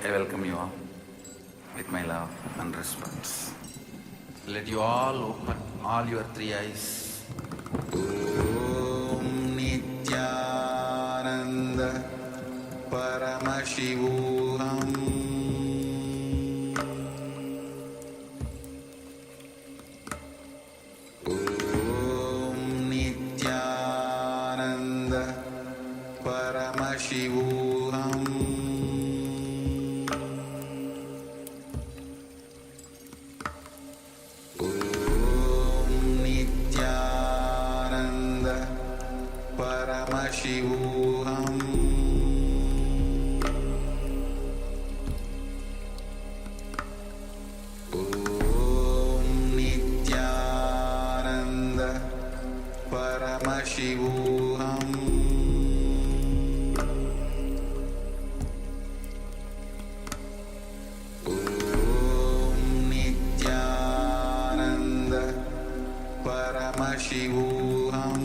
I welcome you all with my love and respect. Let you all open all your three eyes. Om Nityananda Paramashivoham Om Nityananda Paramashivoham Paramashivoham Om Nityananda Paramashivoham Om Nityananda Paramashivoham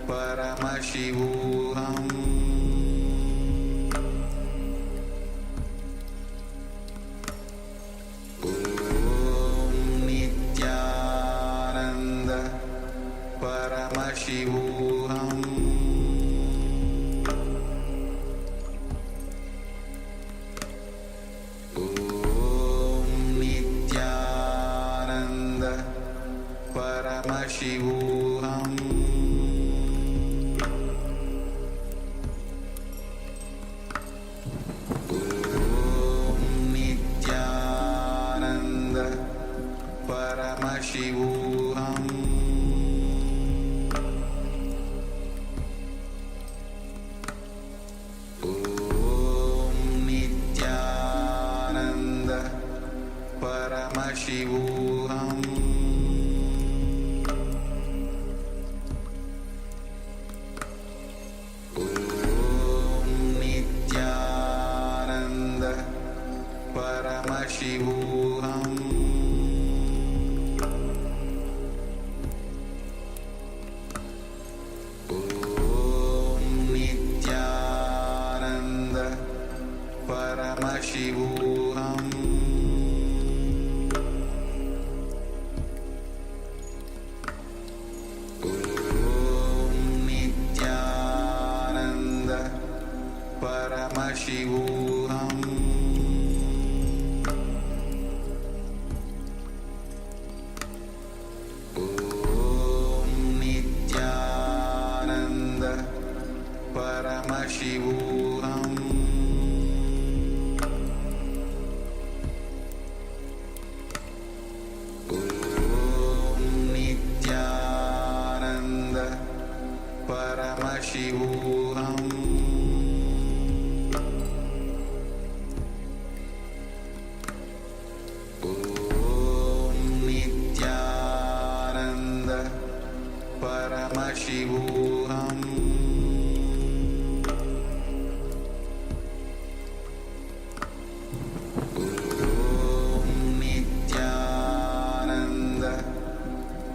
Paramashivoham Om Nityananda Paramashivoham Om Nityananda Paramashivoham Paramashivoham Om Nityananda Paramashivoham Om Nityananda Paramashivoham Paramashivoham Om Nityananda Paramashivoham Om Nityananda Paramashivoham Paramashivoham Om Nityananda Paramashivoham Om Nityananda Paramashivoham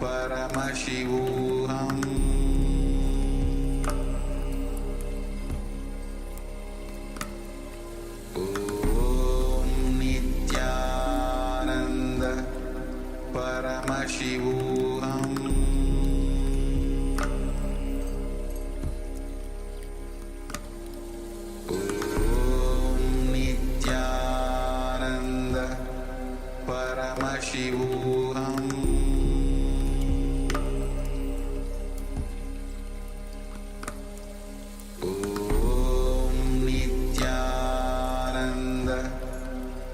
Paramashivoham Om Nityananda Paramashivoham Om Nityananda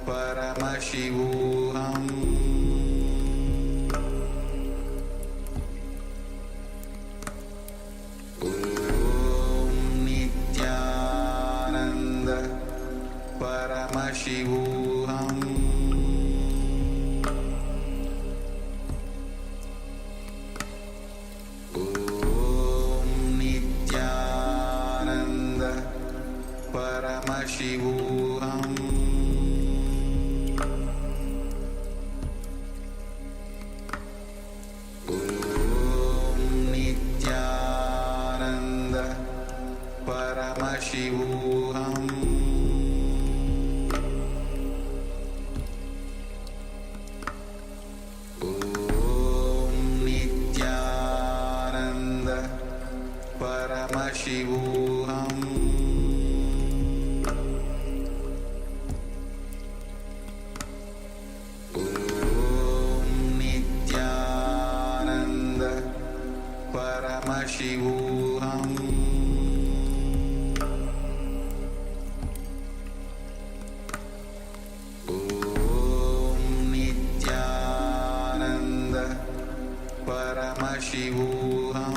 Paramashivoham Paramashivoham Paramashivoham Paramashivoham Om Nityananda Paramashivoham Om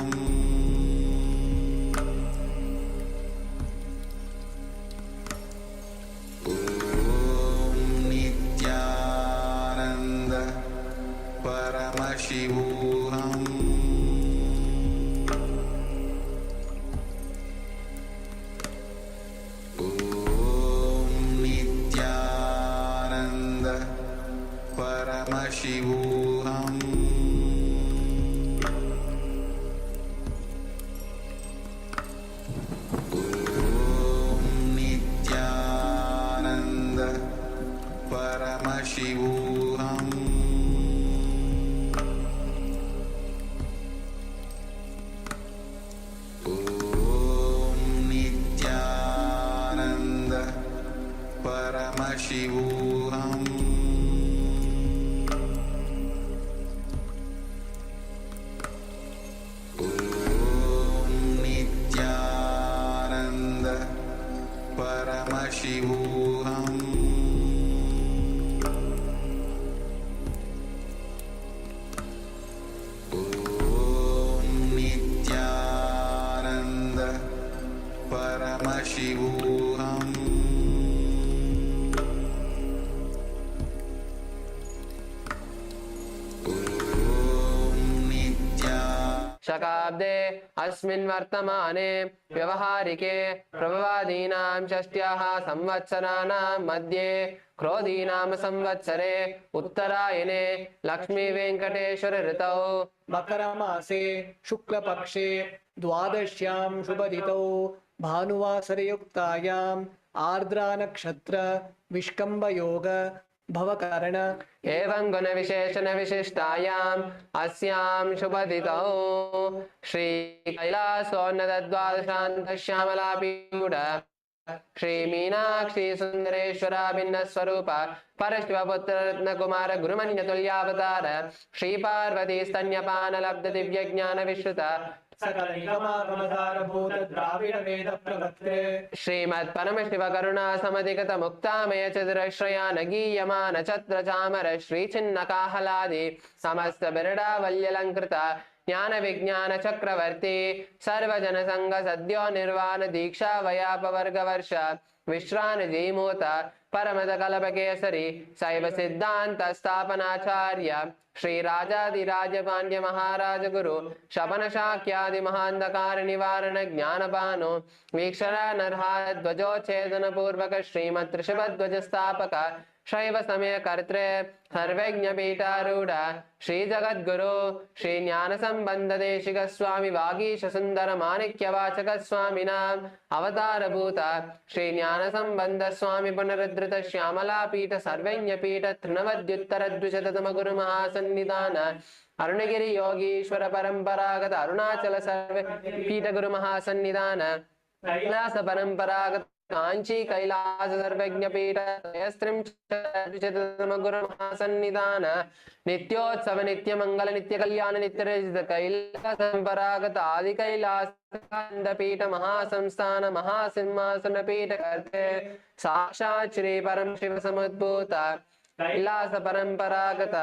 Nityananda Paramashivoham Paramashivoham Om Nityananda Paramashivoham Om Nityananda Paramashivoham Paramashivoham Om Nityananda Paramashivoham Om Nityananda शकाब्दे अस्मिन् वर्तमाने व्यवहारिके प्रभवादीनां षष्ट्याः संवत्सराणां मध्ये क्रोधीनाम संवत्सरे उत्तरायणे लक्ष्मी वेंकटेश्वर ऋतौ मकरमासे शुक्लपक्षे द्वादश्यां शुभदितौ भानुवासरयुक्तायाम् आर्द्रा नक्षत्र विष्कम्भयोग भवकर्ण एवं गुण विशेषण विशिष्टायाम् अस्यां शुभदितौ श्री कैलासोन्नत द्वादशान्त श्यामलापीठ श्री मीनाक्षी सुंदरेश्वरा भिन्न स्वरूप परशिवपुत्र रत्न कुमार गुरुमन्य तुल्यावतार श्री पार्वती स्तन्यपान लब्ध दिव्य ज्ञान विश्रुत सकल निगमागमसारभूत द्राविड वेद प्रवक्त्रे श्रीमत् परमशिव करुणा समधिगत मुक्तामय चतुरश्रयान गीयमान छत्र चामर श्री छिन्न काहलादि समस्त बिरडावल्यलंकृत ज्ञान विज्ञान चक्रवर्ती सर्वजन संघ सद्यो निर्वाण दीक्षा वयापवर्ग वर्ष विश्रान जीमूत परमद कल्प केसरी शैव सिद्धांत स्थापनाचार्य श्री राजाधिराज पांड्य महाराज गुरु शपन शाक्यादि महांधकार निवारण ज्ञानपानो वीक्षरा नरहार ध्वजोच्छेदन पूर्वक श्रीमत् ऋषभध्वज स्थापक शैव समय कर्त्रे सर्वज्ञ पीठारूढ़ श्री जगद्गुरु श्री ज्ञान संबंध देशिक स्वामी वागीश सुंदर माणिक्य वाचक स्वामिनाम अवतार भूत श्री ज्ञान संबंध स्वामी पुनरुद्धृत श्यामला पीठ सर्वज्ञ पीठ तृणवद्युत्तर द्विशततम गुरु महासन्निधान अरुणगिरि योगीश्वर परंपरागत अरुणाचल सर्व पीठ गुरु महासन्निधान कैलास परंपरागत कांची कैलास सर्वज्ञ पीठ गुरु महासन्निधान नित्योत्सव नित्य मंगल नित्य कल्याण नित्य रजित कैलास परंपरागत आदि कैलास पीठ महासंस्थान महासिंहासन पीठ करते साक्षात् श्री परम शिव समुद्भूत कैलास परंपरागत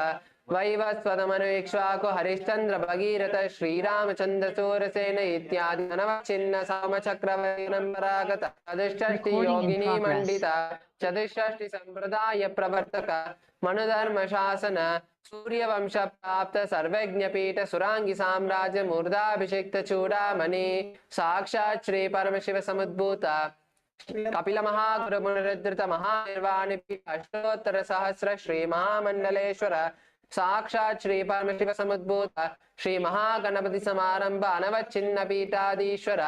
वैवस्वतमनुक्ष्वाको हरिश्चंद्र भगीरथ श्रीरामचंद्र सूरसेन इत्यादि नवचिन्न सामचक्रवर्ती परंपरागत चतुष्षष्टि योगिनी मंडित चतुष्षष्टि संप्रदाय प्रवर्तक मनुधर्म शासन सूर्यवंश प्राप्त सर्वज्ञ पीठ सुरांगी साम्राज्य मूर्धाभिषिक्त चूड़ामणि साक्षात् श्री परमशिव समुद्भूत कपिल महागुरु पुनरुद्धृत महानिर्वाण अष्टोत्तर सहस्र श्री महामंडलेश्वर साक्षात् श्री परमशिव समुद्भूत श्री महागणपति समारंभ अनवच्छिन्न पीठाधीश्वर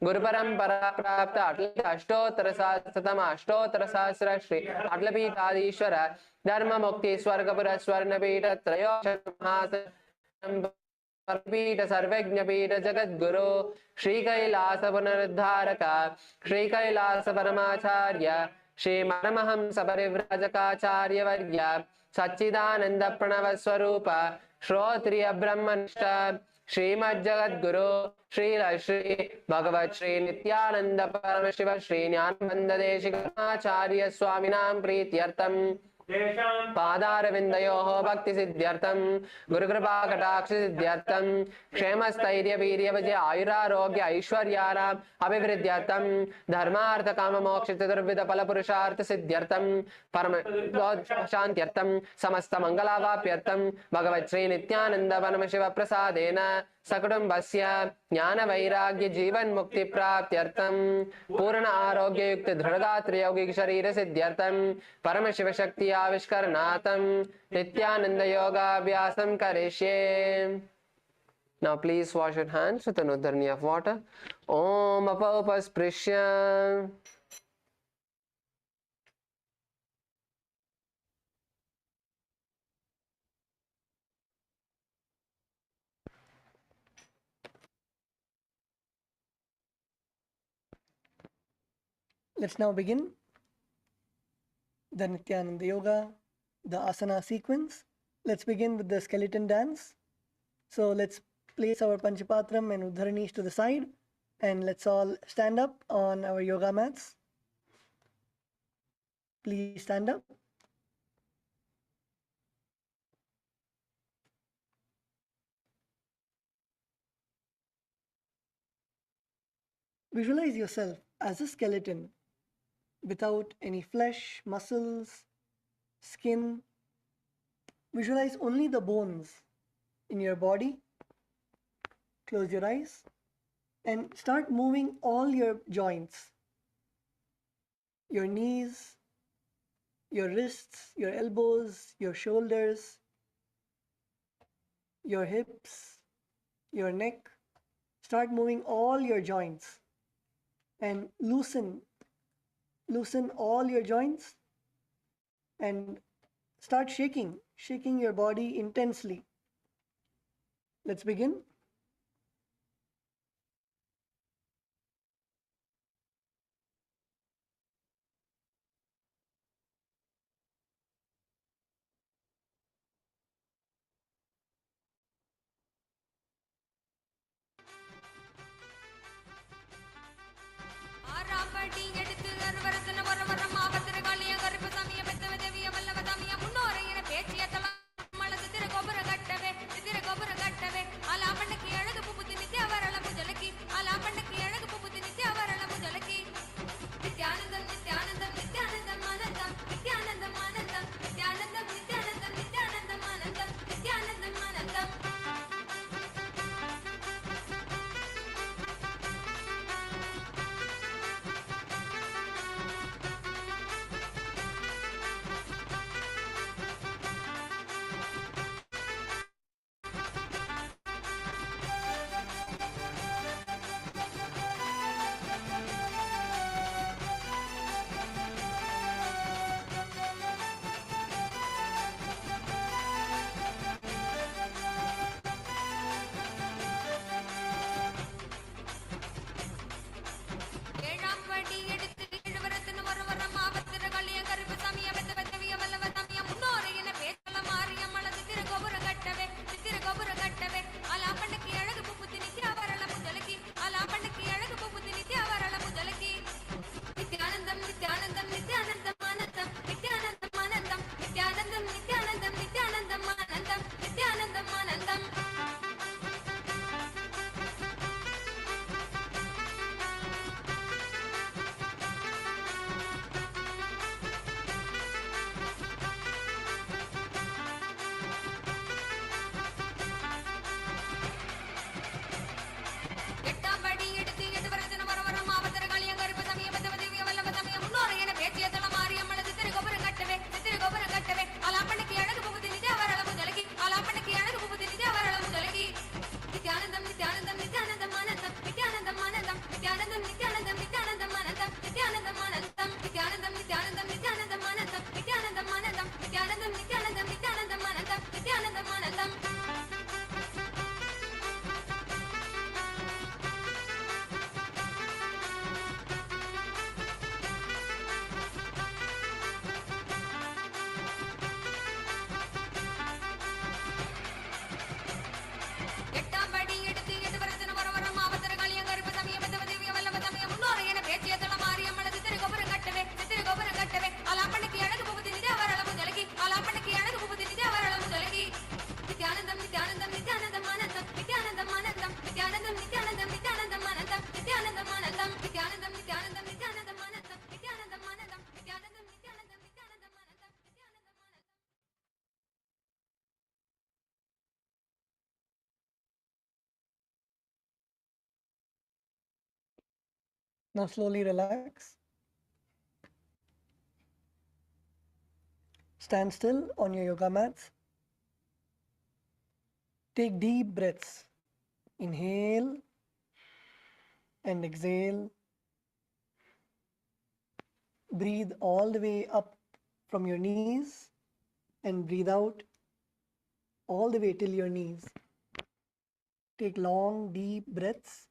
गुरु परंपरा प्राप्त अष्टोत्तर सहस्र श्री अटल पीठाधीश्वर धर्म मुक्ति स्वर्गपुर स्वर्ण पीठ त्रयोदश पीठ सर्वज्ञपीठ जगद्गुरु श्री कैलास पुनरुद्धारक श्री कैलास परमाचार्य श्री परमहंस परिव्राजकाचार्य वर्य सच्चिदानंद प्रणव स्वरूप श्रोत्रिय ब्रह्मनिष्ठ श्रीमज्जगद्गुरु श्री श्री भगवत श्री नित्यानंद परमशिव श्री ज्ञानबंद देशिकाचार्य स्वामिनां प्रीत्यर्थम पादारविन्दयोः भक्ति सिद्ध्यर्थम गुरुकृपा कटाक्ष सिद्ध्यर्थम क्षेमस्थैर्य वीर्य विजय आयुरारोग्य ऐश्वर्याणाम् अभिवृद्ध्यर्थम धर्मार्थ काम मोक्ष चतुर्विध फल पुरुषार्थ सिद्ध्यर्थम परम शान्त्यर्थम समस्त मंगलावाप्यर्थम भगवत् श्री नित्यानंद परमशिव प्रसादेन सकुटुम्बस्य ज्ञान वैराग्य जीवन मुक्ति प्राप्त्यर्थम पूर्ण आरोग्य युक्त दृढ़गात्र यौगिक शरीर सिद्ध्यर्थम परम शिव शक्ति आविष्करणार्थम नित्यानंद योगाभ्यासं करिष्ये. Now please wash your hands with an udharni of water. Om apaupasprisya. Let's now begin the Nityananda Yoga, the asana sequence. Let's begin with the skeleton dance. So let's place our Panchapatram and Udharanis to the side and let's all stand up on our yoga mats. Please stand up. Visualize yourself as a skeleton without any flesh, muscles, skin. Visualize only the bones in your body. Close your eyes and start moving all your joints, your knees, your wrists, your elbows, your shoulders, your hips, your neck. Start moving all your joints and loosen all your joints and start shaking your body intensely. Let's begin. Now slowly relax. Stand still on your yoga mats. Take deep breaths. Inhale and exhale. Breathe all the way up from your knees and breathe out all the way till your knees. Take long, deep breaths.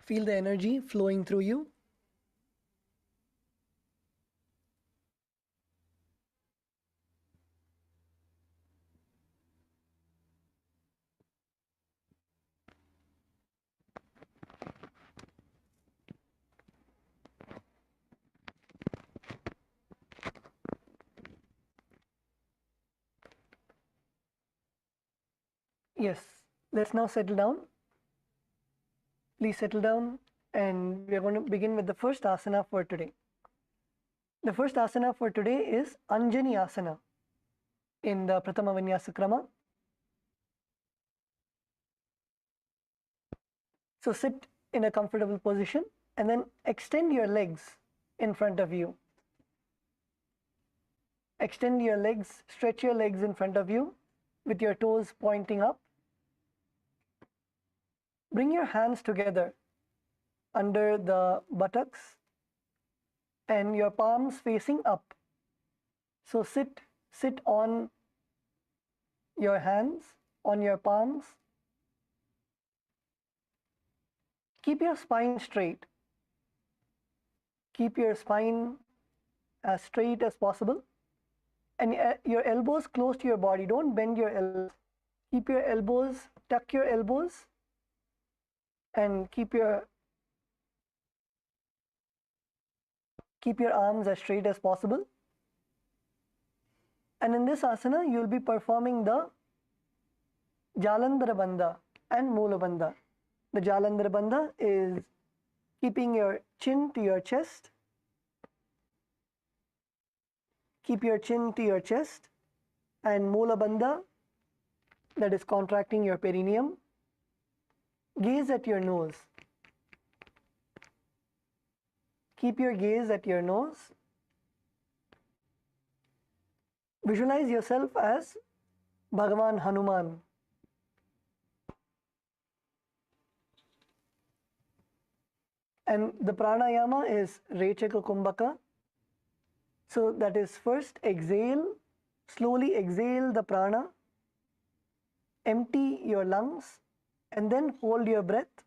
Feel the energy flowing through you. Yes, let's now settle down. Please settle down, and we are going to begin with the first asana for today. The first asana for today is Anani Asana in the Pratama Vinyasa Krama. So sit in a comfortable position and then extend your legs in front of you. Extend your legs, stretch your legs in front of you with your toes pointing up. Bring your hands together under the buttocks and your palms facing up. So sit on your hands, on your palms. Keep your spine straight. Keep your spine as straight as possible. And your elbows close to your body. Don't bend your elbows. Keep your elbows, tuck your elbows, and keep your arms as straight as possible. And in this asana, you will be performing the Jalandhara Bandha and Moola Bandha. The Jalandhara Bandha is keeping your chin to your chest. Keep your chin to your chest. And Moola Bandha, that is contracting your perineum. Gaze at your nose. Keep your gaze at your nose. Visualize yourself as Bhagavan Hanuman. And the pranayama is Rechaka Kumbhaka. So that is first exhale, slowly exhale the prana, empty your lungs, and then hold your breath,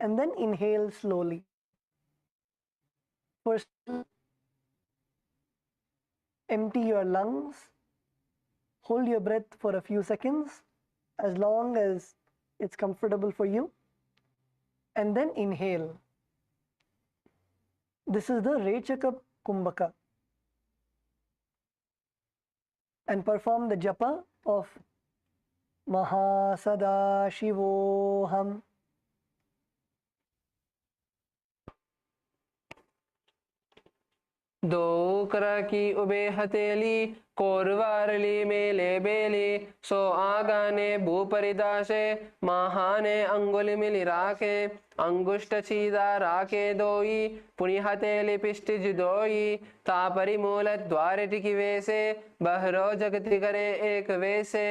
and then inhale slowly. First, empty your lungs, hold your breath for a few seconds, as long as it's comfortable for you, and then inhale. This is the Rechaka Kumbhaka. And perform the japa of Mahasada-shivoham. दो करा की ube हथेली कोरवारली मेले बेली सो आगाने भूपरिदासे महाने अंगुल मिली राखे अंगुष्ट छीदा राखे दोई पुनि हथेली पिष्टि जुदोई तापरि मूल द्वारे टिकी वैसे बहरो जगति करे एक वैसे.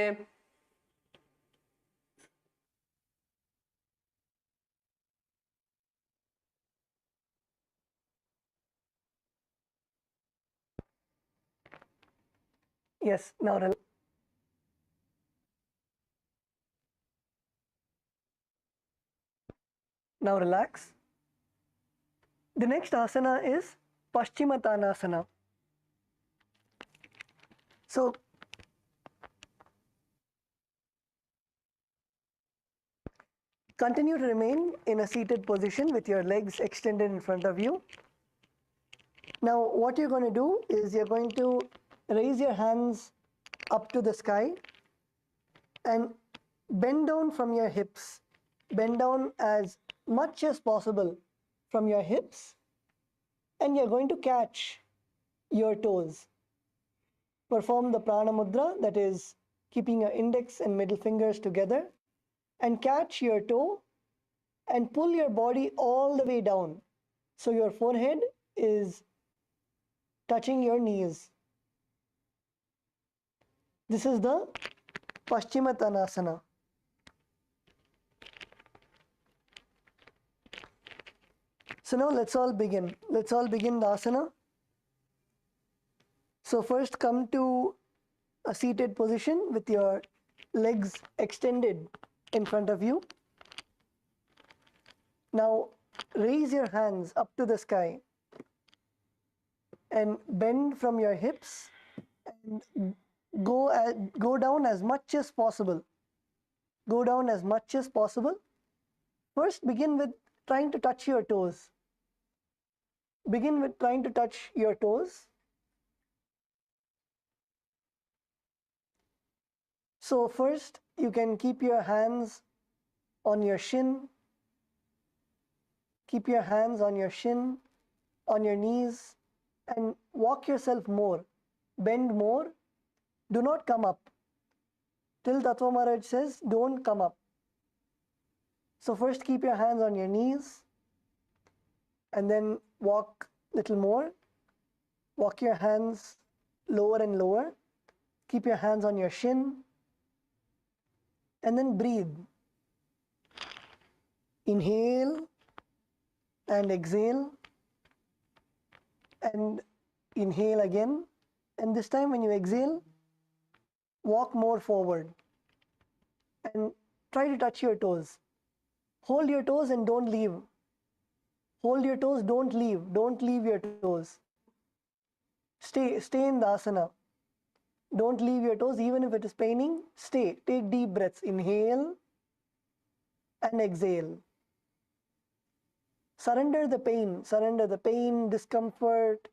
Yes, now relax. The next asana is Pashimatan Asana. So continue to remain in a seated position with your legs extended in front of you. Now what you're going to do is you're going to raise your hands up to the sky and bend down from your hips bend down as much as possible from your hips, and you're going to catch your toes. Perform the Pranamudra, that is keeping your index and middle fingers together, and catch your toe and pull your body all the way down. So your forehead is touching your knees. This is the Pashimatan Asana. So now let's all begin. Let's all begin the asana. So first come to a seated position with your legs extended in front of you. Now raise your hands up to the sky and bend from your hips and go down as much as possible. Go down as much as possible. First begin with trying to touch your toes. Begin with trying to touch your toes. So first you can keep your hands on your shin. Keep your hands on your shin, on your knees, and walk yourself more. Bend more. Do not come up. Till Tattva Maharaj says, don't come up. So first keep your hands on your knees and then walk little more. Walk your hands lower and lower. Keep your hands on your shin and then breathe. Inhale and exhale and inhale again, and this time when you exhale, walk more forward and try to touch your toes. Hold your toes and don't leave. Hold your toes, don't leave. Don't leave your toes. Stay in the asana. Don't leave your toes even if it is paining. Stay. Take deep breaths. Inhale and exhale. Surrender the pain, discomfort,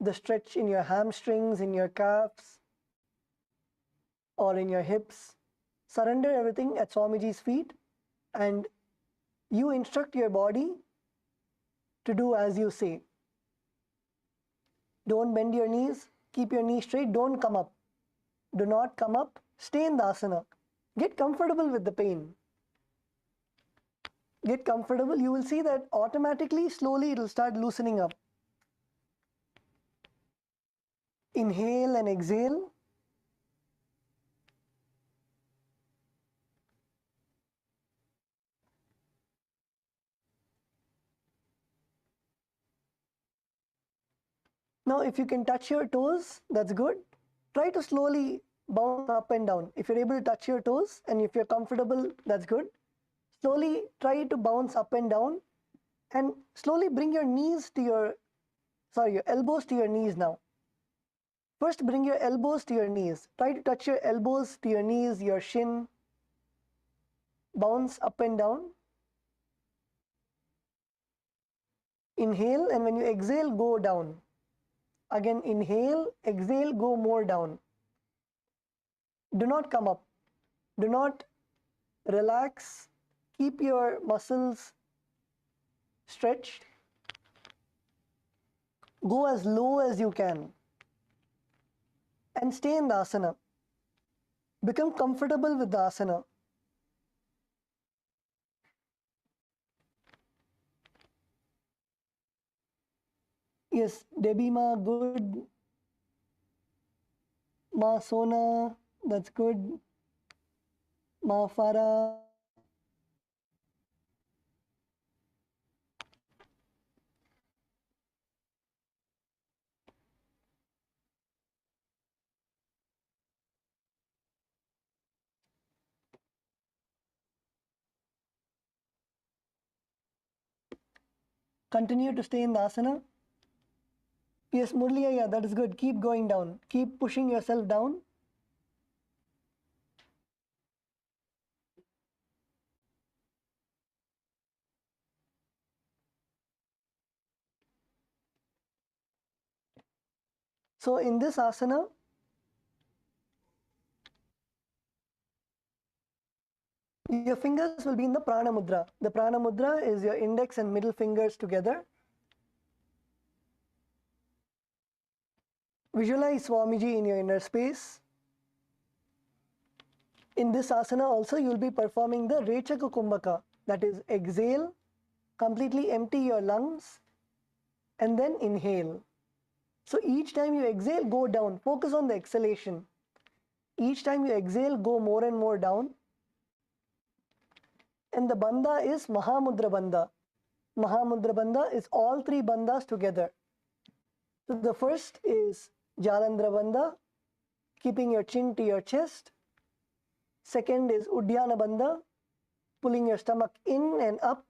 the stretch in your hamstrings, in your calves, or in your hips. Surrender everything at Swamiji's feet, and you instruct your body to do as you say. Don't bend your knees. Keep your knees straight. Don't come up. Do not come up. Stay in the asana. Get comfortable with the pain. Get comfortable. You will see that automatically, slowly, it will start loosening up. Inhale and exhale. Now, if you can touch your toes, that's good. Try to slowly bounce up and down. If you're able to touch your toes and if you're comfortable, that's good. Slowly try to bounce up and down and slowly bring your knees to your elbows to your knees now. First, bring your elbows to your knees. Try to touch your elbows to your knees, your shin. Bounce up and down. Inhale, and when you exhale, go down. Again, inhale, exhale, go more down. Do not come up. Do not relax. Keep your muscles stretched. Go as low as you can. And stay in the asana. Become comfortable with the asana. Yes, Debbie Ma, good. Ma Sona, that's good. Ma Farah. Continue to stay in the asana. Yes, Murliya, yeah, that is good. Keep going down. Keep pushing yourself down. So in this asana, Your fingers will be in the prana mudra. The prana mudra is your index and middle fingers together. Visualize Swamiji in your inner space. In this asana also you will be performing the Rechaka Kumbhaka, that is exhale, completely empty your lungs and then inhale. So each time you exhale, go down, focus on the exhalation. Each time you exhale, go more and more down. And the bandha is Mahamudra bandha. Mahamudra bandha is all three bandhas together. So the first is Jalandhara bandha, keeping your chin to your chest. Second is Uddiyana bandha, pulling your stomach in and up.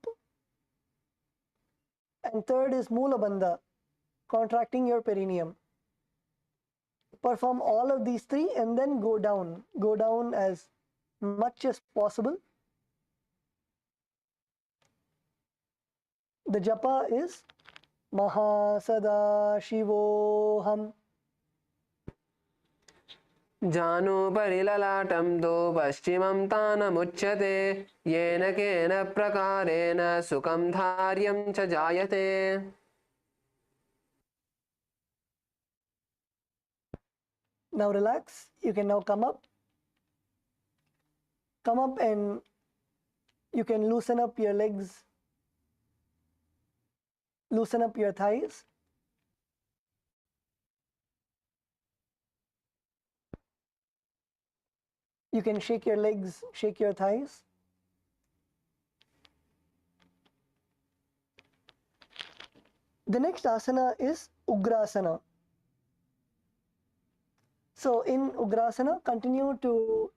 And third is Mula bandha, contracting your perineum. Perform all of these three and then go down. Go down as much as possible. The japa is Mahasada-shivoham. जानुपरिललाटं दो पश्चिमं तानमुच्यते येन केन प्रकारेण सुखं धार्यं च जायते. Now relax. You can now come up. Come up and you can loosen up your legs. Loosen up your thighs. You can shake your legs, shake your thighs. The next asana is Ugrasana. So in Ugrasana, continue to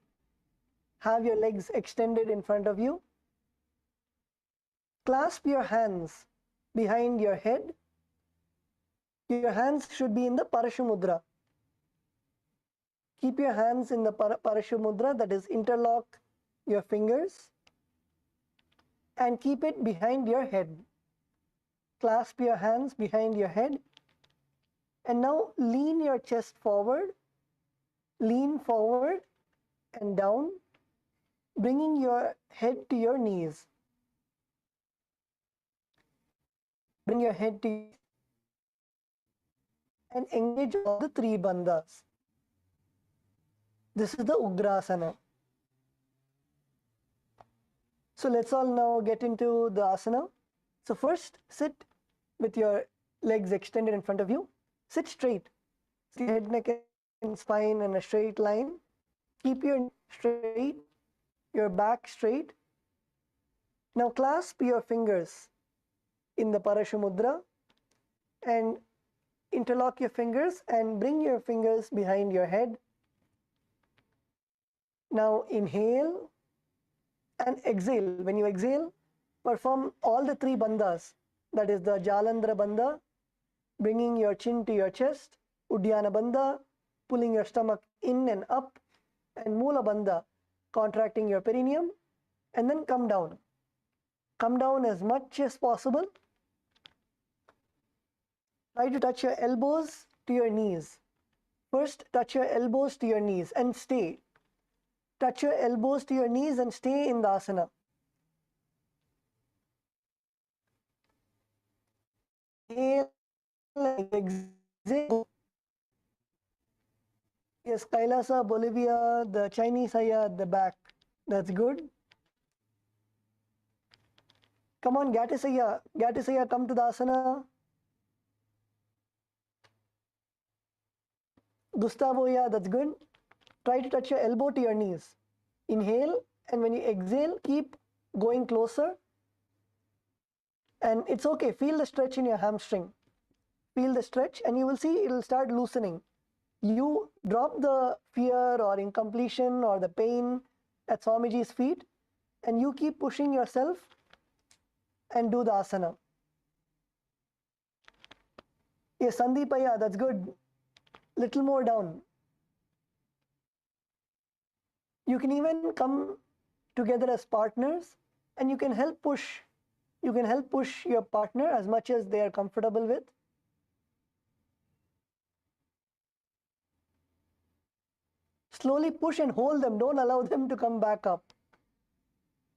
have your legs extended in front of you. Clasp your hands behind your head. Your hands should be in the Parashamudra. Keep your hands in the Parashamudra, that is interlock your fingers and keep it behind your head. Clasp your hands behind your head and now lean your chest forward. Lean forward and down, bringing your head to your knees. Bring your head to and engage all the three bandhas. This is the Ugrasana. So let's all now get into the asana. So first, sit with your legs extended in front of you. Sit straight. See head, neck, and spine in a straight line. Keep your neck straight, your back straight. Now clasp your fingers in the Parashamudra and interlock your fingers and bring your fingers behind your head. Now inhale and exhale. When you exhale, perform all the three bandhas. That is the Jalandhara bandha, bringing your chin to your chest, Uddiyana bandha, pulling your stomach in and up, and Mula bandha, contracting your perineum, and then come down. Come down as much as possible. Try to touch your elbows to your knees. First, touch your elbows to your knees and stay. Touch your elbows to your knees and stay in the asana. Inhale, exhale. Yes, Kailasa, Bolivia, the Chinese ayah at the back. That's good. Come on, Gatisaya. Gatisaya, come to the asana. Gustavo, yeah, that's good. Try to touch your elbow to your knees. Inhale, and when you exhale, keep going closer. And it's okay, feel the stretch in your hamstring. Feel the stretch, and you will see it will start loosening. You drop the fear or incompletion or the pain at Swamiji's feet, and you keep pushing yourself and do the asana. Yes, Sandeepaya, that's good. Little more down. You can even come together as partners and you can help push. You can help push your partner as much as they are comfortable with. Slowly push and hold them. Don't allow them to come back up.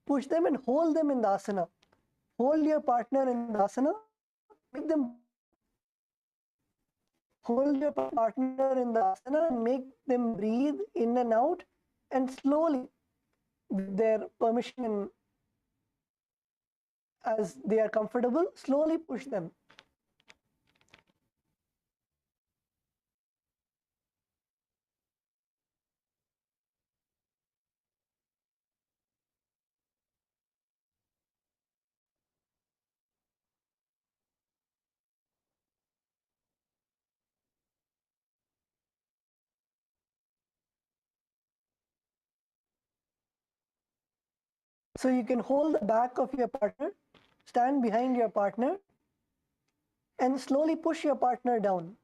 push them and hold them in the asana. Hold your partner in the asana, make them hold your partner in the asana and make them breathe in and out, and slowly, with their permission and as they are comfortable, slowly push them. So you can hold the back of your partner, stand behind your partner, and slowly push your partner down.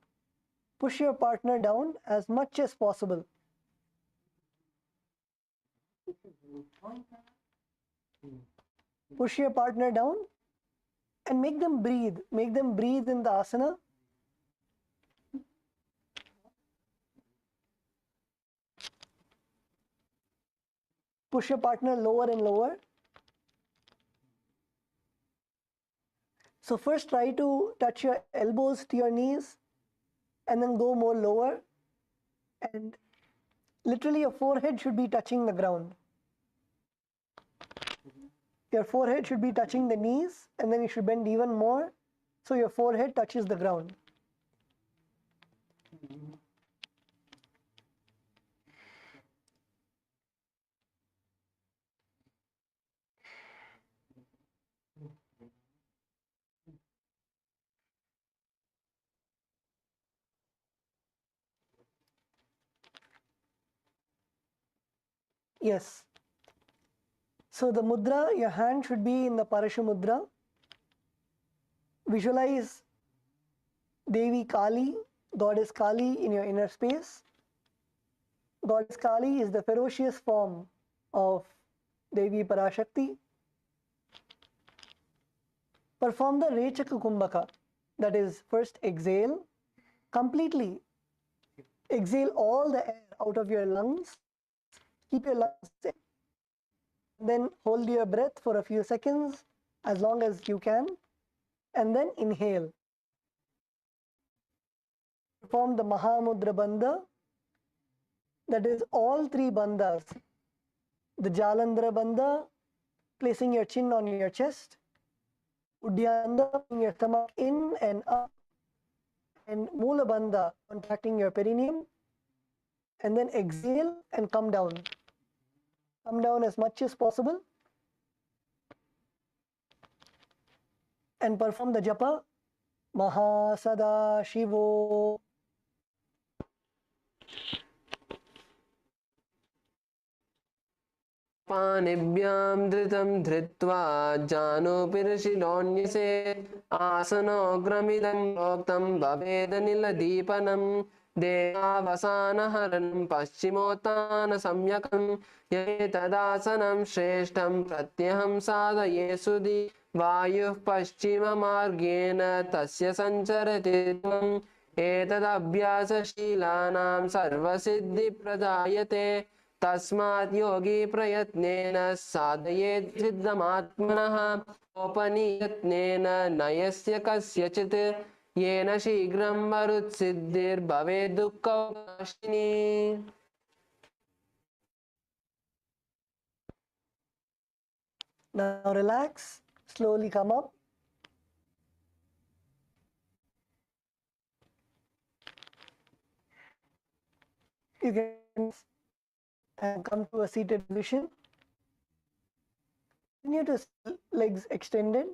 Push your partner down as much as possible. Push your partner down and make them breathe. Make them breathe in the asana. Push your partner lower and lower. So first try to touch your elbows to your knees and then go more lower. And literally your forehead should be touching the ground. Your forehead should be touching the knees, and then you should bend even more so your forehead touches the ground. Yes. So the mudra, your hand should be in the Parashamudra. Visualize Devi Kali, Goddess Kali in your inner space. Goddess Kali is the ferocious form of Devi Parashakti. Perform the Rechaka Kumbhaka. That is, first exhale. Completely exhale all the air out of your lungs. Keep your lungs in. Then hold your breath for a few seconds, as long as you can, and then inhale. Perform the Mahamudra Bandha. That is all three bandhas. The Jalandhara Bandha, placing your chin on your chest. Uddiyana, putting your stomach in and up. And Mula Bandha, contracting your perineum. And then exhale and come down. Come down as much as possible. And perform the japa. Mahasada-shivo. पाणिभ्यां धृतं धृत्वा जानुपिरशिरोन्यसे आसनोग्रमिदं प्रोक्तं भवेदनिलदीपनं देवावसानहरणं पश्चिमोत्तानसंज्ञकं एतदासनं श्रेष्ठं प्रत्यहं साधये सुधि वायुः पश्चिममार्गेण तस्य सञ्चरति त्वम् एतदभ्यासशीलानां सर्वसिद्धिप्रदायते तस्मात् योगी प्रयत्नेन साधयेत् सिद्धमात्मनः औपनियत्नेन नयस्य कस्यचित् येन शीघ्रं मरुत्सिद्धिर्भवेत् दुःखनाशिनी. Now relax, slowly come up. You can and come to a seated position. Continue to legs extended.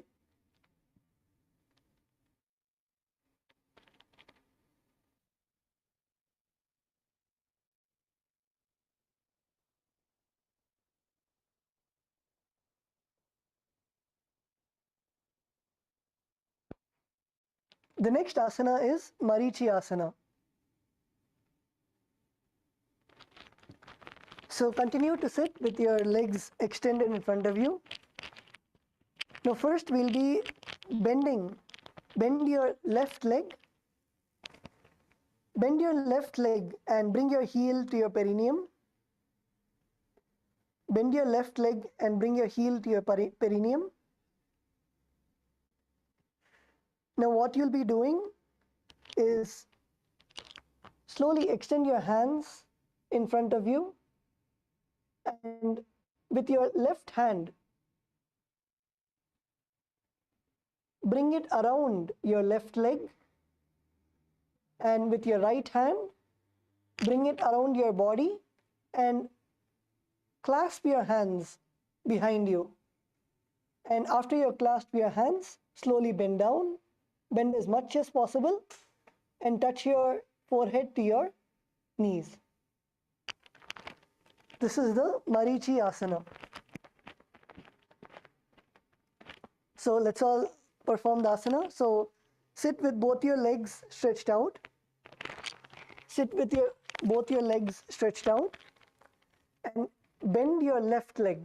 The next asana is Marichi Asana. So continue to sit with your legs extended in front of you. Now first we'll be bending. Bend your left leg. Bend your left leg and bring your heel to your perineum. Bend your left leg and bring your heel to your perineum. Now what you'll be doing is slowly extend your hands in front of you, and with your left hand, bring it around your left leg, and with your right hand, bring it around your body and clasp your hands behind you. And after you clasp your hands, slowly bend down, bend as much as possible, and touch your forehead to your knees. This is the Marichi Asana. So let's all perform the asana. So sit with both your legs stretched out. Sit with both your legs stretched out, and bend your left leg.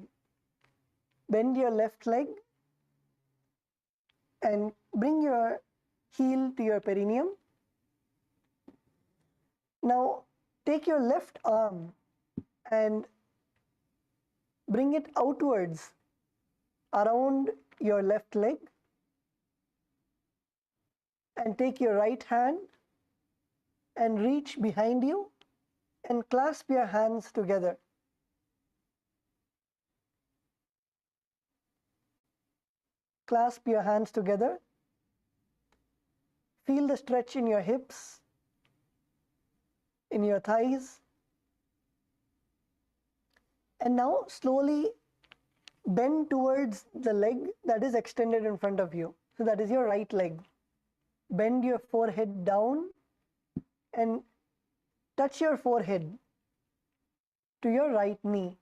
Bend your left leg and bring your heel to your perineum. Now take your left arm and bring it outwards around your left leg, and take your right hand and reach behind you and clasp your hands together. Clasp your hands together. Feel the stretch in your hips, in your thighs. And now slowly bend towards the leg that is extended in front of you. So that is your right leg. Bend your forehead down and touch your forehead to your right knee.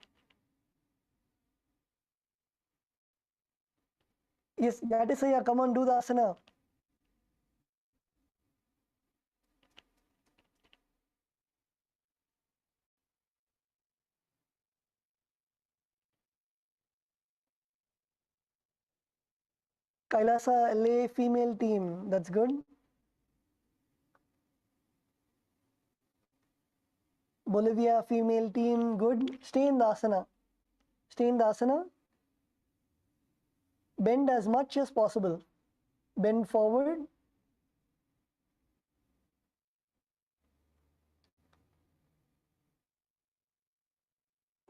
Yes, Gatisaya, come on, do the asana. Kailasa LA female team, that's good. Bolivia female team, good. Stay in the asana. Stay in the asana. Bend as much as possible. Bend forward.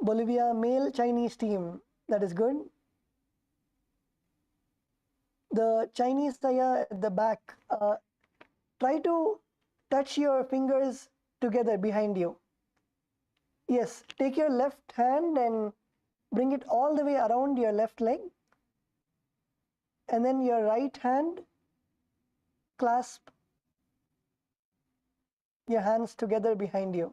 Bolivia male Chinese team, that is good. The Chinese Saya at the back, try to touch your fingers together behind you. Yes, take your left hand and bring it all the way around your left leg, and then your right hand clasp your hands together behind you.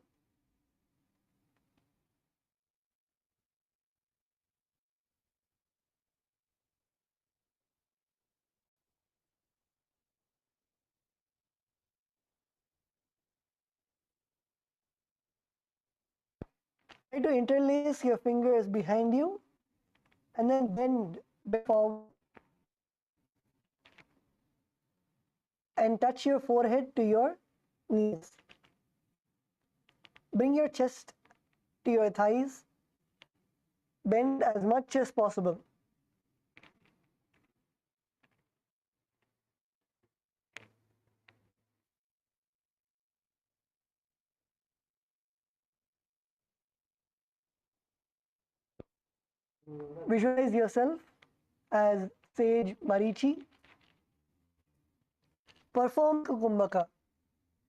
Try to interlace your fingers behind you and then bend forward and touch your forehead to your knees. Bring your chest to your thighs. Bend as much as possible. Visualize yourself as sage Marichi. Perform Kumbhaka.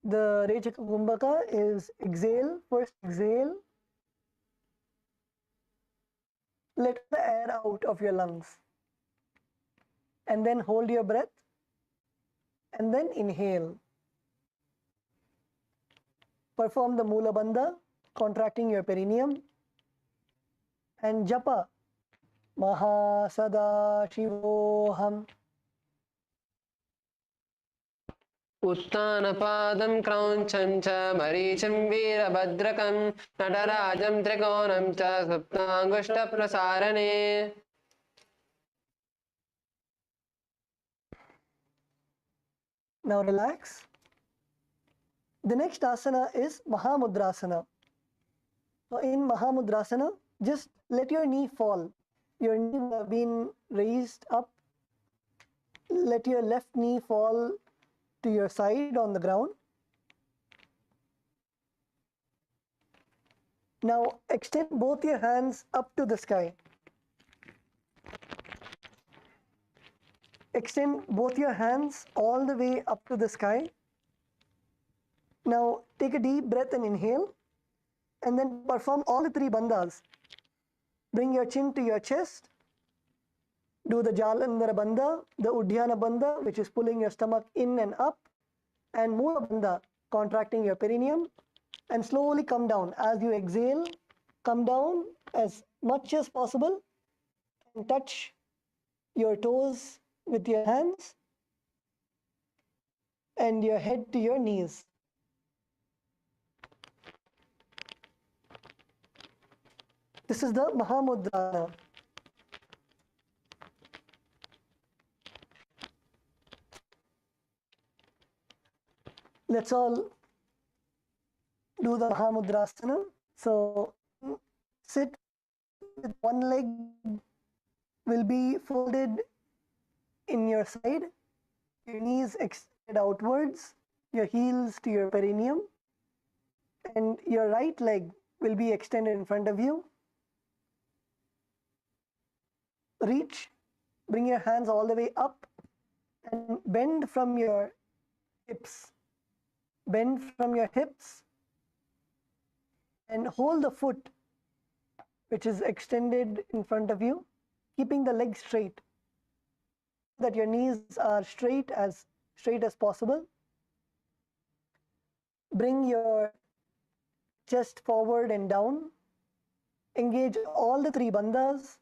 The Rechaka Kumbhaka is exhale, first exhale. Let the air out of your lungs. And then hold your breath. And then inhale. Perform the Mula Bandha, contracting your perineum. And Japa. Mahasada-shivoham. उत्तानपादं क्रौञ्चं च मरीचिं वीरभद्रकं नटराजं त्रिकोणं च सुप्ताङ्गुष्ठप्रसारणे. Now relax. The next asana is Mahamudra Asana. So in Mahamudra Asana, Just let your knee fall. Your knee will have been raised up. Let your left knee fall to your side on the ground. Now extend both your hands up to the sky. Extend both your hands all the way up to the sky. Now take a deep breath and inhale, and then perform all the three bandhas. Bring your chin to your chest. Do the Jalandhara bandha, the Uddiyana bandha, which is pulling your stomach in and up, and Mula bandha, contracting your perineum, and slowly come down. As you exhale, come down as much as possible and touch your toes with your hands and your head to your knees. This is the Mahamudra Asana. Let's all do the Mahamudra Asana. So sit with one leg will be folded in your side, your knees extended outwards, your heels to your perineum, and your right leg will be extended in front of you. Reach, bring your hands all the way up and bend from your hips. Bend from your hips and hold the foot which is extended in front of you, keeping the leg straight so that your knees are straight as possible. Bring your chest forward and down. Engage all the three bandhas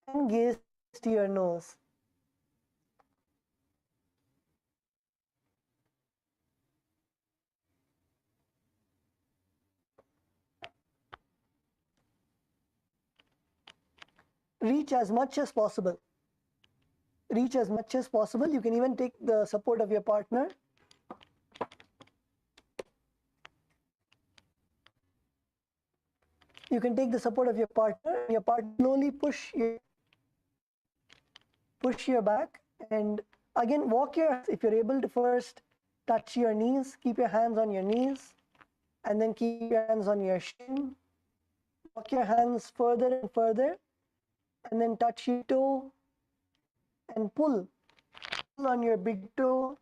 and gaze to your nose. Reach as much as possible. Reach as much as possible. You can even take the support of your partner. You can take the support of your partner. Your partner slowly push your back, and again walk your, if you're able to, first touch your knees. Keep your hands on your knees and then keep your hands on your shin. Walk your hands further and further and then touch your toe and pull on your big toe.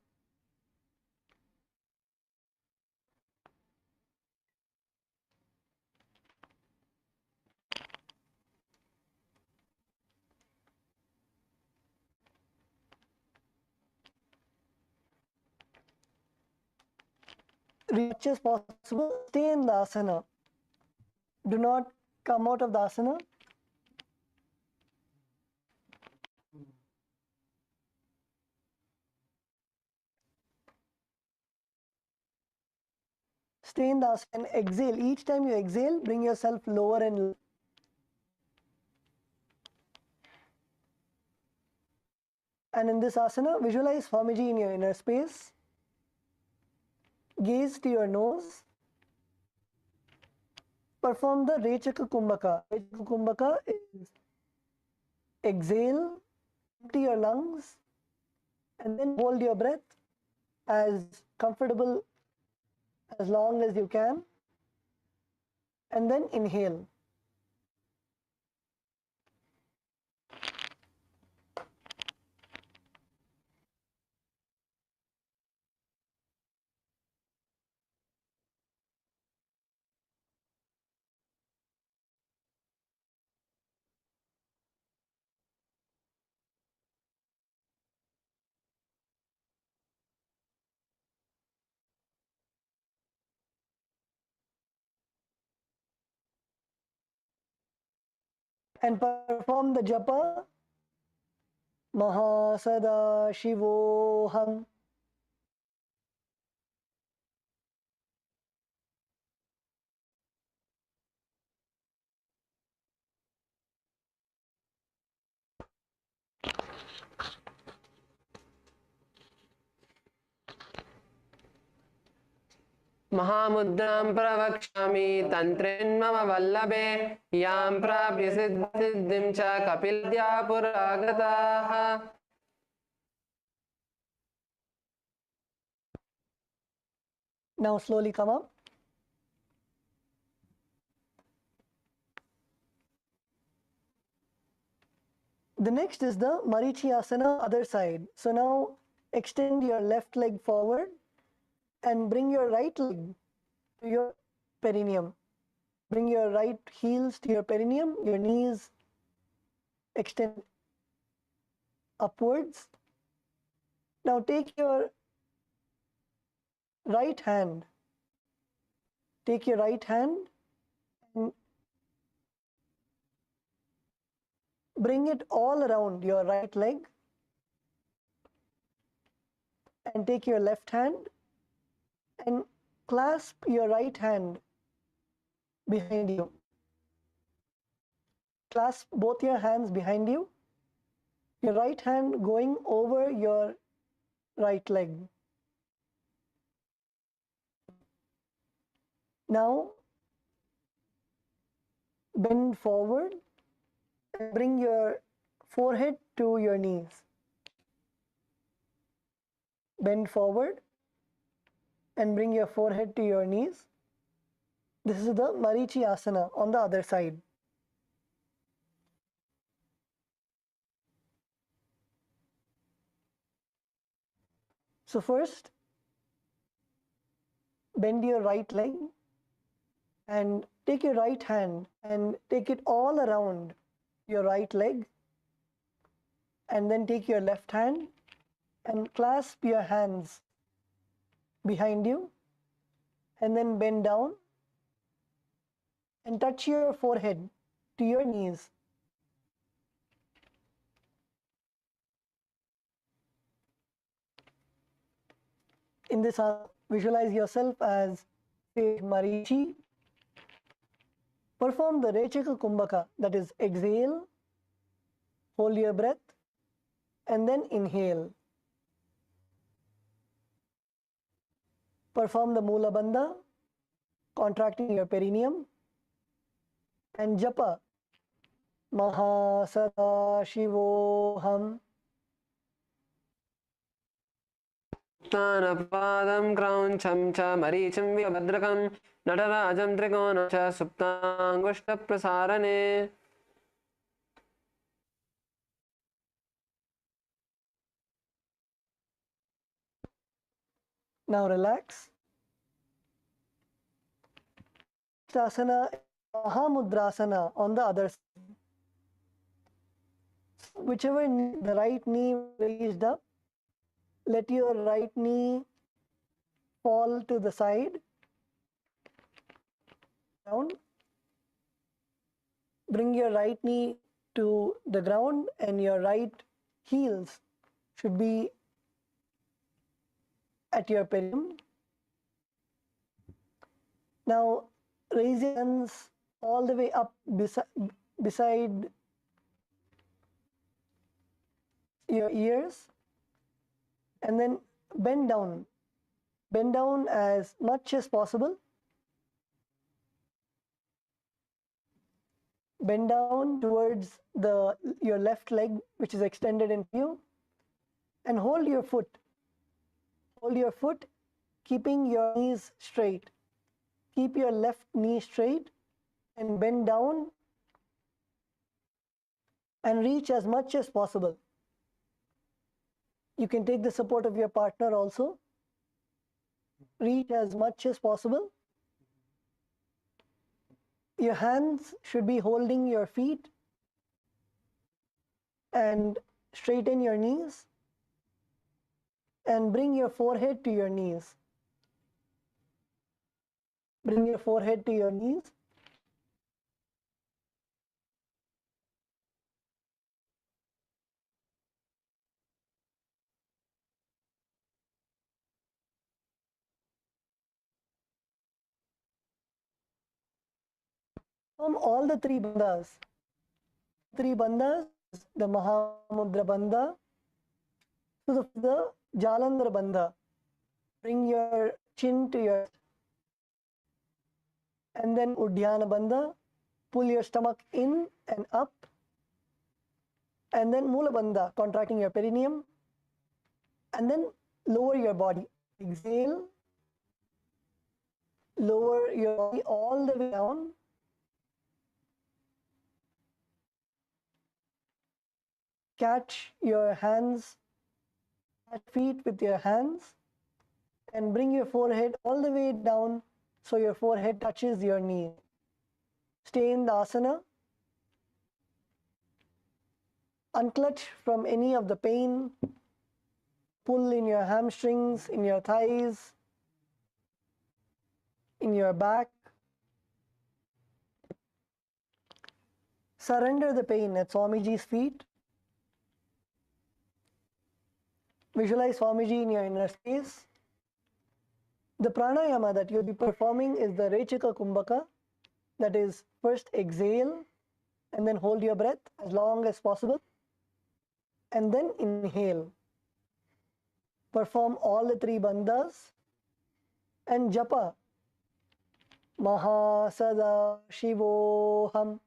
Reach as possible. Stay in the asana. Do not come out of the asana. Stay in the asana and exhale. Each time you exhale, bring yourself lower and lower. And in this asana, visualize Swamiji in your inner space. Gaze to your nose. Perform the Rechaka Kumbhaka. Rechaka Kumbhaka is exhale, empty your lungs, and then hold your breath as comfortable as long as you can, and then inhale. And perform the japa. Mahasada-shivoham. महामुद्रां प्रवक्ष्यामि तन्त्रिन्मम वल्लभे यां प्राप्य सिद्धिं च कपिलद्या पुरागताः. Now slowly come up. The next is the Marichi Asana, other side. So now extend your left leg forward and bring your right leg to your perineum. Bring your right heels to your perineum, your knees extend upwards. Now take your right hand, and bring it all around your right leg, and take your left hand and clasp your right hand behind you. Clasp both your hands behind you, your right hand going over your right leg. Now bend forward and bring your forehead to your knees. Bend forward and bring your forehead to your knees. This is the Marichi Asana on the other side. So first, bend your right leg and take your right hand and take it all around your right leg, and then take your left hand and clasp your hands behind you, and then bend down and touch your forehead to your knees. In this, visualize yourself as say Marichi. Perform the Rechaka Kumbhaka, that is exhale, hold your breath, and then inhale. Perform the Mula Bandha, contracting your perineum, and japa Mahasada-shivoham. Padam Krauncham cha Marichim Vyabhadrakam Natarajam Trikona cha Suptangushta Prasarane. Now relax. Asana, Mahamudra Asana on the other side. Whichever knee, the right knee raised up, let your right knee fall to the side, down. Bring your right knee to the ground, and your right heels should be at your perineum. Now raise your hands all the way up beside your ears, and then bend down. Bend down as much as possible. Bend down towards your left leg, which is extended in view, and hold your foot. Hold your foot, keeping your knees straight. Keep your left knee straight and bend down and reach as much as possible. You can take the support of your partner also. Reach as much as possible. Your hands should be holding your feet, and straighten your knees and bring your forehead to your knees. Bring your forehead to your knees. From all the three bandhas. Three bandhas, the Mahamudra bandha, to the Jalandhar bandha. Bring your chin to your and then Uddiyana Bandha. Pull your stomach in and up, and then Mula Bandha, contracting your perineum, and then lower your body. Exhale, lower your body all the way down. Catch your hands, catch feet with your hands, and bring your forehead all the way down so your forehead touches your knee. Stay in the asana. Unclutch from any of the pain. Pull in your hamstrings, in your thighs, in your back. Surrender the pain at Swamiji's feet. Visualize Swamiji in your inner space. The pranayama that you'll be performing is the Rechika Kumbhaka. That is, first exhale and then hold your breath as long as possible. And then inhale. Perform all the three bandhas and japa. Mahasada-shivoham.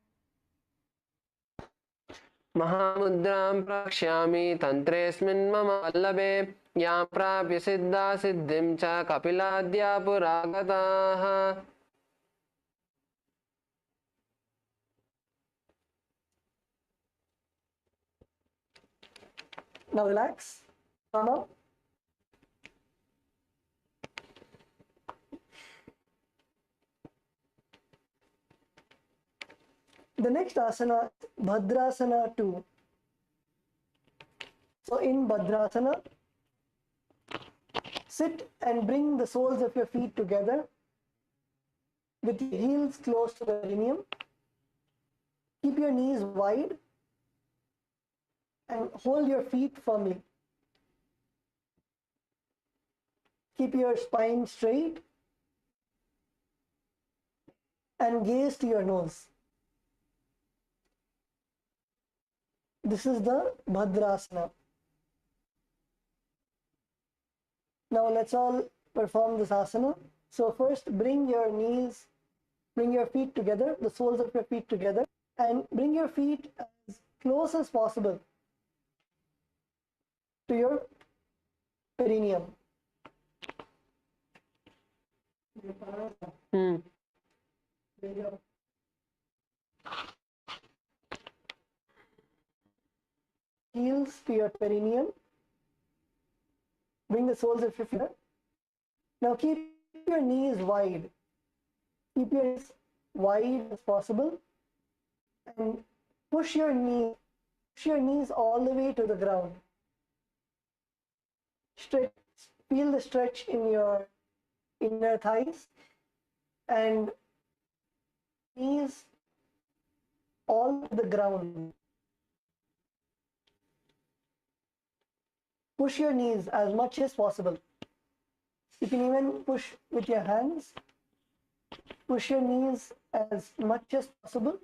Mahamudram prakshyami tantresmin mama vallabhe yam prapya siddha siddhim cha kapiladya puragataha. Now relax. Come up. The next asana, Bhadrasana 2. So in Bhadrasana, sit and bring the soles of your feet together with your heels close to the perineum. Keep your knees wide and hold your feet firmly. Keep your spine straight and gaze to your nose. This is the Bhadrasana. Now let's all perform this asana. So first bring your knees, bring your feet together, the soles of your feet together, and bring your feet as close as possible to your perineum. Heels to your perineum. Bring the soles of your feet. Now keep your knees wide. Keep your knees wide as possible and push your knees all the way to the ground. Stretch, feel the stretch in your inner thighs and knees all to the ground. Push your knees as much as possible. You can even push with your hands. Push your knees as much as possible.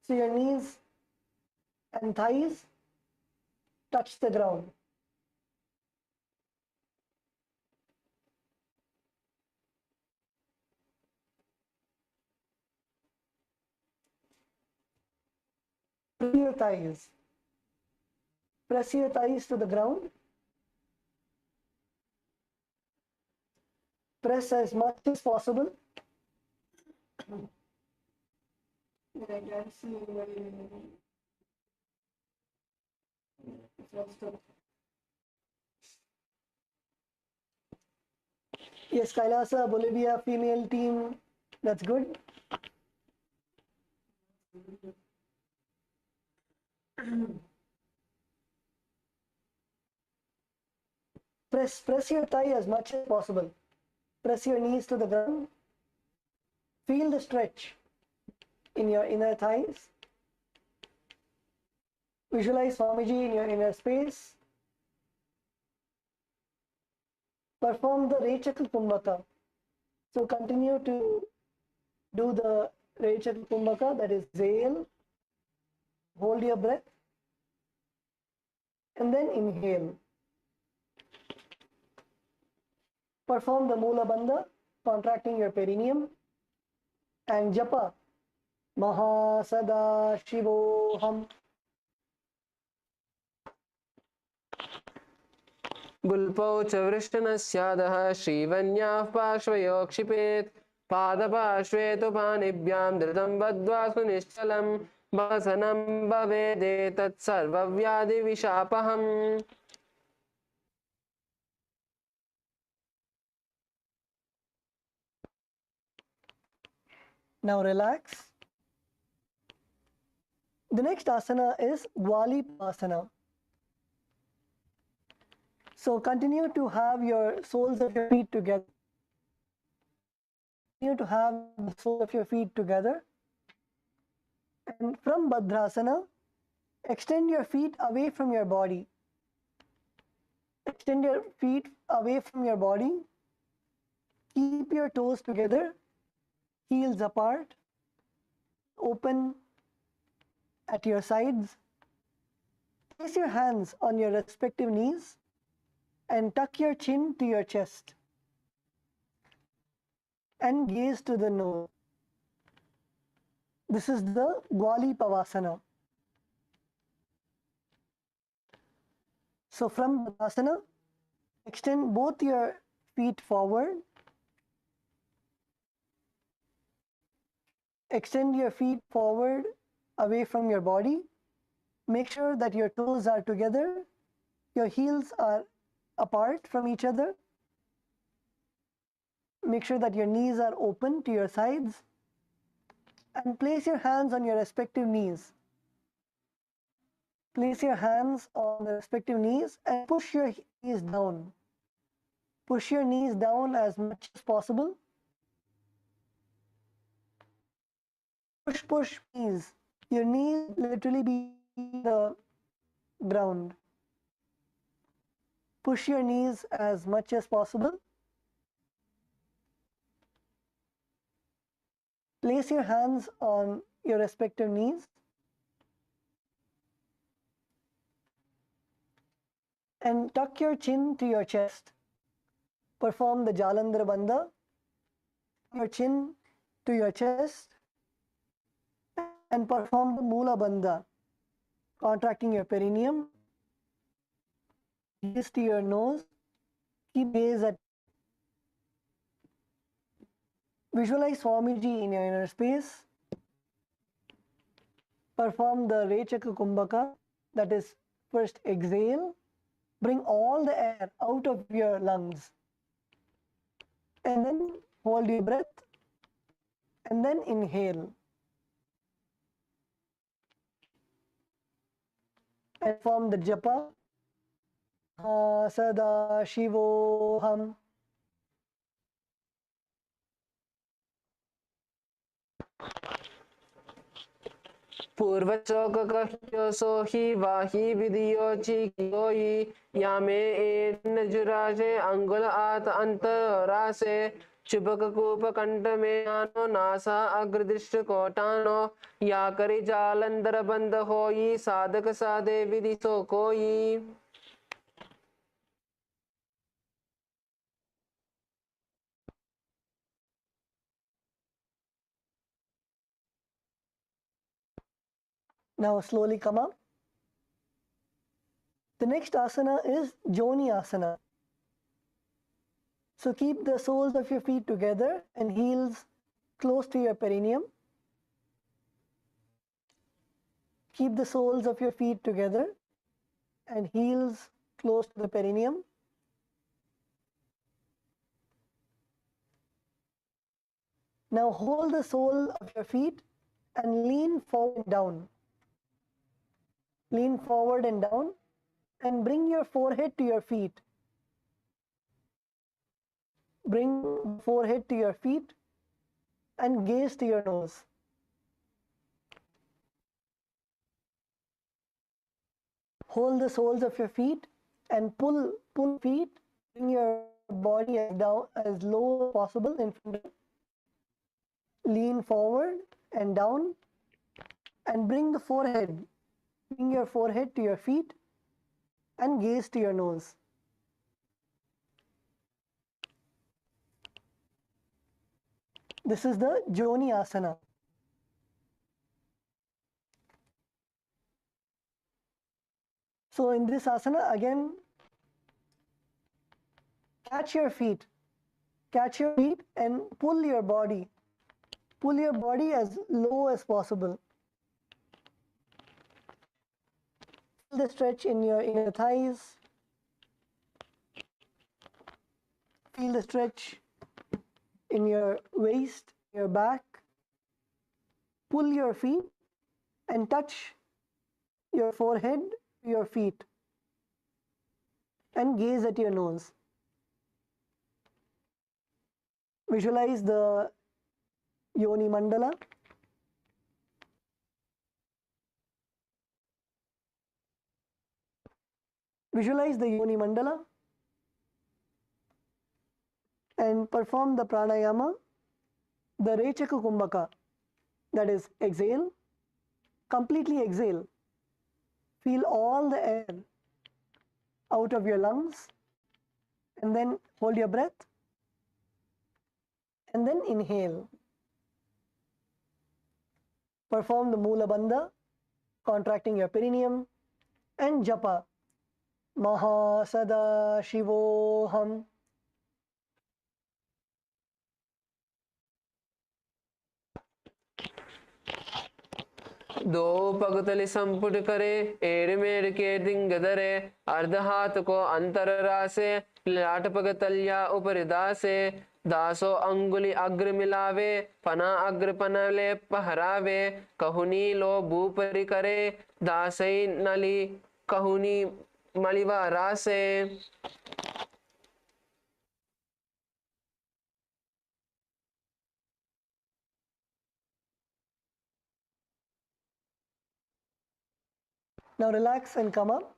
So your knees and thighs touch the ground. Press your thighs. Press your thighs to the ground. Press as much as possible. Yes, Kailasa, Bolivia, female team. That's good. Press your thigh as much as possible. Press your knees to the ground. Feel the stretch in your inner thighs. Visualize Swamiji in your inner space. Perform the Rechaka Kumbhaka. So continue to do the Rechaka Kumbhaka, that is exhale, hold your breath, and then inhale. Perform the Mula Bandha, contracting your perineum. and japa. Mahasada-shivoham. गुल्पौ च वृष्णस्यादः श्रीवन्याः पार्श्वयो क्षिपेत् पादपार्श्वे तु पाणिभ्यां धृतं बद्ध्वा सुनिश्चलं वसनं भवेदेतत् सर्वव्याधिविशापहम्. Now relax. The next asana is Asana. So continue to have your soles of your feet together. Continue to have the soles of your feet together. And from Bhadrasana, extend your feet away from your body. Extend your feet away from your body. Keep your toes together, heels apart, open at your sides. Place your hands on your respective knees and tuck your chin to your chest and gaze to the nose. This is the Pavasana. So from Basana, extend both your feet forward. Extend your feet forward away from your body. Make sure that your toes are together, your heels are apart from each other. Make sure that your knees are open to your sides and place your hands on your respective knees. Place your hands on the respective knees and push your knees down. Push your knees down as much as possible. Push knees. Your knees literally be the ground. Push your knees as much as possible. Place your hands on your respective knees and tuck your chin to your chest. Perform the Jalandhara Bandha. Your chin to your chest and perform the Mula Bandha, contracting your perineum. Gaze to your nose. Keep gaze at. Visualize Swamiji in your inner space. Perform the Rechaka Kumbhaka, that is, first exhale. Bring all the air out of your lungs. And then hold your breath. And then inhale. And form the japa. Sada-shivoham. पूर्वचोककह्योसो हि वाहि विधियोचि कियोयि यामे एन्नजुराशे अंगुल आत अंतरासे चुबककूपकंठ में आनो NASA अग्रदृष्ट कोटानो या करि जालंधर बंद होई साधक साधे विधि सो कोई. Now slowly come up. The next asana is Yoni Asana. So keep the soles of your feet together and heels close to your perineum. Keep the soles of your feet together and heels close to the perineum. Now hold the sole of your feet and lean forward and down. Lean forward and down and bring your forehead to your feet. Bring the forehead to your feet and gaze to your nose. Hold the soles of your feet and pull feet. Bring your body as down as low as possible in front of you. Lean forward and down and bring the forehead. Bring your forehead to your feet and gaze to your nose. This is the Yoni Asana. So in this asana, again, catch your feet and pull your body. Pull your body as low as possible. Feel the stretch in your inner thighs. Feel the stretch in your waist, your back. Pull your feet and touch your forehead to your feet and gaze at your nose. Visualize the Yoni Mandala. Visualize the Yoni Mandala and perform the pranayama, the Rechaka Kumbhaka, that is exhale, completely exhale. Feel all the air out of your lungs and then hold your breath and then inhale. Perform the Mula Bandha, contracting your perineum, and japa. Mahasada-shivoham. दो पगतली संपुट करे एड़ मेड़ के दिंग दरे अर्ध हाथ को अंतर रासे लाट पगतलिया ऊपर दासे दासो अंगुली अग्र मिलावे पना अग्र पनले पहरावे कहुनी लो भूपरि करे दासई नली कहुनी मलिवा रासे. Now relax and come up.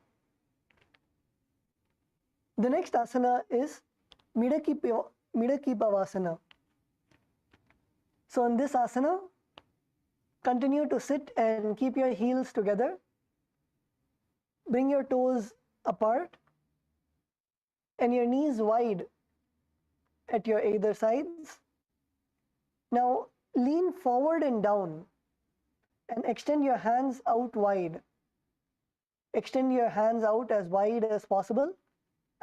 The next asana is Mida Asana. So in this asana, continue to sit and keep your heels together. Bring your toes apart and your knees wide at your either sides. Now lean forward and down and extend your hands out wide. Extend your hands out as wide as possible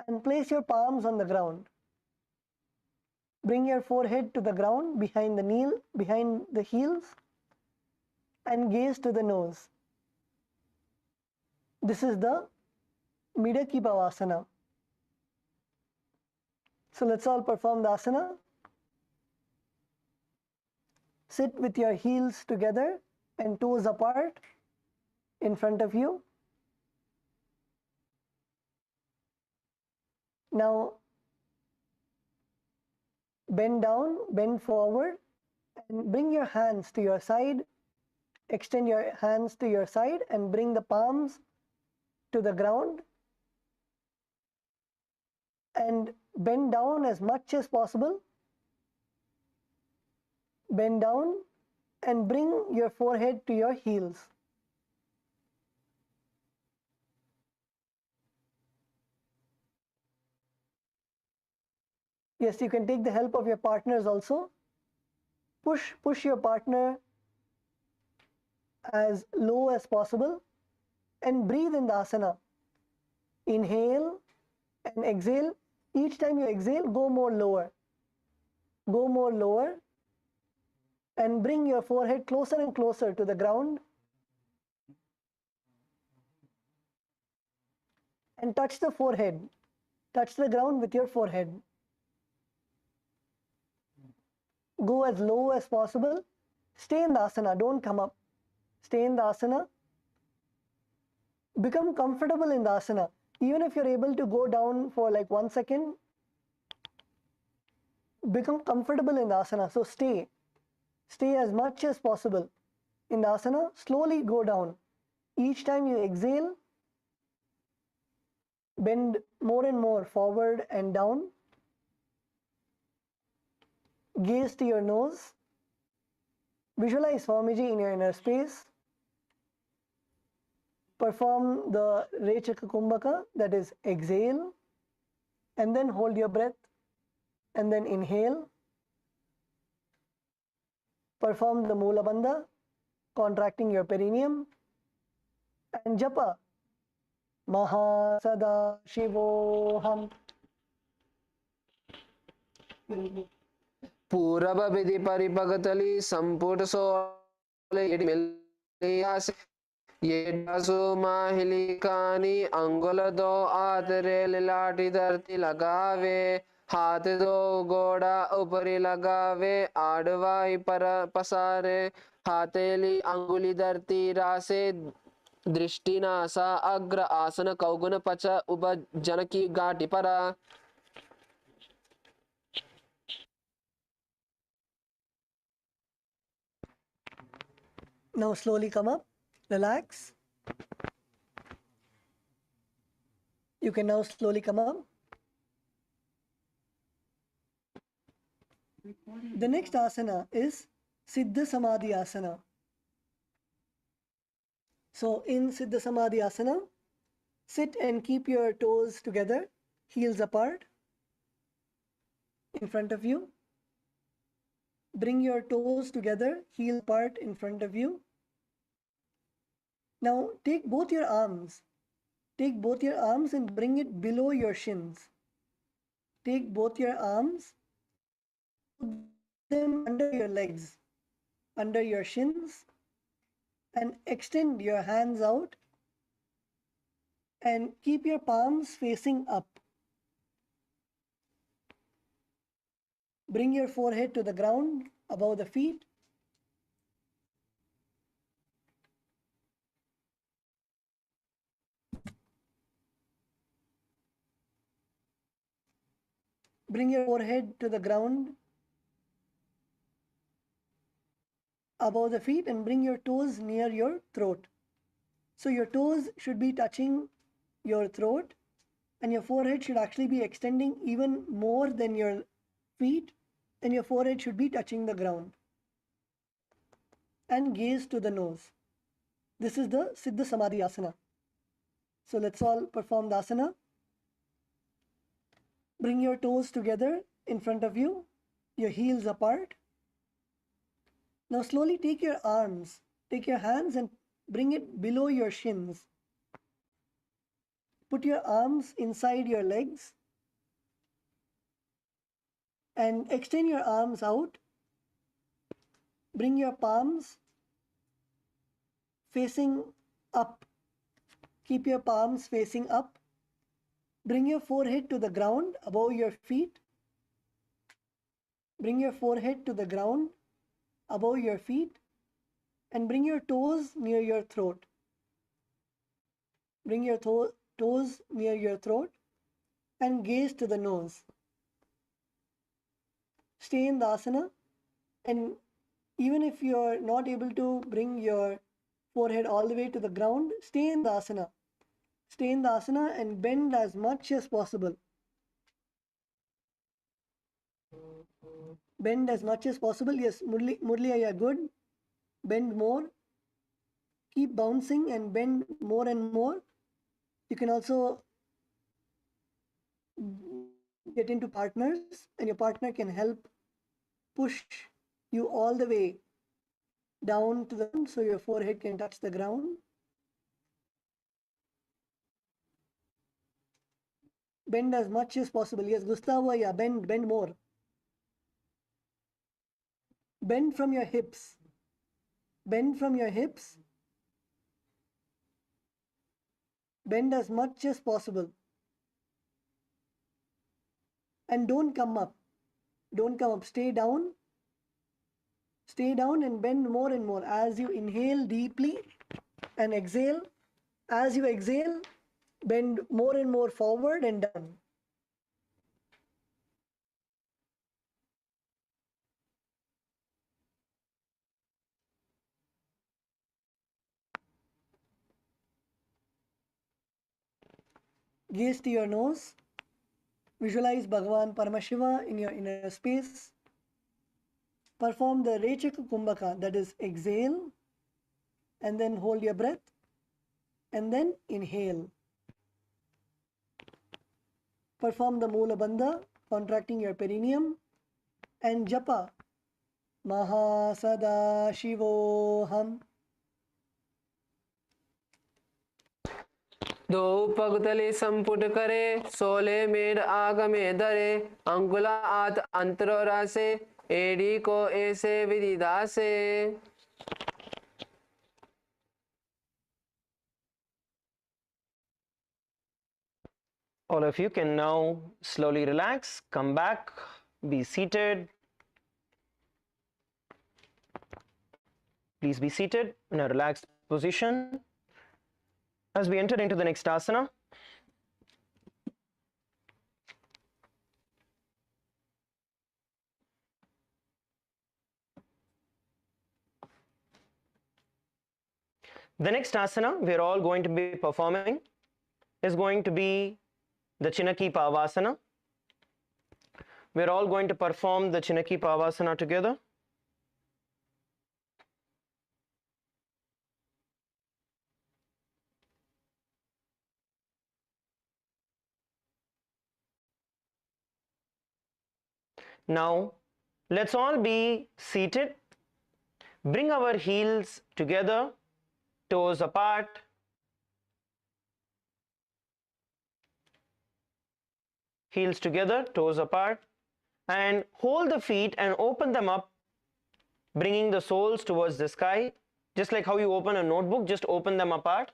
and place your palms on the ground. Bring your forehead to the ground behind the heels and gaze to the nose. This is the Mida Asana. So let's all perform the asana. Sit with your heels together and toes apart in front of you. Now bend down, bend forward and bring your hands to your side. Extend your hands to your side and bring the palms to the ground and bend down as much as possible. Bend down and bring your forehead to your heels. Yes, you can take the help of your partners also. Push your partner as low as possible and breathe in the asana. Inhale and exhale. Each time you exhale, go more lower. Go more lower and bring your forehead closer and closer to the ground and touch the forehead. Touch the ground with your forehead. Go as low as possible. Stay in the asana, don't come up. Stay in the asana. Become comfortable in the asana. Even if you're able to go down for like 1 second, become comfortable in the asana. So stay as much as possible in the asana. Slowly go down. Each time you exhale, bend more and more forward and down. Gaze to your nose. Visualize Swamiji in your inner space. Perform the Rechaka Kumbhaka, that is exhale, and then hold your breath, and then inhale. Perform the Mula Bandha, contracting your perineum, and japa Mahasada-shivoham. पूरब विधि परिपगतली संपुट सोले Millais ये डासु माहिली कानी अंगुल दो आतरे लिलाटी धरती लगावे हाथ दो गोड़ा ऊपरी लगावे आडवाई पर पसारे हाथेली अंगुली धरती रासे दृष्टिनासा अग्र आसन कौगुन पच उप जनकी गाटी परा. Now slowly come up, relax. You can now slowly come up. The next asana is Sid Samadi Asana. So in Sid Samadi Asana, sit and keep your toes together, heels apart, in front of you. Bring your toes together, heel apart in front of you. Now take both your arms. Take both your arms and bring it below your shins. Take both your arms, put them under your legs, under your shins, and extend your hands out and keep your palms facing up. Bring your forehead to the ground above the feet. Bring your forehead to the ground above the feet and bring your toes near your throat. So your toes should be touching your throat and your forehead should actually be extending even more than your feet, and your forehead should be touching the ground. And gaze to the nose. This is the Siddha Samadhi Asana. So let's all perform the asana. Bring your toes together in front of you, your heels apart. Now slowly take your arms, take your hands and bring it below your shins. Put your arms inside your legs and extend your arms out. Bring your palms facing up. Keep your palms facing up. Bring your forehead to the ground above your feet. Bring your forehead to the ground above your feet and bring your toes near your throat. Bring your toes near your throat and gaze to the nose. Stay in the asana, and even if you are not able to bring your forehead all the way to the ground, stay in the asana. Stay in the asana and bend as much as possible. Bend as much as possible. Yes, Murli, you are good. Bend more. Keep bouncing and bend more and more. You can also get into partners and your partner can help push you all the way down to the ground so your forehead can touch the ground. Bend as much as possible. Yes, Gustavo, yeah, bend more. Bend from your hips. Bend from your hips. Bend as much as possible. And don't come up. Don't come up. Stay down. Stay down and bend more and more as you inhale deeply and exhale. As you exhale, bend more and more forward and down. Gaze to your nose. Visualize Bhagavan Paramashiva in your inner space. Perform the Rechaka Kumbhaka, that is exhale and then hold your breath and then inhale. Perform the Mula Bandha, contracting your perineum, and japa Mahasadaशिवोऽहम्. दो पगतले संपुट करे सोले made आगमे दरे अंकुला आत अंतरो रासे AD को ऐसे विदिदासे. All of you can now slowly relax, come back, be seated. Please be seated in a relaxed position as we enter into the next asana. The next asana we are all going to be performing is going to be the Chinaki Pavasana. We are all going to perform the Chinaki Pavasana together. Now, let's all be seated. Bring our heels together, toes apart. Heels together, toes apart, and hold the feet and open them up, bringing the soles towards the sky, just like how you open a notebook, just open them apart.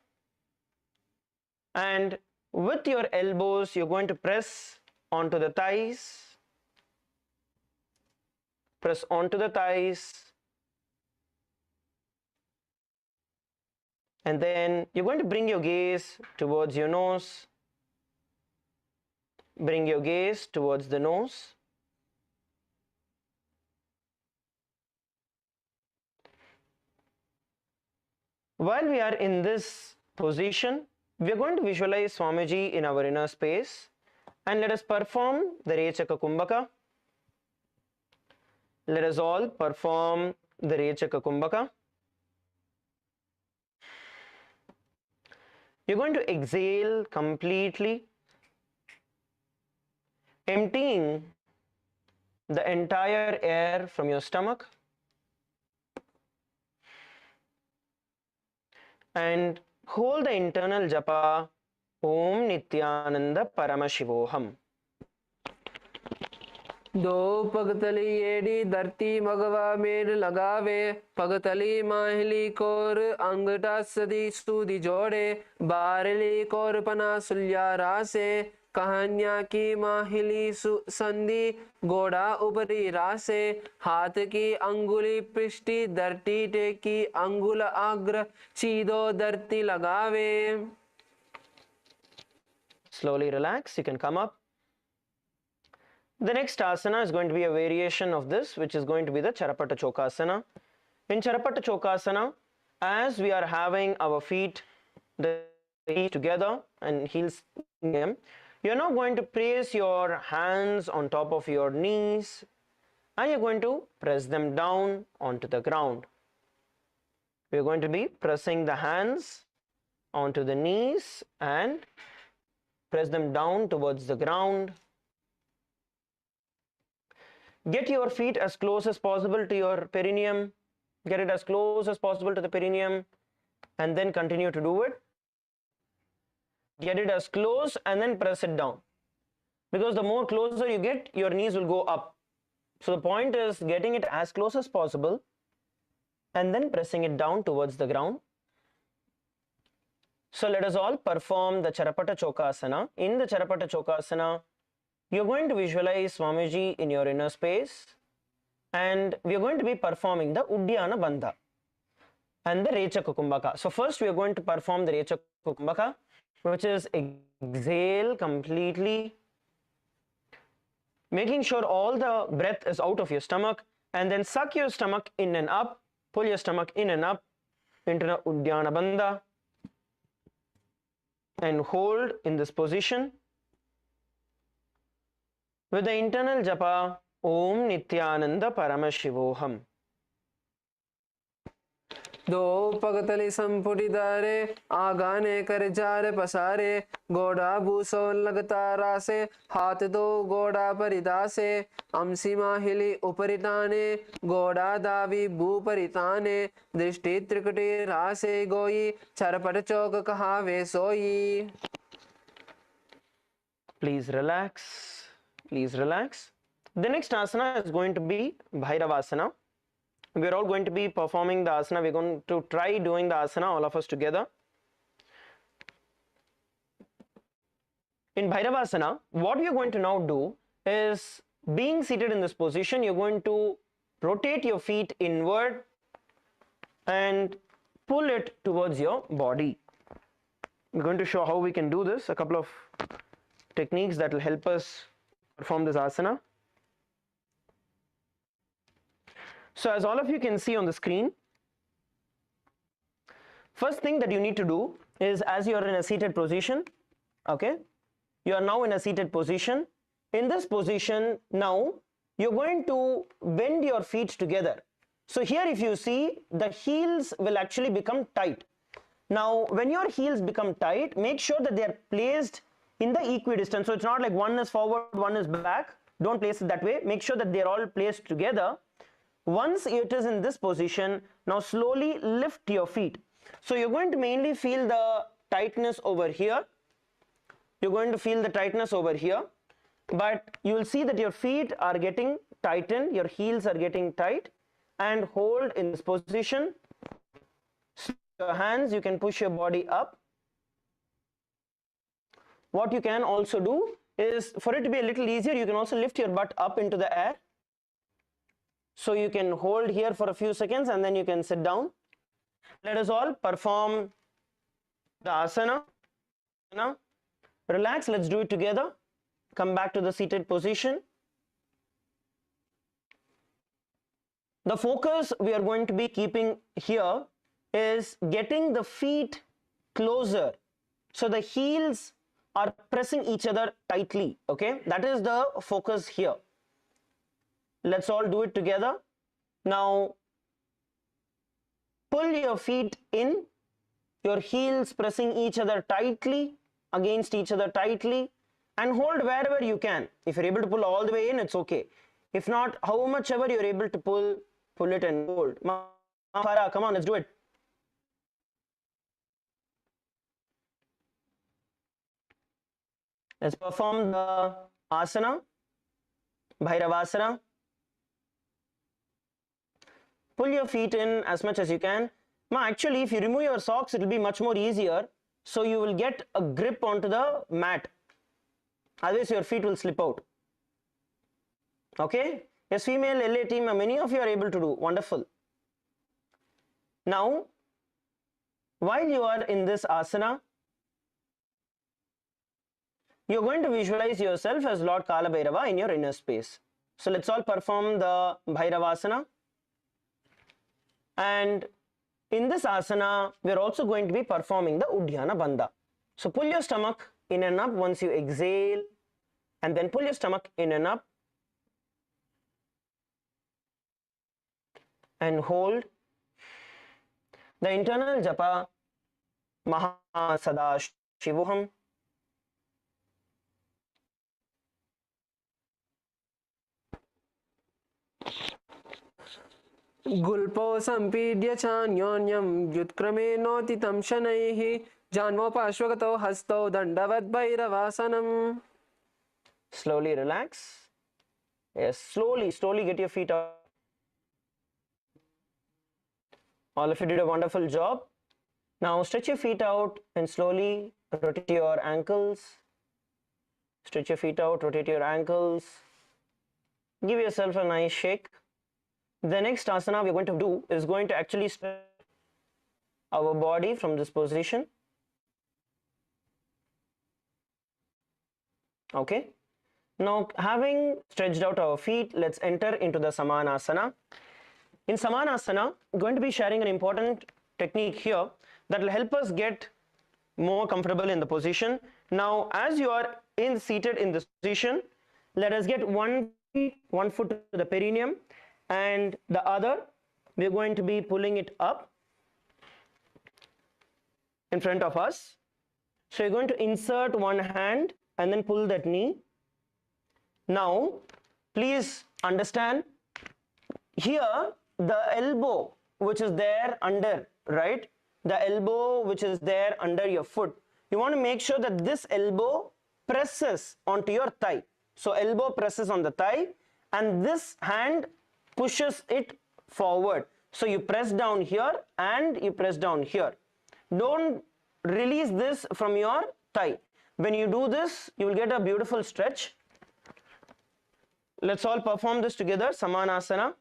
And with your elbows, you're going to press onto the thighs, press onto the thighs, and then you're going to bring your gaze towards your nose. Bring your gaze towards the nose. While we are in this position, we are going to visualize Swamiji in our inner space, and let us perform the Rechaka Kumbhaka. Let us all perform the Rechaka Kumbhaka. You're going to exhale completely, emptying the entire air from your stomach, and hold the internal japa Om Nityananda Paramashivoham. दो पगतली AD धरती मगवा मेर लगावे पगतली माहिली core अंगटा सदी सूदी जोड़े बारली core पना सुल्या रासे कहानिया की माहिली संधि गोड़ा ऊपरी रासे हाथ की अंगुली पृष्ठी धरती टेकी अंगुल अग्र सीधो धरती लगावे. Slowly relax, you can come up. The next asana is going to be a variation of this, which is going to be the Charapata Chokasana. In Charapata Chokasana, as we are having our feet together and heels in them, you're now going to place your hands on top of your knees and you're going to press them down onto the ground. We're going to be pressing the hands onto the knees and press them down towards the ground. Get your feet as close as possible to your perineum. Get it as close as possible to the perineum and then continue to do it. Get it as close and then press it down. Because the more closer you get, your knees will go up. So the point is getting it as close as possible and then pressing it down towards the ground. So let us all perform the Charapata Chokasana. In the Charapata Chokasana, you're going to visualize Swamiji in your inner space and we are going to be performing the Uddiyana Bandha and the Rechaka Kumbhaka. So first we are going to perform the Rechaka Kumbhaka, which is exhale completely, making sure all the breath is out of your stomach, and then suck your stomach in and up, pull your stomach in and up into the Uddiyana Bandha and hold in this position with the internal japa Om Nityananda Paramashivoham. दो पगतली संपुटिदारे आगाने कर jar पसारे गोड़ा भूसो लगता रासे हाथ दो गोड़ा परिदासे अमसीमा हिली उपरिताने गोड़ा दावी भू परिताने दृष्टि त्रिकुटी रासे गोई चरपट चौक कहावे सोई. Please relax. Please relax. The next asana is going to be Bhairavasana. We are all going to be performing the asana. We are going to try doing the asana, all of us together. In Bhairavasana, what we are going to now do is, being seated in this position, you are going to rotate your feet inward and pull it towards your body. We are going to show how we can do this, a couple of techniques that will help us perform this asana. So as all of you can see on the screen, first thing that you need to do is, as you are in a seated position, okay, you are now in a seated position. In this position now, you're going to bend your feet together. So here if you see, the heels will actually become tight. Now when your heels become tight, make sure that they are placed in the equidistant. So it's not like one is forward, one is back. Don't place it that way. Make sure that they are all placed together. Once it is in this position, now slowly lift your feet. So you're going to mainly feel the tightness over here. You're going to feel the tightness over here, but you will see that your feet are getting tightened, your heels are getting tight, and hold in this position. So your hands, you can push your body up. What you can also do is, for it to be a little easier, you can also lift your butt up into the air. So you can hold here for a few seconds and then you can sit down. Let us all perform the asana. Relax, let's do it together. Come back to the seated position. The focus we are going to be keeping here is getting the feet closer, so the heels are pressing each other tightly, okay? That is the focus here. Let's all do it together. Now pull your feet in, your heels pressing each other tightly, against each other tightly, and hold wherever you can. If you're able to pull all the way in, it's okay. If not, how much ever you're able to pull it and hold. Come on, let's do it. Let's perform the asana, Bhairavasana. Pull your feet in as much as you can. Actually, if you remove your socks, it will be much more easier. So you will get a grip onto the mat. Otherwise, your feet will slip out. Okay? Yes, female LA team, many of you are able to do. Wonderful. Now, while you are in this asana, you're going to visualize yourself as Lord Kala Bhairava in your inner space. So let's all perform the Bhairavasana. And in this asana, we are also going to be performing the Uddiyana Bandha. So pull your stomach in and up once you exhale, and then pull your stomach in and up, and hold. The internal japa, Mahasada-shivoham. गुल्पो संपीड्य चान्योन्यं व्युत्क्रमेणोतितं शनैः जान्वो पार्श्वगतो हस्तौ दण्डवद् भैरवासनम्. Slowly relax. Yes, slowly get your feet up. All of you did a wonderful job. Now stretch your feet out and slowly rotate your ankles. Stretch your feet out, rotate your ankles. Give yourself a nice shake. The next asana we're going to do is going to actually stretch our body from this position. Okay. Now, having stretched out our feet, let's enter into the Samanasana. In Samanasana, I'm going to be sharing an important technique here that will help us get more comfortable in the position. Now, as you are seated in this position, let us get one foot to the perineum, and the other, we're going to be pulling it up in front of us. So you're going to insert one hand and then pull that knee. Now, please understand, here the elbow which is there under, right? The elbow which is there under your foot, you want to make sure that this elbow presses onto your thigh. So elbow presses on the thigh and this hand pushes it forward. So you press down here and you press down here. Don't release this from your thigh. When you do this, you will get a beautiful stretch. Let's all perform this together. Samanasana.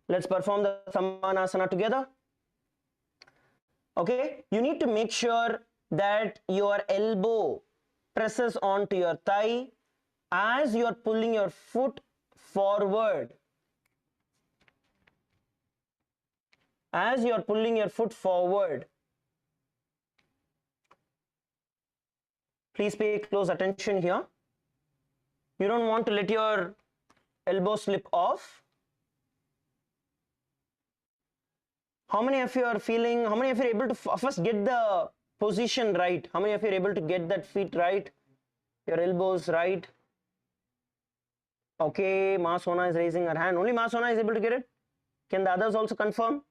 Let's perform the Samanasana together. Okay, you need to make sure that your elbow presses onto your thigh as you are pulling your foot forward. As you are pulling your foot forward. Please pay close attention here. You don't want to let your elbow slip off. How many of you are feeling, how many of you are able to first get the position right? How many of you are able to get that feet right? Your elbows right? Okay, Ma Sona is raising her hand. Only Ma Sona is able to get it? Can the others also confirm?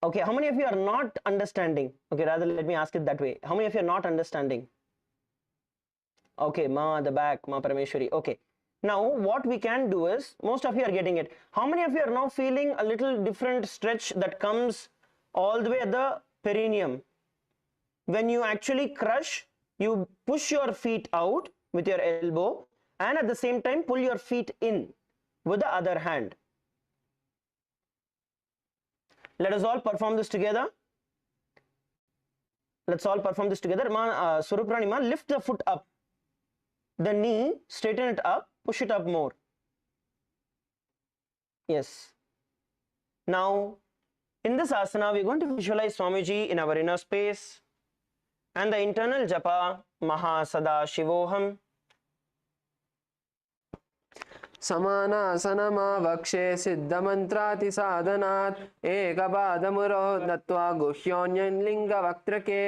Okay, how many of you are not understanding? Okay, rather let me ask it that way. How many of you are not understanding? Okay, Ma, the back, Ma Parameshwari. Okay. Now, what we can do is, most of you are getting it. How many of you are now feeling a little different stretch that comes all the way at the perineum? When you actually crush, you push your feet out with your elbow and at the same time pull your feet in with the other hand. Let us all perform this together. Let's all perform this together. Surupranima, lift the foot up. The knee, straighten it up, push it up more. Yes. Now, in this asana, we're going to visualize Swamiji in our inner space and the internal japa, Mahasada-shivoham. समानासनमावक्षे सिद्धमन्त्रातिसाधनात् एकपादमुरो दत्त्वा गुह्योऽन्यलिङ्गवक्त्रके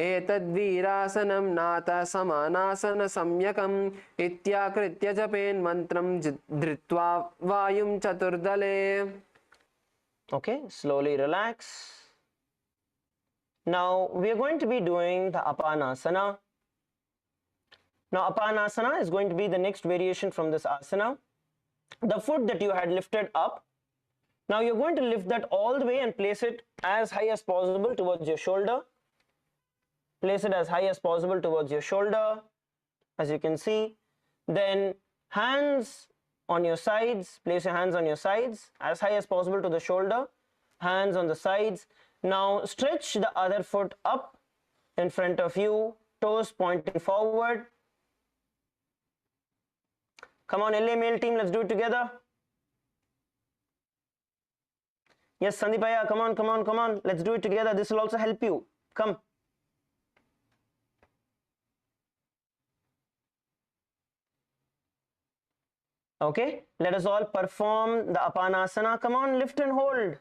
एतद्वीरासनं नाथ समानासनसम्यकम् इत्याकृत्य जपेन्मन्त्रं धृत्वा वायुं चतुर्दले. Okay, slowly relax. Now we are going to be doing the Apanasana. Now Apanasana is going to be the next variation from this asana. The foot that you had lifted up, now you're going to lift that all the way and place it as high as possible towards your shoulder. Place it as high as possible towards your shoulder, as you can see. Then hands on your sides, place your hands on your sides as high as possible to the shoulder, hands on the sides. Now stretch the other foot up in front of you, toes pointing forward. Come on, LA male team, let's do it together. Yes, Sandipaya, come on, come on, come on. Let's do it together. This will also help you. Come. Okay, let us all perform the Apanasana. Come on, lift and hold.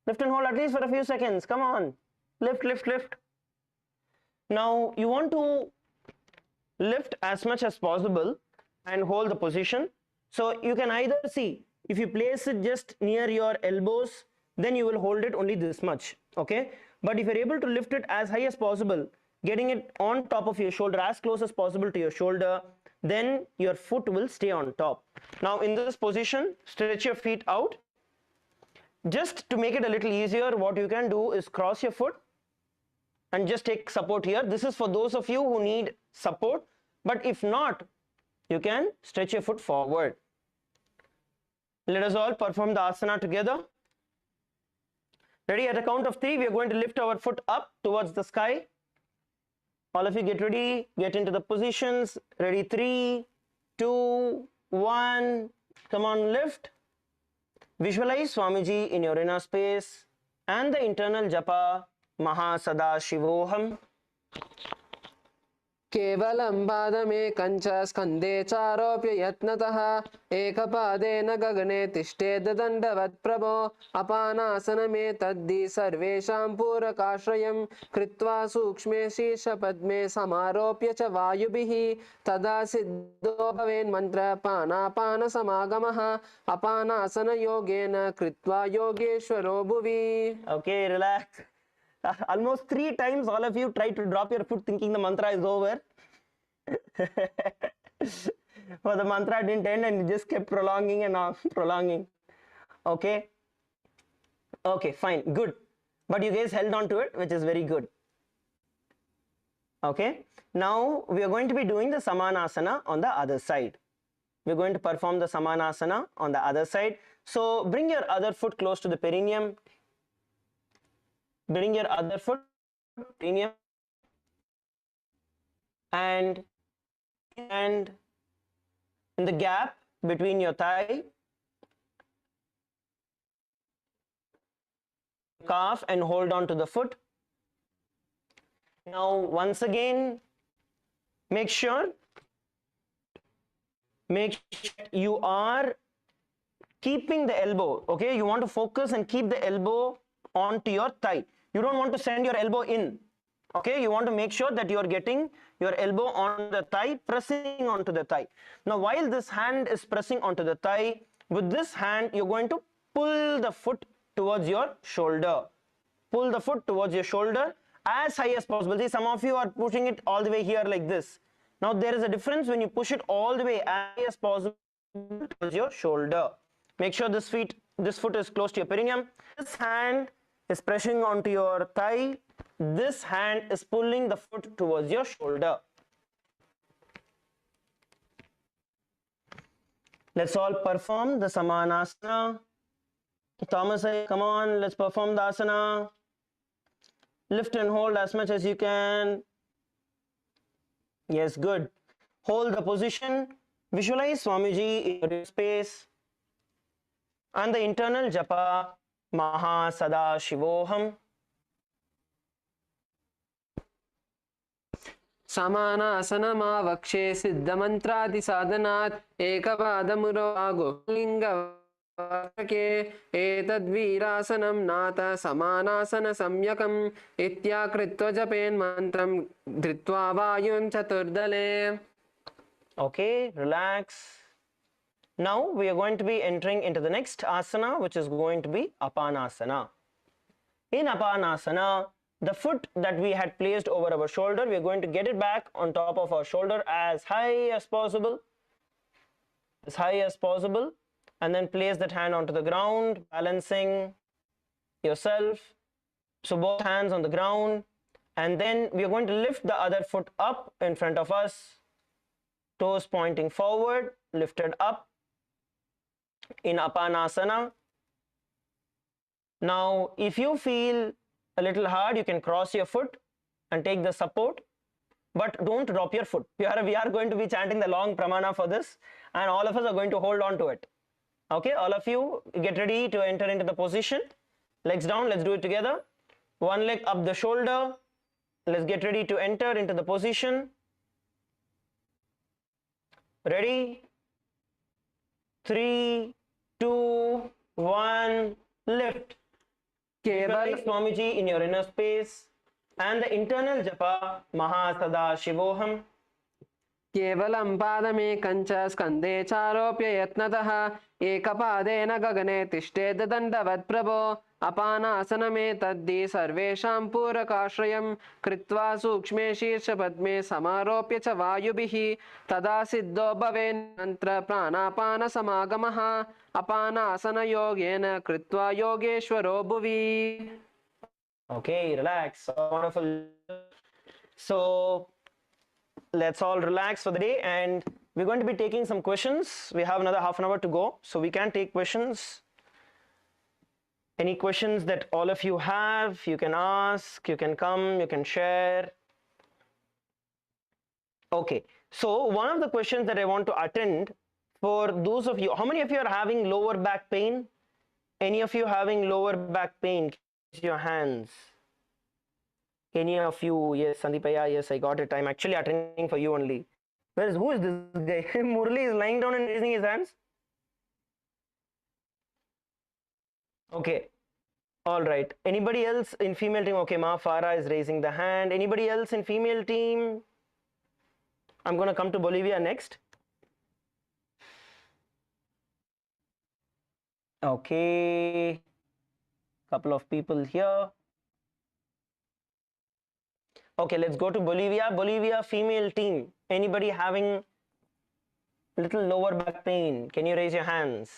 Lift and hold at least for a few seconds. Come on. Lift, lift, lift. Now, you want to lift as much as possible and hold the position. So you can either see, if you place it just near your elbows, then you will hold it only this much, okay? But if you're able to lift it as high as possible, getting it on top of your shoulder, as close as possible to your shoulder, then your foot will stay on top. Now in this position, stretch your feet out. Just to make it a little easier, what you can do is cross your foot and just take support here. This is for those of you who need support, but if not, you can stretch your foot forward. Let us all perform the asana together. Ready? At a count of 3, we are going to lift our foot up towards the sky. All of you get ready, get into the positions. Ready? 3, 2, 1. Come on, lift. Visualize Swamiji in your inner space and the internal japa, Mahasada-shivoham. केवलं पादमेकं च स्कन्धे चारोप्य यत्नतः एकपादेन गगने तिष्ठेद् दण्डवत् प्रभो अपानासनमेतद्धि सर्वेषां पूरकाश्रयं कृत्वा सूक्ष्मे शीर्षपद्मे समारोप्य च वायुभिः तदा सिद्धो भवेन्मन्त्रपानापानसमागमः अपानासनयोगेन कृत्वा योगेश्वरो भुवि. Okay, relax. Almost 3 times all of you tried to drop your foot thinking the mantra is over. But the mantra didn't end and it just kept prolonging and prolonging. Okay. Okay, fine, good. But you guys held on to it, which is very good. Okay. Now we are going to be doing the Samanasana on the other side. We are going to perform the Samanasana on the other side. So bring your other foot close to the perineum. Bring your other foot perineum and in the gap between your thigh, calf, and hold on to the foot. Now once again, make sure you are keeping the elbow. Okay, you want to focus and keep the elbow onto your thigh. You don't want to send your elbow in. Okay, you want to make sure that you are getting your elbow on the thigh, pressing onto the thigh. Now while this hand is pressing onto the thigh, with this hand you're going to pull the foot towards your shoulder. Pull the foot towards your shoulder as high as possible. See, some of you are pushing it all the way here like this. Now there is a difference when you push it all the way as high as possible towards your shoulder. Make sure this foot is close to your perineum. This hand is pressing onto your thigh. This hand is pulling the foot towards your shoulder. Let's all perform the Samanasana. Thomas, come on, let's perform the asana. Lift and hold as much as you can. Yes, good. Hold the position. Visualize Swamiji in your space. And the internal japa, Mahasadaशिवोहम. समानासनमावक्षे सिद्धमन्त्रादिसाधनात् एकपादमुरोगुलिङ्गके एतद्वीरासनं नाथ समानासनसम्यकम् इत्याकृत्य जपेन्मन्त्रं धृत्वा वायुं चतुर्दले. Okay, relax. Now we are going to be entering into the next asana, which is going to be Apanasana. In Apanasana, the foot that we had placed over our shoulder, we are going to get it back on top of our shoulder as high as possible, and then place that hand onto the ground, balancing yourself. So both hands on the ground, and then we are going to lift the other foot up in front of us, toes pointing forward, lifted up in Apanasana. Now if you feel a little hard, you can cross your foot and take the support, but don't drop your foot. We are going to be chanting the long pramana for this, and all of us are going to hold on to it. Okay, all of you get ready to enter into the position. Legs down, let's do it together. One leg up the shoulder. Let's get ready to enter into the position. Ready? 3, 2, 1, lift. Visualize Swamiji in your inner space and the internal japa Mahasadaशिवोहम. केवलं पादमेकं च स्कन्धे चारोप्य यत्नतः एकपादेन गगने तिष्ठेद् दण्डवत् प्रभो अपानासनमेतद्धि सर्वेषां पूरकाश्रयं कृत्वा सूक्ष्मे शीर्षपद्मे समारोप्य च वायुभिः तदा सिद्धो भवेन्मन्त्र प्राणापानसमागमः अपानासनयोगेन कृत्वा योगेश्वरो भुवि. Okay, relax. Wonderful. So let's all relax for the day, and we're going to be taking some questions. We have another half an hour to go, so we can take questions. Any questions that all of you have, you can ask, you can come, you can share. Okay, so one of the questions that I want to attend for those of you, how many of you are having lower back pain? Any of you having lower back pain? Raise your hands. Any of you? Yes, Sandipaya, yes, I got it. I'm actually attending for you only. Who is this guy? Murli is lying down and raising his hands. Okay. All right. Anybody else in female team? Okay, Ma Farah is raising the hand. Anybody else in female team? I'm going to come to Bolivia next. Okay. Couple of people here. Okay, let's go to Bolivia. Bolivia female team. Anybody having little lower back pain? Can you raise your hands?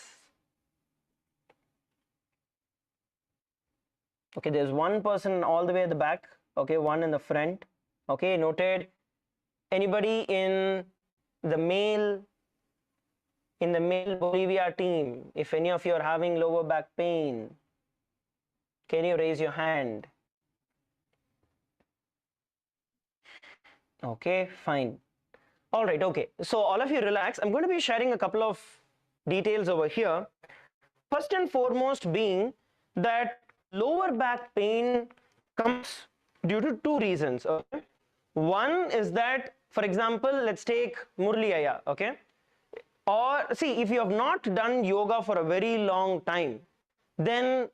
Okay, there's one person all the way at the back. Okay, one in the front. Okay, noted. Anybody in the male Bolivia team, if any of you are having lower back pain, can you raise your hand? Okay, fine. All right, okay. So all of you relax. I'm going to be sharing a couple of details over here. First and foremost being that lower back pain comes due to two reasons. Okay? One is that, for example, let's take Murli Aya, okay? Or see, if you have not done yoga for a very long time, then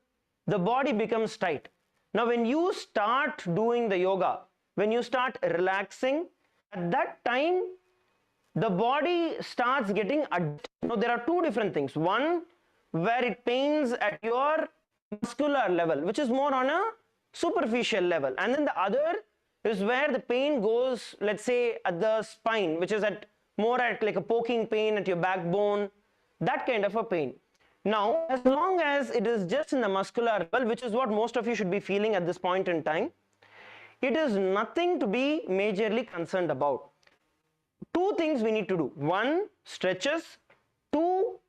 the body becomes tight. Now, when you start doing the yoga, when you start relaxing, at that time, the body starts getting adjusted. Now, there are two different things. One, where it pains at your muscular level, which is more on a superficial level. And then the other is where the pain goes, let's say, at the spine, which is at more at like a poking pain at your backbone, that kind of a pain. Now, as long as it is just in the muscular level, which is what most of you should be feeling at this point in time, it is nothing to be majorly concerned about. Two things we need to do. One, stretches. Two,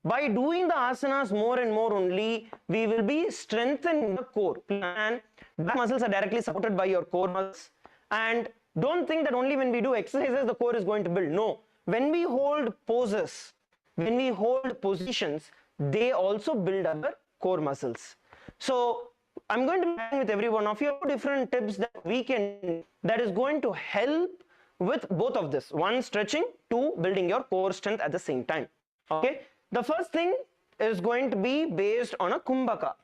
by doing the asanas more and more only, we will be strengthening the core. And back muscles are directly supported by your core muscles. And don't think that only when we do exercises the core is going to build. No. When we hold poses, when we hold positions, they also build our core muscles. So I'm going to be sharing with every one of you different tips that we can, that is going to help with both of this. One, stretching. Two, building your core strength at the same time. Okay. The first thing is going to be based on a kumbhaka.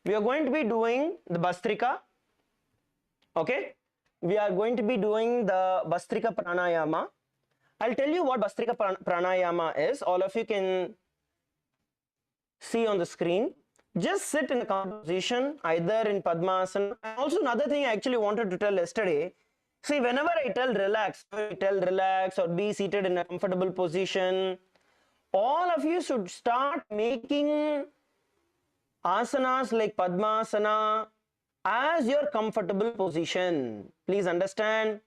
We are going to be doing the Bhastrika. Okay. We are going to be doing the Bhastrika pranayama. I'll tell you what Bhastrika pranayama is. All of you can see on the screen. Just sit in a comfortable position, either in Padmasana. And also another thing I actually wanted to tell yesterday. See, whenever I tell relax or be seated in a comfortable position, all of you should start making asanas like Padmasana as your comfortable position. Please understand.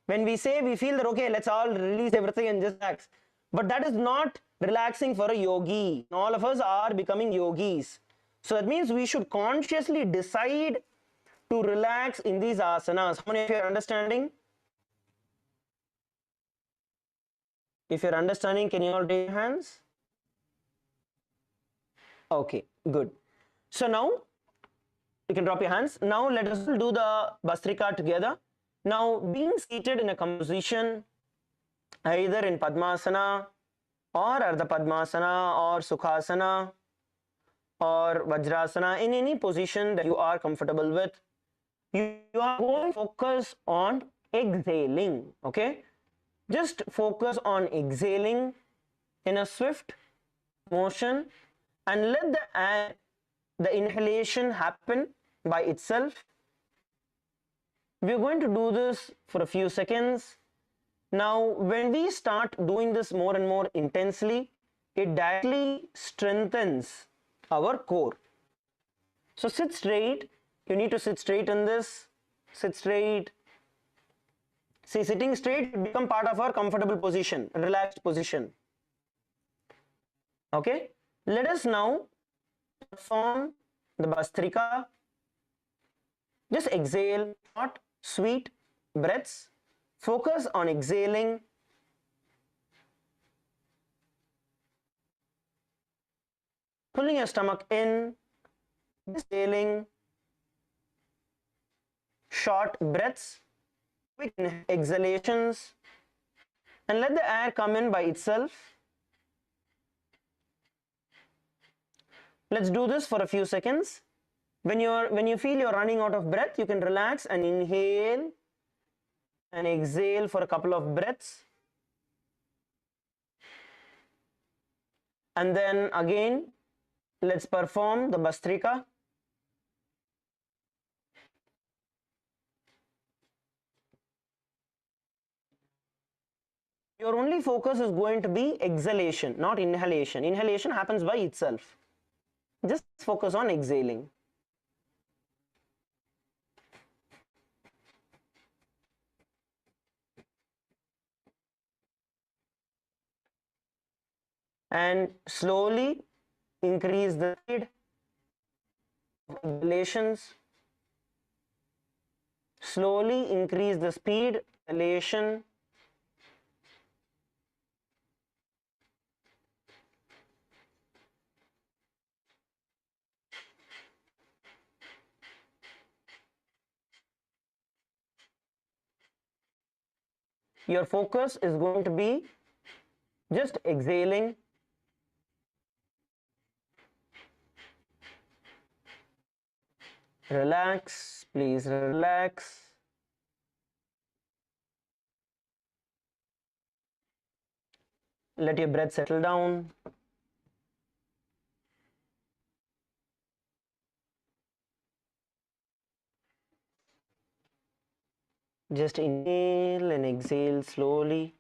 When we say we feel that, okay, let's all release everything and just relax. But that is not relaxing for a yogi. All of us are becoming yogis. So that means we should consciously decide to relax in these asanas. How many of you are understanding? If you're understanding, can you all raise your hands? Okay, good. So now you can drop your hands. Now let us do the Bhastrika together. Now, being seated in a composition, either in Padmasana or Ardha Padmasana or Sukhasana or Vajrasana, in any position that you are comfortable with, you are going to focus on exhaling. Okay, just focus on exhaling in a swift motion and let the inhalation happen by itself. We are going to do this for a few seconds. Now, when we start doing this more and more intensely, it directly strengthens our core. So sit straight. You need to sit straight in this. Sit straight. See, sitting straight will become part of our comfortable position, relaxed position. Okay. Let us now perform the Bhastrika. Just exhale, short, sweet breaths. Focus on exhaling. Pulling your stomach in, exhaling. short breaths, quick exhalations, and let the air come in by itself. Let's do this for a few seconds. When you feel you're running out of breath, you can relax and inhale and exhale for a couple of breaths. And then again, let's perform the Bhastrika. Your only focus is going to be exhalation, not inhalation. Inhalation happens by itself. Just focus on exhaling. And slowly increase the speed of exhalations. Slowly increase the speed, exhalation. Your focus is going to be just exhaling. Relax, please relax. Let your breath settle down. Just inhale and exhale slowly.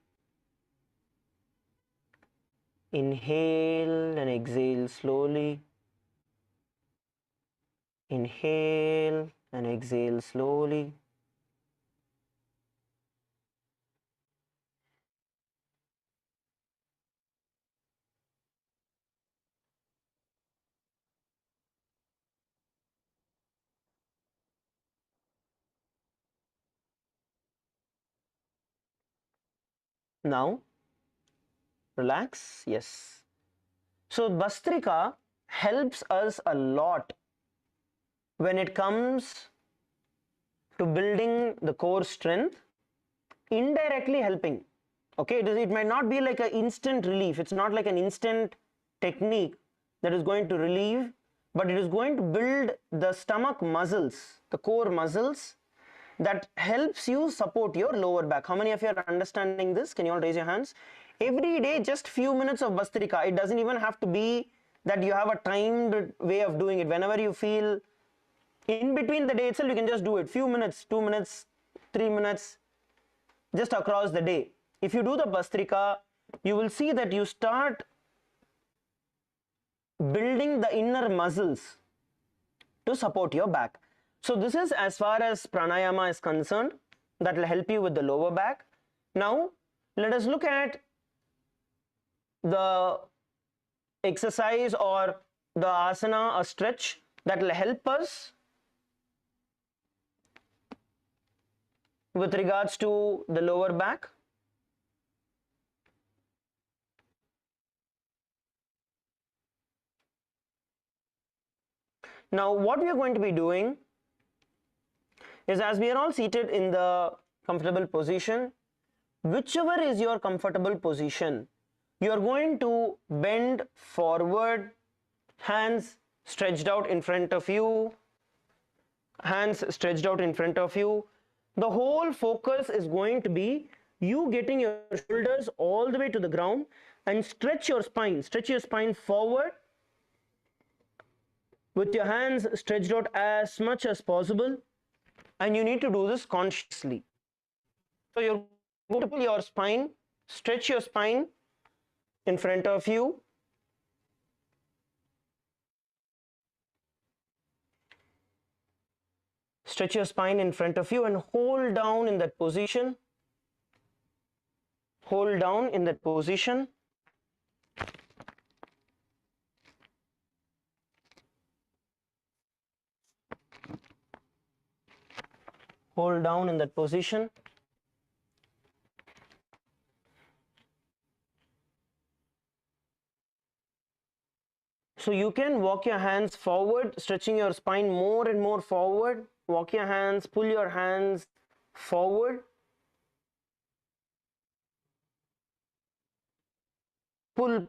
Inhale and exhale slowly. Inhale and exhale slowly. Now, relax. Yes. So, Bhastrika helps us a lot when it comes to building the core strength, indirectly helping. Okay, it might not be like an instant relief. It's not like an instant technique that is going to relieve, but it is going to build the stomach muscles, the core muscles, that helps you support your lower back. How many of you are understanding this? Can you all raise your hands? Every day, just few minutes of Bhastrika. It doesn't even have to be that you have a timed way of doing it. Whenever you feel in between the day itself, you can just do it. Few minutes, 2 minutes, 3 minutes, just across the day. If you do the Bhastrika, you will see that you start building the inner muscles to support your back. So this is as far as pranayama is concerned, that will help you with the lower back. Now let us look at the exercise or the asana, a stretch that will help us with regards to the lower back. Now what we are going to be doing is, as we are all seated in the comfortable position, whichever is your comfortable position, you are going to bend forward, hands stretched out in front of you, hands stretched out in front of you. The whole focus is going to be you getting your shoulders all the way to the ground and stretch your spine forward with your hands stretched out as much as possible, and you need to do this consciously. So you're going to pull your spine, stretch your spine in front of you. Stretch your spine in front of you and hold down in that position. Hold down in that position. Hold down in that position. So you can walk your hands forward, stretching your spine more and more forward. walk your hands, pull your hands forward. Pull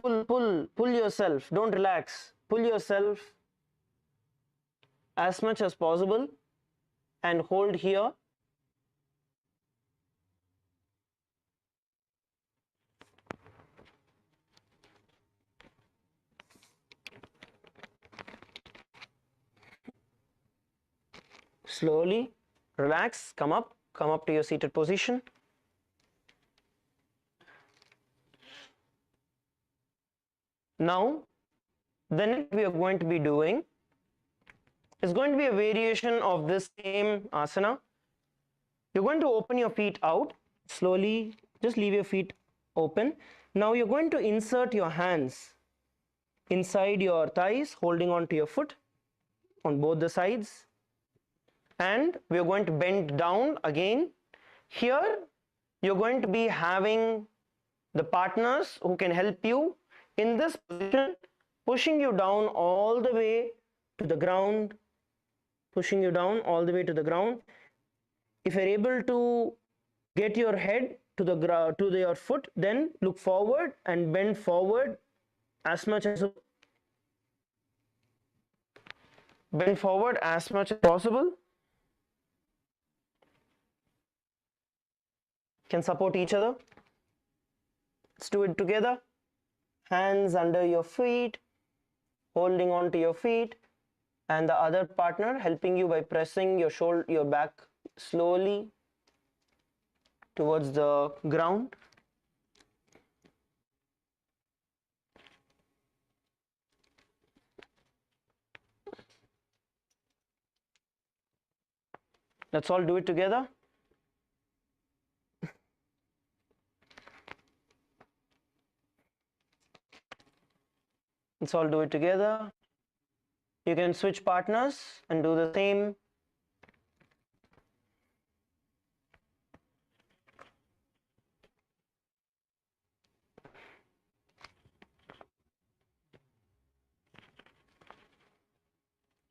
yourself. Don't relax. Pull yourself as much as possible and hold here. Slowly relax, come up to your seated position. Now, the next we are going to be doing is going to be a variation of this same asana. You're going to open your feet out slowly, just leave your feet open. Now you're going to insert your hands inside your thighs, holding on to your foot on both the sides, and we are going to bend down again. Here you're going to be having the partners who can help you in this position, pushing you down all the way to the ground, pushing you down all the way to the ground. If you're able to get your head to the ground, to your foot, then look forward and bend forward as much as possible. Can support each other. Let's do it together. Hands under your feet, holding on to your feet, and the other partner helping you by pressing your shoulder, your back slowly towards the ground. Let's all do it together. Let's all do it together. You can switch partners and do the same.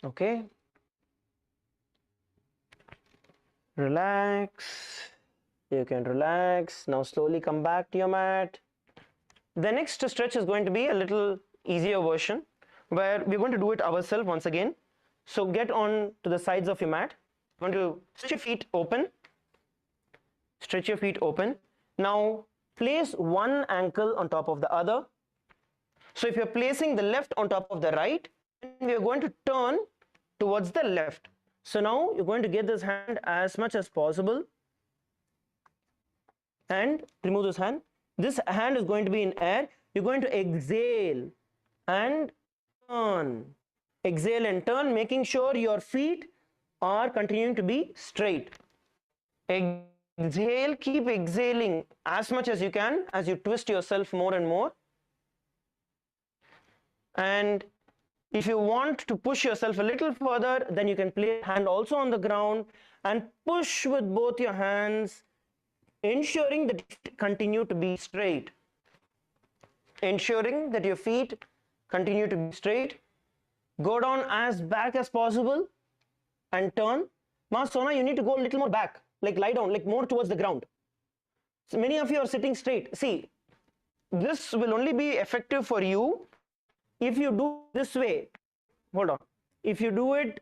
Okay. Relax. You can relax. Now slowly come back to your mat. The next stretch is going to be a little easier version where we're going to do it ourselves once again. So get on to the sides of your mat. You're going to stretch your feet open. Stretch your feet open. Now place one ankle on top of the other. So if you're placing the left on top of the right, we are going to turn towards the left. So now you're going to get this hand as much as possible and remove this hand. This hand is going to be in air. You're going to exhale and turn. Exhale and turn, making sure your feet are continuing to be straight. Exhale, keep exhaling as much as you can as you twist yourself more and more. And if you want to push yourself a little further, then you can place hand also on the ground and push with both your hands, ensuring that your feet continue to be straight. Ensuring that your feet continue to be straight. Go down as back as possible and turn. Sona, you need to go a little more back, like lie down, like more towards the ground. So many of you are sitting straight. See, this will only be effective for you if you do this way. Hold on. If you do it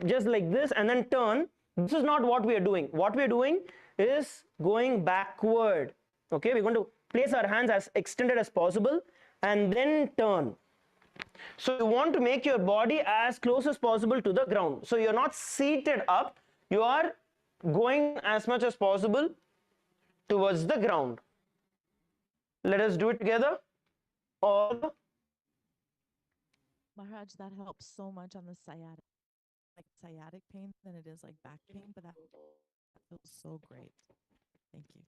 just like this and then turn, this is not what we are doing. What we are doing is going backward. Okay, we're going to place our hands as extended as possible and then turn. So you want to make your body as close as possible to the ground. So you're not seated up, you are going as much as possible towards the ground. Let us do it together. All. Maharaj, that helps so much on the sciatic pain than it is like back pain, but that feels so great. Thank you.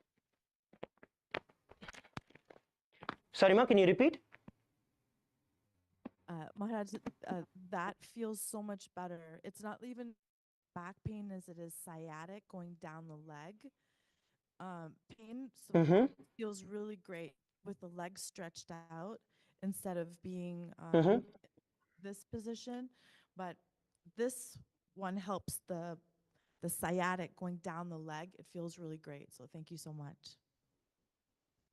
Sorry, Ma, can you repeat? Maharaj, that feels so much better. It's not even back pain as it is sciatic going down the leg. Pain so feels really great with the legs stretched out instead of being this position, but this one helps the the sciatic going down the leg. It feels really great. So thank you so much.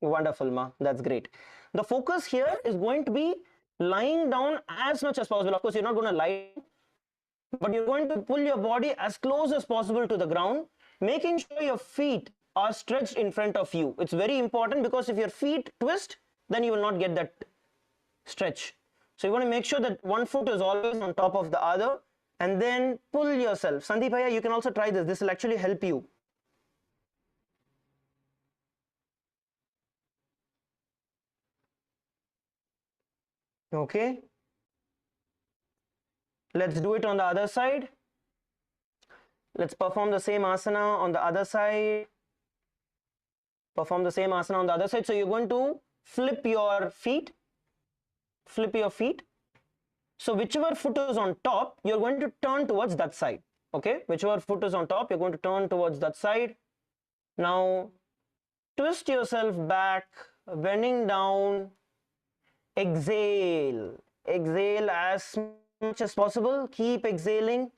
Wonderful, Ma. That's great. The focus here is going to be lying down as much as possible. Of course, you're not going to lie, but you're going to pull your body as close as possible to the ground, making sure your feet are stretched in front of you. It's very important because if your feet twist, then you will not get that stretch. So you want to make sure that one foot is always on top of the other, and then pull yourself. Sandeepaya, you can also try this. This will actually help you. Okay. Let's do it on the other side. Let's perform the same asana on the other side. Perform the same asana on the other side. So you're going to flip your feet. Flip your feet. So whichever foot is on top, you're going to turn towards that side. Okay. Whichever foot is on top, you're going to turn towards that side. Now twist yourself back, bending down. Exhale. Exhale as much as possible. Keep exhaling.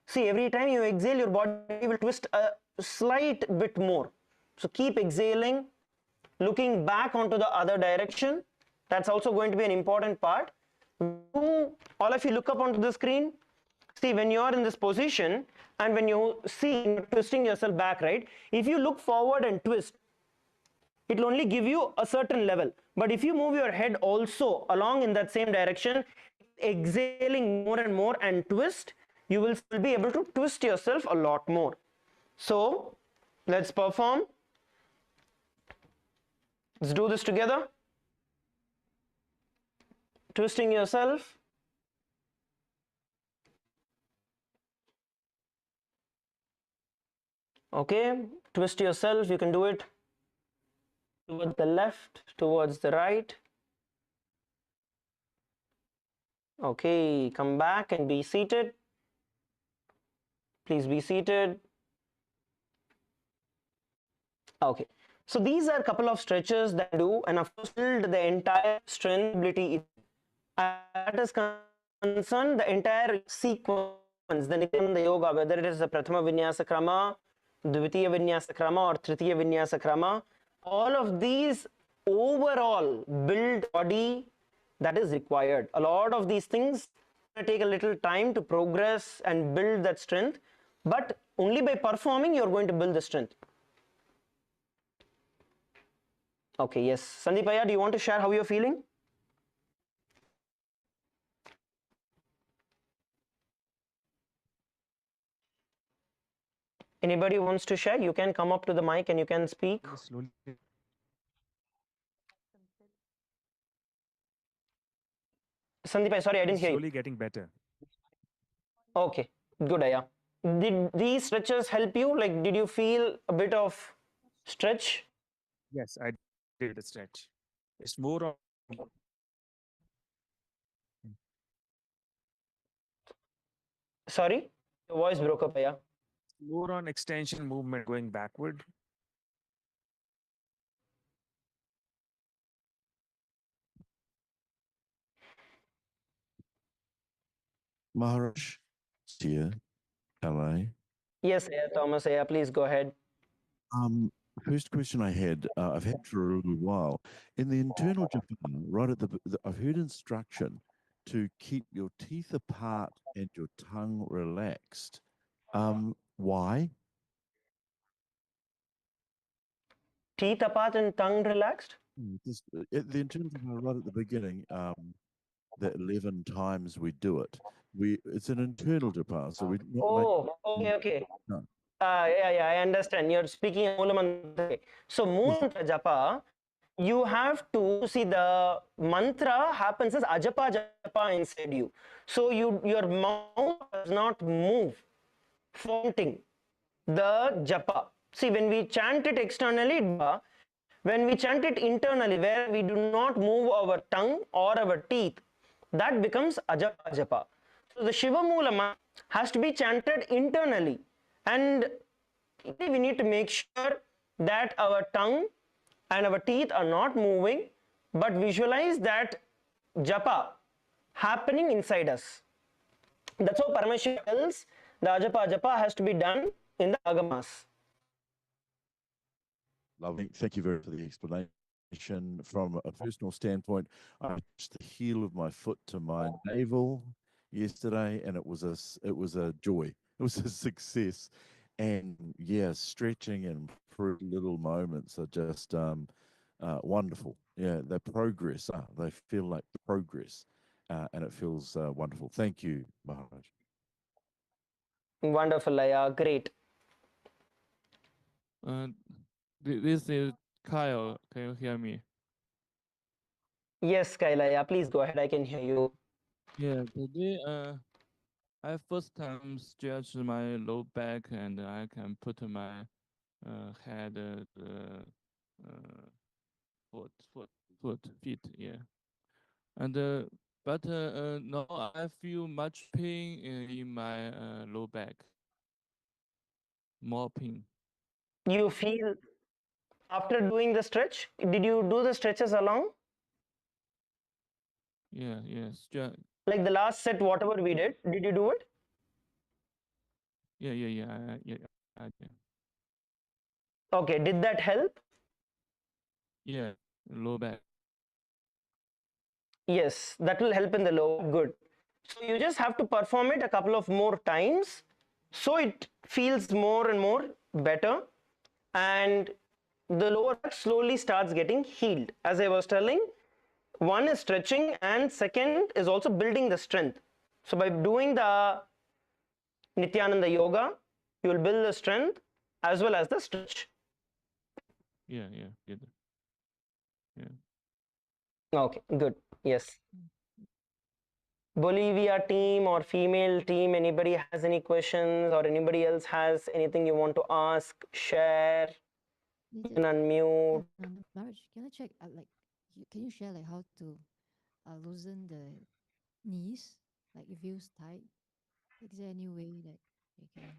See, every time you exhale, your body will twist a slight bit more. So keep exhaling, looking back onto the other direction. That's also going to be an important part. All of you look up onto the screen. See, when you are in this position and when you see twisting yourself back, right? If you look forward and twist, it will only give you a certain level. But if you move your head also along in that same direction, exhaling more and more and twist, you will still be able to twist yourself a lot more. So let's perform. Let's do this together. Twisting yourself. Okay, twist yourself. You can do it towards the left, towards the right. Okay, come back and be seated. Please be seated. Okay, so these are a couple of stretches that do, and of course build the entire strength ability. That is concerned, the entire sequence, the Nityananda Yoga, whether it is the Prathama Vinyasa Krama, Dvitiya Vinyasa Krama or Tritiya Vinyasa Krama, all of these overall build body that is required. A lot of these things take a little time to progress and build that strength, but only by performing you're going to build the strength. Okay, yes. Sandeepaya, do you want to share how you're feeling? Anybody wants to share? You can come up to the mic and you can speak. Slowly, Sandeepaya, sorry, I didn't hear you. slowly getting better. Okay, good, Aya. Did these stretches help you? Like, did you feel a bit of stretch? Yes, I did a stretch. It's more on Sorry, your voice broke up, Aya. extension movement going backward. Maharaj, here, LA. Yes, Aya, Thomas, Aya, please go ahead. First question I had, I've had for a little while. In the internal Japan, right at I've heard instruction to keep your teeth apart and your tongue relaxed. Why? Teeth apart and tongue relaxed? The internal Japan, right at the beginning, the 11 times we do it. It's an internal Japan, so we. Oh, okay. No. Yeah, I understand. You're speaking Moola Mantra. So, Moola Mantra Japa, you have to see the mantra happens as Ajapa Japa inside you. So, your mouth does not move, faulting the Japa. See, when we chant it externally, when we chant it internally, where we do not move our tongue or our teeth, that becomes Ajapa Japa. So, the Shiva Moola has to be chanted internally. And we need to make sure that our tongue and our teeth are not moving, but visualize that japa happening inside us. That's how Paramashivoham tells the ajapa japa has to be done in the agamas. Lovely. Thank you very much for the explanation. From a personal standpoint, I touched the heel of my foot to my navel yesterday, and it was a joy. It was a success. And yeah, stretching and little moments are just wonderful. Yeah, they progress. They feel like progress, and it feels wonderful. Thank you, Maharaj. Wonderful, Laya. Great. This is Kyle. Can you hear me? Yes, Kailaya, please go ahead. I can hear you. Yeah, today I first time stretch my low back and I can put my head feet, yeah. And but now I feel much pain in my low back. More pain. You feel after doing the stretch, did you do the stretches along? Yeah, Like the last set, whatever we did you do it? yeah. Okay, did that help? Yeah, low back. Yes, that will help in the low. Good. So you just have to perform it a couple of more times so it feels more and more better, and the lower back slowly starts getting healed. As I was telling, one is stretching and second is also building the strength. So by doing the Nityananda yoga, you will build the strength as well as the stretch. Yeah. Okay, good. Yes. Bolivia team or female team, anybody has any questions or anybody else has anything you want to ask, share, you can unmute. Maharaj, can I check, can you share like how to loosen the knees? Like it feels tight. Is there any way that you can?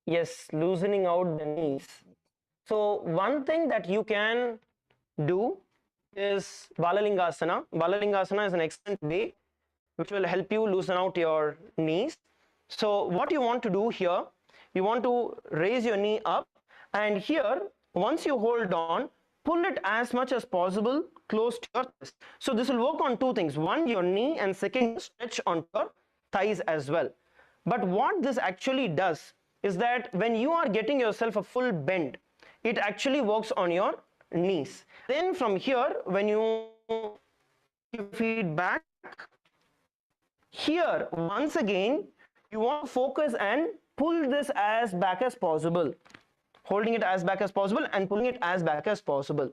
Yes, loosening out the knees. So one thing that you can do is Balalingasana. Balalingasana is an excellent way which will help you loosen out your knees. So what you want to do here, you want to raise your knee up, and here once you hold on, pull it as much as possible close to your chest. So this will work on two things: one, your knee, and second, stretch on your thighs as well. But what this actually does is that when you are getting yourself a full bend, it actually works on your knees. Then from here, when you feet back, here once again you want to focus and pull this as back as possible, holding it as back as possible and pulling it as back as possible.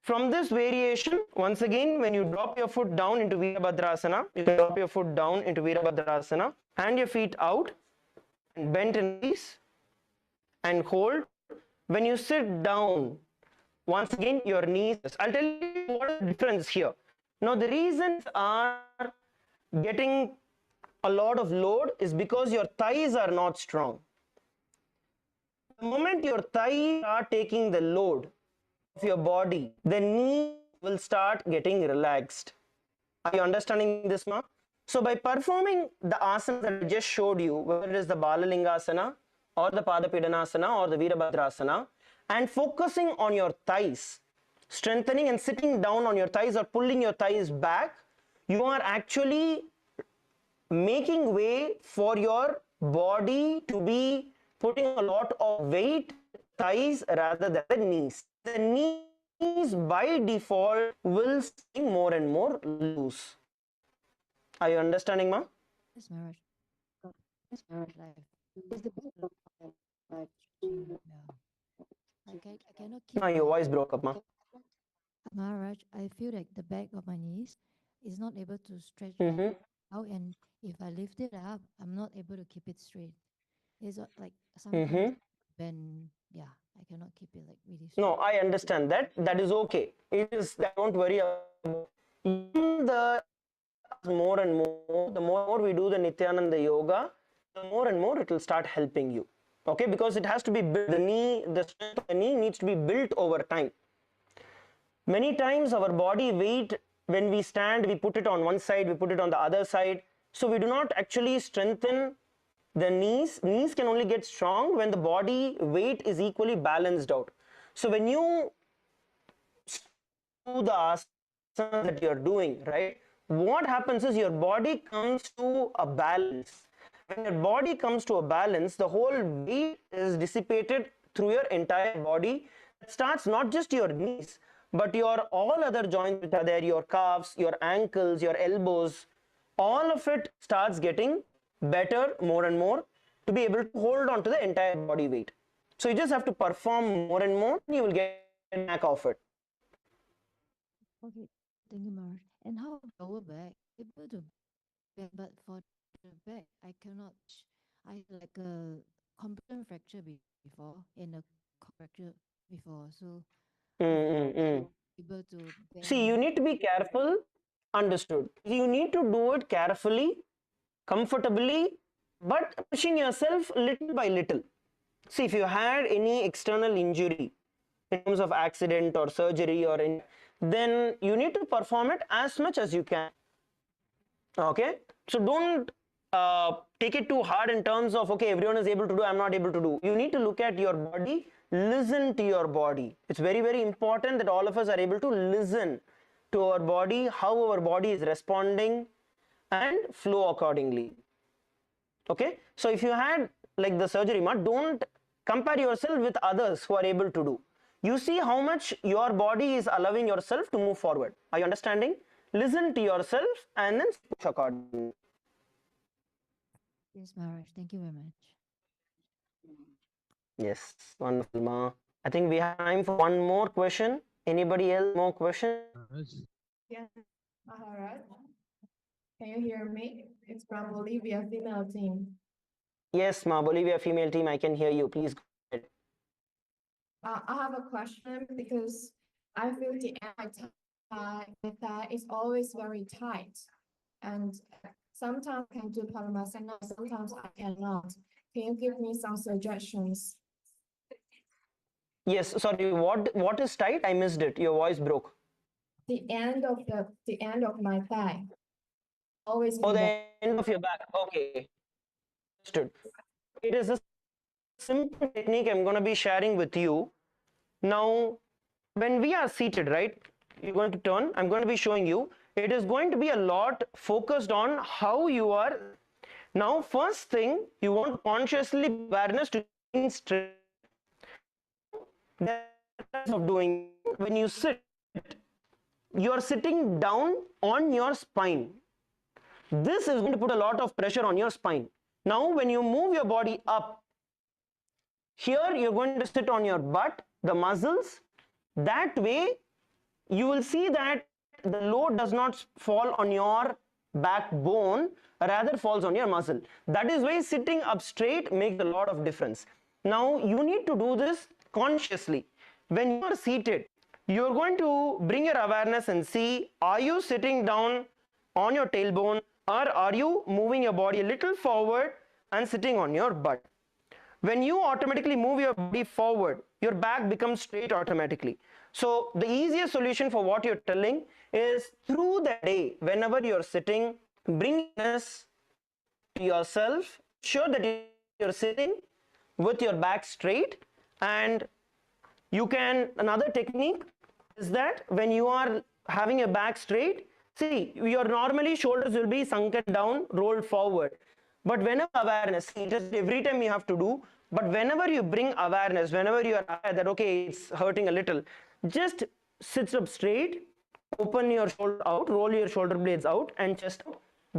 From this variation, once again, when you drop your foot down into Virabhadrasana, you can drop your foot down into Virabhadrasana, hand your feet out and bend in knees and hold. When you sit down, once again your knees, I'll tell you what is the difference here. Now the reasons are getting a lot of load is because your thighs are not strong. The moment your thighs start taking the load of your body, the knee will start getting relaxed. Are you understanding this, Ma? So by performing the asanas that I just showed you, whether it is the Balalingasana or the Padapidanasana or the Virabhadrasana, and focusing on your thighs, strengthening and sitting down on your thighs or pulling your thighs back, you are actually making way for your body to be putting a lot of weight thighs rather than the knees. The knees by default will stay more and more loose. Are you understanding, Ma? Yes, Maharaj. Yes, Maharaj. Is the back like I cannot keep. No, your voice broke up, Ma. Maharaj, I feel like the back of my knees is not able to stretch out, and if I lift it up, I'm not able to keep it straight. It's like sometimes when I cannot keep it like really straight. No, I understand that. That is okay. It is. Don't worry about the more and more. The more we do the Nityananda yoga, the more and more it will start helping you. Okay, because it has to be built. The knee, the strength of the knee needs to be built over time. Many times our body weight, when we stand, we put it on one side, we put it on the other side. So we do not actually strengthen The knees can only get strong when the body weight is equally balanced out. So when you do the asana that you're doing, right, what happens is your body comes to a balance. When your body comes to a balance, the whole weight is dissipated through your entire body. It starts not just your knees, but your all other joints which are there, your calves, your ankles, your elbows, all of it starts getting better more and more to be able to hold on to the entire body weight. So you just have to perform more and more, and you will get back off it. Okay, thank you, Maharaj. And how about lower back? Able to bend, but for the back, I cannot. I had like a competent fracture before and a fracture before, so able to bend. See, you need to be careful. Understood. You need to do it carefully, comfortably, but pushing yourself little by little. See, if you had any external injury in terms of accident or surgery or in, then you need to perform it as much as you can. Okay, so don't take it too hard in terms of, okay, everyone is able to do, I'm not able to do. You need to look at your body, listen to your body. It's very, very important that all of us are able to listen to our body, how our body is responding, and flow accordingly. Okay, so if you had like the surgery, don't compare yourself with others who are able to do. You see how much your body is allowing yourself to move forward. Are you understanding? Listen to yourself and then push accordingly. Yes, Maharaj. Thank you very much. Yes, wonderful, Ma. I think we have time for one more question. Anybody else more question? Yes, Maharaj. Can you hear me? It's from Bolivia female team. Yes, Ma, Bolivia female team, I can hear you. Please go ahead. I have a question because I feel the thigh is always very tight, and sometimes I can do Paramasana, sometimes I cannot. Can you give me some suggestions? Yes, sorry, what is tight? I missed it. Your voice broke. The end of my thigh. Always. Oh, the end of your back. Okay. Understood. It is a simple technique I'm going to be sharing with you. Now, when we are seated, right, you're going to turn. I'm going to be showing you. It is going to be a lot focused on how you are. Now, first thing, you want consciously awareness to straight. Of doing when you sit, you are sitting down on your spine. This is going to put a lot of pressure on your spine. Now, when you move your body up, here you're going to sit on your butt, the muscles. That way, you will see that the load does not fall on your backbone, rather falls on your muscle. That is why sitting up straight makes a lot of difference. Now, you need to do this consciously. When you are seated, you are going to bring your awareness and see, are you sitting down on your tailbone, or are you moving your body a little forward and sitting on your butt? When you automatically move your body forward, your back becomes straight automatically. So the easiest solution for what you're telling is, through the day, whenever you're sitting, bring this to yourself, sure that you're sitting with your back straight. And you can, another technique is that when you are having your back straight, see, your normally shoulders will be sunken down, rolled forward. But whenever awareness, see, just every time you have to do, but whenever you bring awareness, whenever you are aware that, okay, it's hurting a little, just sit up straight, open your shoulder out, roll your shoulder blades out, and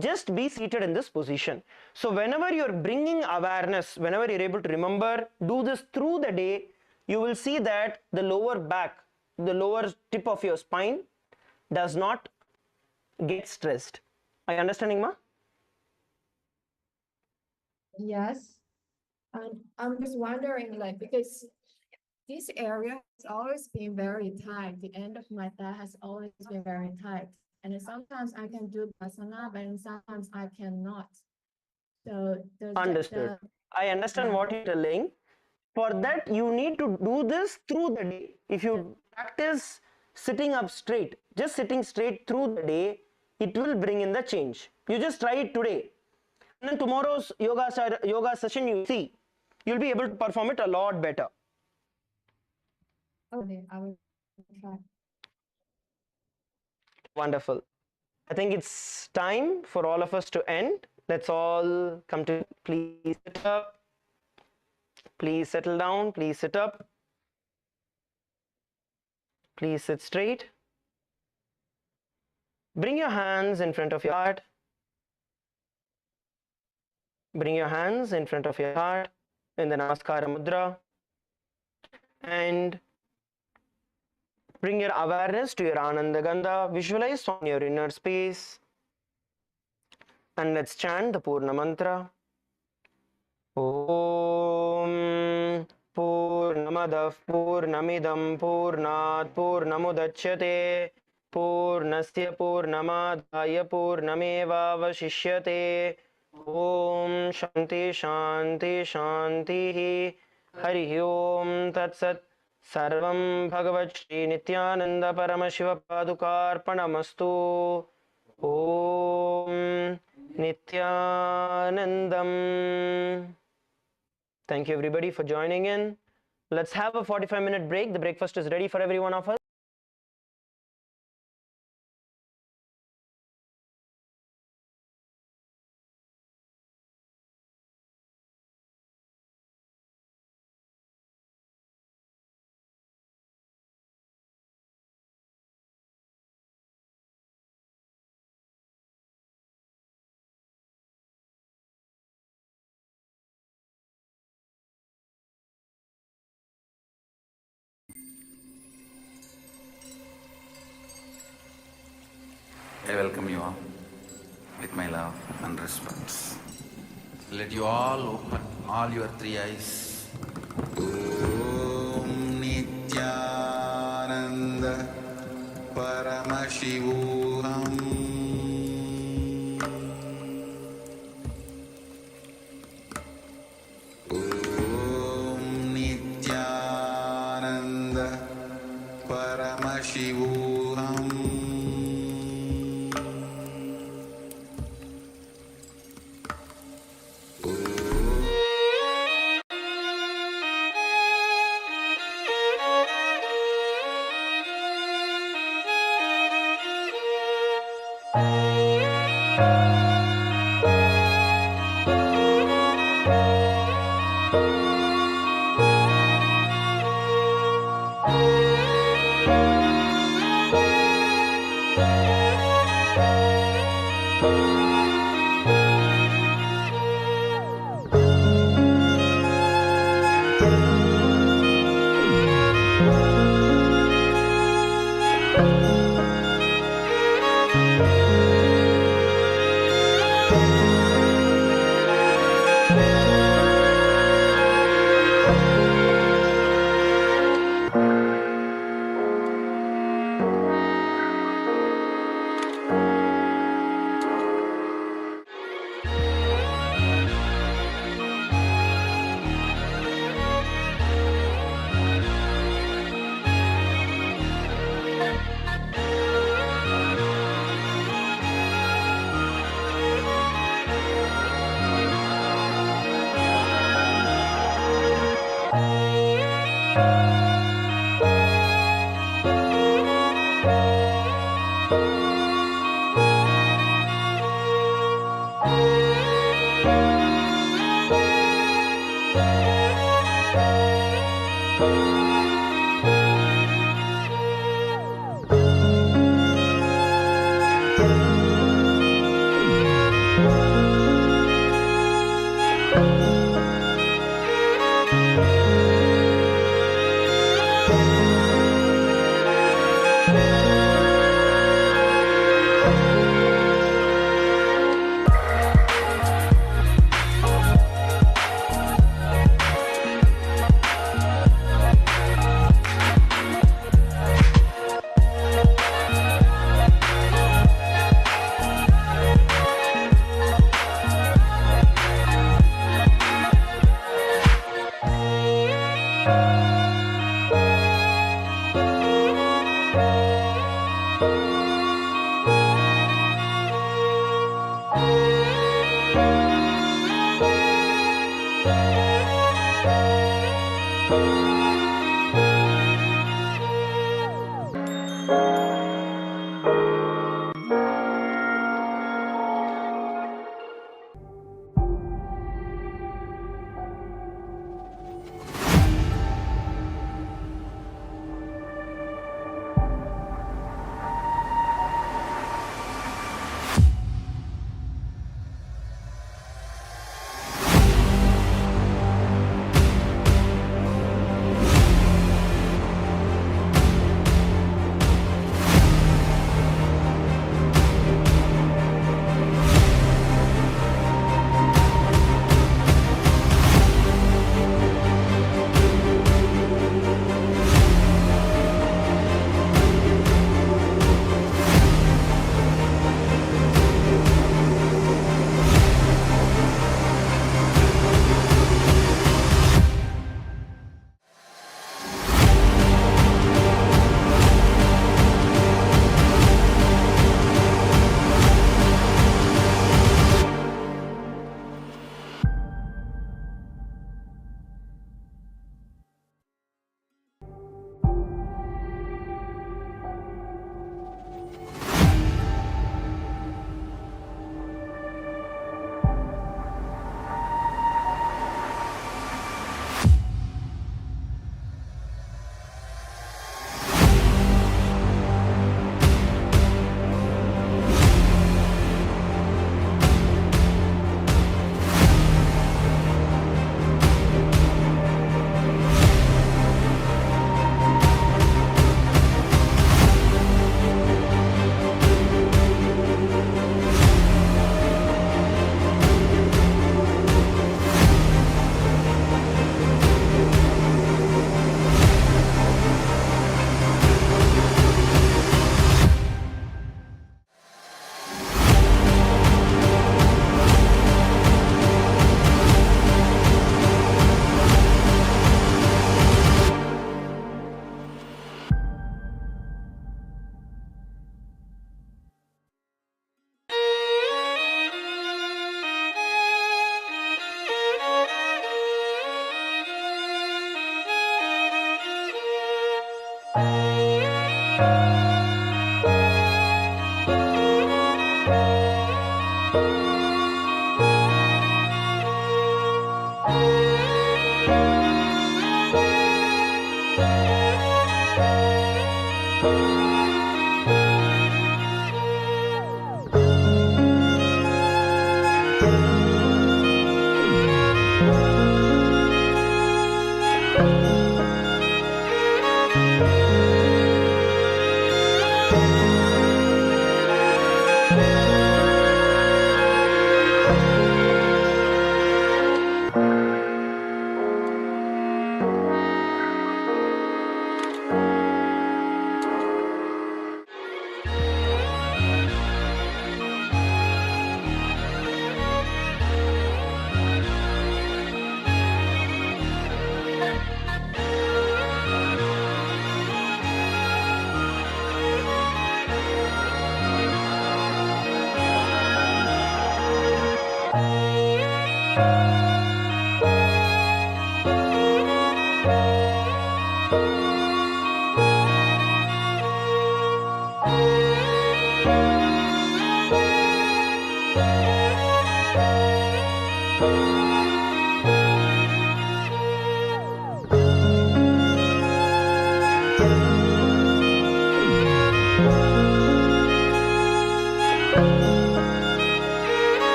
just be seated in this position. So whenever you're bringing awareness, whenever you're able to remember, do this through the day, you will see that the lower back, the lower tip of your spine does not get stressed. Are you understanding, Ma? Yes. And I'm just wondering, like, because this area has always been very tight. The end of my thigh has always been very tight. And sometimes I can do Basana, but sometimes I cannot. So Understood. I understand what you're telling. For that, you need to do this through the day. If you practice sitting up straight, just sitting straight through the day, it will bring in the change. You just try it today. And then tomorrow's yoga session, you see, you'll be able to perform it a lot better. Okay, I will try. Wonderful. I think it's time for all of us to end. Let's all come to, please sit up. Please settle down. Please sit up. Please sit straight. Bring your hands in front of your heart. Bring your hands in front of your heart in the Namaskara Mudra. And bring your awareness to your Ananda Gandha. Visualize on your inner space. And let's chant the Purna Mantra. Om Purnamadah Purnamidam Purnat Purnamudachyate Purnasya Purnamadaya Purnameva Vashishyate. Om Shanti Shanti Shanti Hari Om Tat Sat. Sarvam Bhagavat Shri Nityananda Paramashiva Padukarpanamastu. Om Nityanandam. Thank you everybody for joining in. Let's have a 45-minute break. The breakfast is ready for every one of us. I welcome you all with my love and respect. Let you all open all your three eyes. Om Nityananda Paramashivoham Om Nityananda Paramashivoham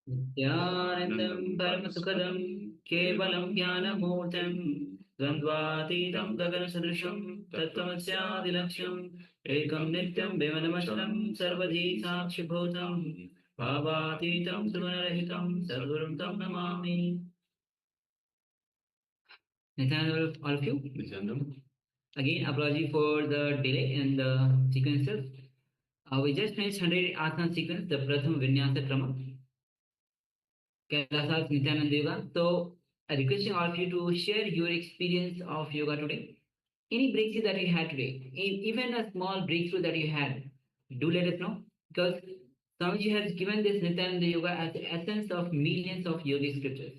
नित्यानन्दं परमसुखदं केवलं ज्ञानमूर्तं द्वन्द्वातीतं गगनसदृशं तत्त्वमस्यादिलक्ष्यम् एकं नित्यं विमलमचलं सर्वधी साक्षिभूतं भावातीतं सुगुणरहितं सद्गुरुं तं Namami. Nityananda, all of you. Again, apology for the delay in the sequences. We just finished 100 asana sequence, the Pratham Vinyasa Krama. Kailasas Nityananda Yoga. So, I requesting all of you to share your experience of yoga today. Any breakthrough that you had today, even a small breakthrough that you had, do let us know, because Swamiji has given this Nityananda Yoga as the essence of millions of yogic scriptures.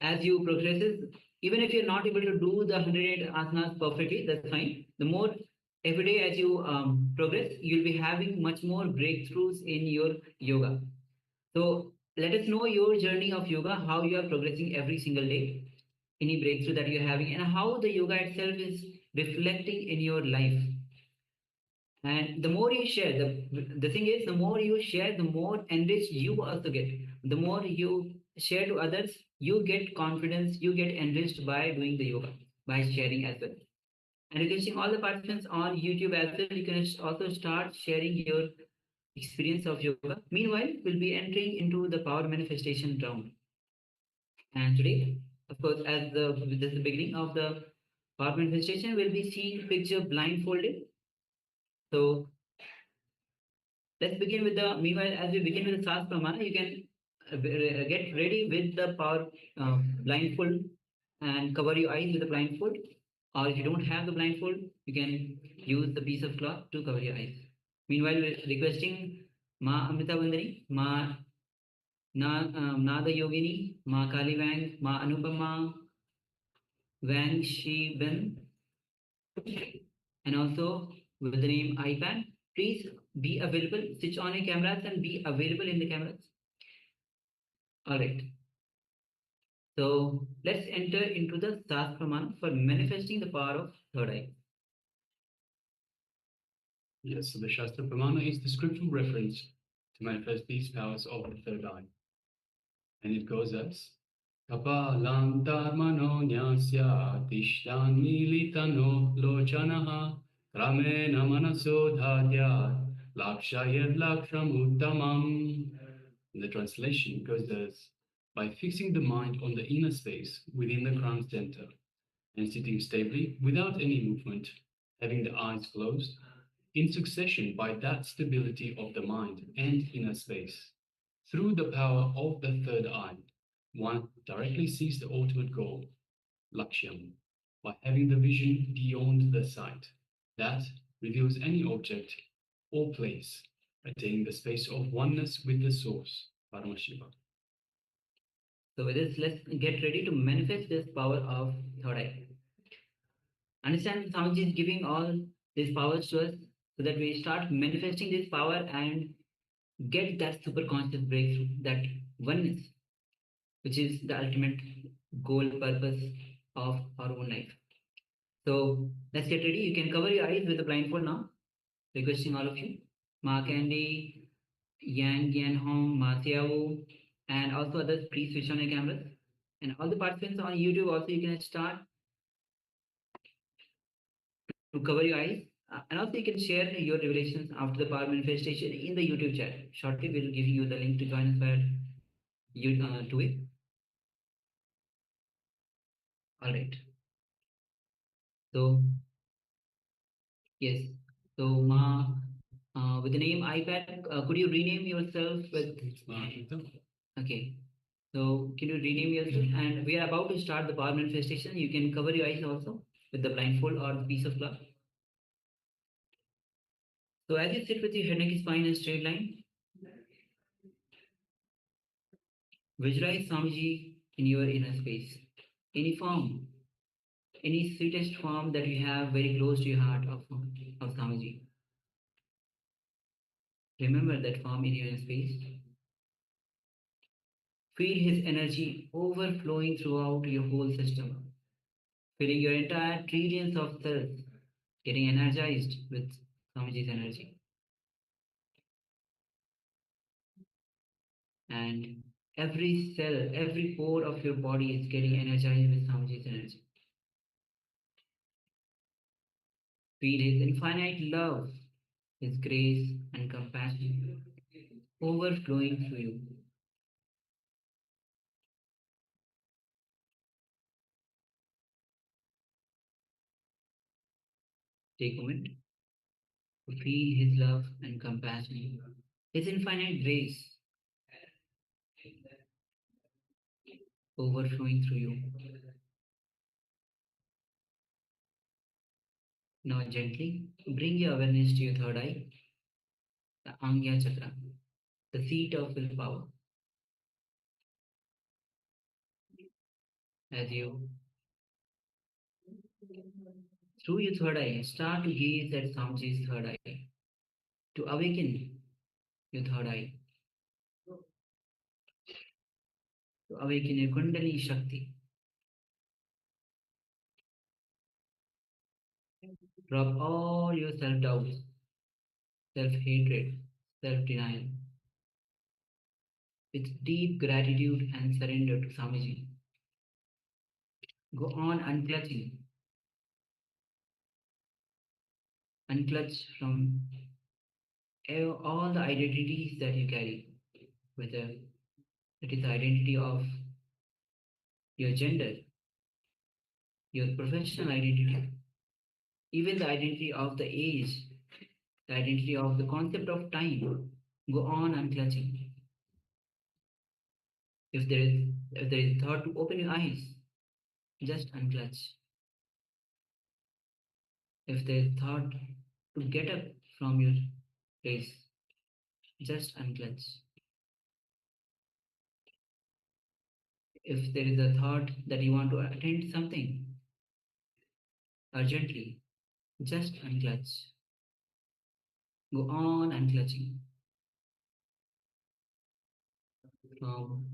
As you progresses, even if you're not able to do the 108 asanas perfectly, that's fine. The more every day as you progress, you'll be having much more breakthroughs in your yoga. So let us know your journey of yoga, how you are progressing every single day, any breakthrough that you're having, and how the yoga itself is reflecting in your life. And the more you share, the thing is, the more you share, the more enriched you also get. The more you share to others, you get confidence, you get enriched by doing the yoga, by sharing as well. And requesting all the participants on YouTube as well, you can also start sharing your experience of yoga. Meanwhile, we'll be entering into the power manifestation round. And today, of course, as this is the beginning of the power manifestation, we'll be seeing picture blindfolded. So let's begin with the, meanwhile, as we begin with the Sas Pramana, you can get ready with the power blindfold and cover your eyes with the blindfold. Or if you don't have the blindfold, you can use the piece of cloth to cover your eyes. Meanwhile, we're requesting Ma Amrita Vandani, Ma Nada Yogini, Ma Kali Wang, Ma Anupama, Wang Shi Ben, and also with the name iPad. Please be available, switch on your cameras and be available in the cameras. All right. So let's enter into the Sas Pramana for manifesting the power of third eye. Yes, so the Shastra Pramana is the scriptural reference to manifest these powers of the third eye. And it goes as Kapalam Dharmano Nyasya Tishyan Militano Lochanaha Ramena Manaso Dhadya Lakshayat Laksham Uttamam. The translation goes as by fixing the mind on the inner space within the crown center and sitting stably without any movement, having the eyes closed, in succession by that stability of the mind and inner space. Through the power of the third eye, one directly sees the ultimate goal, Lakshyam, by having the vision beyond the sight. That reveals any object or place, attaining the space of oneness with the source, Paramashiva. So with this, let's get ready to manifest this power of third eye. Understand Swamiji is giving all these powers to us so that we start manifesting this power and get that super conscious breakthrough, that oneness, which is the ultimate goal, purpose of our own life. So let's get ready. You can cover your eyes with a blindfold now. Requesting all of you. Ma Candy, Yang Yan Hong, Ma Xiao, and also others, please switch on your cameras. And all the participants on YouTube also, you can start to cover your eyes. And also you can share your revelations after the power manifestation in the YouTube chat. Shortly, we'll give you the link to join us via to it. All right. So, yes. So, Ma, with the name iPad, could you rename yourself with... Okay. So, can you rename yourself? And we are about to start the power manifestation. You can cover your eyes also with the blindfold or the piece of cloth. So, as you sit with your head, neck, spine, and straight line, visualize Swamiji in your inner space. Any form, any sweetest form that you have very close to your heart of Swamiji. Remember that form in your inner space. Feel his energy overflowing throughout your whole system, filling your entire trillions of cells, getting energized with Swamiji's energy. And every cell, every pore of your body is getting energized with Swamiji's energy. Feel his infinite love, his grace and compassion overflowing through you. Take a moment to feel his love and compassion, his infinite grace overflowing through you. Now gently bring your awareness to your third eye. the Angya Chakra, the seat of willpower. As you, through your third eye, start to gaze at Swamiji's third eye, to awaken your third eye, to awaken your Kundalini Shakti. Drop all your self-doubts, self-hatred, self-denial, with deep gratitude and surrender to Swamiji. Go on unclutching. Unclutch from all the identities that you carry, whether it is the identity of your gender, your professional identity, even the identity of the age, the identity of the concept of time. Go on unclutching. If there is thought to open your eyes, just unclutch. If there is thought to get up from your place, just unclutch. If there is a thought that you want to attend something urgently, just unclutch. Go on unclutching. From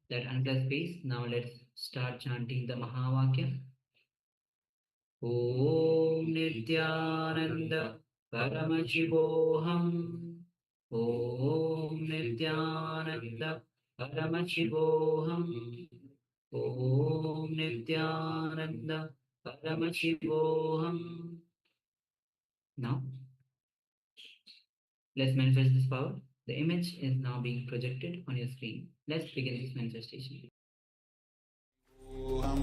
that unclutched space, now let's start chanting the Mahavakya. Om Nityananda Paramashivoham. Om Nityananda Paramashivoham. Om Nityananda Paramashivoham. Now, let's manifest this power. The image is now being projected on your screen. Let's begin this manifestation. Om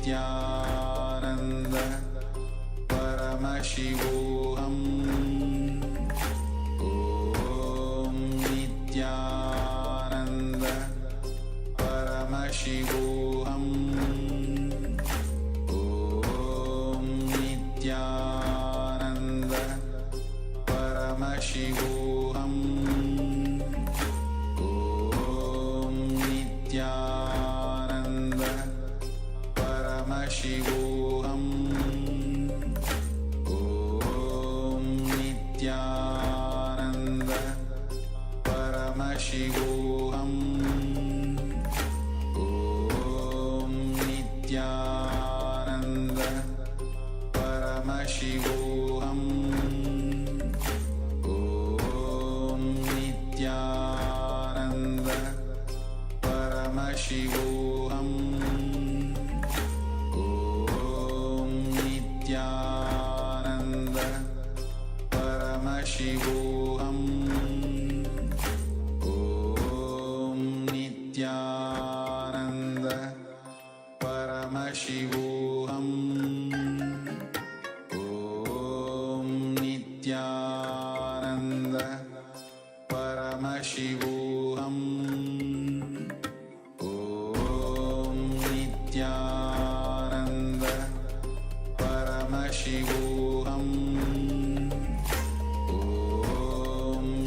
Nityananda Paramashivoham. Om Nityananda Paramashivoham. Om Nityananda Paramashivoham. Om Nityananda Paramashivoham. Om Nityananda Paramashivoham. Om Nityananda Paramashivoham. Om Nityananda Paramashivoham. Om Nityananda Paramashivoham. Om Nityananda Paramashivoham. Om Nityananda Paramashivoham. Om Nityananda Paramashivoham. Om Nityananda Paramashivoham. Om Nityananda Paramashivoham. Om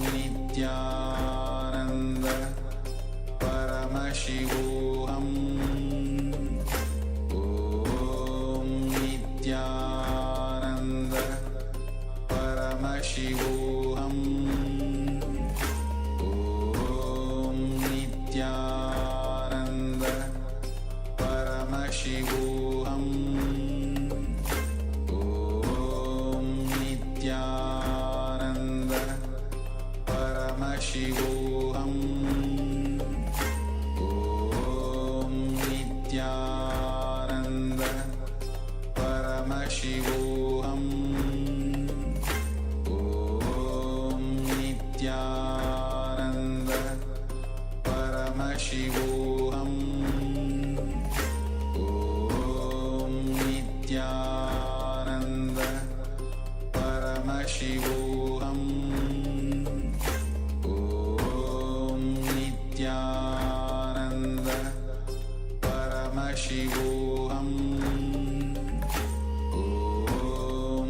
Nityananda Paramashivoham. Om Nityananda Paramashivoham. Om Nityananda Paramashivoham. Om Nityananda Paramashivoham. Om Nityananda Paramashivoham. Om Nityananda Paramashivoham. Om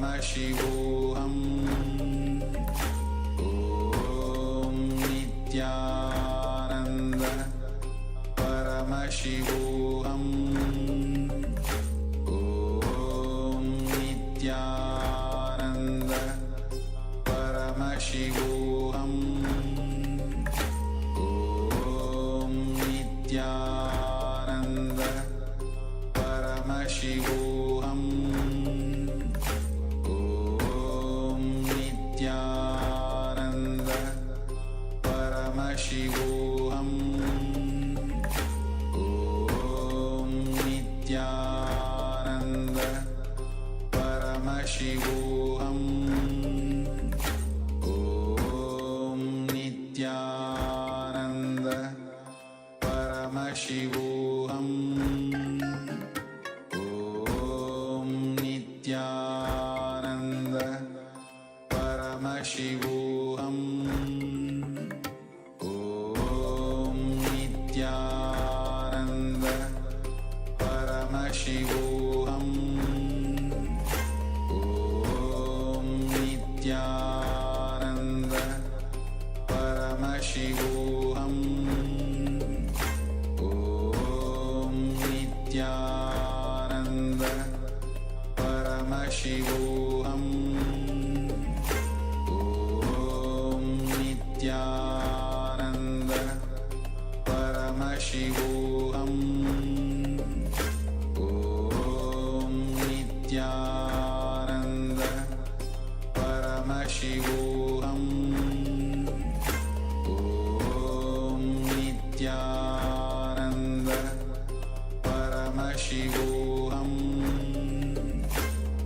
Paramashivoham Om Nityananda Paramashivoham Om Nityananda Paramashivoham Om Nityananda Paramashivoham Om Nityananda Paramashivoham Om Nityananda Paramashivoham Om Nityananda Paramashivoham Om Nityananda Paramashivoham Om Nityananda Paramashivoham Om Nityananda Paramashivoham Om Nityananda Paramashivoham Om Nityananda Paramashivoham Om Nityananda Paramashivoham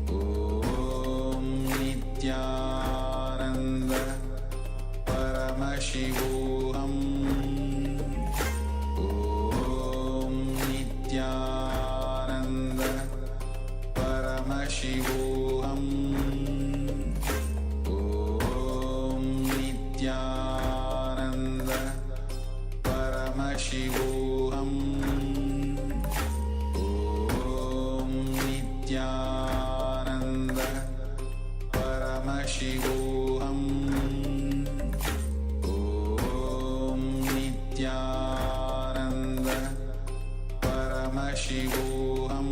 Om Nityananda Paramashivoham Om Nityananda Paramashivoham Om Nityananda Paramashivoham Om Nityananda Paramashivoham Om Nityananda Paramashivoham Om Nityananda Paramashivoham.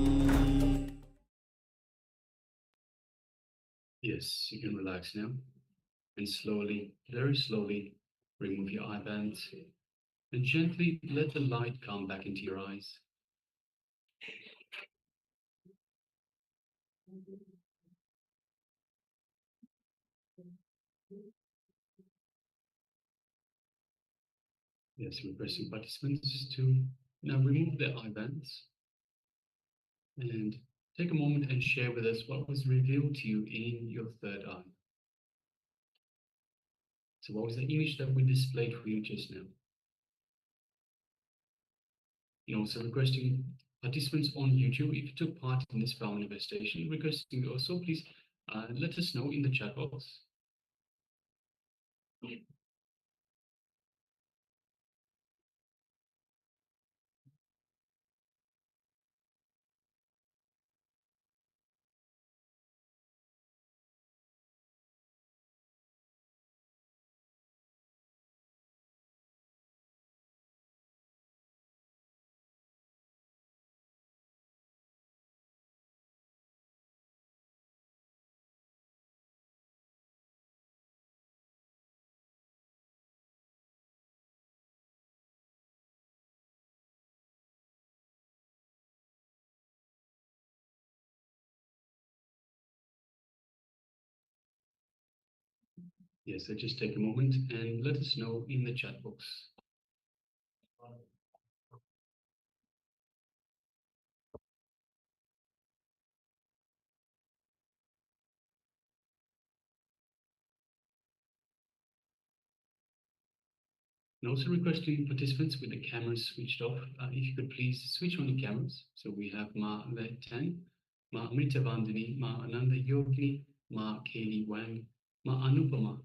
Yes, you can relax now and slowly, very slowly, remove your eye bands and gently let the light come back into your eyes. Yes, requesting participants to now remove their eye bands and take a moment and share with us what was revealed to you in your third eye. So what was the image that we displayed for you just now? And also requesting participants on YouTube, if you took part in this power manifestation, requesting also please let us know in the chat box. Yes, so just take a moment and let us know in the chat box. And also requesting participants with the cameras switched off, if you could please switch on the cameras. So we have Ma Le Tan, Ma Amrita Vandini, Ma Ananda Yogini, Ma Kaylee Wang, Ma Anupama,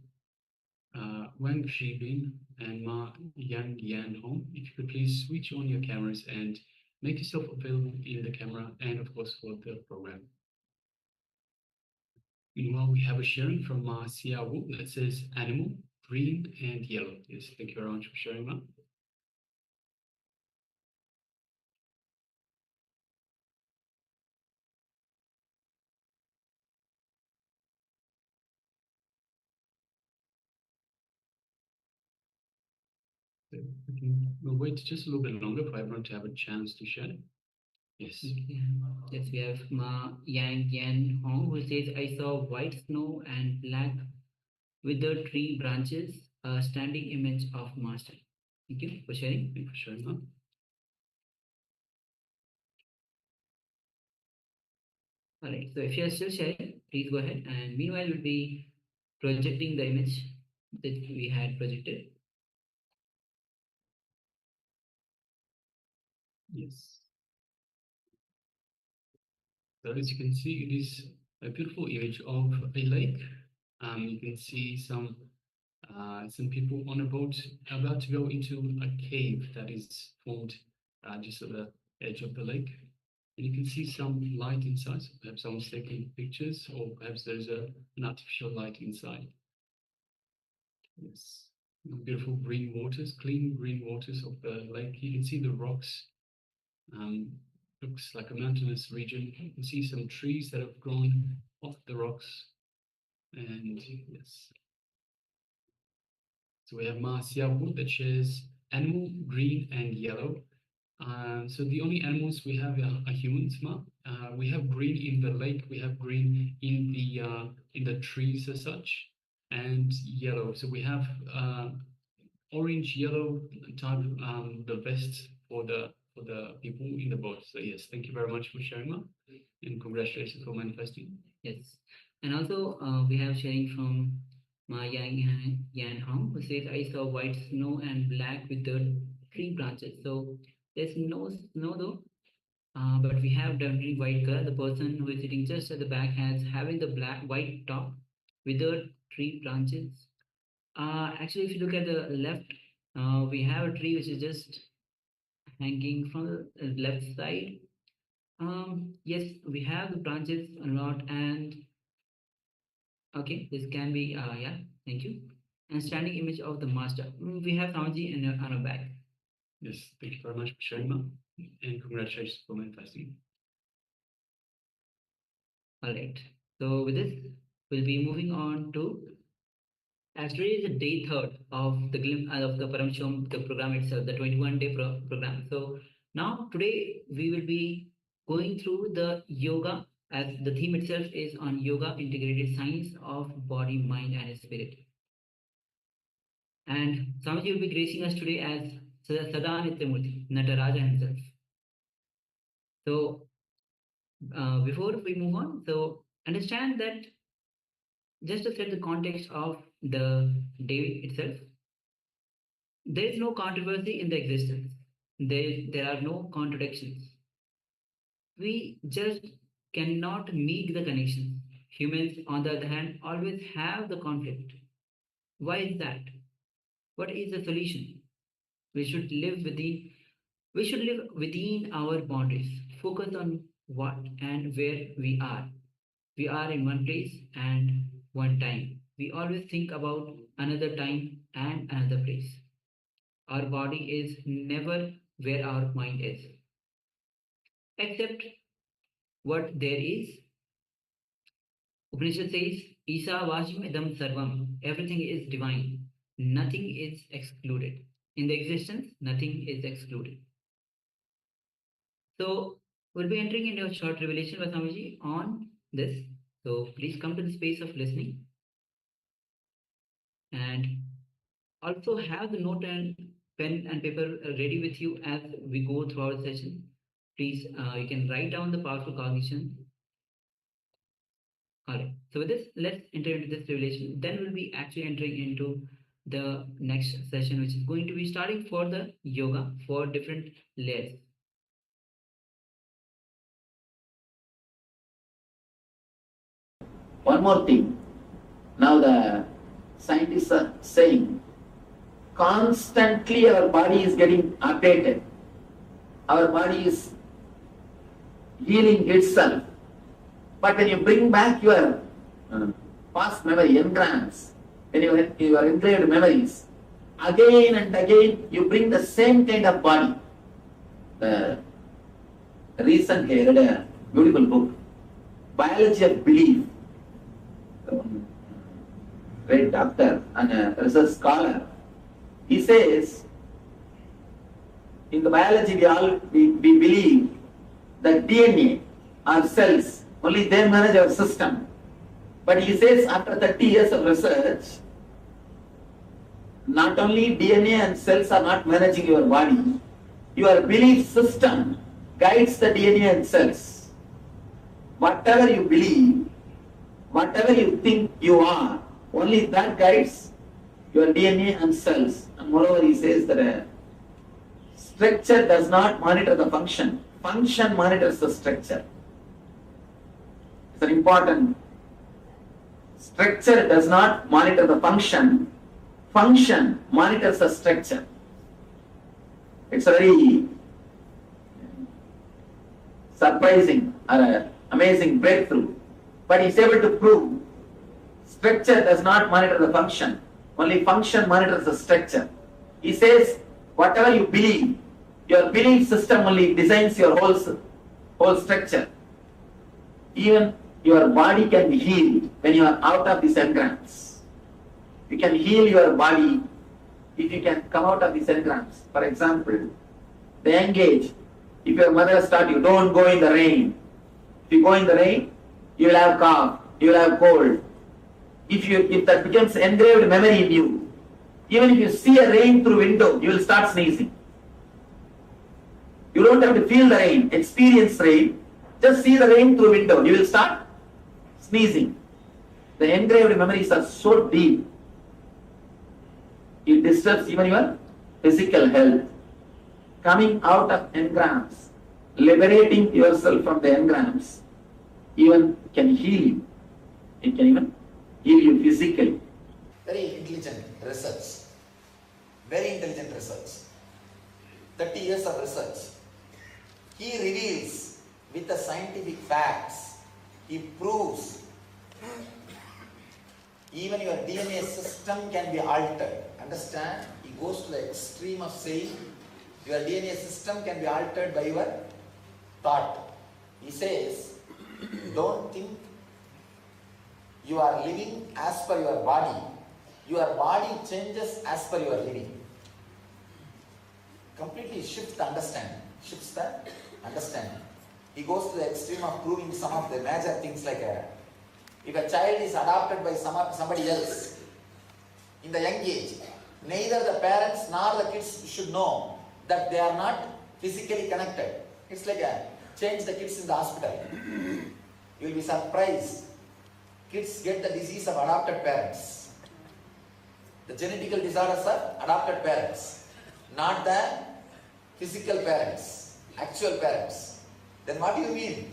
Wang Shibin, and Ma Yang Yan Hong. If you could please switch on your cameras and make yourself available in the camera and of course for the program. Meanwhile, we have a sharing from Sia Wu that says animal, green and yellow. Yes, thank you very much for sharing that. We'll wait just a little bit longer for everyone to have a chance to share. Yes. Yes, we have Ma Yang Yan Hong who says, I saw white snow and black withered tree branches, a standing image of Master. Thank you for sharing. Thank you for sharing that. All right, so if you are still sharing, please go ahead. And meanwhile, we'll be projecting the image that we had projected. Yes. So as you can see, it is a beautiful image of a lake. You can see some people on a boat about to go into a cave that is formed just at the edge of the lake. And you can see some light inside. So perhaps someone's taking pictures, or perhaps there's an artificial light inside. Yes. Beautiful green waters, clean green waters of the lake. You can see the rocks. Looks like a mountainous region. You can see some trees that have grown off the rocks. And yes. So we have Ma Xiaowu that shares animal, green, and yellow. So the only animals we have are humans, Ma. We have green in the lake. We have green in the trees as such, and yellow. So we have orange, yellow type the vest for the people in the boat. So yes, thank you very much for sharing, Ma, and congratulations for manifesting. Yes, and also we have sharing from Ma Yang Yan Hong who says, I saw white snow and black with the tree branches. So there's no snow though, but we have definitely white color. The person who is sitting just at the back has having the white top with the tree branches. Actually, if you look at the left, we have a tree which is just hanging from the left side. Yes, we have the branches a lot, and okay, this can be yeah, thank you. And standing image of the master. We have Samji on our back. Yes, thank you very much for sharing, Ma, and congratulations for manifesting. All right. So with this, we'll be moving on to. Actually, it's the day third of the of the Paramashivoham, the program itself, the 21-day program. So now today we will be going through the yoga, as the theme itself is on yoga, integrated science of body, mind, and spirit. And Swamiji will be gracing us today as Sadanitya Nataraja himself. So before we move on, so understand that just to set the context of the day itself, there is no controversy in the existence. There are no contradictions. We just cannot make the connections. Humans, on the other hand, always have the conflict. Why is that? What is the solution? We should live within our boundaries. Focus on what and where we are. We are in one place and one time. We always think about another time and another place. Our body is never where our mind is. Except what there is. Upanishad says, Isa Vashim Idam Sarvam. Everything is divine. Nothing is excluded. In the existence, nothing is excluded. So we'll be entering into a short revelation by Swamiji on this. So please come to the space of listening. And also have the note and pen and paper ready with you as we go through our session. Please, you can write down the powerful cognition. All right. So with this, let's enter into this revelation. Then we'll be actually entering into the next session, which is going to be starting for the yoga for different layers. One more thing. Now the scientists are saying constantly our body is getting updated. Our body is healing itself. But when you bring back your past memory, engrams, when you are engraved memories, again and again you bring the same kind of body. Recently I read a beautiful book, Biology of Belief. Great doctor and a research scholar. He says, in the biology we believe that DNA or cells, only they manage our system. But he says after 30 years of research, not only DNA and cells are not managing your body, your belief system guides the DNA and cells. Whatever you believe, whatever you think you are, only that guides your DNA and cells. And moreover, he says that structure does not monitor the function. Function monitors the structure. It's an important. Structure does not monitor the function. Function monitors the structure. It's a very surprising or amazing breakthrough. But he's able to prove structure does not monitor the function. Only function monitors the structure. He says, whatever you believe, your belief system only designs your whole structure. Even your body can be healed when you are out of these engrams. You can heal your body if you can come out of these engrams. For example, the young age, if your mother has taught you, don't go in the rain. If you go in the rain, you will have cough, you will have cold. If that becomes engraved memory in you, even if you see a rain through window, you will start sneezing. You don't have to feel the rain, experience rain. Just see the rain through window, you will start sneezing. The engraved memories are so deep, it disturbs even your physical health. Coming out of engrams, liberating yourself from the engrams, even can heal you. It can even heal you physically. Very intelligent research. Very intelligent research. 30 years of research. He reveals with the scientific facts, he proves even your DNA system can be altered. Understand? He goes to the extreme of saying your DNA system can be altered by your thought. He says, don't think you are living as per your body. Your body changes as per your living. Completely shifts the understanding. Shifts the understanding. He goes to the extreme of proving some of the major things like if a child is adopted by somebody else in the young age, neither the parents nor the kids should know that they are not physically connected. It's like change the kids in the hospital. You will be surprised. Kids get the disease of adopted parents. The genetical disorders are adopted parents, not the physical parents, actual parents. Then what do you mean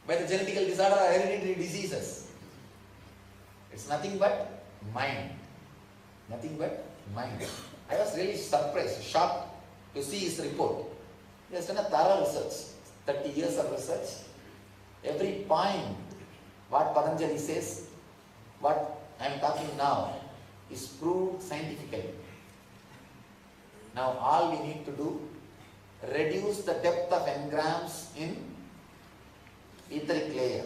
by the genetical disorder or hereditary diseases? It's nothing but mind. Nothing but mind. I was really surprised, shocked to see his report. He has done a thorough research, 30 years of research. Every point, what Patanjali says, what I am talking now, is proved scientifically. Now all we need to do, reduce the depth of engrams in etheric layer.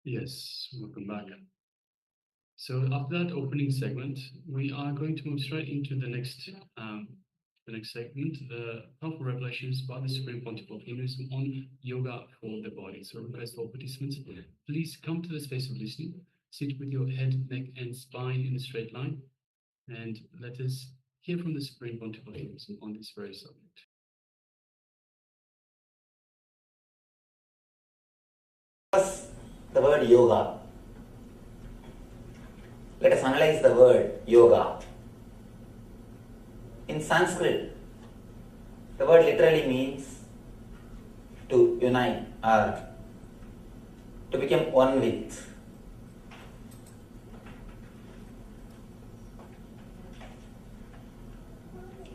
Yes, welcome back. So after that opening segment, we are going to move straight into the next segment, the powerful revelations by the Supreme Pontiff of Hinduism on yoga for the body. So request all participants, please come to the space of listening, sit with your head, neck, and spine in a straight line, and let us hear from the Supreme Pontiff of Hinduism on this very subject. First, the word yoga. Let us analyze the word yoga. In Sanskrit, the word literally means to unite or to become one with.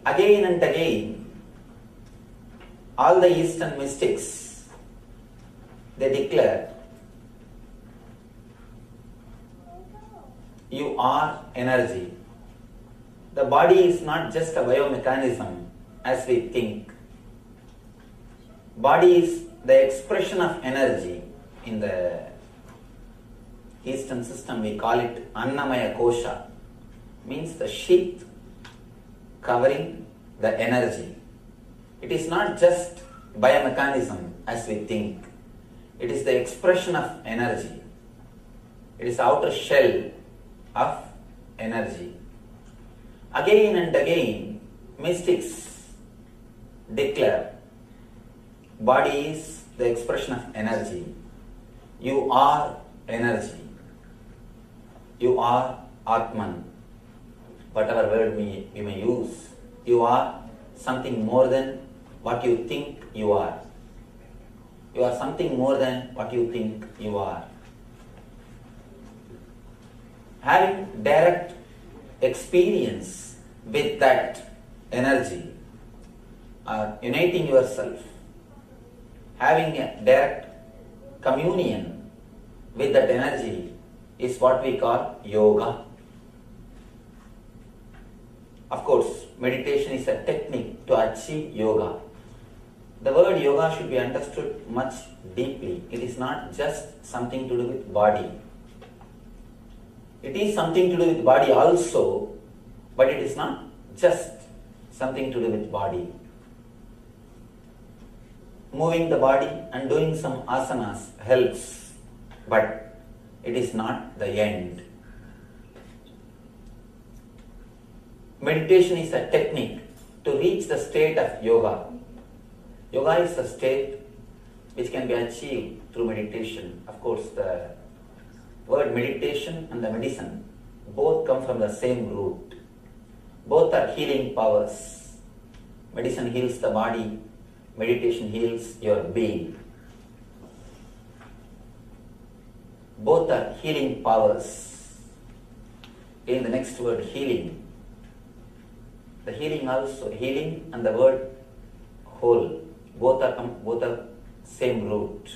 Again and again, all the Eastern mystics, they declare, you are energy. The body is not just a biomechanism as we think. Body is the expression of energy. In the Eastern system, we call it Annamaya Kosha, means the sheath covering the energy. It is not just biomechanism as we think. It is the expression of energy. It is the outer shell of energy. Again and again, mystics declare, body is the expression of energy. You are energy. You are Atman. Whatever word we may use, you are something more than what you think you are. You are something more than what you think you are. Having direct experience with that energy, or uniting yourself, having a direct communion with that energy is what we call yoga. Of course, meditation is a technique to achieve yoga. The word yoga should be understood much deeply. It is not just something to do with body. It is something to do with body also, but it is not just something to do with body. Moving the body and doing some asanas helps, but it is not the end. Meditation is a technique to reach the state of yoga. Yoga is a state which can be achieved through meditation. Of course, the word meditation and the medicine both come from the same root. Both are healing powers. Medicine heals the body, meditation heals your being. Both are healing powers. In the next word, healing. The healing also, healing and the word whole, both are same root.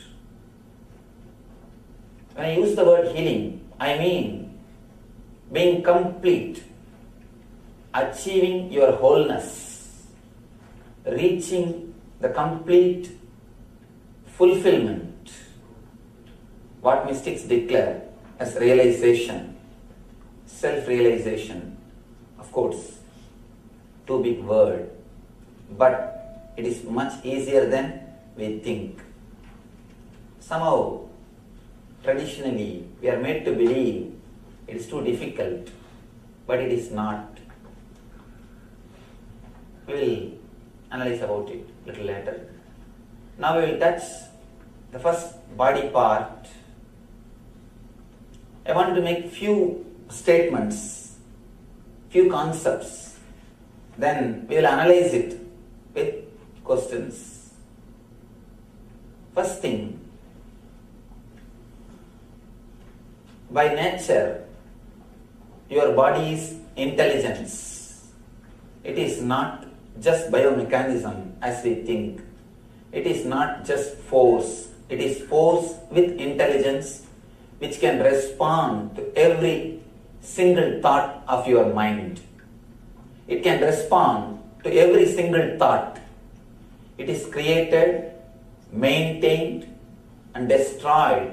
When I use the word healing, I mean being complete, achieving your wholeness, reaching the complete fulfillment, what mystics declare as realization, self-realization. Of course, too big word, but it is much easier than we think. Somehow, traditionally, we are made to believe it is too difficult, but it is not. We will analyze about it a little later. Now we will touch the first body part. I want to make few statements, few concepts. Then we will analyze it with questions. First thing, by nature, your body is intelligence. It is not just biomechanism as we think. It is not just force. It is force with intelligence which can respond to every single thought of your mind. It can respond to every single thought. It is created, maintained and destroyed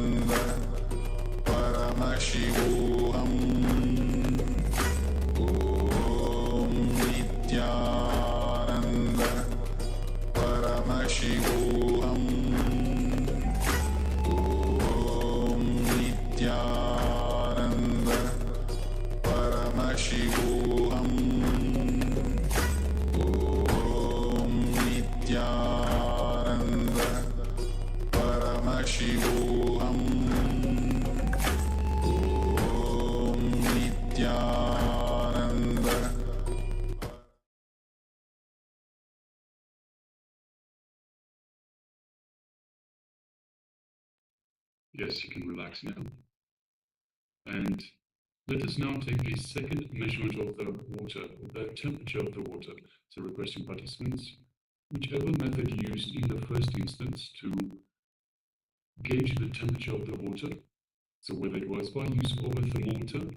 Paramashivoham Om Nityananda. Yes, you can relax now. And let us now take a second measurement of the water, of the temperature of the water. So requesting participants, whichever method used in the first instance to gauge the temperature of the water, so whether it was by use of a thermometer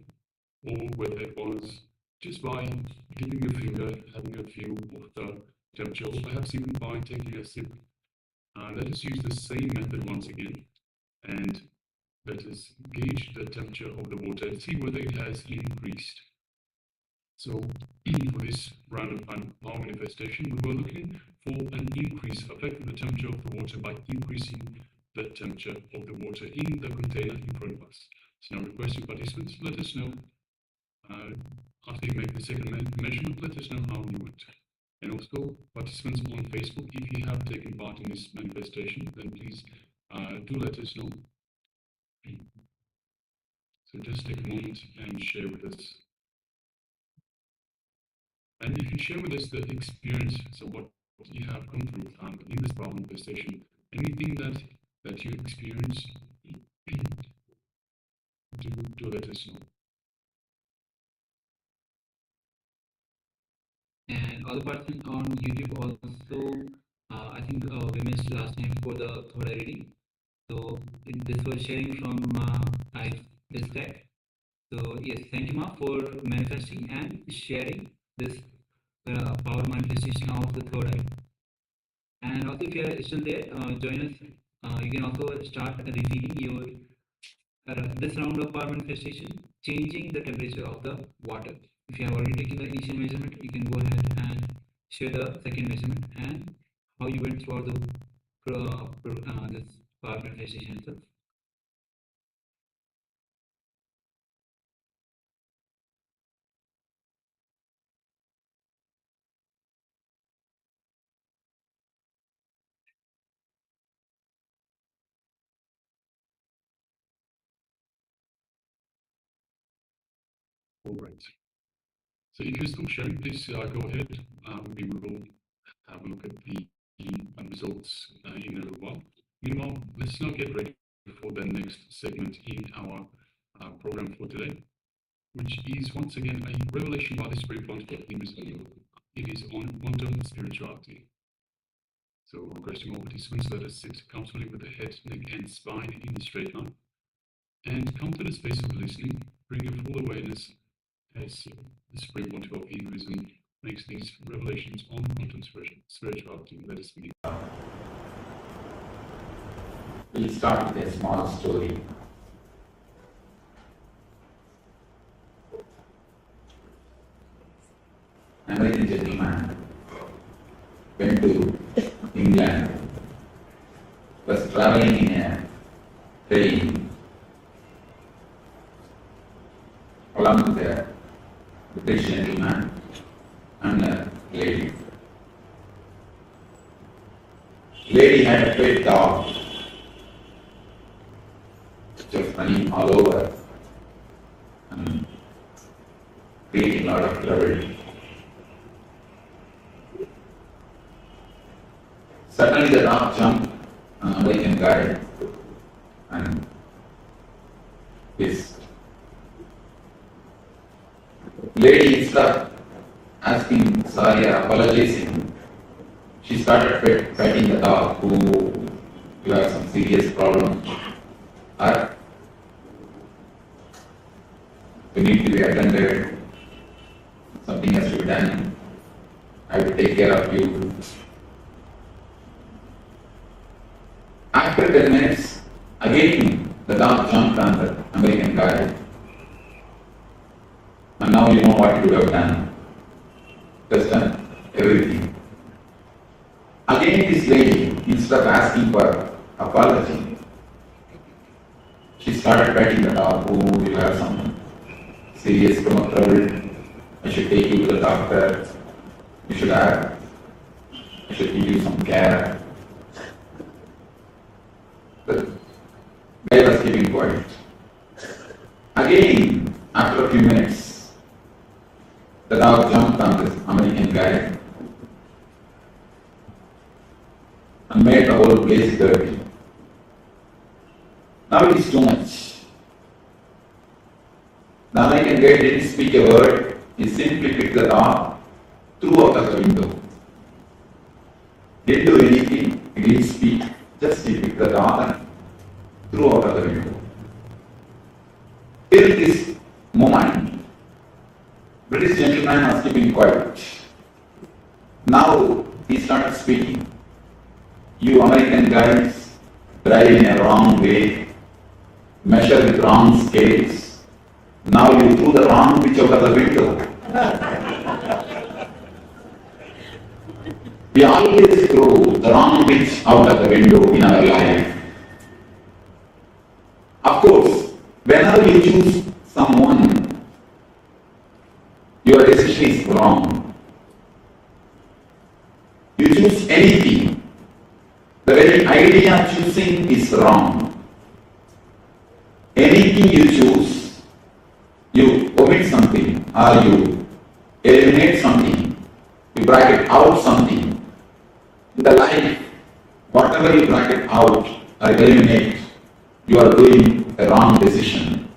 or whether it was just by dipping your finger, having a feel of the temperature, or perhaps even by taking a sip. Let us use the same method once again, and let us gauge the temperature of the water and see whether it has increased. So for this round of power manifestation, we were looking for an increase, affecting the temperature of the water by increasing the temperature of the water in the container in front of us. So now requesting participants, let us know, after you make the second measurement, let us know how you went. And also participants on Facebook, if you have taken part in this manifestation, then please do let us know. So just take a moment and share with us. And if you share with us the experience, so what you have gone through in this power manifestation, anything that you experience, do let us know. And all the participants on YouTube also, I think we missed last time for the third reading. So this was sharing from this tech. So yes, thank you, Ma, for manifesting and sharing this power manifestation of the third eye. And also, if you are still there, join us. You can also start receiving your this round of power manifestation, changing the temperature of the water. If you have already taken the initial measurement, you can go ahead and share the second measurement and how you went throughout the this power manifestation itself. All right. So if you're still sharing, please go ahead. We will have a look at the results in a little while. Meanwhile, let's now get ready for the next segment in our program for today, which is once again a revelation by the Supreme Pontiff of Hinduism. It is on quantum spirituality. So requesting all participants, let us sit comfortably with the head, neck, and spine in a straight line, and come to the space of listening. Bring your full awareness as the Supreme Pontiff of Hinduism makes these revelations on quantum spirituality. Let us begin. We'll start with a small story. An American gentleman went to England, was traveling in a train along with a British gentleman and a lady. Lady had a pet dog which was running all over and creating a lot of trouble. Suddenly the dog jumped on an American guy and hissed. Lady, instead of asking sorry or apologizing, she started petting the dog who had some serious problem or we need to be attended, something has to be done, I will take care of you. After 10 minutes, again the dog jumped on the American guy. And now you know what you would have done. Just done everything. Again this lady, instead of asking for apology, she started petting the dog who will have some serious stomach trouble. I should take you to the doctor. I should give you some care. But Guy was keeping quiet. Again, after a few minutes, the dog jumped on this American guy and made the whole place dirty. Now it is too much. The American guy didn't speak a word, he simply picked the dog, threw out of the window. Didn't do anything, he didn't speak, just he picked the dog and threw out of the window. Till this moment, British gentleman was keeping quiet. Now he started speaking. You American guys drive in a wrong way, measure with wrong scales. Now you threw the wrong pitch out of the window. We always throw the wrong pitch out of the window in our life. Of course, whenever you choose someone, your decision is wrong. You choose anything, the very idea of choosing is wrong. Anything you choose, you omit something or you eliminate something, you bracket out something. In the life, whatever you bracket out or eliminate, you are doing a wrong decision.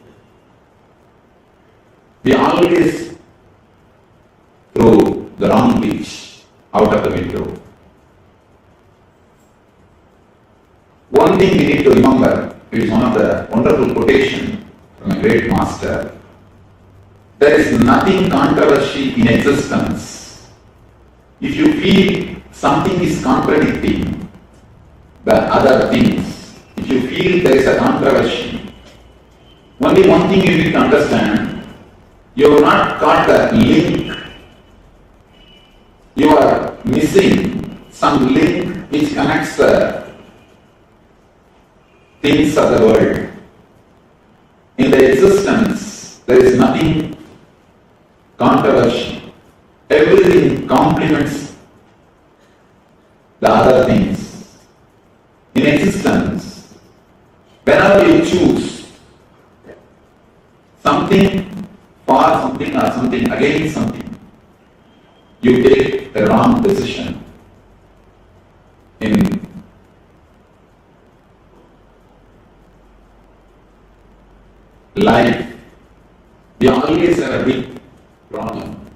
We always throw the wrong pitch out of the window. One thing we need to remember, it is one of the wonderful quotation from a great master. There is nothing controversial in existence. If you feel something is contradicting the other things, if you feel there is a controversy, only one thing you need to understand, you have not got the link. You are missing some link which connects the things of the world. In the existence, there is nothing controversial. Everything complements the other things. In existence, whenever you choose something for something or something against something, you take the wrong decision. In life, we always have a big problem,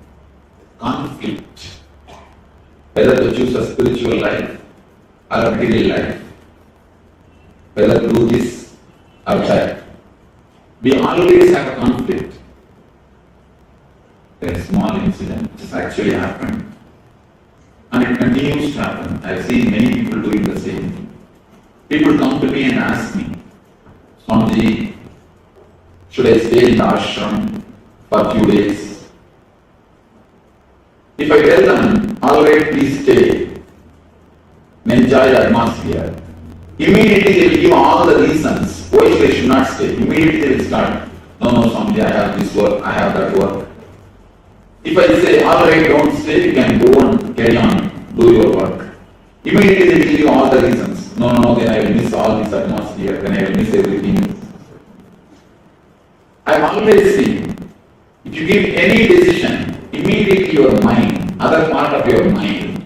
conflict, whether to choose a spiritual life or a material life, whether to do this or that. We always have a conflict. There is a small incident which has actually happened and it continues to happen. I have seen many people doing the same thing. People come to me and ask me, Swamiji, should I stay in the ashram for a few days? If I tell them, all right, please stay and enjoy the atmosphere, immediately they will give all the reasons why they should not stay. Immediately they will start, no, Swamiji, I have this work, I have that work. If I say, all right, don't stay, you can go on, carry on, do your work. Immediately they will give you all the reasons. No, then I will miss all this atmosphere, then I will miss everything. I have always seen, if you give any decision, immediately your mind, other part of your mind,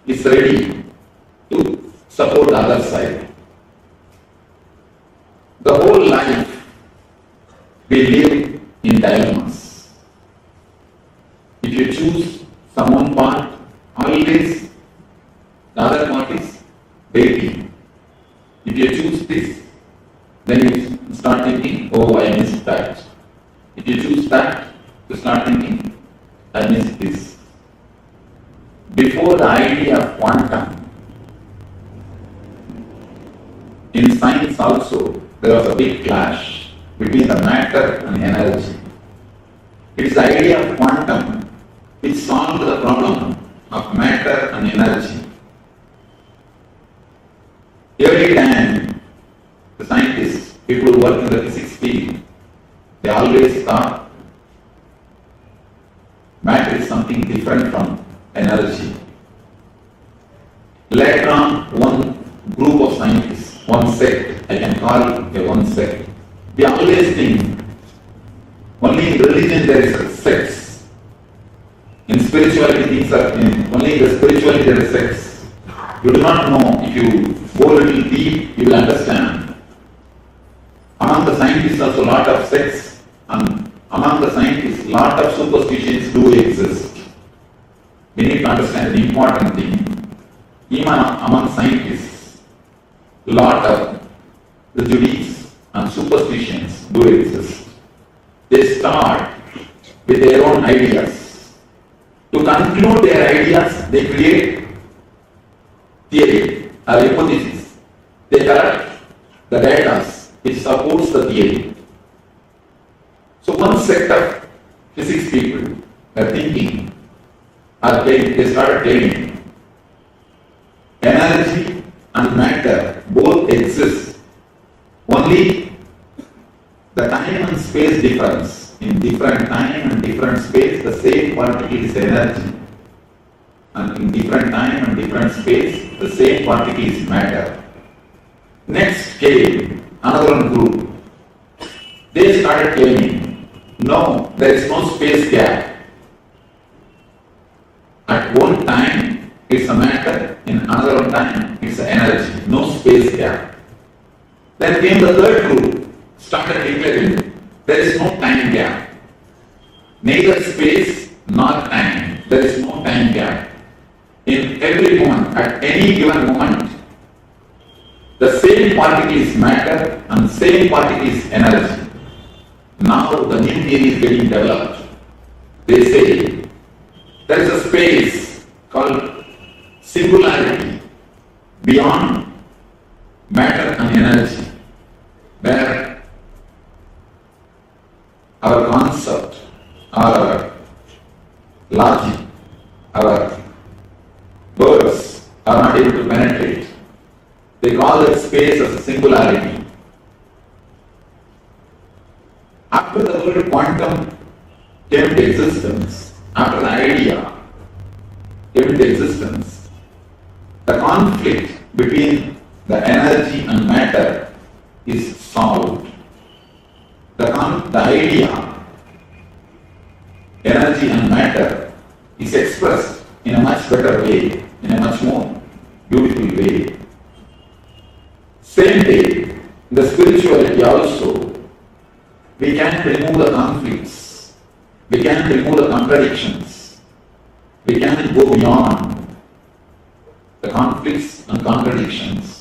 is ready to support the other side. The whole life, we live in dilemmas. If you choose some one part, always the other part is waiting. If you choose this, then you start thinking, oh, I missed that. If you choose that, you start thinking, I missed this. Before the idea of quantum, in science also, there was a big clash between the matter and energy. It is the idea of quantum which solved the problem of matter and energy. Every time the scientists, people who work in the physics field, they always thought matter is something different from energy. Later on, one group of scientists, one sect, I can call all a one sect. We always think only in religion there is sects. In spirituality things are only in the spirituality there is sects. You do not know. If you go a little deep, you will understand. Among the scientists also a lot of sects, and among the scientists lot of superstitions do exist. We need to understand an important thing. Even among scientists, lot of prejudice and superstitions do exist. They start with their own ideas. To conclude their ideas, they create theory or hypothesis. They correct the data which supports the theory. So one sect of physics people are thinking, they started telling energy and matter both exist. Only the time and space difference. In different time and different space, the same particle is energy. And in different time and different space, the same particle is matter. Next came another one group. They started claiming, no, there is no space gap. At one time, it's a matter, in another time, it's an energy, no space gap. Then came the third group, started declaring, there is no time gap. Neither space nor time. There is no time gap. In every moment, at any given moment, the same particle is matter and the same particle is energy. Now the new theory is getting developed. They say there is a space called singularity beyond matter and energy, where our concept, our logic, our words are not able to penetrate. They call that space as a singularity. After the word quantum came into existence, after the idea came into existence, the conflict between the energy and matter is solved. The idea, energy and matter, is expressed in a much better way, in a much more beautiful way. Same way, in the spirituality also, we can remove the conflicts, we can remove the contradictions, we can go beyond the conflicts and contradictions.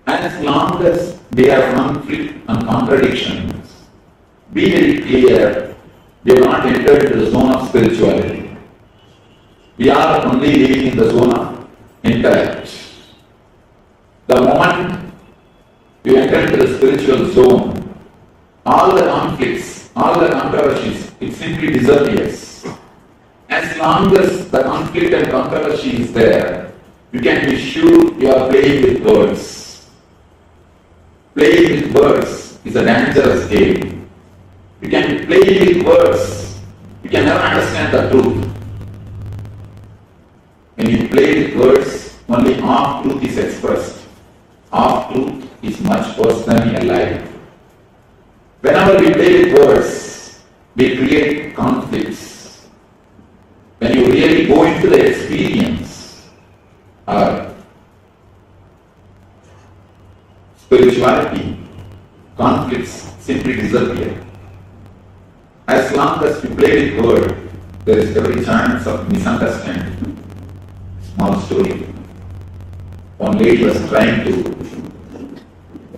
As long as there are conflict and contradictions, be very clear, we have not entered into the zone of spirituality. We are only living in the zone of intellect. The moment we enter into the spiritual zone, all the conflicts, all the controversies, it simply disappears. As long as the conflict and controversy is there, you can be sure you are playing with words. Playing with words is a dangerous game. You can be playing with words, you can never understand the truth. When you play with words, only half-truth is expressed. Half-truth is much worse than a lie. Whenever we play with words, we create conflicts. When you really go into the experience or spirituality, conflicts simply disappear. As long as you play with words, there is every chance of misunderstanding. Small story. One lady was trying to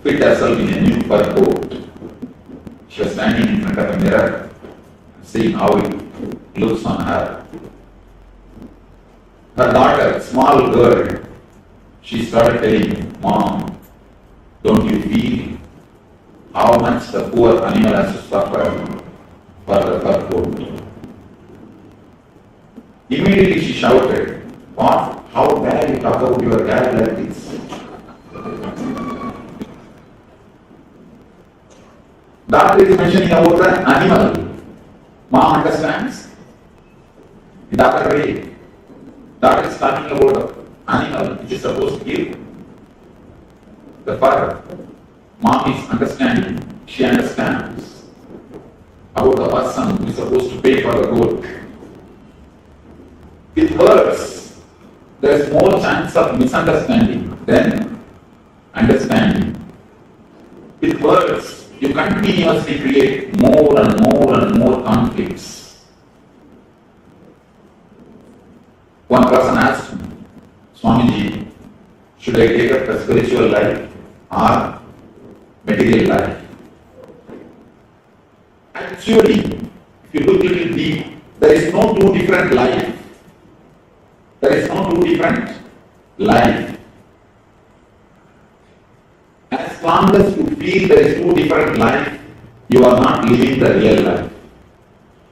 fit herself in a new fur coat. She was standing in front of a mirror, seeing how it looks on her. Her daughter, small girl, she started telling, "Mom, don't you feel how much the poor animal has to suffer for the fur coat?" Immediately she shouted, "What? How dare you talk about your dad like this?" Doctor is mentioning about the animal. Mom understands. In the other way, doctor is talking about the animal which is supposed to give the fur. Mom is understanding, she understands about the person who is supposed to pay for the goat. With words, there is more chance of misunderstanding than understanding. With words, you continuously create more and more and more conflicts. One person asked me, Swamiji, should I take up the spiritual life or material life? Actually, if you look a little deep, there is no two different life. There is no two different life. As long as you feel there is two different life, you are not living the real life.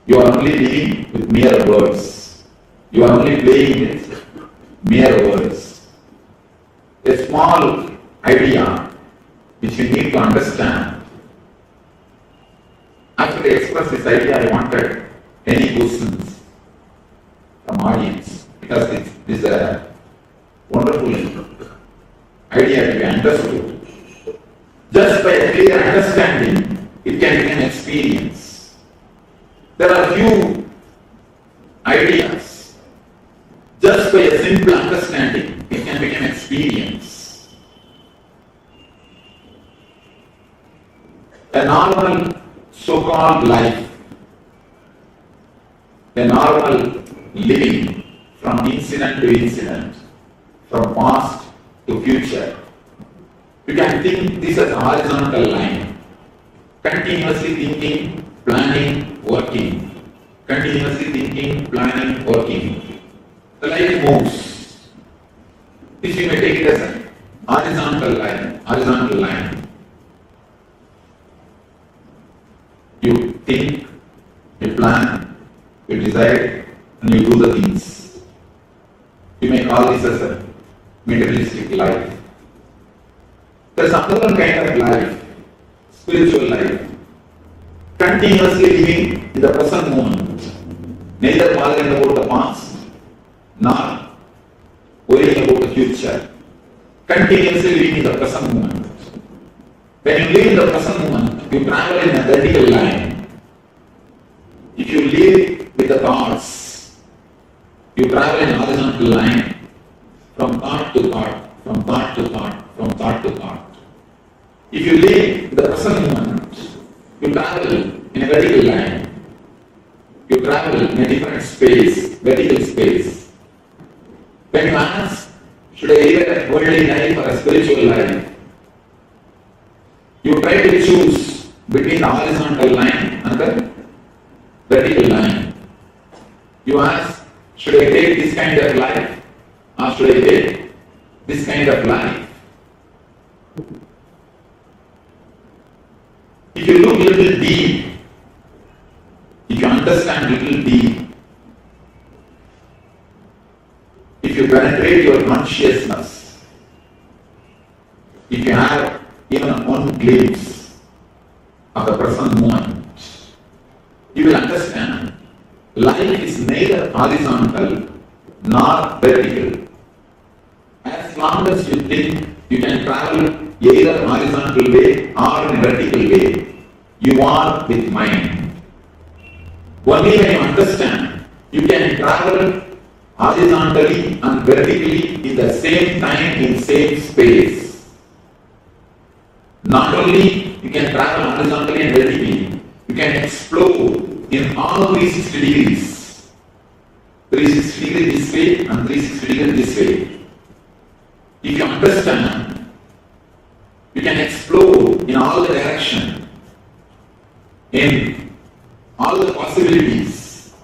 You are only living with mere words. You are only playing with mere words. A small idea which you need to understand. After I expressed this idea, I wanted any questions from audience because this is a wonderful idea to be understood. Just by a clear understanding, it can become experience. There are few ideas. Just by a simple understanding, it can become experience. A normal so-called life, a normal living from incident to incident, from past to future. You can think this as a horizontal line, continuously thinking, planning, working, continuously thinking, planning, working. The life moves. This you may take it as a horizontal line. You think, you plan, you decide, and you do the things. You may call this as a materialistic life. There is another kind of life, spiritual life, continuously living in the present moment, neither bothering about the past, nor worrying about the future. Continuously living in the present moment. When you live in the present moment, you travel in a vertical line. If you live with the thoughts, you travel in a horizontal line from thought to thought, from thought to thought, from thought to thought. If you live in the present moment, you travel in a vertical line. You travel in a different space, vertical space. When you ask, should I live a worldly life or a spiritual life? You try to choose between the horizontal line and the vertical line. You ask, should I take this kind of life or should I take this kind of life? If you look a little deep, if you understand a little deep, if you penetrate your consciousness, if you have even one glimpse of the present moment, you will understand life is neither horizontal nor vertical. As long as you think you can travel either horizontal way or in a vertical way, you are with mind. Only when you understand you can travel horizontally and vertically in the same time, in same space. Not only you can travel horizontally and vertically, you can explore in all 360 degrees. 360 degrees this way and 360 degrees this way. If you understand, you can explore in all the directions, in all the possibilities.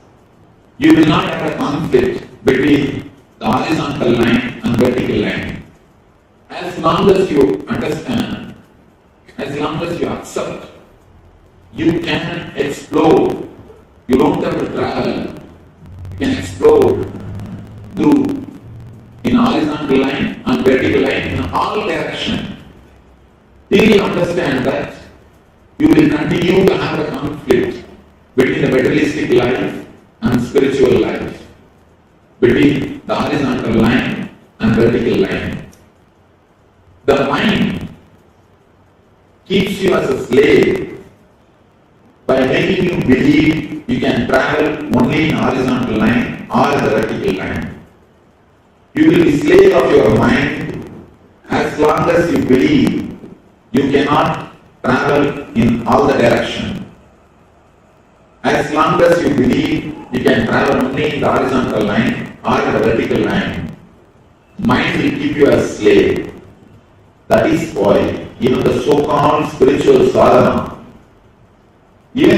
You will not have a conflict between the horizontal line and vertical line. As long as you understand, as long as you accept, you can explore. You don't have to travel. You can explore through in horizontal line and vertical line in all directions. Till you understand that, you will continue to have a conflict between the materialistic life and spiritual life, between the horizontal line and vertical line. The mind keeps you as a slave by making you believe you can travel only in horizontal line or in the vertical line. You will be slave of your mind as long as you believe you cannot travel in all the direction. As long as you believe you can travel only in the horizontal line or in the vertical line, mind will keep you as slave. That is why even the so-called spiritual sadhana, you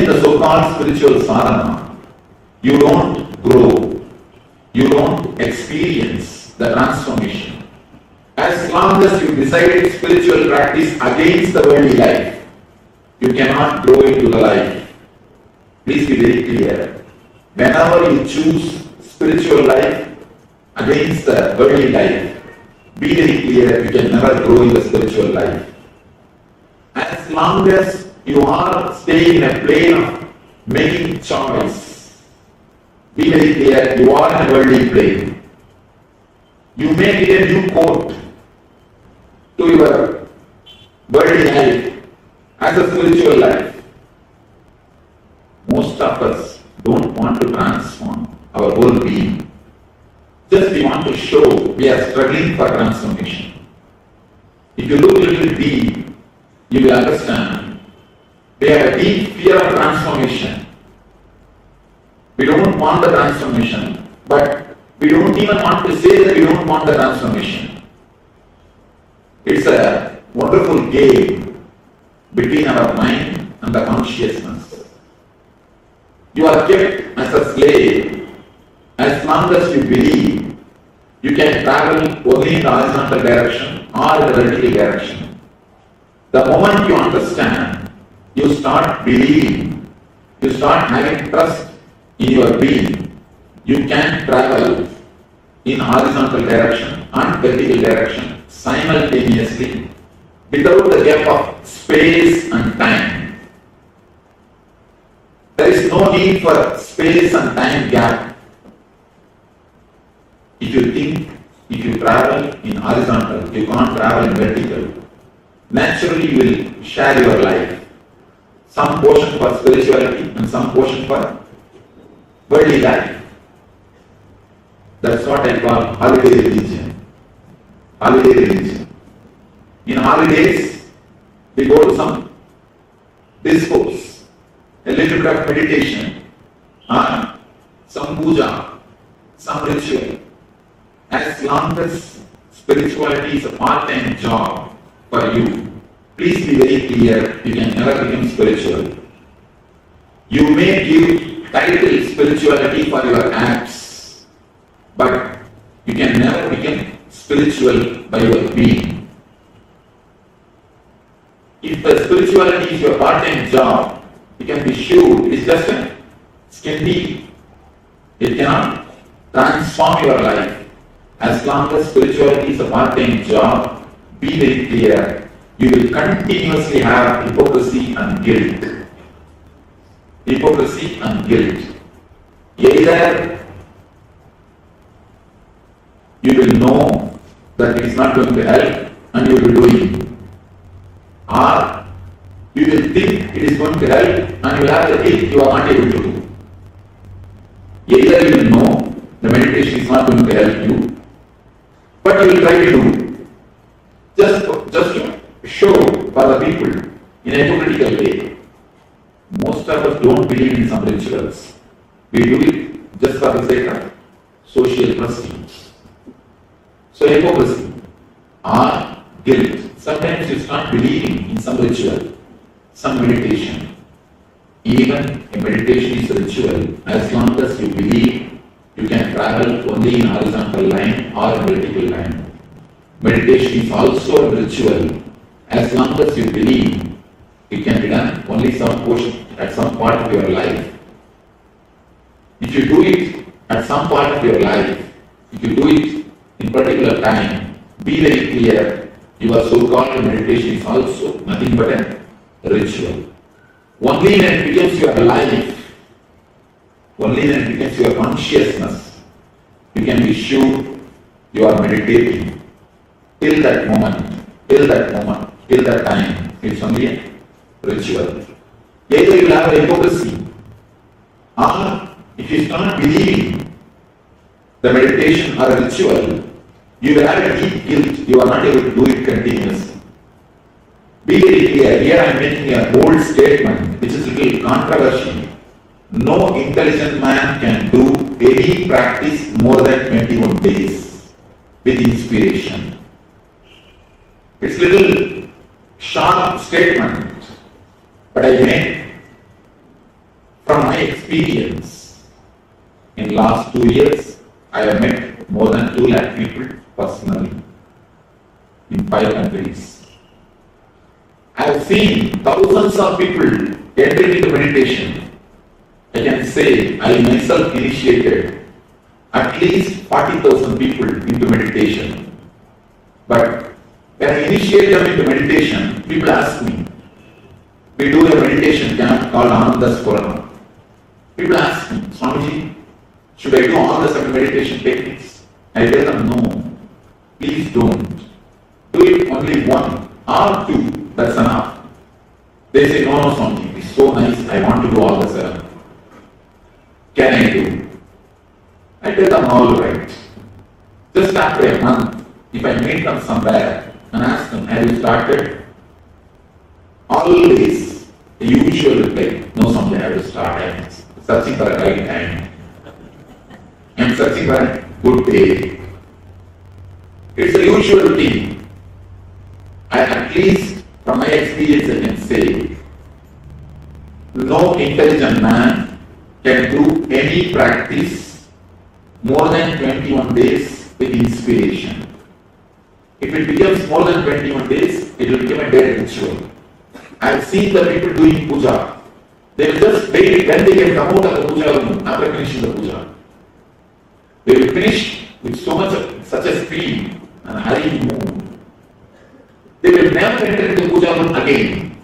don't grow, you don't experience the transformation. As long as you decided spiritual practice against the worldly life, you cannot grow into the life. Please be very clear. Whenever you choose spiritual life against the worldly life, be very clear, you can never grow in the spiritual life. As long as you are staying in a plane of making choice, be very clear, you are in a worldly plane. You may get a new coat to your worldly life as a spiritual life. Most of us don't want to transform our whole being. Just we want to show we are struggling for transformation. If you look a little deep, you will understand we have a deep fear of transformation. We don't want the transformation, but we don't even want to say that we don't want the transformation. It's a wonderful game between our mind and the consciousness. You are kept as a slave as long as you believe you can travel only in the horizontal direction or in the vertical direction. The moment you understand, you start believing, you start having trust in your being, you can travel in horizontal direction and vertical direction simultaneously without the gap of space and time. There is no need for space and time gap. If you think, if you travel in horizontal, you can't travel in vertical. Naturally, you will share your life. Some portion for spirituality and some portion for worldly life. That's what I call holiday religion. Holiday religion. In holidays, we go to some discourse, a little bit of meditation, some puja, some ritual. As long as spirituality is a part-time job for you, please be very clear, you can never become spiritual. You may give title spirituality for your acts, but you can never become spiritual by your being. If the spirituality is your part-time job, you can be sure it is just a skin deep. It cannot transform your life. As long as spirituality is a part-time job, be very clear, you will continuously have hypocrisy and guilt. Hypocrisy and guilt. Either you will know that it is not going to help and you will be doing, or you will think it is going to help and you will have the guilt you are not able to do. Either you will know the meditation is not going to help you, but you will try to do just to show for the people in a hypocritical way. Most of us don't believe in some rituals. We do it just for the sake of social prestige. So hypocrisy or guilt. Sometimes you start believing in some ritual, some meditation. Even a meditation is a ritual as long as you believe you can travel only in horizontal line or vertical line. Meditation is also a ritual as long as you believe it can be done only some portion at some part of your life. If you do it at some part of your life, if you do it in particular time, be very clear, your so-called meditation is also nothing but a ritual. Only when it becomes your life, only when it becomes your consciousness, you can be sure you are meditating. Till that moment, till that time, It's only a ritual. Either you will have hypocrisy, or if you start believing the meditation or a ritual, you will have a deep guilt. You are not able to do it continuously. Be very clear. Here I am making a bold statement which is a little controversial. No intelligent man can do any practice more than 21 days with inspiration. It's a little sharp statement, but I make from my experience. In last 2 years, I have met more than 2 lakh people personally in 5 countries. I have seen thousands of people entering into meditation. I can say I myself initiated at least 40,000 people into meditation. But when I initiate them into meditation, people ask me, we do a meditation camp called Anandaspuram. People ask me, Swamiji, should I do all the 7 meditation techniques? I tell them, no, please don't. Do it only 1 or 2, that's enough. They say, no, Swamiji, it's so nice, I want to do all the 7. Can I do? I tell them, all right. Just after a month, if I meet them somewhere and ask them, have you started? Always the usual reply, no, Swamiji, I have to start. I'm searching for a right time. I'm searching for a good day. It's the usual thing. At least from my experience, I can say, no intelligent man can do any practice more than 21 days with inspiration. If it becomes more than 21 days, it will become a dead ritual. I have seen the people doing puja. They will just wait when they can come out of the puja room after finishing the puja. They will finish with such a speed and hurried mood. They will never enter into the puja room again.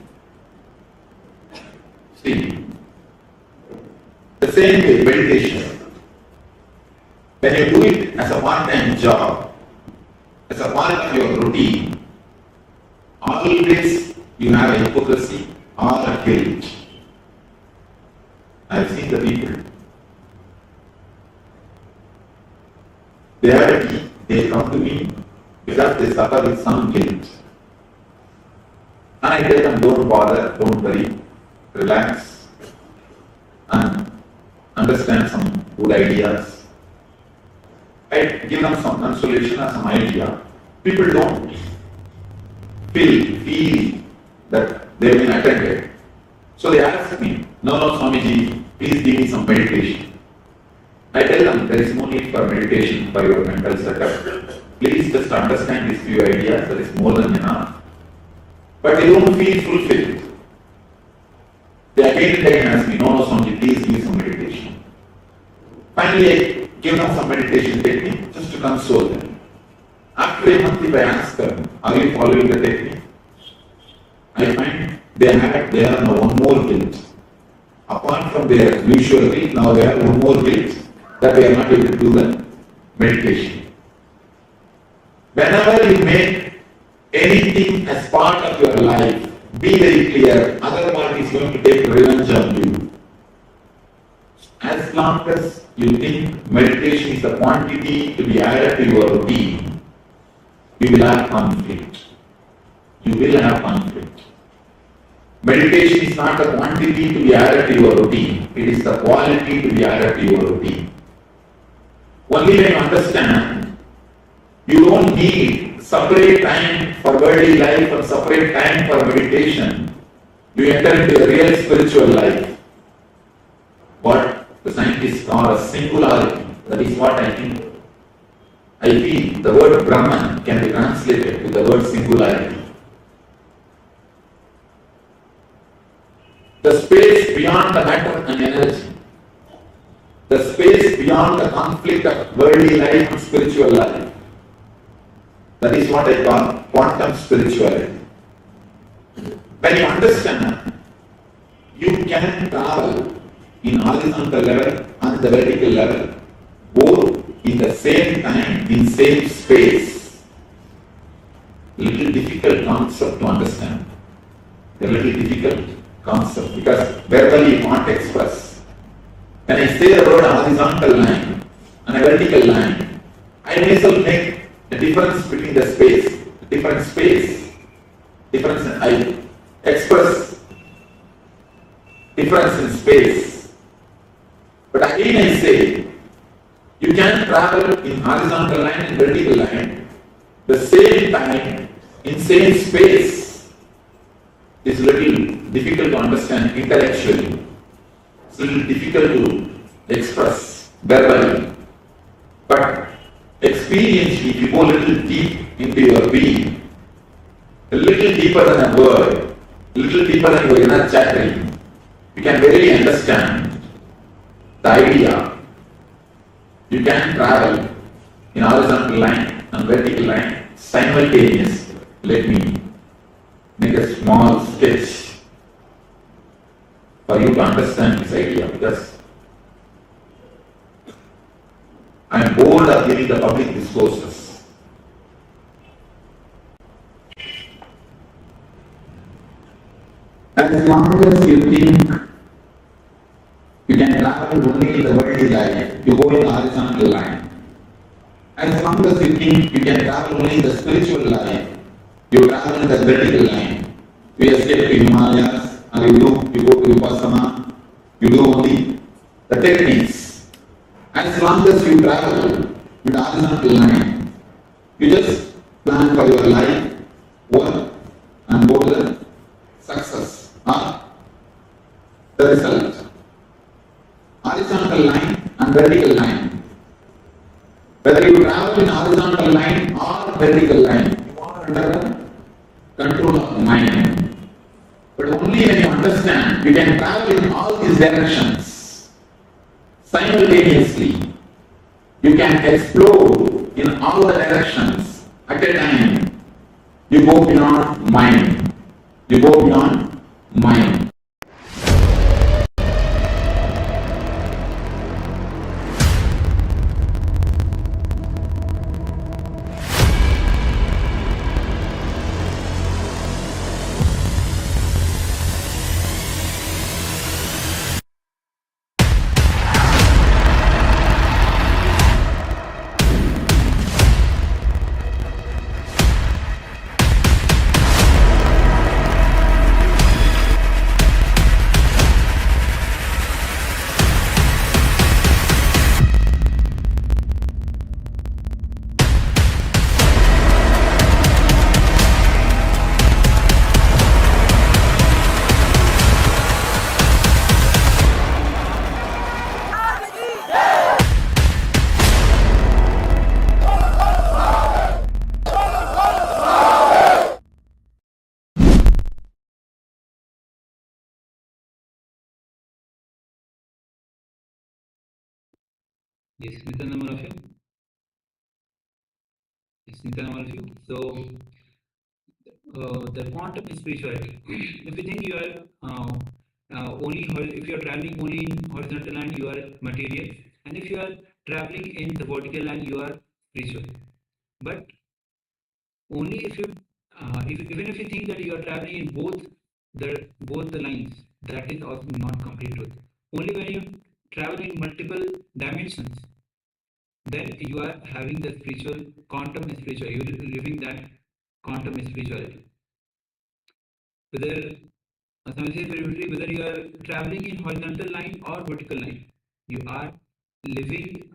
See, the same way meditation. When you do it as a one-time job, as a part of your routine, always you have a hypocrisy or a guilt. I have seen the people. They come to me because they suffer with some guilt. And I tell them, don't bother, don't worry, relax, and understand some good ideas. I give them some consolation or some idea. People don't feel that they have been attended. So they ask me, no, Swamiji, please give me some meditation. I tell them, there is no need for meditation for your mental setup. Please just understand these few ideas, that is more than enough. But they don't feel fulfilled. They again ask me, no, Swamiji, please give me some meditation. Finally, I give them some meditation technique just to console them. After a month, if I ask them, are you following the technique? I find they are now one more guilt. Apart from their usual guilt, now they have one more guilt that they are not able to do the meditation. Whenever you make anything as part of your life, be very clear, other party is going to take revenge on you. As long as you think meditation is the quantity to be added to your routine, you will have conflict. You will have conflict. Meditation is not the quantity to be added to your routine, it is the quality to be added to your routine. Only when you understand, you don't need separate time for worldly life and separate time for meditation, you enter into a real spiritual life. What the scientists call a singularity, that is what I think. I feel the word Brahman can be translated with the word singularity. The space beyond the matter and energy, the space beyond the conflict of worldly life and spiritual life. That is what I call quantum spirituality. When you understand, you can travel in horizontal level and the vertical level, both in the same time, in same space. Little difficult concept to understand. a little difficult concept because verbally you can't express. When I say the word horizontal line and a vertical line, I myself make a difference between the space, different space, difference in height, express difference in space. But again I say, you can travel in horizontal line and vertical line the same time in same space. It's little difficult to understand intellectually. It's little difficult to express verbally. But experientially, if you go a little deep into your being, a little deeper than a word, a little deeper than your inner chattering, you can really understand the idea. You can travel in horizontal line and vertical line simultaneously. Let me make a small sketch for you to understand this idea, because I am bored of giving the public discourses. As long as you think you can travel only in the worldly life, you go in the horizontal line. As long as you think you can travel only in the spiritual life, you travel in the vertical line. You escape to Himalayas, or you go to Basana, you do only the techniques. As long as you travel in the horizontal line, you just plan for your life, work, and go to the success or the result. Horizontal line and vertical line. Whether you travel in horizontal line or vertical line, you are under control of the mind. But only when you understand, you can travel in all these directions simultaneously. You can explore in all the directions at a time. You go beyond mind. You go beyond mind. Yes, Nitin, all of you. Yes, Nitin, all of you. So, the quantum is spirituality. If you think you are if you are traveling only in horizontal line, you are material, and if you are traveling in the vertical line, you are spiritual. But only if you, even if you think that you are traveling in both the lines, that is also not complete truth. Only when you travel in multiple dimensions, then you are having the spiritual quantum is spiritual. You are living that quantum is spirituality. Whether whether you are traveling in horizontal line or vertical line, you are living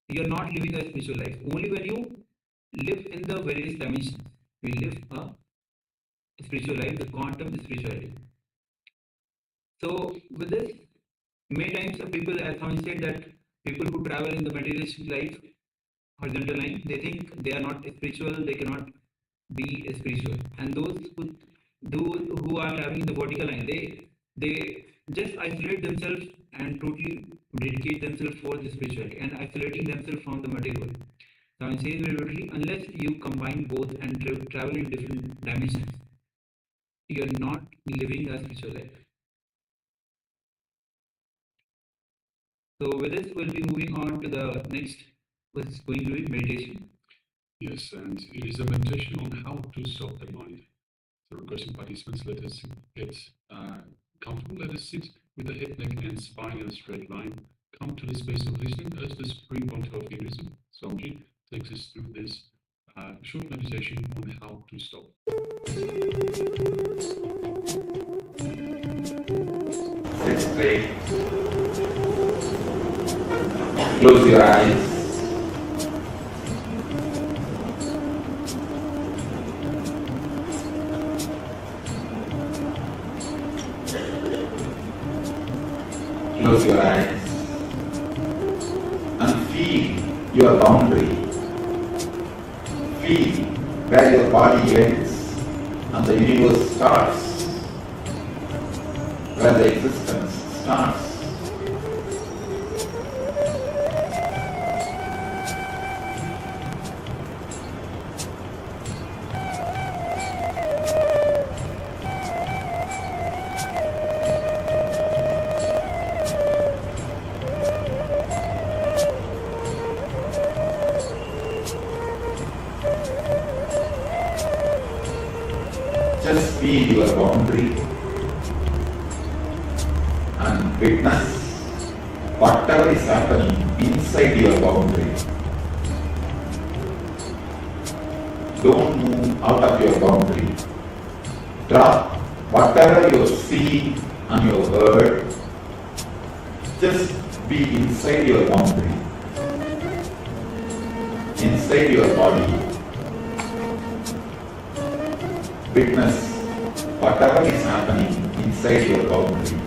you are not living a spiritual life. Only when you live in the various dimensions, you live a spiritual life, the quantum spirituality. So with this, many times people, as someone said, that people who travel in the materialistic life, horizontal line, they think they are not spiritual, they cannot be spiritual. And those who are traveling in the vertical line, they just isolate themselves and totally dedicate themselves for the spirituality and isolating themselves from the material. Now, it says very literally, unless you combine both and travel in different dimensions, you are not living a spiritual life. So with this, we'll be moving on to the next, which is going to be meditation. Yes, and it is a meditation on how to stop the mind. The requesting participants, let us get comfortable. Let us sit with the head, neck, and spine in a straight line. Come to the space of listening as the Supreme Pontiff of Hinduism, Swamiji, takes us through this short meditation on how to stop. Sit straight. Close your eyes. Close your eyes and feel your boundary. Feel where your body ends and the universe starts, where the existence starts. Just feel your boundary and witness whatever is happening inside your boundary. Don't move out of your boundary. Drop whatever you see and you heard. Just be inside your boundary, inside your body. Witness whatever is happening inside your boundary,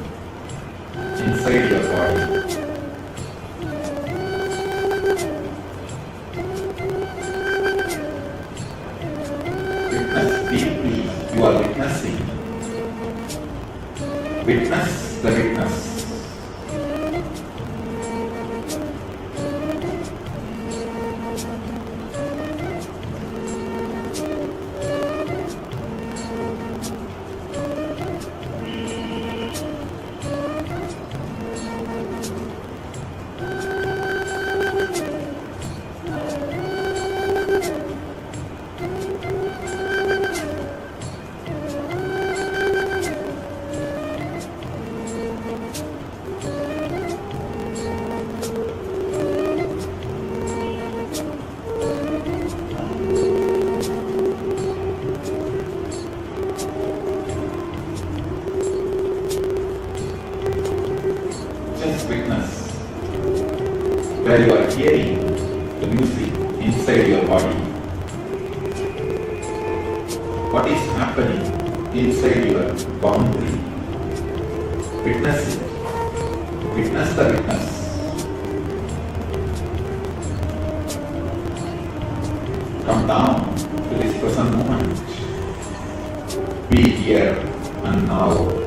inside your body. Witness deeply, you are witnessing. Witness the witness. Where you are hearing the music inside your body. What is happening inside your boundary? Witness it. Witness the witness. Come down to this present moment. Be here and now.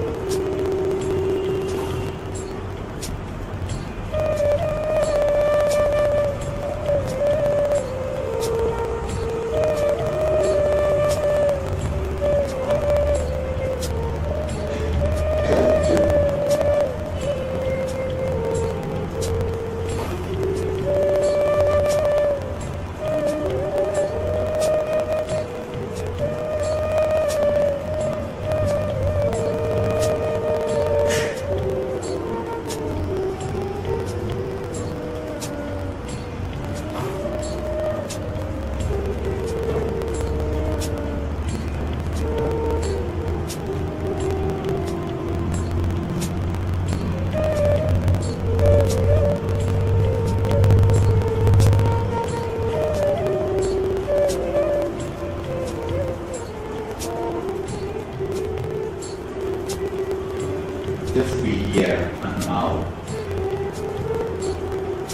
Just be here and now.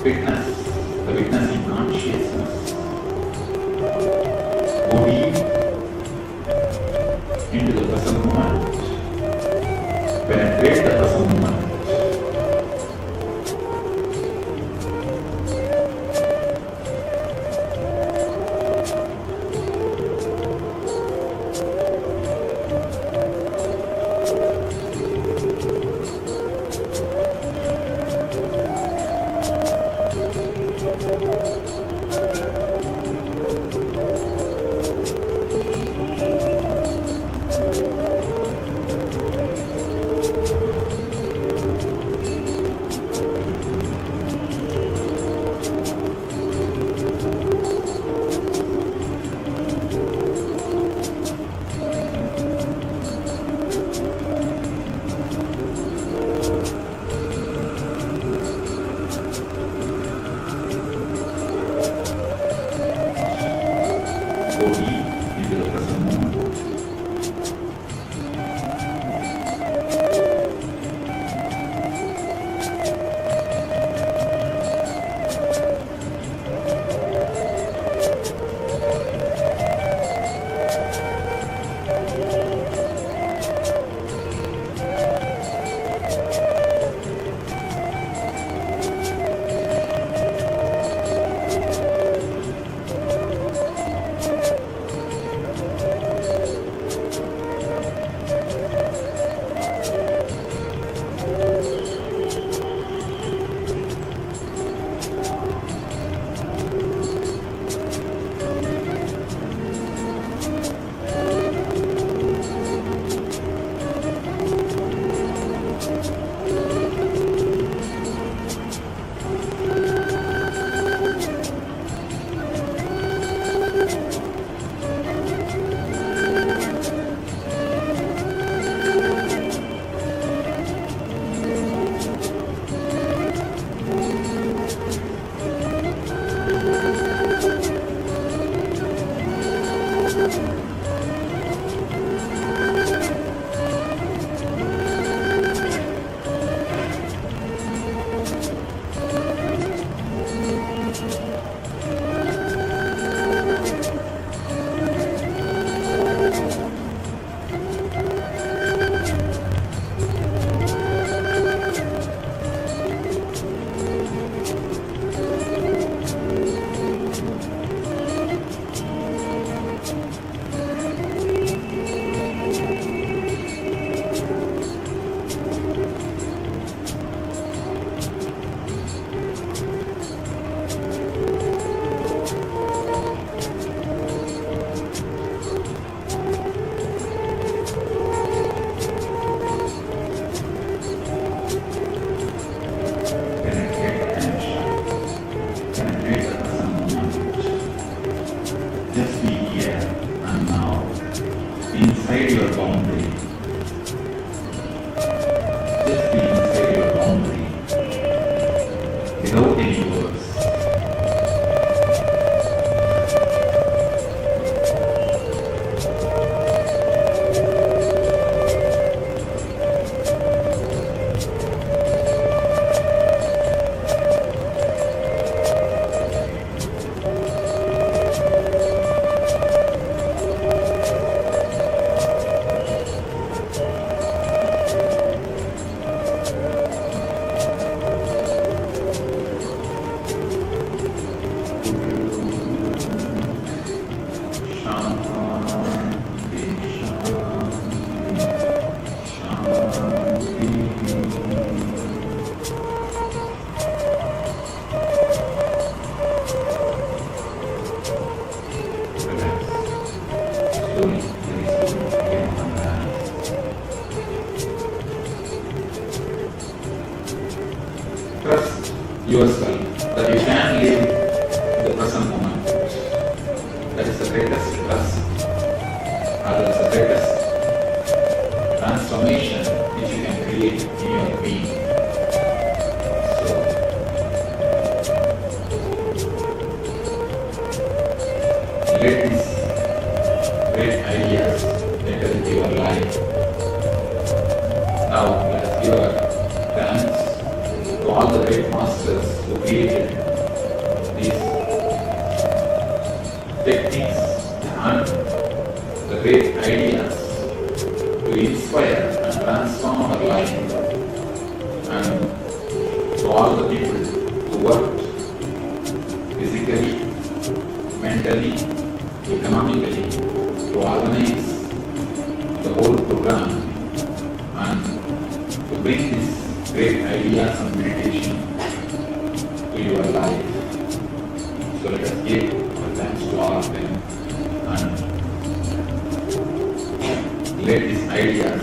Witness the witnessing consciousness. Go deep into the present moment. Penetrate the present moment. yourself that you can live the present moment. That is the greatest trust, or that is the greatest transformation which you can create in your being. So, let these great ideas enter into your life. Now, let us give our thanks to all the great masters who created these techniques and the great ideas to inspire and transform our life, and to all the people who worked physically, mentally, economically to organize the whole program and to bring these great ideas and meditation to your life. So let us give our thanks to all of them and let these ideas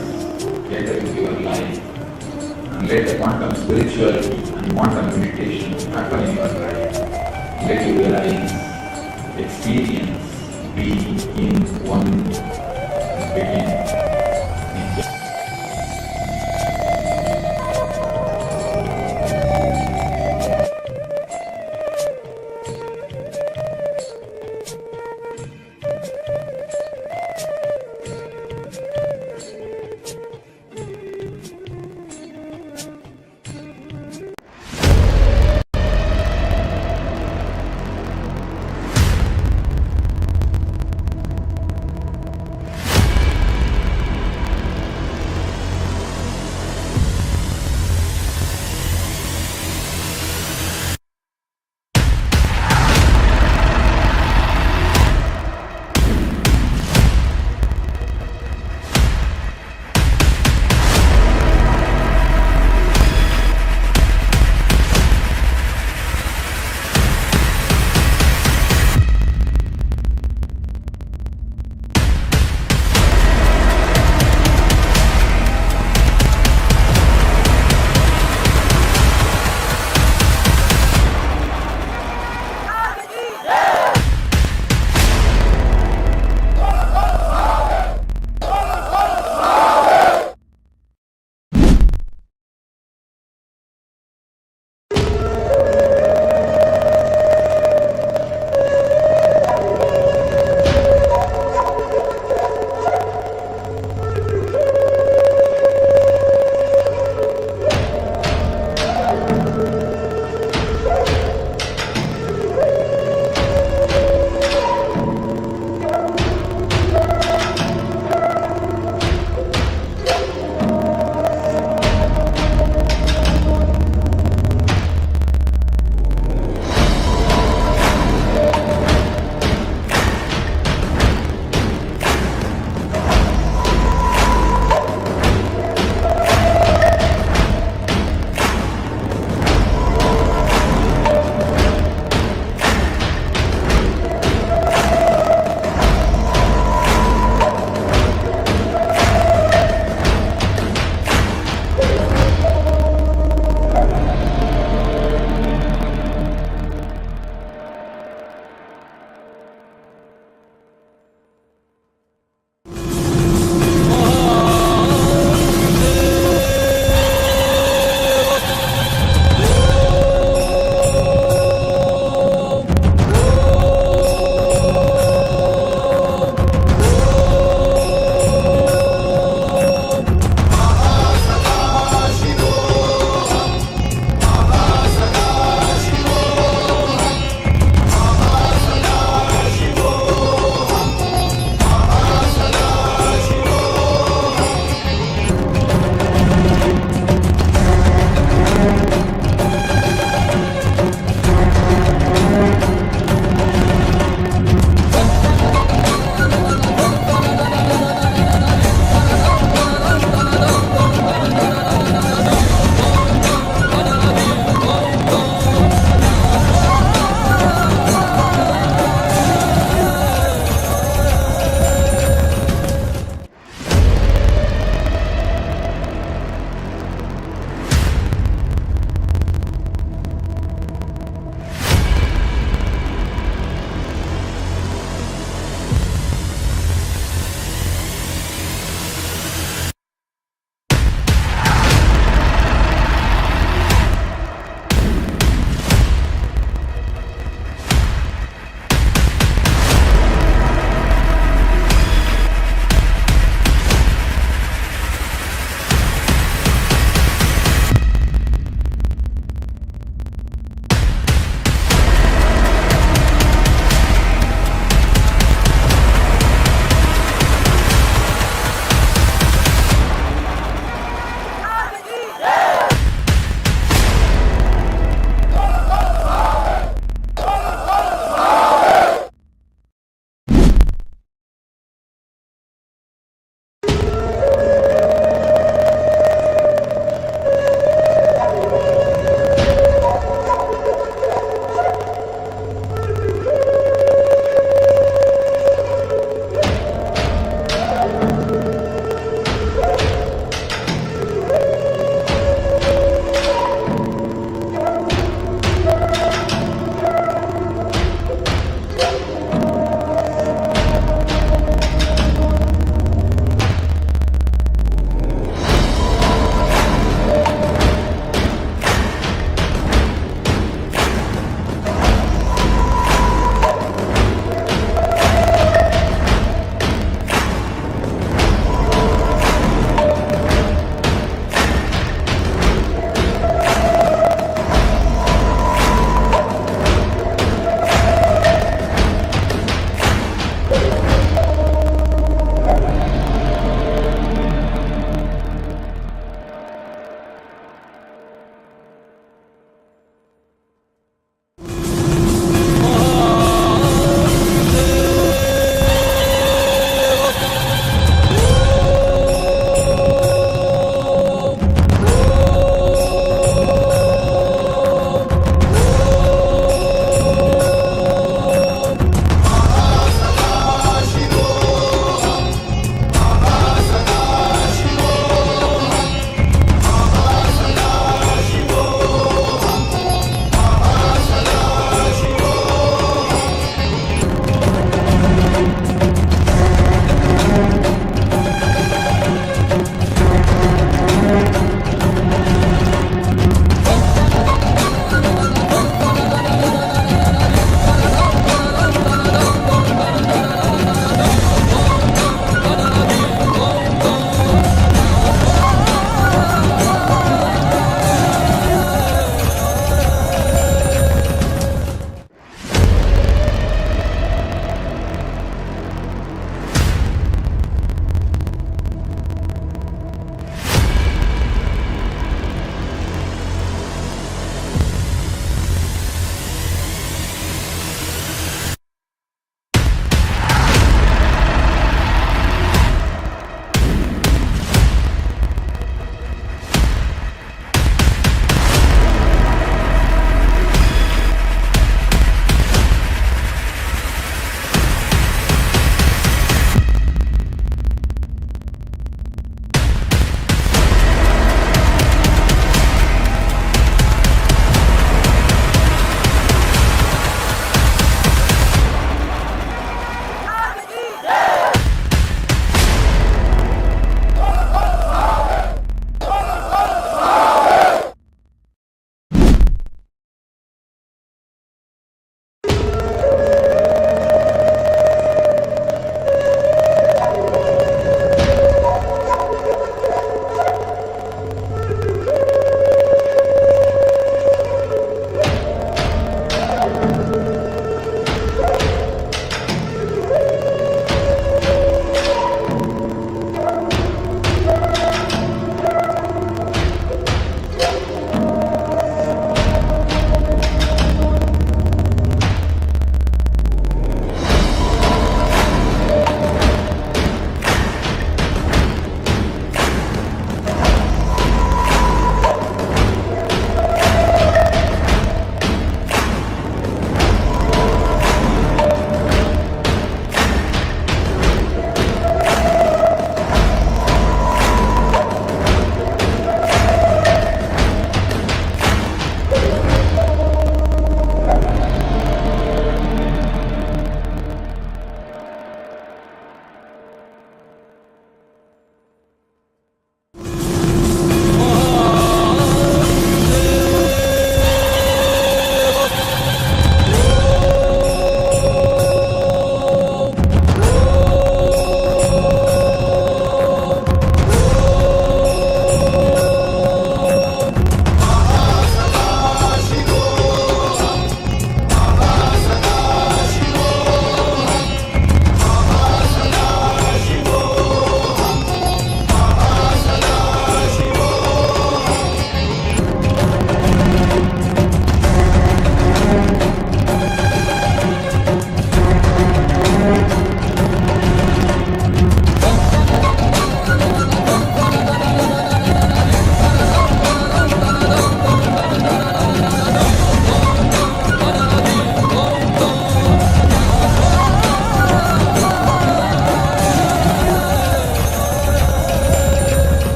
enter into your life, and let the quantum spirituality and quantum meditation happen in your life. Let you realize, experience, be in one beginning.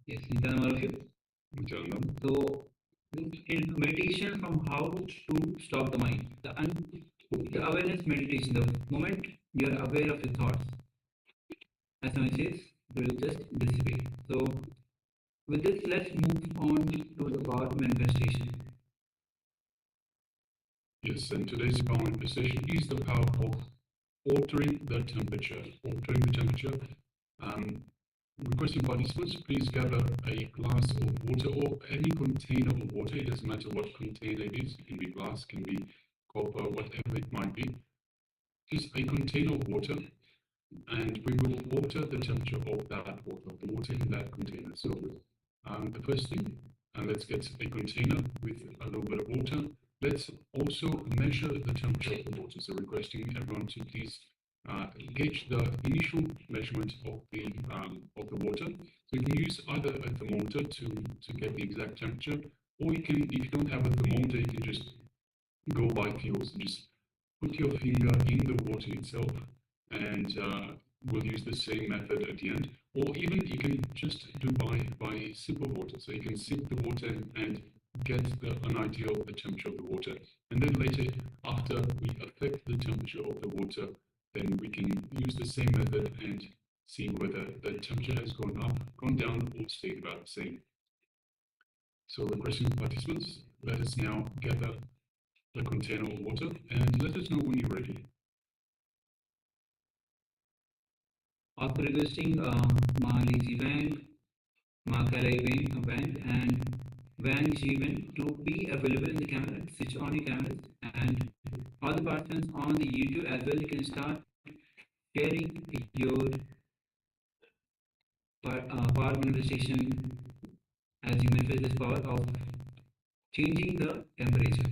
Yes, you tell them all of you. So, in meditation, from how to stop the mind, the awareness meditation, the moment you are aware of your thoughts, as I says, they will just dissipate. So, with this, let's move on to the power manifestation. Yes, and today's power manifestation is the power of altering the temperature. Altering the temperature. Requesting participants, please gather a glass of water or any container of water. It doesn't matter what container it is. It can be glass, can be copper, whatever it might be. Just a container of water, and we will alter the temperature of that water, the water in that container. So the first thing, let's get a container with a little bit of water. Let's also measure the temperature of the water. So requesting everyone to please gauge the initial measurement of the water. So you can use either a thermometer to get the exact temperature, or you can, if you don't have a thermometer, you can just go by feels and just put your finger in the water itself, and we'll use the same method at the end. Or even you can just do by sip of water. So you can sip the water and get an idea of the temperature of the water. And then later, after we affect the temperature of the water, then we can use the same method and see whether the temperature has gone up, gone down, or stayed about the same. So requesting participants, let us now gather the container of water and let us know when you're ready. After requesting Marichi Wang, and Wang Jiwen to be available in the camera, switch on your cameras, and all the participants on the YouTube as well, you can start sharing your power manifestation as you manifest this power of changing the temperature.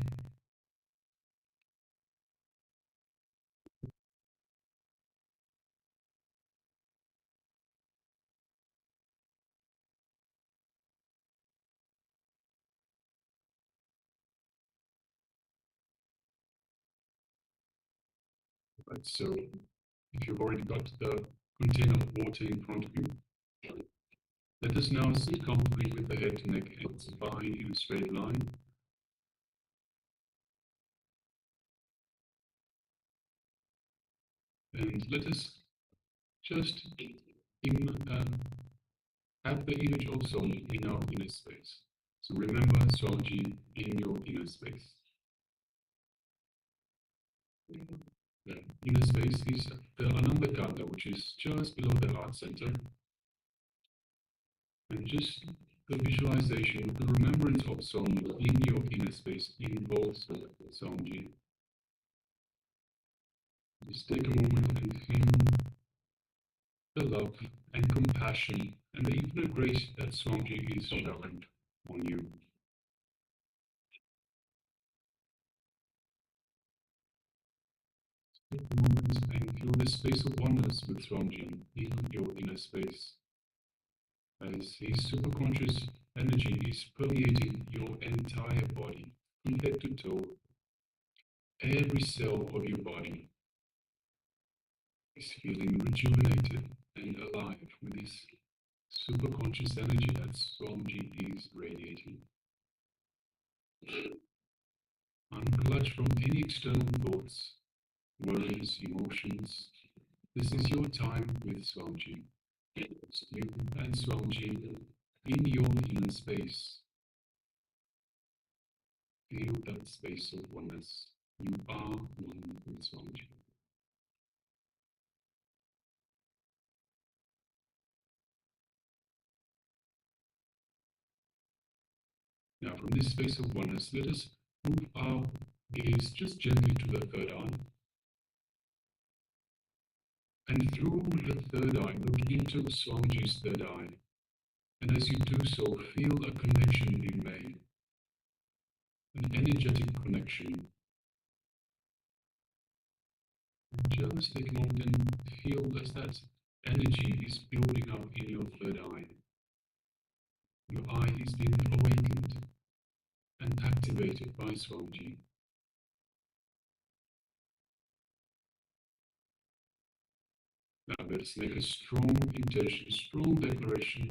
Right, so if you've already got the container of water in front of you, let us now sit comfortably with the head, neck, and spine in a straight line. And let us just have the image of Swami in our inner space. So remember Swamiji in your inner space. The inner space is the Ananda Kanda, which is just below the heart center. And just the visualization, the remembrance of Swami in your inner space involves Swamiji. Just take a moment and feel the love and compassion and the infinite grace that Swamiji is showered on you. Take a moment and feel the space of oneness with Swamiji in your inner space, as his superconscious energy is permeating your entire body, from head to toe. Every cell of your body is feeling rejuvenated and alive with this superconscious energy that Swamiji is radiating. Unclutch from any external thoughts, worries, emotions. This is your time with Swamiji. You and Swamiji in your inner space. Feel that space of oneness. You are one with Swamiji. Now, from this space of oneness, let us move our gaze just gently to the third eye. And through the third eye, look into Swamiji's third eye. And as you do so, feel a connection being made. An energetic connection. And just take a moment and feel as that energy is building up in your third eye. Your eye is being awakened and activated by Swamiji. Now let us make a strong intention, strong declaration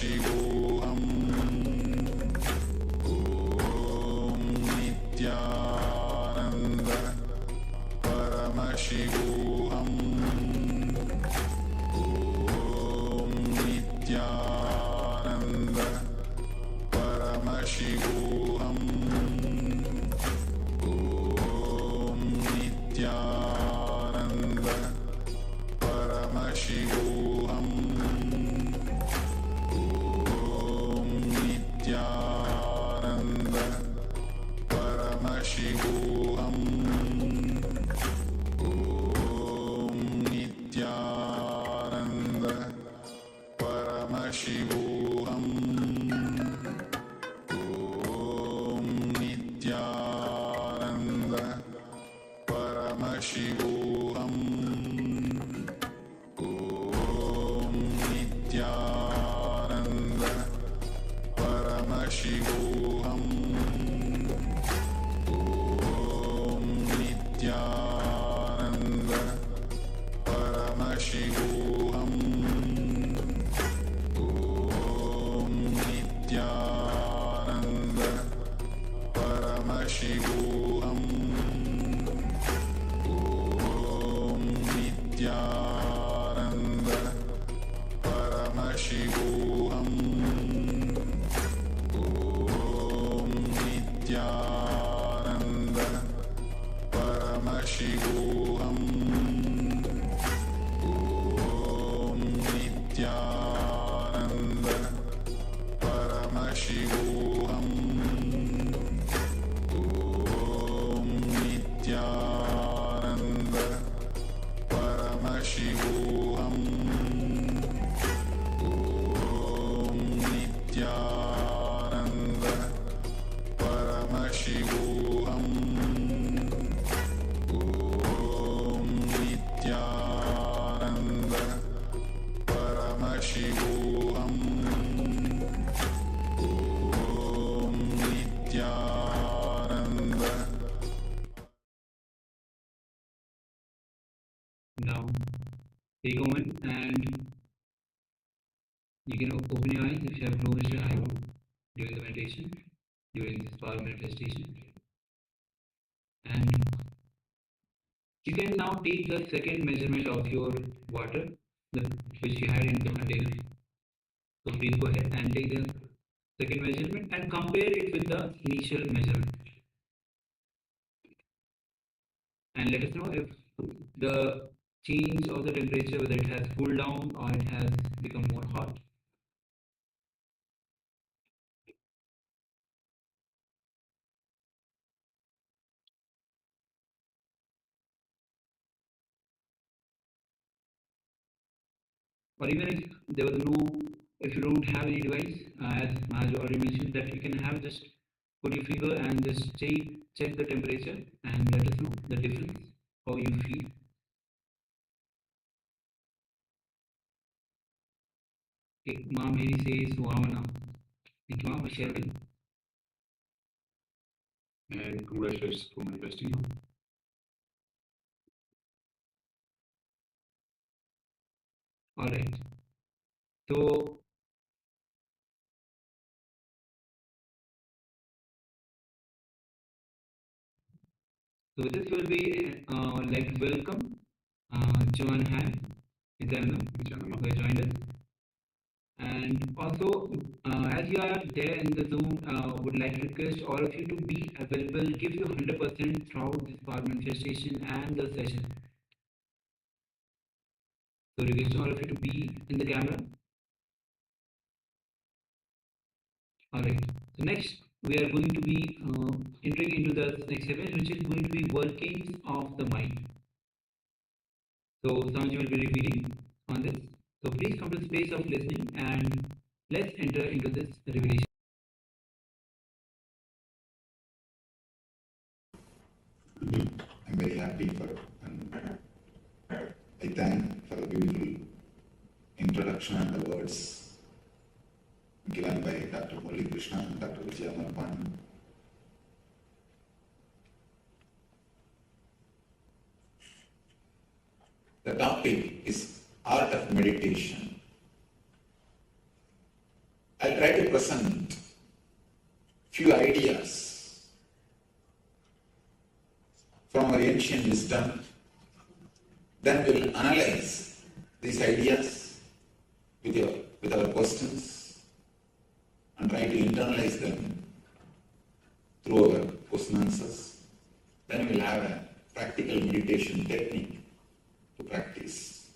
Paramashivoham Om Nityananda Paramashivoham Om Nityananda Paramashivoham Om Nityananda Paramashivoham Om Nityananda Paramashivoham Om Nityananda Paramashivoham Om Nityananda Paramashivoham Om Nityananda Paramashivoham Om Nityananda Paramashivoham Om Nityananda Paramashivoham Om Nityananda Paramashivoham Om Nityananda Paramashivoham Om Nityananda Paramashivoham Om Nityananda Paramashivoham Om Nityananda Paramashivoham Om Nityananda Paramashivoham Om Nityananda. Now, take a moment and you can open your eyes if you have closed your eyes during the meditation, during this power manifestation. And you can now take the second measurement of your water, which you had in the container. So please go ahead and take the second measurement and compare it with the initial measurement. And let us know if the change of the temperature, whether it has cooled down or it has become more hot. Or even if there was no, if you don't have any device, as Maharaj already mentioned, that you can have just put your finger and just check the temperature and let us know the difference, how you feel. Okay, Mom Mary says, Vamana. Thank you, Mom, for sharing. And congratulations for manifesting. All right. So this will be like welcome, Joan Han, Janam, who joined us. And also, as you are there in the Zoom, would like to request all of you to be available, give you 100% throughout this power manifestation and the session. So request all of you to be in the camera. Alright, so next we are going to be entering into the next segment, which is going to be workings of the mind. So Sanji will be repeating on this. So please come to the space of listening and let's enter into this revelation. I'm very happy for and I thank for the beautiful introduction and the words given by Dr. Murali Krishna and Dr. Vijaya Marpan. The topic is art of meditation. present few ideas from our ancient wisdom. Then we will analyze these ideas with our questions and try to internalize them through our question answers. Then we will have a practical meditation technique to practice.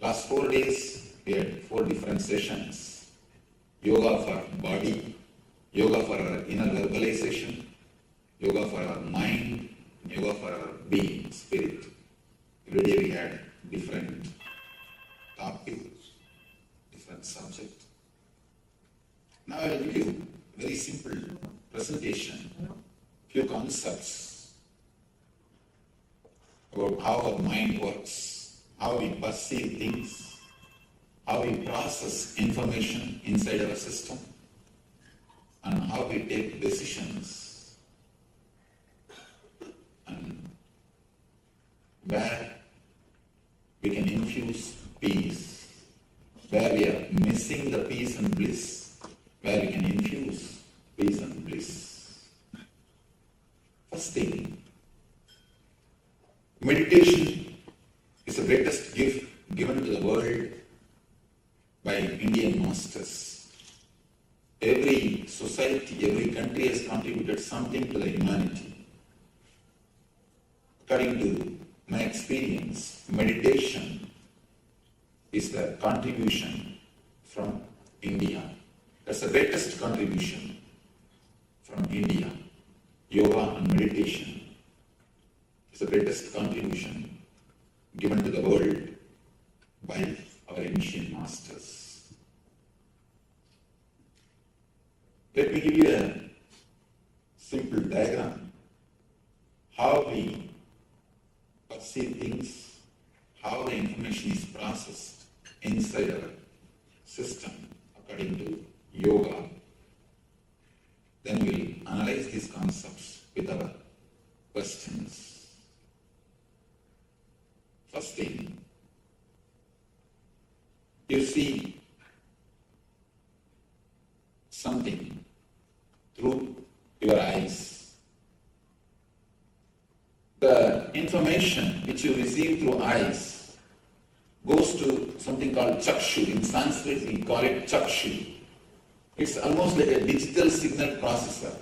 Last 4 days, we had 4 different sessions. Yoga for body, yoga for our inner verbalization, yoga for our mind, yoga for our being, spirit. Every day we had different topics, different subject. Now I will give you a very simple presentation, few concepts about how our mind works, how we perceive things, how we process information inside our system, and how we take decisions, and where we can infuse peace, where we are missing the peace and bliss, where we can infuse peace and bliss. First thing, meditation is the greatest gift given to the world by Indian masters. Every society, every country has contributed something to the humanity. According to my experience, meditation is the contribution from India. That's the greatest contribution from India. Yoga and meditation is the greatest contribution given to the world by our ancient masters. Let me give you a simple diagram how we perceive things, how the information is processed inside our system according to yoga. Then we'll analyze these concepts with our questions. First thing, you see something through your eyes. The information which you receive through eyes goes to something called chakshu. In Sanskrit, we call it chakshu. It's almost like a digital signal processor.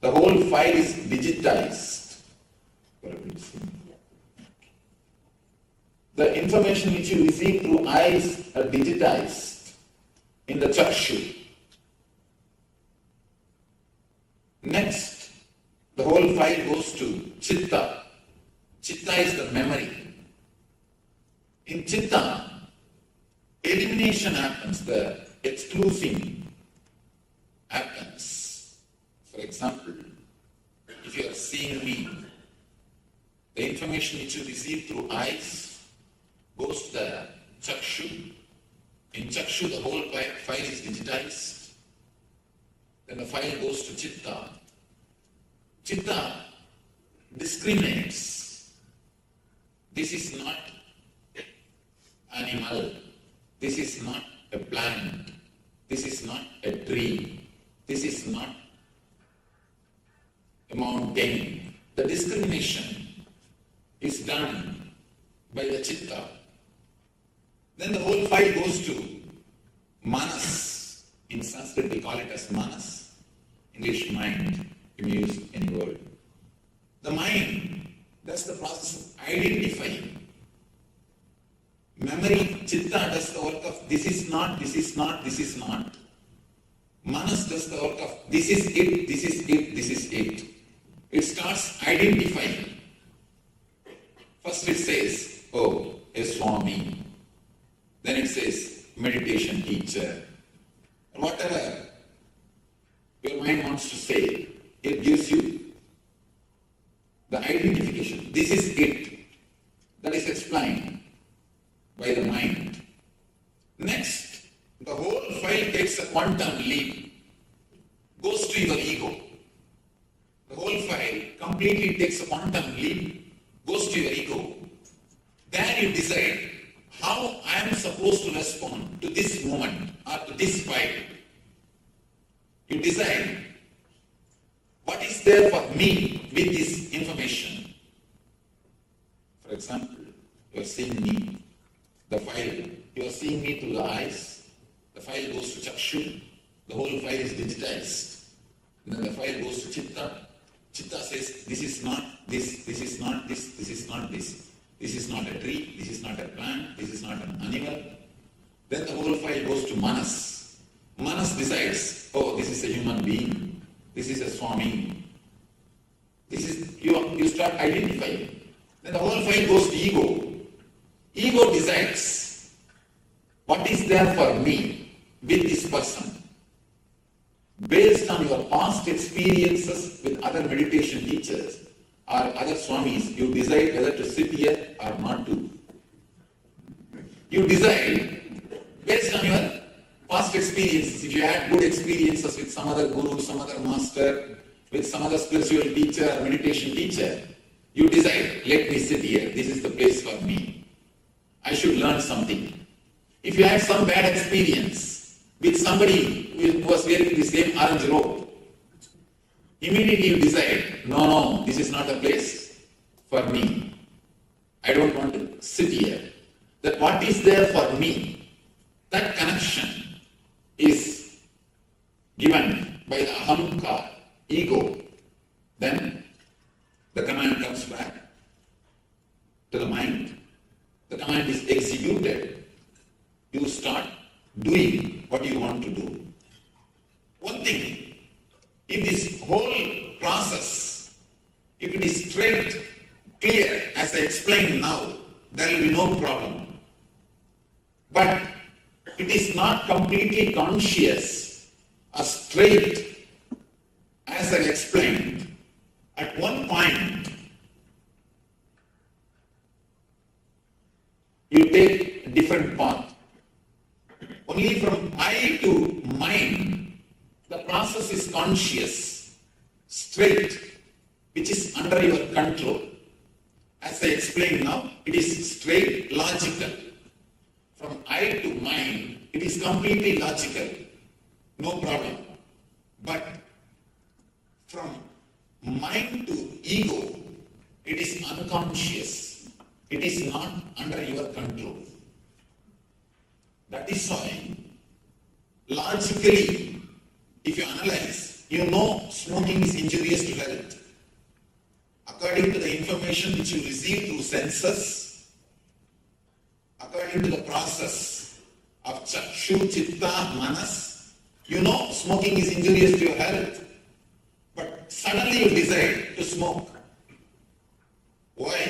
The whole file is digitized. The information which you receive through eyes are digitized in the chakshu. Next, the whole file goes to chitta. Chitta is the memory. In chitta, elimination happens, the excluding happens. For example, if you are seeing me, the information which you receive through eyes goes to the chakshu. In chakshu, the whole file is digitized. Then the file goes to chitta. Chitta discriminates. This is not animal. This is not a plant. This is not a tree. This is not a mountain. The discrimination is done by the chitta. Then the whole file goes to manas. In Sanskrit, we call it as manas. English mind. You may use any word. The mind, that's the process of identifying. Memory, chitta does the work of this is not, this is not, this is not. Manas does the work of this is it, this is it, this is it. It starts identifying. First it says, oh, a Swami. Then it says, meditation teacher. Whatever your mind wants to say, it gives you the identification. This is it. That is explained by the mind. Next, the whole file takes a quantum leap, goes to your ego. The whole file completely takes a quantum leap, goes to your ego. There you decide how I am supposed to respond to this moment or to this file. You decide what is there for me with this information. For example, you are seeing me, the file, you are seeing me through the eyes, the file goes to Chakshu, the whole file is digitized. And then the file goes to Chitta. Chitta says, this is not this, this is not this, this is not this. This is not a tree, this is not a plant, this is not an animal. Then the whole file goes to Manas. Manas decides, oh, this is a human being, this is a Swami. This is, you start identifying. Then the whole file goes to ego. Ego decides what is there for me with this person. Based on your past experiences with other meditation teachers or other swamis, you decide whether to sit here or not to. You decide based on your past experiences. If you had good experiences with some other guru, some other master, with some other spiritual teacher or meditation teacher, you decide, let me sit here, this is the place for me. I should learn something. If you had some bad experience with somebody who was wearing the same orange robe, immediately you decide, no, this is not a place for me. I don't want to sit here. That what is there for me, that connection is given by the ahamkar, ego. Then the command comes back to the mind. The command is executed. You start doing what you want to do. One thing, if this whole process, if it is straight, clear, as I explained now, there will be no problem. But it is not completely conscious or straight, as I explained. At one point, you take a different path. Only from I to mind, the process is conscious, straight, which is under your control. As I explained now, it is straight, logical. From I to mind, it is completely logical, no problem. But from mind to ego, it is unconscious. It is not under your control. That is why, logically, if you analyze, you know smoking is injurious to health. According to the information which you receive through senses, according to the process of Chakshu, Chitta, Manas, you know smoking is injurious to your health. But suddenly you decide to smoke. Why?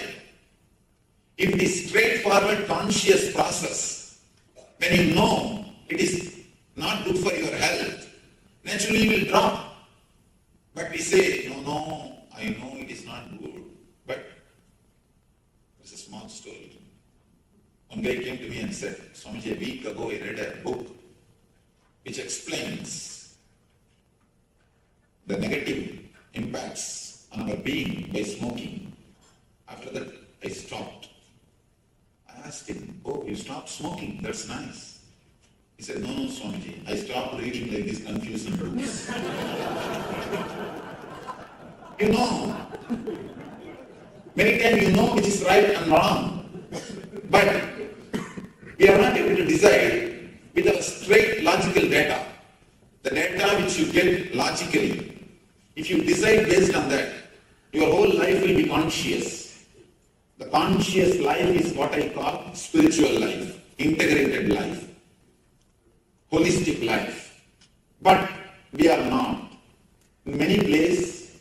If it is straightforward conscious process, when you know it is not good for your health, naturally you will drop. But we say, no, I know it is not good. But it's a small story. One guy came to me and said, Swamiji, a week ago I read a book which explains the negative impacts on our being by smoking. After that, I stopped. I asked him, oh, you stopped smoking, that's nice. He said, no, Swamiji, I stopped reading like these confusing books. You know, many times you know which is right and wrong, but we are not able to decide with our straight logical data, the data which you get logically. If you decide based on that, your whole life will be conscious. The conscious life is what I call spiritual life, integrated life, holistic life. But we are not. In many places,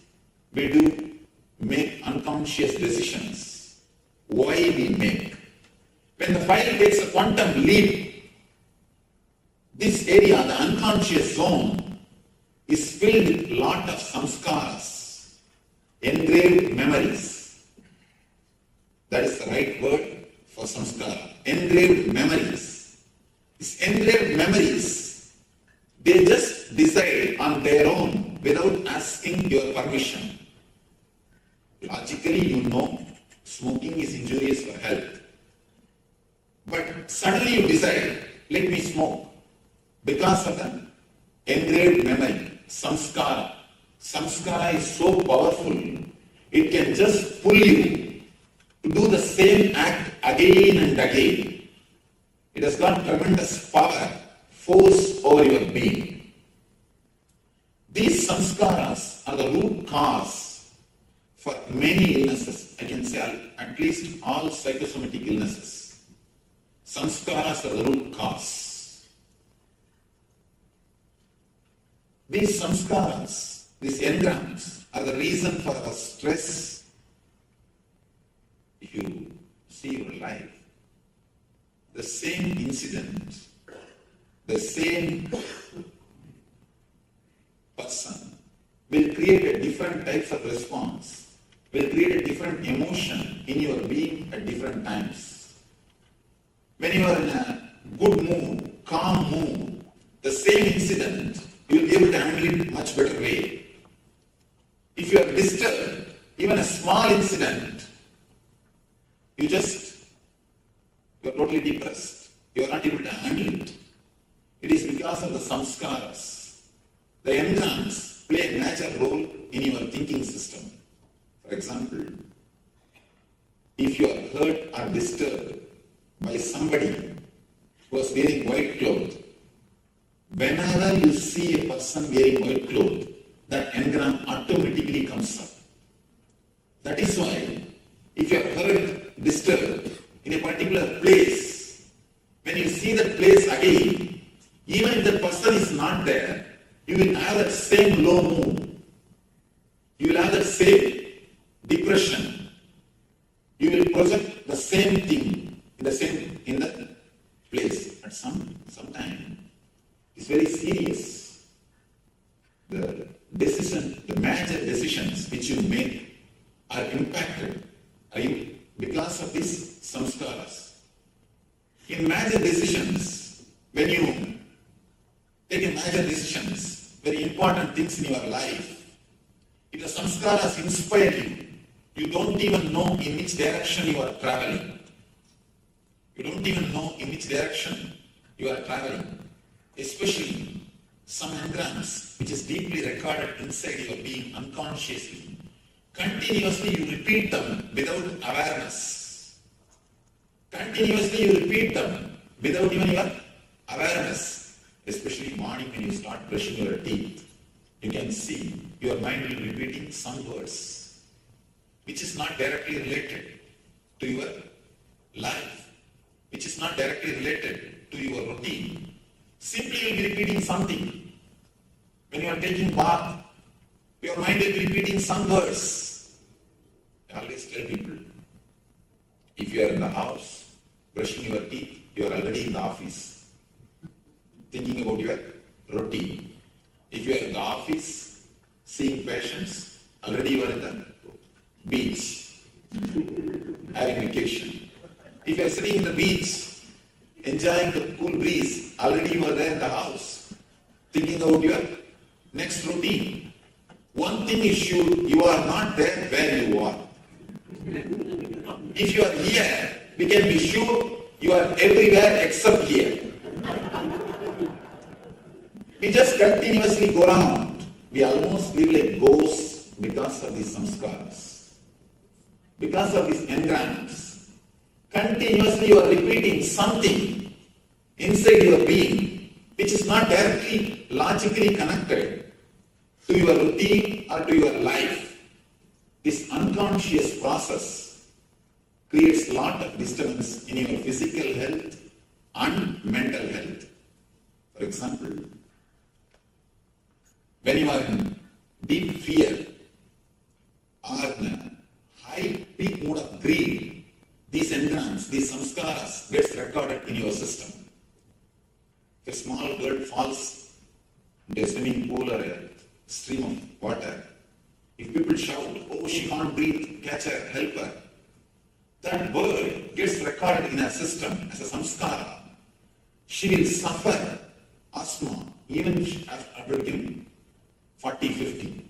we do make unconscious decisions. Why we make? When the file takes a quantum leap, this area, the unconscious zone, is filled with a lot of samskaras, engraved memories. That is the right word for samskara. Engraved memories. These engraved memories, they just decide on their own without asking your permission. Logically, you know smoking is injurious for health. But suddenly you decide, let me smoke. Because of the engraved memory, samskara. Samskara is so powerful, it can just pull you to do the same act again and again. It has got tremendous power, force over your being. These samskaras are the root cause for many illnesses. I can say at least all psychosomatic illnesses. Samskaras are the root cause. These samskaras, these engrams, are the reason for our stress. If you see your life, the same incident, the same person will create a different types of response, will create a different emotion in your being at different times. When you are in a good mood, calm mood, the same incident, you will be able to handle it in a much better way. If you are disturbed, even a small incident, you are totally depressed. You are not able to handle it. It is because of the samskaras. The engrams play a major role in your thinking system. For example, if you are hurt or disturbed by somebody who is wearing white clothes, whenever you see a person wearing white clothes, that engram automatically comes up. That is why, if you are hurt, disturbed in a particular place, when you see that place again, even if that person is not there, you will have that same low mood. You will have that same depression. You will project the same thing in the place at some time. It's very serious. The major decisions which you make are impacted because of these samskaras. In major decisions, when you take a major decisions, very important things in your life, if the samskaras inspire you, you don't even know in which direction you are traveling. You don't even know in which direction you are traveling. Especially some engrams which is deeply recorded inside your being unconsciously. Continuously you repeat them without awareness. Continuously you repeat them without even your awareness. Especially morning when you start brushing your teeth, you can see your mind will be repeating some words which is not directly related to your life, which is not directly related to your routine. Simply you will be repeating something. When you are taking bath, your mind will be repeating some words. I always tell people, if you are in the house, brushing your teeth, you are already in the office, thinking about your routine. If you are in the office, seeing patients, already you are in the beach, having vacation. If you are sitting in the beach, enjoying the cool breeze, already you are there in the house, thinking about your next routine. One thing is sure, you are not there where you are. If you are here, we can be sure you are everywhere except here. We just continuously go around. We almost live like ghosts because of these samskaras. Because of these engrams. Continuously you are repeating something inside your being which is not directly logically connected to your routine or to your life. This unconscious process creates a lot of disturbance in your physical health and mental health. For example, when you are in deep fear or in a high peak mood of greed, these engrams, these samskaras gets recorded in your system. If a small bird falls into a swimming pool or a stream of water, if people shout, oh, she can't breathe, catch her, help her, that bird gets recorded in her system as a samskara. She will suffer asthma even after becoming 40, 50.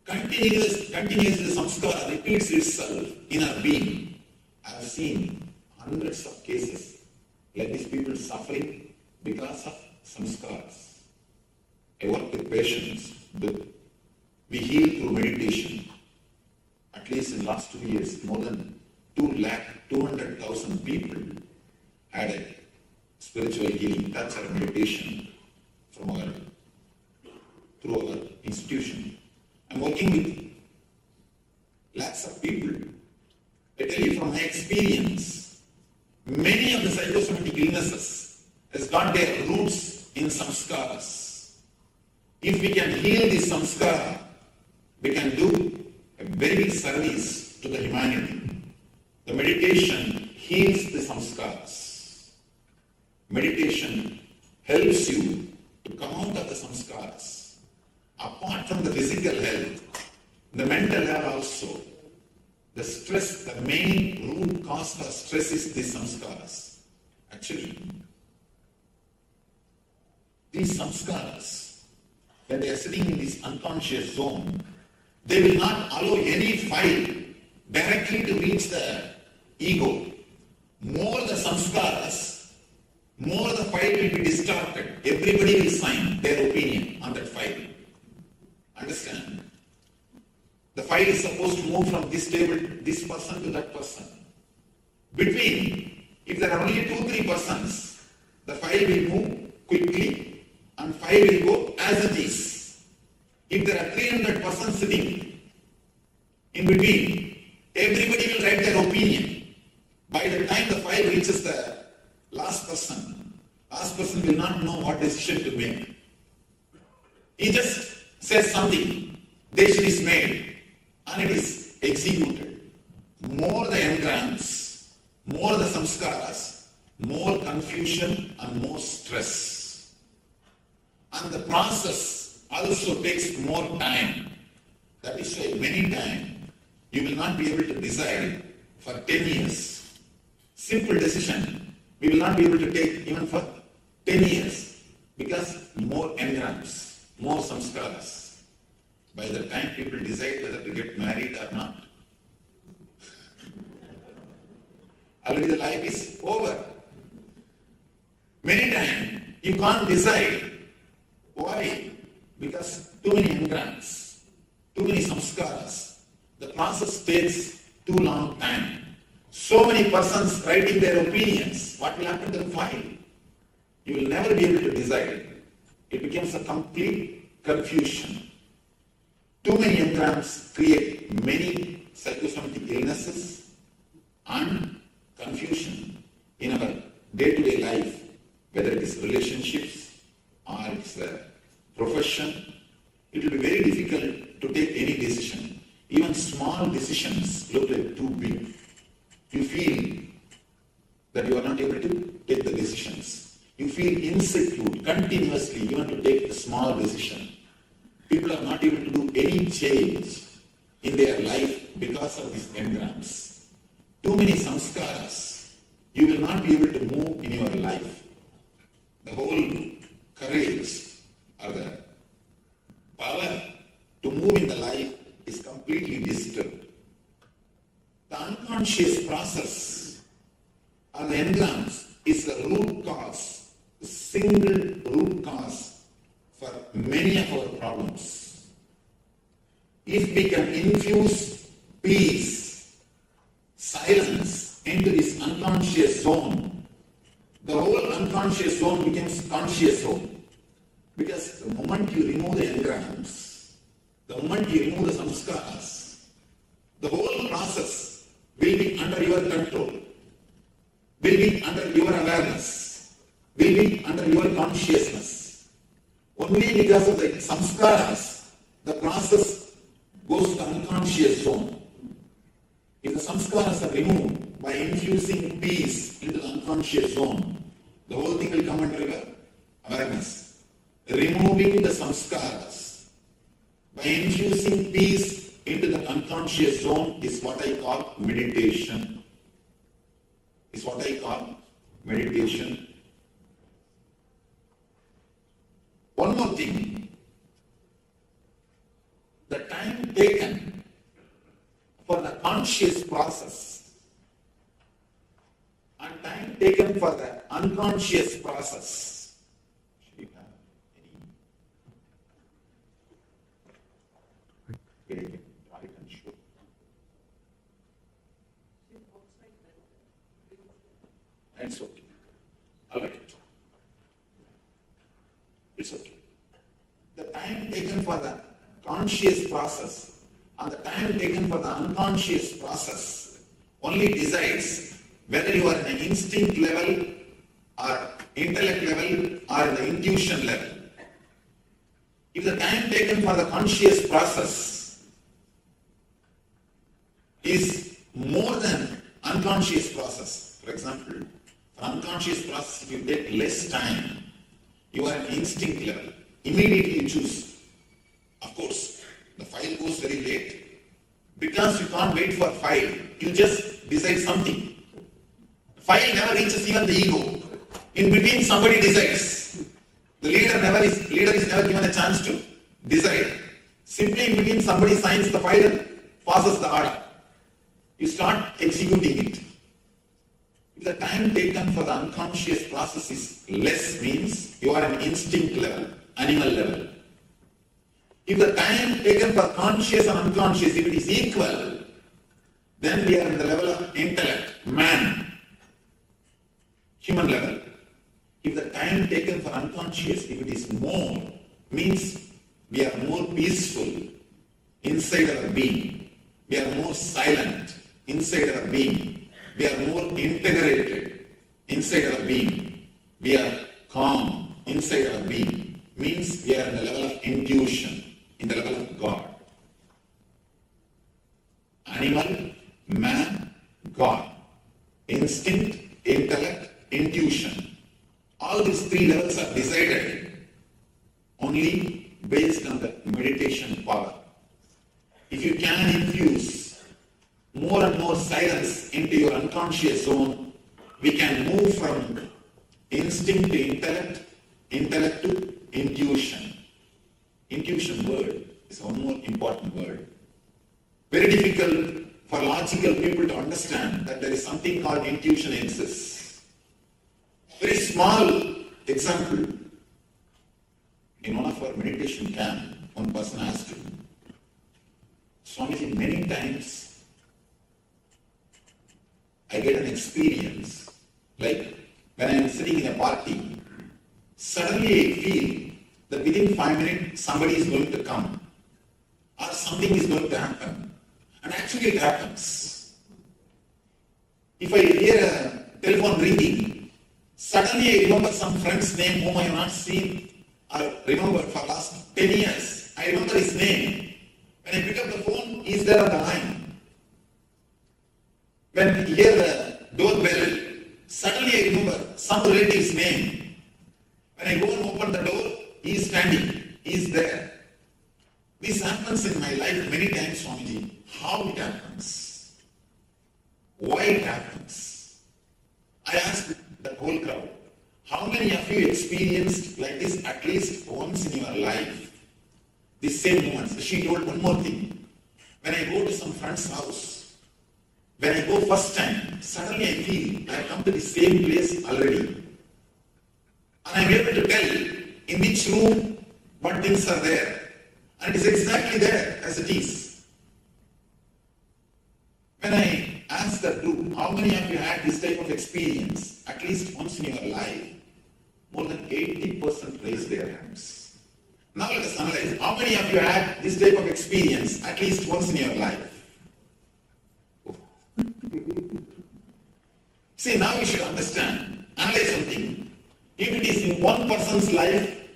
Continuously the samskara repeats itself in her being. I have seen hundreds of cases like these people suffering because of samskaras. I work with patients we heal through meditation. At least in the last 2 years, more than 200,000 people had a spiritual healing, touch or meditation through our institution. I'm working with lakhs of people. I tell you from my experience, many of the psychosomatic illnesses has got their roots in samskaras. If we can heal this samskara, we can do a very big service to the humanity. The meditation heals the samskaras. Meditation helps you to come out of the samskaras. Apart from the physical health, the mental health also. The stress, the main root cause for stress is the samskaras. Actually, these samskaras, when they are sitting in this unconscious zone, they will not allow any file directly to reach the ego. More the samskaras, more the file will be distorted. Everybody will sign their opinion on that file. Understand? The file is supposed to move from this table, this person to that person. Between, if there are only 2-3 persons, the file will move quickly and file will go as it is. If there are 300 persons sitting in between, everybody will write their opinion. By the time the file reaches the last person will not know what decision to make. He just says something, decision is made, and it is executed. More the engrams, more the samskaras, more confusion and more stress. And the process also takes more time. That is why many times you will not be able to decide for 10 years. Simple decision, we will not be able to take even for 10 years because more engrams, more samskaras. By the time people decide whether to get married or not, already the life is over. Many times you can't decide. Why? Because too many engrams, too many samskaras. The process takes too long time. So many persons writing their opinions. What will happen to the file? You will never be able to decide. It becomes a complete confusion. Too many engrams create many psychosomatic illnesses and confusion in our day-to-day life, whether it is relationships or it's a profession. It will be very difficult to take any decision. Even small decisions look like too big. You feel that you are not able to take the decisions. You feel insecure continuously even to take a small decision. People are not able to do any change in their life because of these engrams. Too many samskaras. You will not be able to move in your life. The whole courage or the power to move in the life is completely disturbed. The unconscious process or the engrams is the root cause, the single root cause for many of our problems. If we can infuse peace, silence into this unconscious zone, the whole unconscious zone becomes conscious zone. Because the moment you remove the engrams, the moment you remove the samskaras, the whole process will be under your control, will be under your awareness, will be under your consciousness. Only because of the samskaras, the process goes to the unconscious zone. If the samskaras are removed by infusing peace into the unconscious zone, the whole thing will come under your awareness. Removing the samskaras by infusing peace into the unconscious zone is what I call meditation. One more thing, the time taken for the conscious process and time taken for the unconscious process. It's okay. The time taken for the conscious process and the time taken for the unconscious process only decides whether you are in an instinct level or intellect level or the intuition level. If the time taken for the conscious process is more than unconscious process, for example, for unconscious process, if you take less time, you are at instinct level. Immediately you choose. Of course, the file goes very late. Because you can't wait for file, you just decide something. File never reaches even the ego. In between, somebody decides. The leader is never given a chance to decide. Simply in between, somebody signs the file and passes the order. You start executing it. If the time taken for the unconscious process is less, means you are an instinct level, animal level. If the time taken for conscious and unconscious, if it is equal, then we are in the level of intellect, man, human level. If the time taken for unconscious, if it is more, means we are more peaceful inside our being. We are more silent inside our being. We are more integrated inside our being. We are calm inside our being. Means we are in the level of intuition, in the level of God. Animal, man, God. Instinct, intellect, intuition. All these three levels are decided only based on the meditation power. If you can infuse more and more silence into your unconscious zone, we can move from instinct to intellect, intellect to intuition. Intuition word is one more important word. Very difficult for logical people to understand that there is something called intuition exists. Very small example. In one of our meditation camp, one person asked me, Swamiji, many times I get an experience like when I am sitting in a party, suddenly I feel that within 5 minutes somebody is going to come or something is going to happen. And actually it happens. If I hear a telephone ringing, suddenly I remember some friend's name whom I have not seen or remembered for last 10 years. I remember his name. When I pick up the phone, he is there on the line. When I hear the doorbell, suddenly I remember some relative's name. When I go and open the door, he is standing. He is there. This happens in my life many times, Swamiji. How it happens? Why it happens? I asked the whole crowd, how many of you experienced like this at least once in your life? The same moments. She told one more thing. When I go to some friend's house, when I go first time, suddenly I feel I have come to the same place already. And I am able to tell in which room what things are there. And it is exactly there as it is. When I ask the group, how many of you had this type of experience at least once in your life? More than 80% raised their hands. Now let us analyze, how many of you had this type of experience at least once in your life? See, now we should understand, analyze something. If it is in one person's life,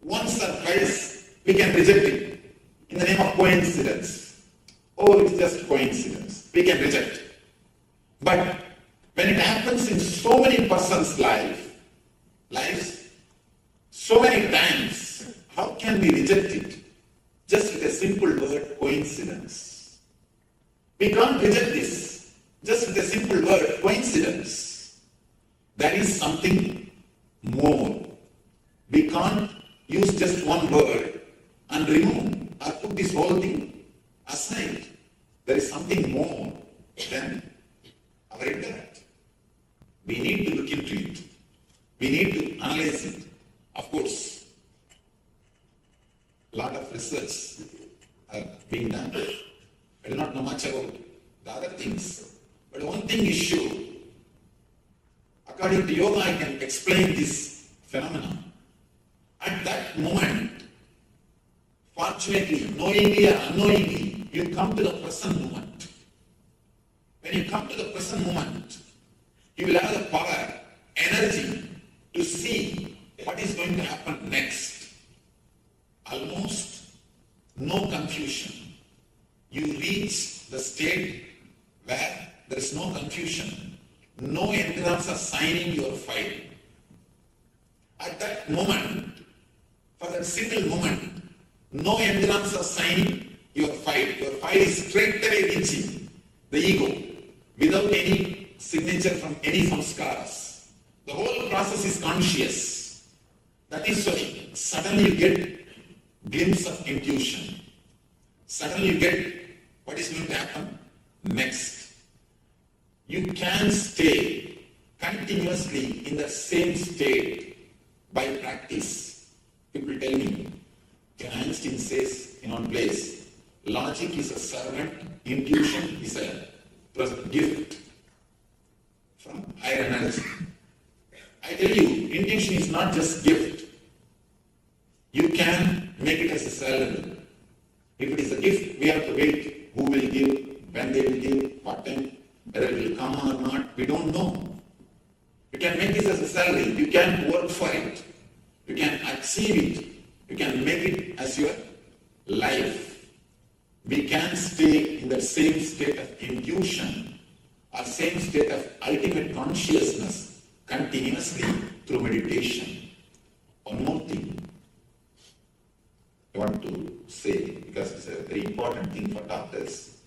once or twice, we can reject it in the name of coincidence. Oh, it's just coincidence. We can reject. But when it happens in so many persons' lives, so many times, how can we reject it? Just with a simple word, coincidence. We can't reject this. Just with a simple word, coincidence. There is something more. We can't use just one word and remove or put this whole thing aside. There is something more than our intellect. We need to look into it. We need to analyze it. Of course, a lot of research are being done. I do not know much about the other things. But one thing is sure. According to yoga, I can explain this phenomenon. At At that moment, fortunately, knowingly or unknowingly, you come to the present moment. When you come to the present moment, you will have the power, energy to see what is going to happen next. Almost no confusion. You reach the state where there is no confusion. No engrams are signing your file. At that moment, for that single moment, no engrams are signing your file. Your file is straight away reaching the ego without any signature from any samskaras. The whole process is conscious. That is why suddenly you get glimpse of intuition. Suddenly you get what is going to happen next. You can stay continuously in the same state by practice. People tell me, Einstein says in one place, logic is a servant, intuition is a gift from higher energy. I tell you, intuition is not just gift. You can make it as a salary. If it is a gift, we have to wait who will give, when they will give, what time, whether it will come or not, we don't know. You can make this as a salary. You can work for it. You can achieve it. You can make it as your life. We can stay in the same state of intuition or same state of ultimate consciousness continuously through meditation. One more thing I want to say, because it's a very important thing for doctors.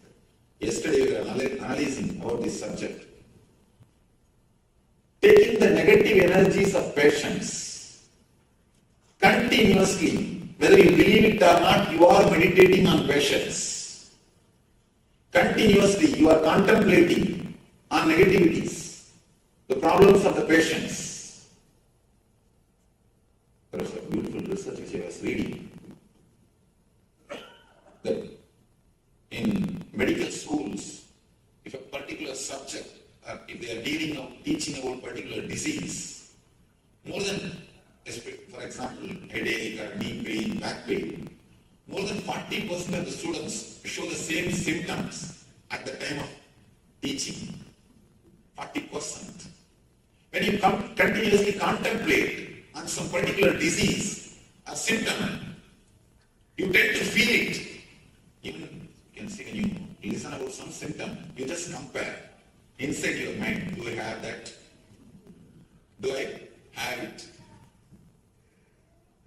Yesterday we were analyzing about this subject. Taking the negative energies of patients continuously, whether you believe it or not, you are meditating on patience. Continuously, you are contemplating on negativities, the problems of the patients. There was a beautiful research which I was reading, that in medical schools, if a particular subject, or if they are teaching about particular disease, more than, for example, headache or knee pain, back pain, more than 40% of the students show the same symptoms at the time of teaching. 40%. When you continuously contemplate on some particular disease or symptom, you tend to feel it. Even you can see when you listen about some symptom, you just compare inside your mind. Do I have that? Do I have it?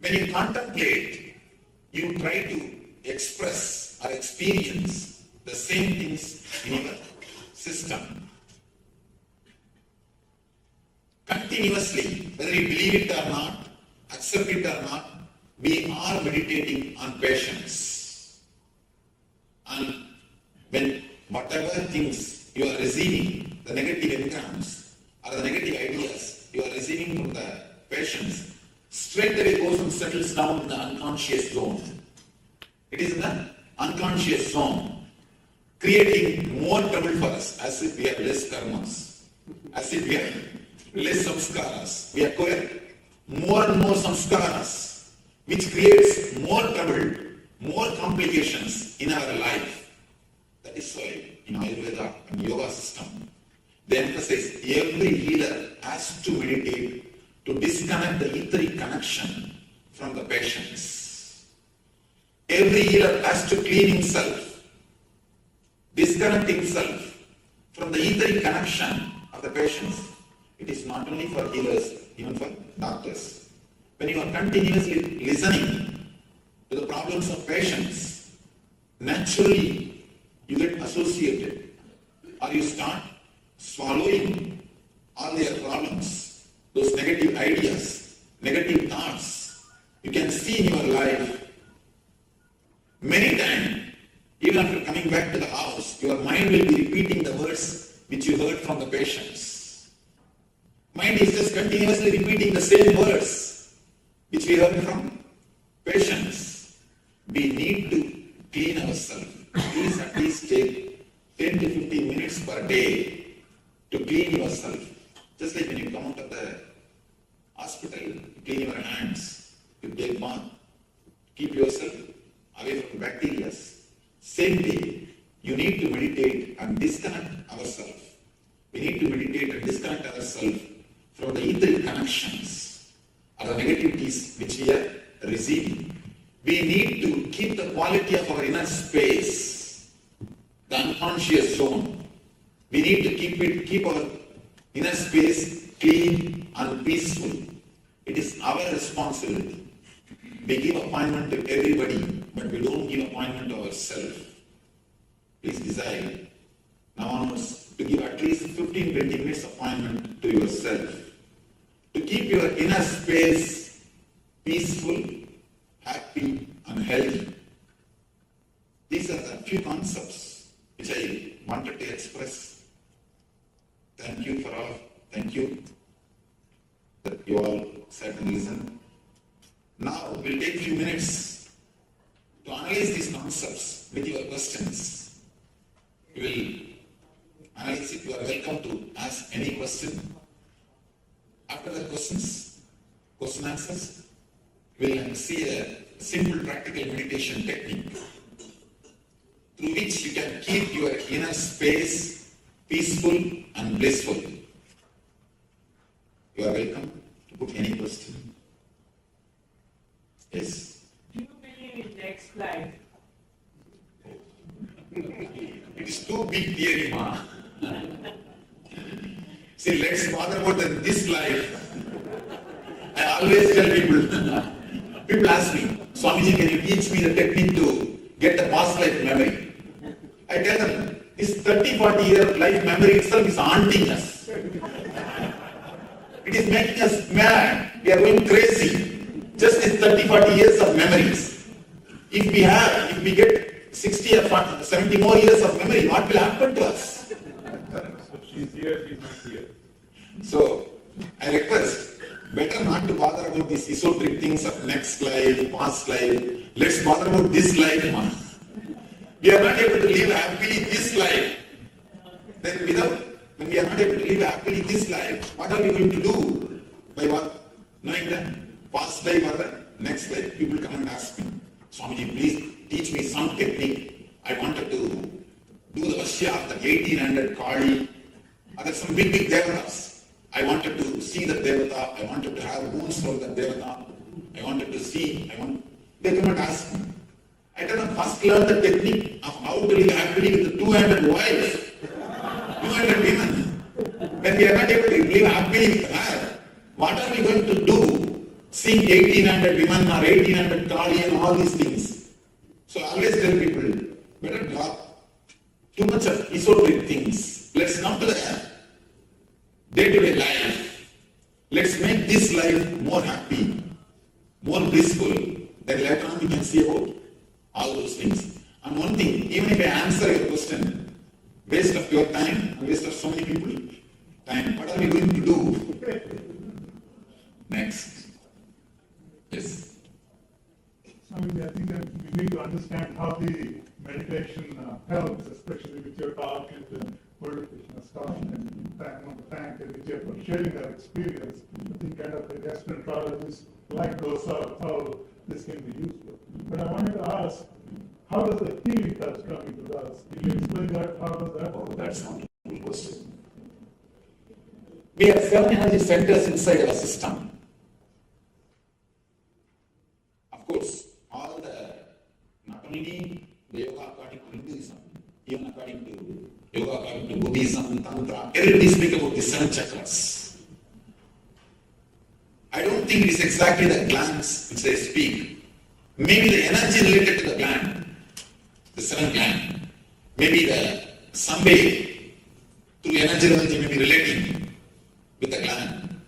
When you contemplate, you try to express or experience the same things in your system. Continuously, whether you believe it or not, accept it or not, we are meditating on patience. And when whatever things you are receiving, the negative engrams or the negative ideas you are receiving from the patients, straight away goes and settles down in the unconscious zone. It is in the unconscious zone, creating more trouble for us, as if we have less karmas, as if we have less samskaras. We acquire more and more samskaras, which creates more trouble, more complications in our life. That is why in Ayurveda and yoga system, they emphasize every healer has to meditate to disconnect the etheric connection from the patients. Every healer has to clean himself, disconnect himself from the etheric connection of the patients. It is not only for healers, even for doctors. When you are continuously listening to the problems of patients, naturally you get associated, or you start swallowing all their problems, those negative ideas, negative thoughts. You can see in your life many times, even after coming back to the house, your mind will be repeating the words which you heard from the patients. Mind is just continuously repeating the same words which we heard from patients. We need to clean ourselves. Please at least take 10 to 15 minutes per day to clean yourself. Just like when you come out of the hospital, you clean your hands, you take Keep yourself away from bacteria. Same way, you need to meditate and disconnect ourselves. We need to meditate and disconnect ourselves from the etheric connections or the negativities which we are receiving. We need to keep the quality of our inner space, the unconscious zone. We need to keep our inner space clean and peaceful. It is our responsibility. We give appointment to everybody, but we don't give appointment to ourselves. Please decide now onwards to give at least 15-20 minutes appointment to yourself. To keep your inner space peaceful, happy, and healthy. These are the few concepts which I wanted to express. Thank you for all. Thank you that you all sat and listened. Now we'll take a few minutes to analyze these concepts with your questions. We will analyze it. You are welcome to ask any question. After the question answers, we'll see a simple practical meditation technique through which you can keep your inner space peaceful and blissful. You are welcome to put any question. Yes. Do you believe in next life? It is too big theory, ma. See, let's bother about this life. I always tell people ask me, Swamiji, can you teach me the technique to get the past life memory? I tell them, this 30-40 year life memory itself is haunting us. It is making us mad. We are going crazy. Just these 30-40 years of memories. If we get 60 or 70 more years of memory, what will happen to us? She's here, she's not here. So, I request, better not to bother about these esoteric things of next life, past life. Let's bother about this life, man. We are not able to live happily this life. Then when we are not able to live happily this life, what are we going to do? By what? Knowing that past life or the next life, people come and ask me, Swamiji, please teach me some technique. I wanted to do the Vashya of the 1800 Kali. There are some big devatas. I wanted to see the devata. I wanted to have wounds for the devata. I wanted to see. They come and ask me. I tell them, first learn the technique of how to live happily with the 200 wives, 200 women. When we are not able to live happily with her, what are we going to do? Seeing 1800 women or 1800 Kali and all these things. So I always tell people, better drop too much of esoteric things. Let's come to the day-to-day life. Let's make this life more happy, more blissful. Then later on we can see about all those things. And one thing, even if I answer your question, waste of your time, waste of so many people time, what are we going to do? Next. Yes. I think that we need to understand how the meditation helps, especially with your talk and the purification of stuff, and thank you for sharing that experience. I think kind of the gastroenterologist like those how this can be useful. But I wanted to ask, how does the healing touch come into us? Can you explain that? How does that? Oh, that's not a good question. We have 7 energy centers inside our system. Of course, all not only the yoga according to Hinduism, even according to yoga according to Buddhism, Tantra, everybody speak about the 7 chakras. I don't think it is exactly the glands which they speak. Maybe the energy related to the gland, the 7 gland. Maybe some way through energy may be relating with the gland.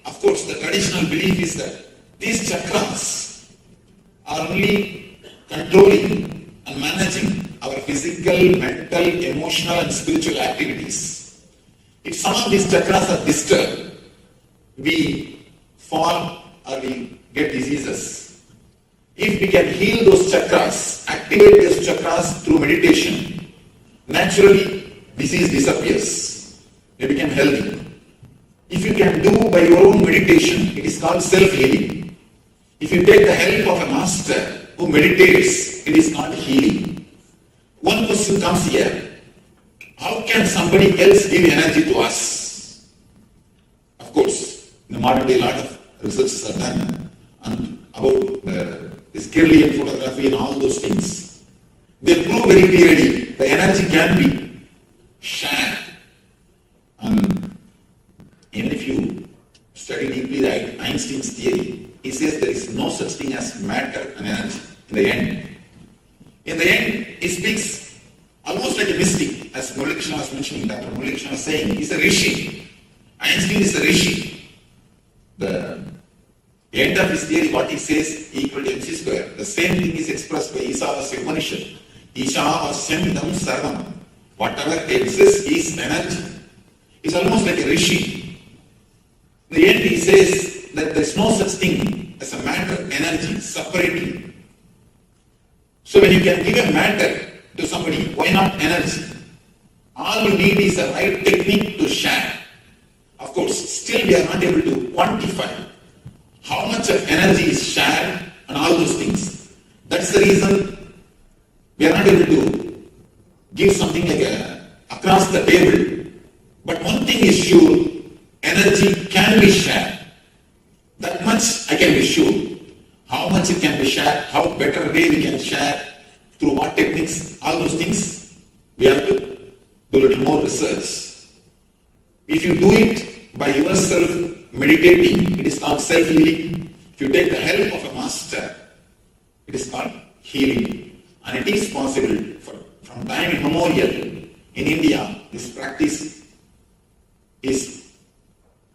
Of course, the traditional belief is that these chakras are only controlling and managing our physical, mental, emotional and spiritual activities. If some of these chakras are disturbed, we fall or we get diseases. If we can heal those chakras, activate those chakras through meditation, naturally disease disappears. We become healthy. If you can do by your own meditation, it is called self-healing. If you take the help of a master who meditates, it is not healing. One question comes here. How can somebody else give energy to us? Of course, in the modern day, a lot of researches are done about this Kirlian photography and all those things. They prove very clearly the energy can be shared. And even if you study deeply Einstein's theory, he says there is no such thing as matter and energy in the end. In the end, he speaks almost like a mystic, as Murali Krishna was mentioning, Dr. Murali Krishna was saying, he's a rishi. Einstein is a rishi. The end of his theory, what he says, E equal to mc square. The same thing is expressed by Isavasya Upanishad. Isha vasyam idam sarvam. Whatever exists is energy. It's almost like a rishi. In the end, he says that there is no such thing as a matter, energy, separately. So when you can give a matter to somebody, why not energy? All you need is a right technique to share. Of course, still we are not able to quantify how much of energy is shared and all those things. That's the reason we are not able to give something like across the table. But one thing is sure, energy can be shared. That much I can be sure. How much it can be shared, how better way we can share, through what techniques, all those things, we have to do a little more research. If you do it by yourself meditating, it is called self-healing. If you take the help of a master, it is called healing. And it is possible from time immemorial in India. This practice is,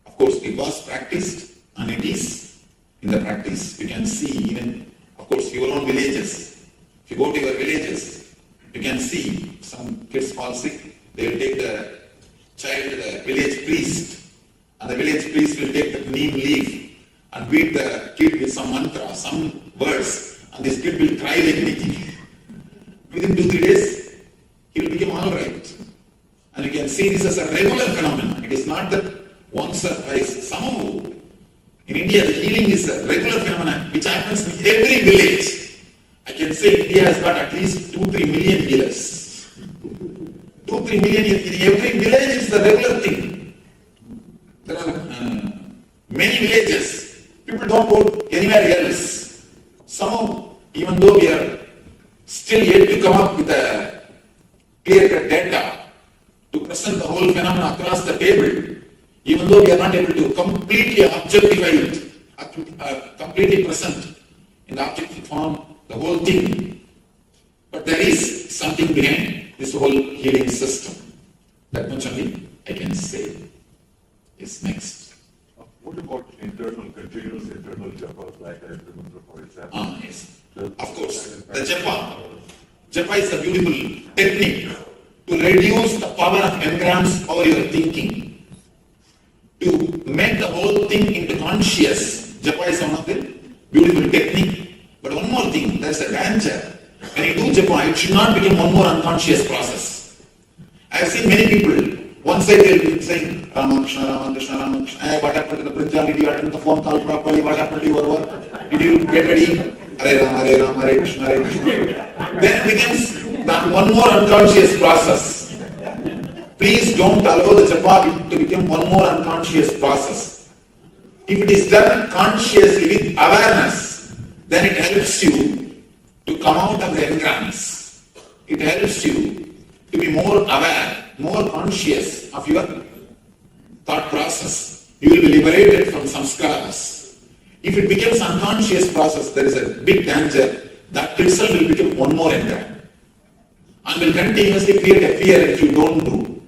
of course, it was practiced and it is in the practice. You can see even, of course, your own villages. If you go to your villages, you can see some kids fall sick. They will take the child to the village priest, and the village priest will take the neem leaf and beat the kid with some mantra, some words, and this kid will cry like anything. Within 2-3 days, he will become all right. And you can see this as a regular phenomenon. It is not that once or twice. Somehow, in India, the healing is a regular phenomenon which happens in every village. I can say India has got at least 2-3 million healers. 2-3 million in every village is the regular thing. There are many villages. People don't go anywhere else. Somehow, even though we are still yet to come up with a clear-cut data to present the whole phenomenon across the table, even though we are not able to completely objectify it, completely present in the objective form, the whole thing. But there is something behind this whole healing system. That much only I can say. Yes, next. What about continuous internal japas like I remember, for example? Yes. Of course. The japa is a beautiful technique to reduce the power of engrams over your thinking. To make the whole thing into conscious. Japa is one of the beautiful technique. But one more thing, there is a danger. When you do japa, it should not become one more unconscious process. I have seen many people, one side they will be saying, Rama Krishna, Rama Krishna, Rama Krishna. Hey, what happened to the Prince? Did you attend the phone call properly? What happened to your work? Did you get ready? Hare Rama, Hare Rama, Hare Krishna, Hare Krishna. Then it becomes that one more unconscious process. Please don't allow the japa to become one more unconscious process. If it is done consciously with awareness, then it helps you to come out of the engrams. It helps you to be more aware, more conscious of your thought process. You will be liberated from samskaras. If it becomes unconscious process, there is a big danger that itself will become one more engram and will continuously create a fear if you don't do.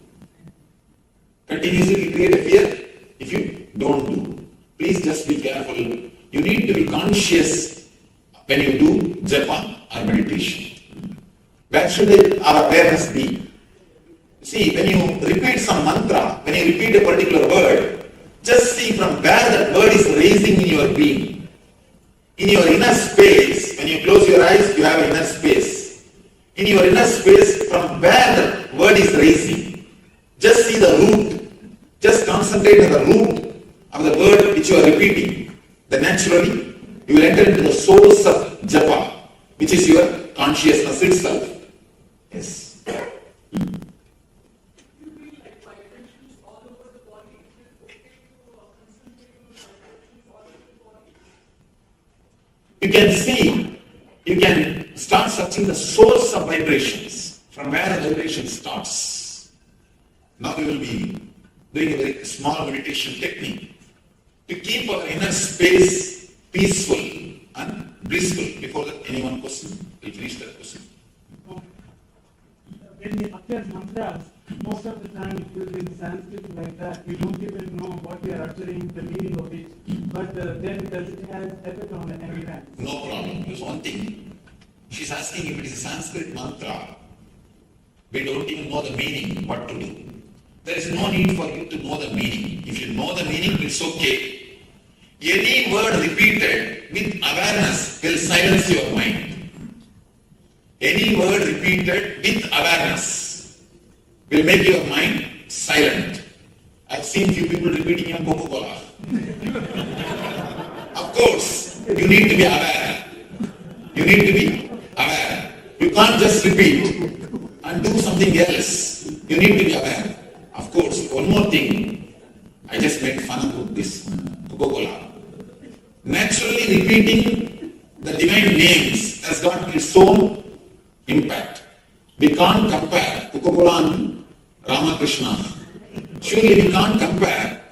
Continuously create a fear if you don't do. Please just be careful. You need to be conscious when you do japa or meditation. Where should our awareness be? See, when you repeat some mantra, when you repeat a particular word, just see from where that word is raising in your being. In your inner space, when you close your eyes, you have an inner space. In your inner space, from where the word is raising, just see the root. Just concentrate on the root of the word which you are repeating. Then naturally, you will enter into the source of japa, which is your consciousness itself. Yes. You can see, you can start searching the source of vibrations, from where the vibration starts. Now we will be doing a very small meditation technique to keep our inner space peaceful and blissful. Before that, anyone question? We'll finish that question. When we utter mantras, most of the time it will be in Sanskrit like that. We don't even know what we are uttering, the meaning of it. But then does it have effect on the engram? No problem. There's one thing. She's asking if it is a Sanskrit mantra. We don't even know the meaning, what to do. There is no need for you to know the meaning. If you know the meaning, it's okay. Any word repeated with awareness will silence your mind. Any word repeated with awareness will make your mind silent. I've seen few people repeating in Coca-Cola. Of course, you need to be aware. You need to be aware. You can't just repeat and do something else. You need to be aware. Of course, one more thing. I just made fun about this Coca-Cola. Naturally repeating the divine names has got its own impact. We can't compare Coca-Cola and Ramakrishna. Surely we can't compare.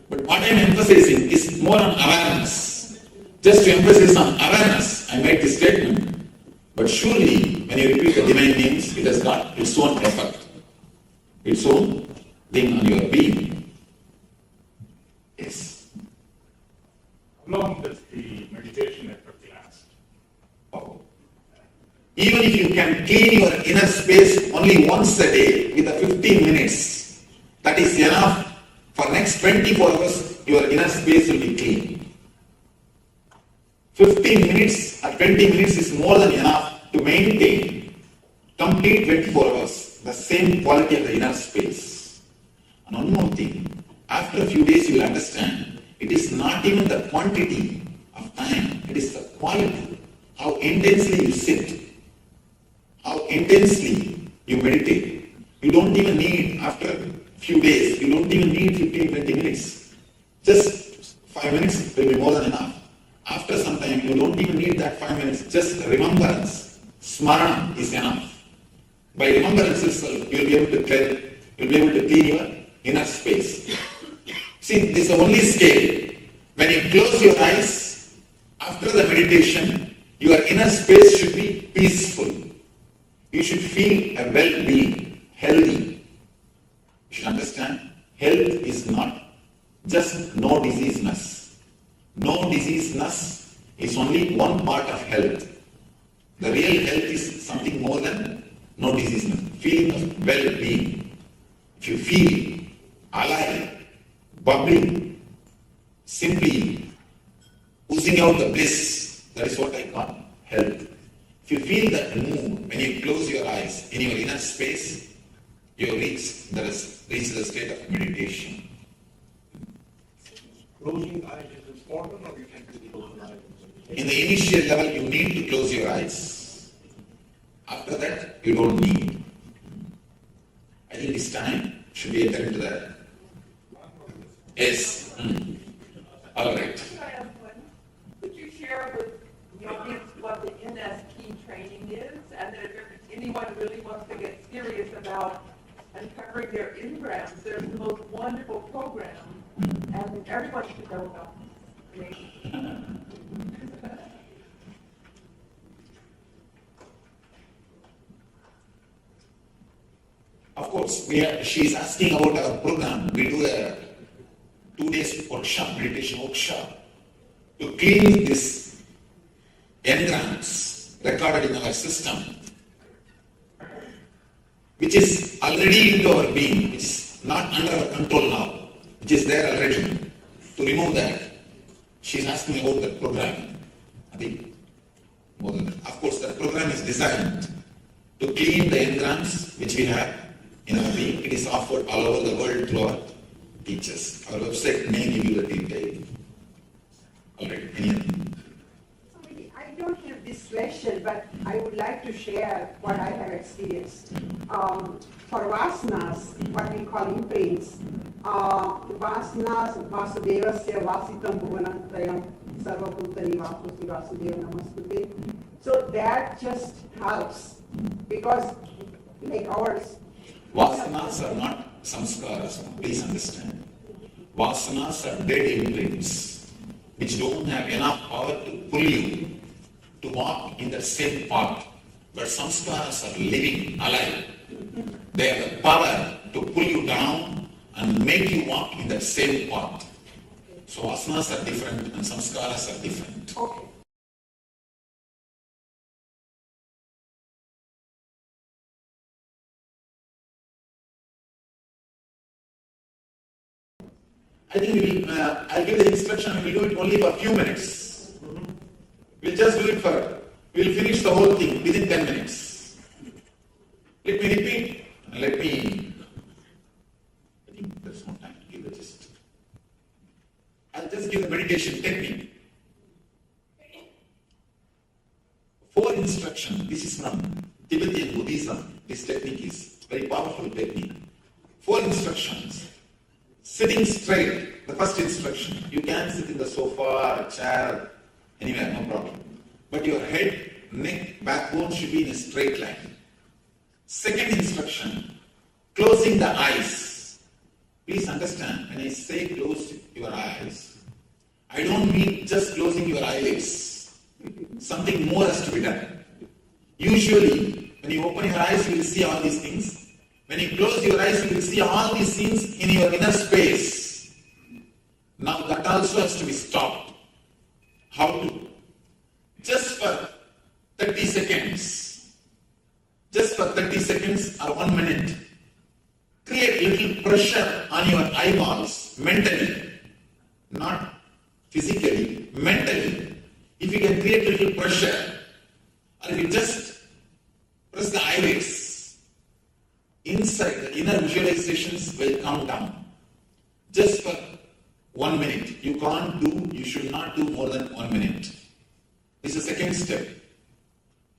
But what I'm emphasizing is more on awareness. Just to emphasize on awareness, I made this statement. But surely, when you repeat the divine names, it has got its own effect. Its own thing on your being. Yes. How long does the meditation effort last? Oh. Even if you can clean your inner space only once a day with a 15 minutes, that is enough. For next 24 hours, your inner space will be clean. 15 minutes or 20 minutes is more than enough to maintain complete 24 hours, the same quality of the inner space. And one more thing, after a few days you will understand, it is not even the quantity of time, it is the quality, how intensely you sit, how intensely you meditate. You don't even need, after a few days, you don't even need 15-20 minutes. Just 5 minutes will be more than enough. After some time, you don't even need that 5 minutes. Just remembrance, smarana is enough. By remembrance itself, you will be able to clean your inner space. See, this is the only scale. When you close your eyes, after the meditation, your inner space should be peaceful. You should feel a well-being, healthy. You should understand, health is not just no diseaseness. No diseaseness is only one part of health. The real health is something more than no diseaseness. Feeling of well-being. If you feel alive, bubbling, simply oozing out the bliss, that is what I call health. If you feel that mood when you close your eyes in your inner space, you reach the state of meditation. Closing the eyes is important, or you can close the eyes? In the initial level, you need to close your eyes. After that, you don't need. I think this time should be enter into that. Yes. All right. Could you share with the audience what the NSP training is, and that if anyone really wants to get serious about uncovering their engrams, there's the most wonderful program, and everyone should know about it. Of course, she is asking about our program. We do a 2 days workshop, meditation workshop, to clean these engrams recorded in our system, which is already into our being, which is not under our control now, which is there already. To remove that, she is asking about the program. I think more than that. Of course, that program is designed to clean the engrams which we have in our being. It is offered all over the world through our teachers. Our website may give you the detail. All right, any other? this question, but I would like to share what I have experienced. For vasanas, what we call imprints, vasanas, vasudevasya vasitam bhuvanantrayam sarvabhutani vastusti vasudeva namastute. So that just helps, because like ours. Vasanas are not samskaras, please understand. Vasanas are dead imprints, which don't have enough power to pull you to walk in the same path. But samskaras are living, alive. They have the power to pull you down and make you walk in the same path. So asanas are different and samskaras are different. Okay. I think I'll give the instruction, we'll do it only for a few minutes. We'll just do it we'll finish the whole thing within 10 minutes. Let me repeat, I think there's no time to give it just. I'll just give the meditation technique. 4 instructions, this is from Tibetan Buddhism. This technique is very powerful technique. 4 instructions. Sitting straight, the first instruction. You can sit in the sofa, chair, anywhere, no problem. But your head, neck, backbone should be in a straight line. Second instruction, closing the eyes. Please understand, when I say close your eyes, I don't mean just closing your eyelids. Something more has to be done. Usually, when you open your eyes, you will see all these things. When you close your eyes, you will see all these things in your inner space. Now that also has to be stopped. How to? Just for 30 seconds. Just for 30 seconds or 1 minute. Create little pressure on your eyeballs mentally. Not physically, mentally. If you can create little pressure, or if you just press the eyelids, inside the inner visualizations will come down. Just for 1 minute. You should not do more than 1 minute. This is the second step.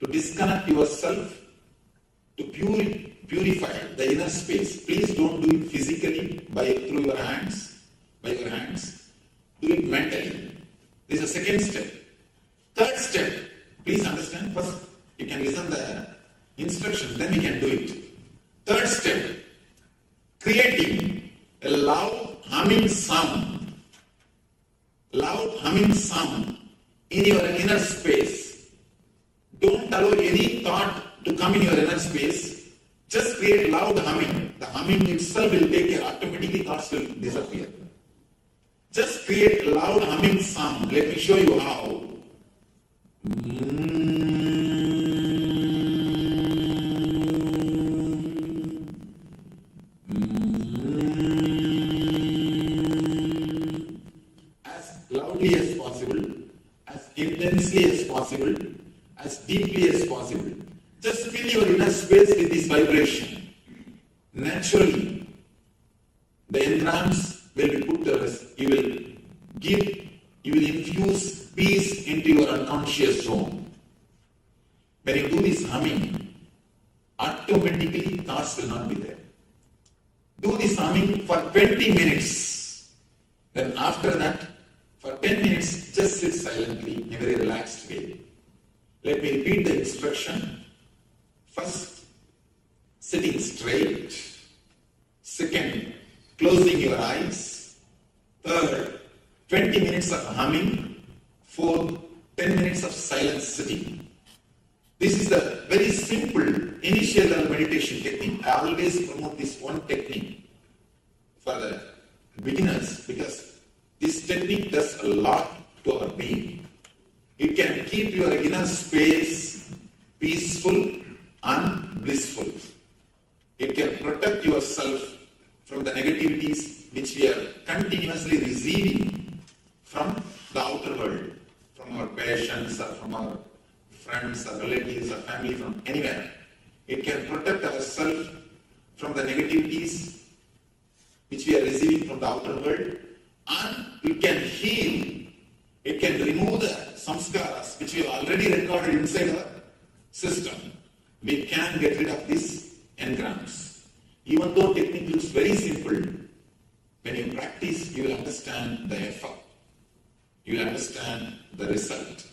To disconnect yourself, to purify the inner space. Please don't do it physically through your hands, by your hands. Do it mentally. This is the second step. Third step, please understand. First, you can listen the instruction, then we can do it. Third step, creating a loud humming sound. Loud humming sound in your inner space. Don't allow any thought to come in your inner space. Just create loud humming. The humming itself will take care. Automatically thoughts will disappear. Just create loud humming sound. Let me show you how. As possible, as intensely as possible, as deeply as possible. Just fill your inner space with this vibration. Naturally, the engrams will be put to rest. You will infuse peace into your unconscious zone. When you do this humming, automatically thoughts will not be there. Do this humming for 20 minutes. Then after that, for 10 minutes, just sit silently in a very relaxed way. Let me repeat the instruction. First, sitting straight. Second, closing your eyes. Third, 20 minutes of humming. Fourth, 10 minutes of silent sitting. This is the very simple initial level meditation technique. I always promote this one technique for the beginners because this technique does a lot to our being. It can keep your inner space peaceful and blissful. It can protect yourself from the negativities which we are continuously receiving from the outer world, from our patients or from our friends or relatives or family, from anywhere. It can protect ourselves from the negativities which we are receiving from the outer world, and it can heal. It can remove the samskaras which we have already recorded inside our system, we can get rid of these engrams. Even though technique looks very simple, when you practice, you will understand the effort. You will understand the result.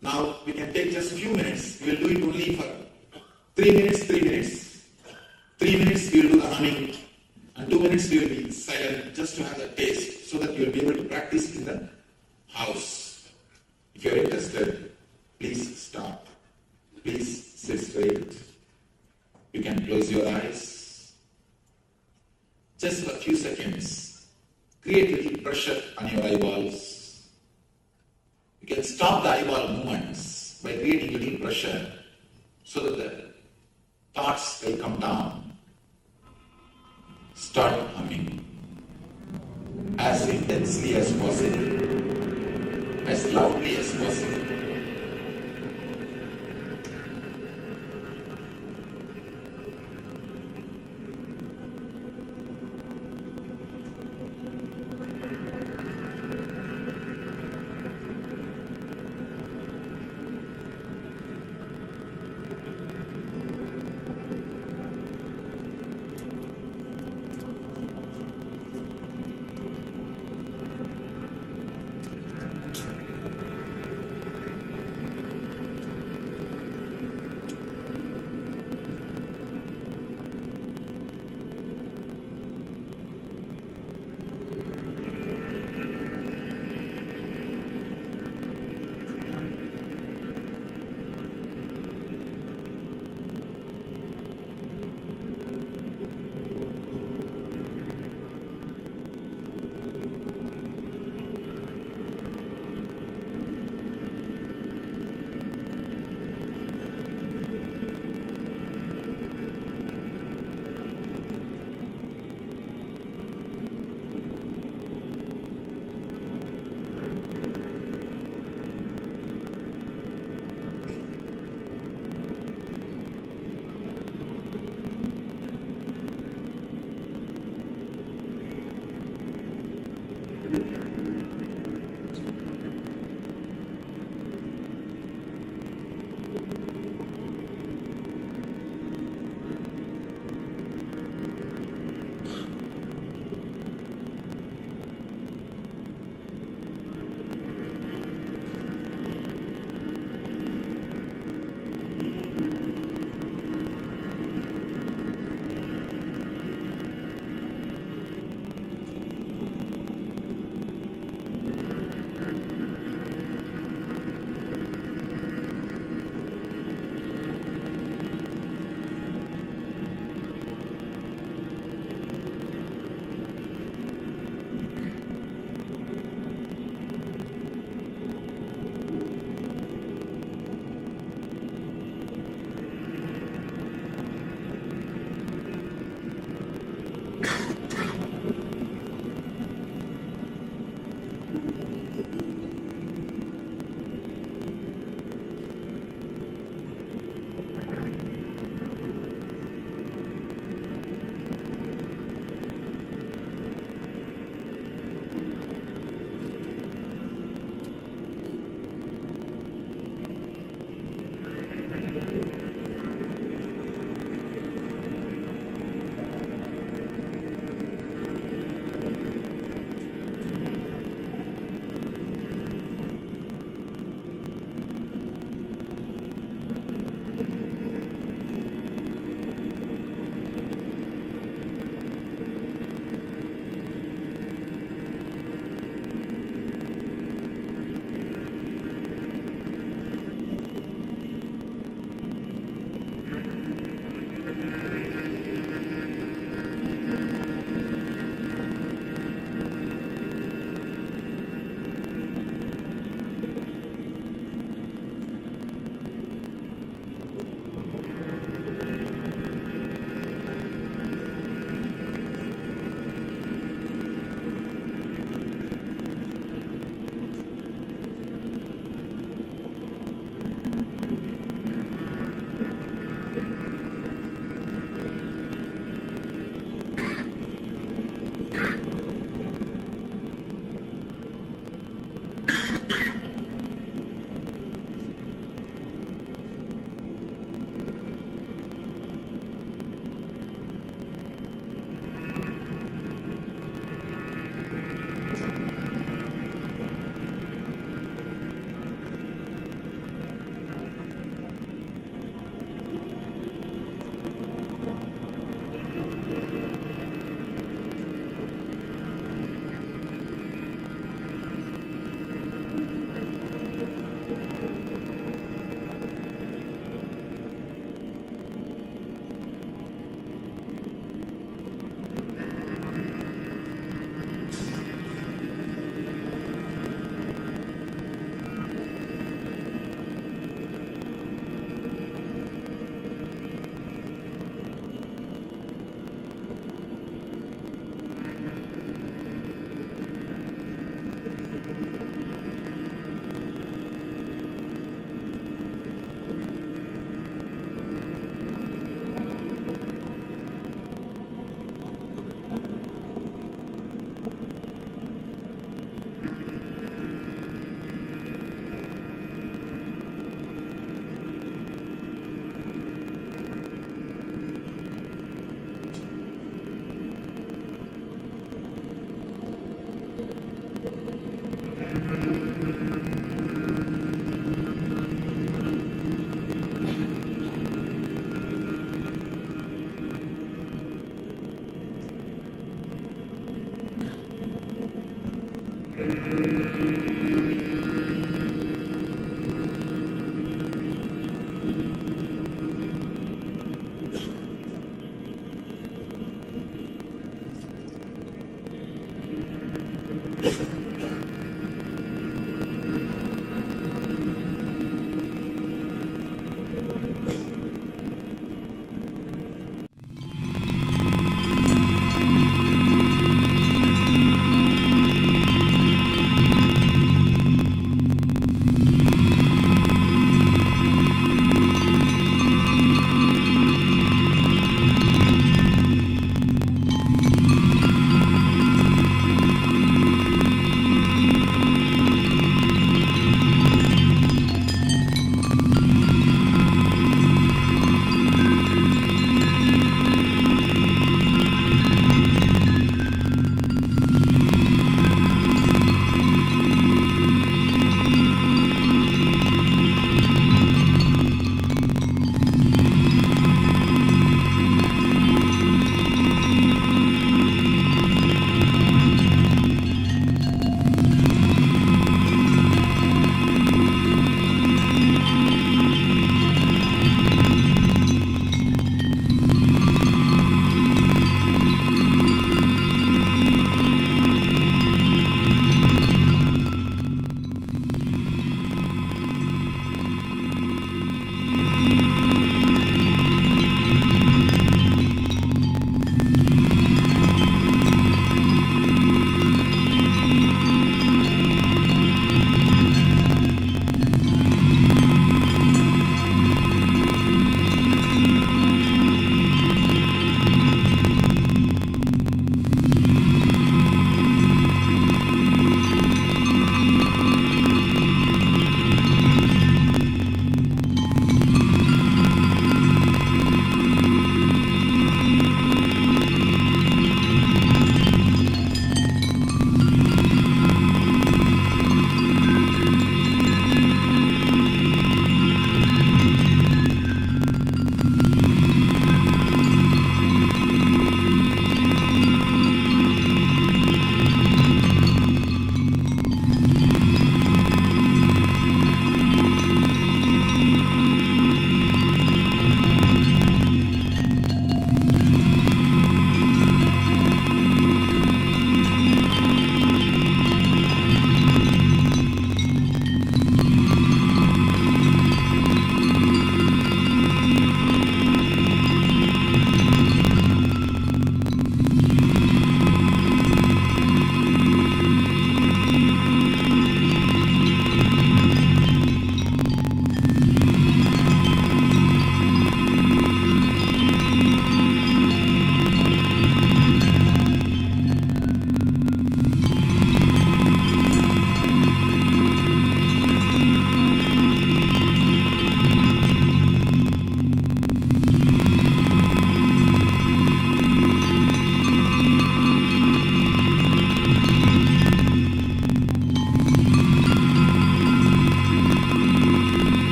Now, we can take just a few minutes. We will do it only for 3 minutes, 3 minutes. 3 minutes, we will do the humming. And 2 minutes, we will be silent just to have the taste so that you will be able to practice in the house. If you are interested, please stop. Please sit straight. You can close your eyes. Just for a few seconds, create a little pressure on your eyeballs. You can stop the eyeball movements by creating a little pressure so that the thoughts will come down. Start humming as intensely as possible, as loudly as possible.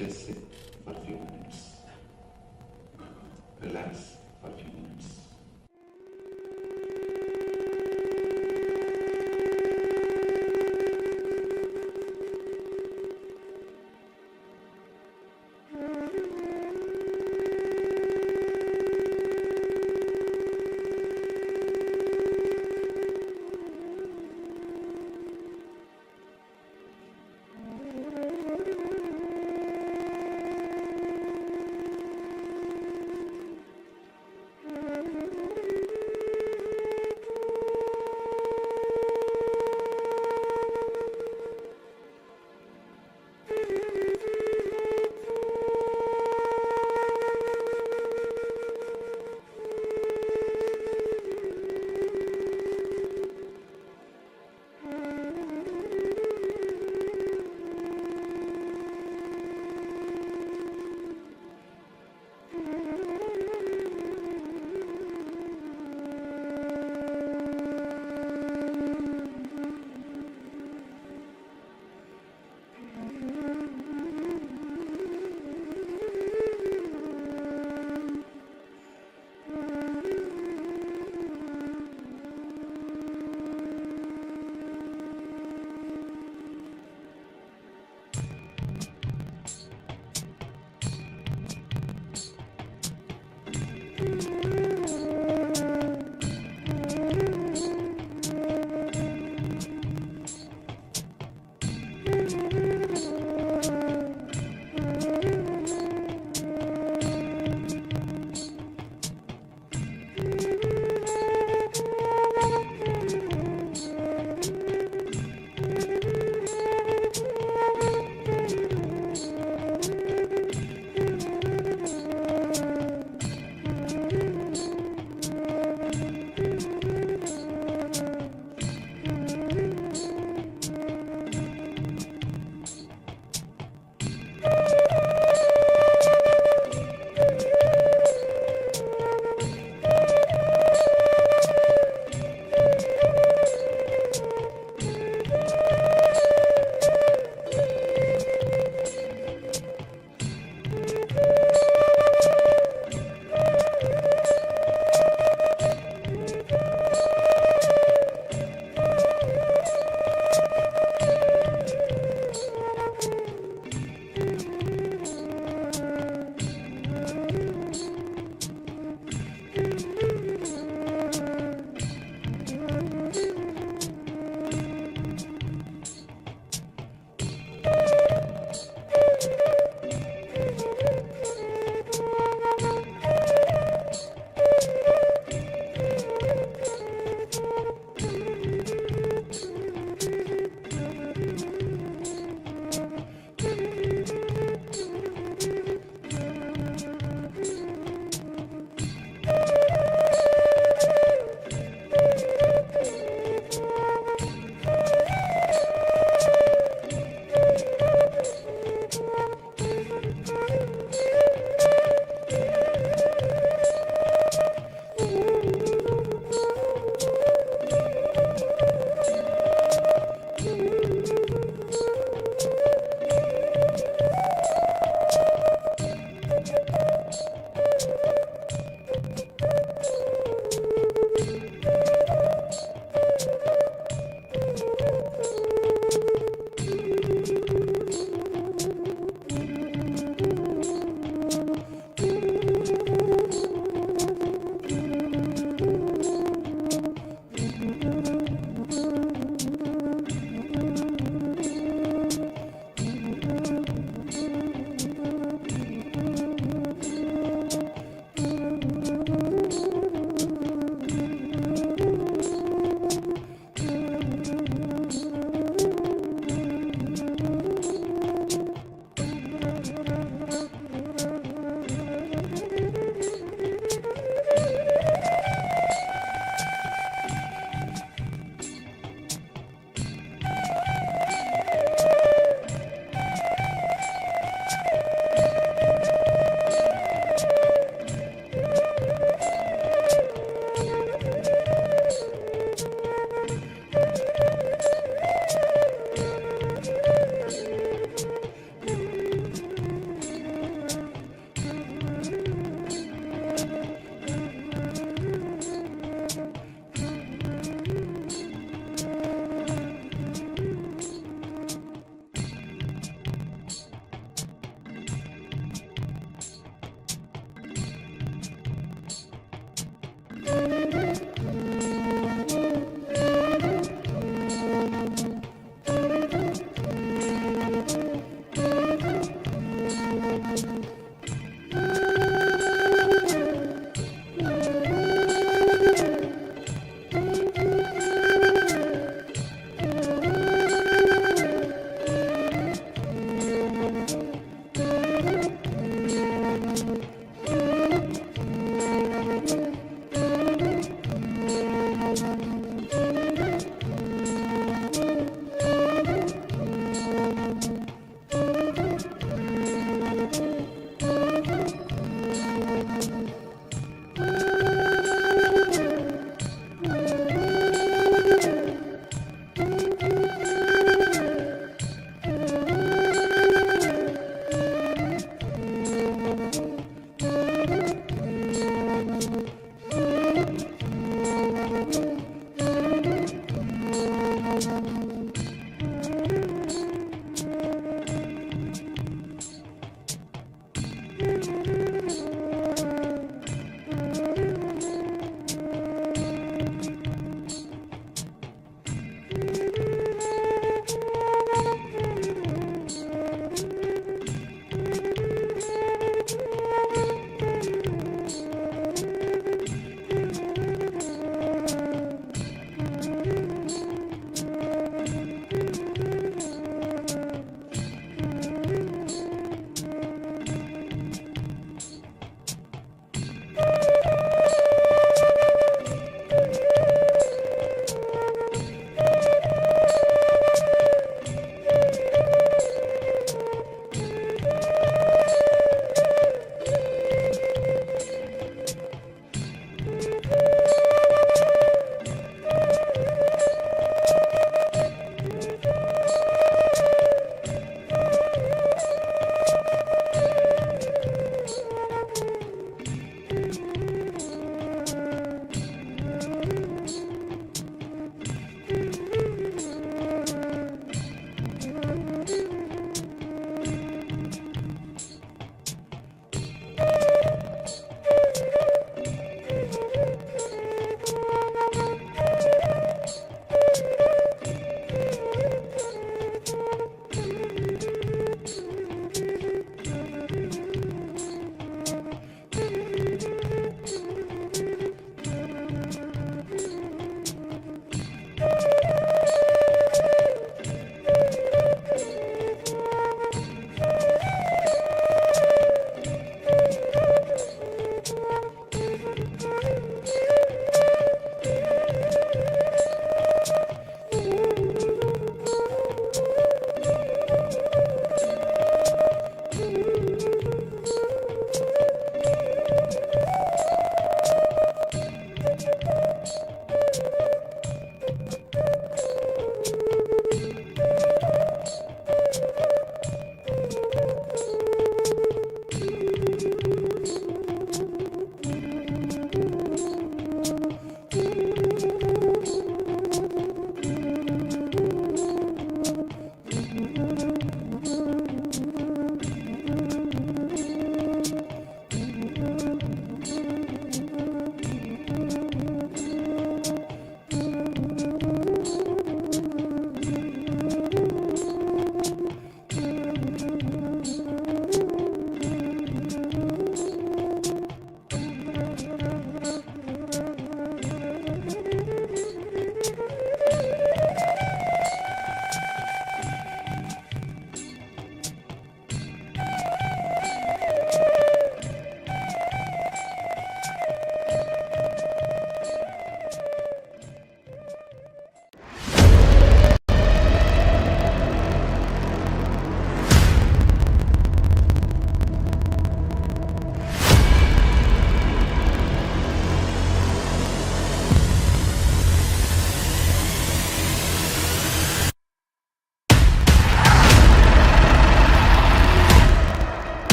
Just sit for a few minutes. Relax for a few minutes.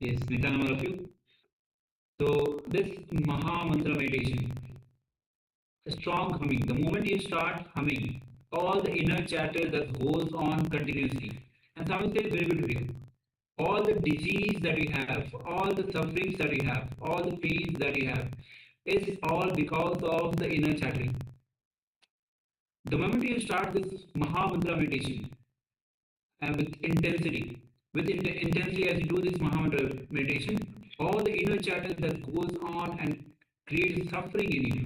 Yes, Nityanam, all of you. So this Mahamantra meditation, a strong humming. The moment you start humming, all the inner chatter that goes on continuously. And Swami said very good to you. All the disease that we have, all the sufferings that we have, all the pains that we have, is all because of the inner chattering. The moment you start this Mahamantra meditation, and with intensity as you do this Mahamantra meditation, all the inner chatter that goes on and creates suffering in you,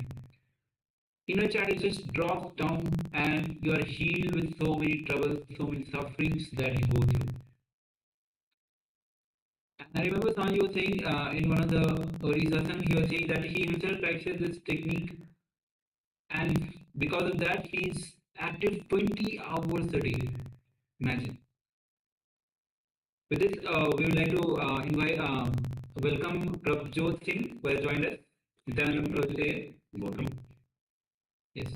inner chatter just drops down and you are healed with so many troubles, so many sufferings that you go through. And I remember Sanji was saying in one of the early satsang, he was saying that he himself practices this technique, and because of that, he's active 20 hours a day. Imagine. With this, we would like to invite, welcome Prabjot Singh, who has joined us. Nityanand Prabjot, welcome. Yes.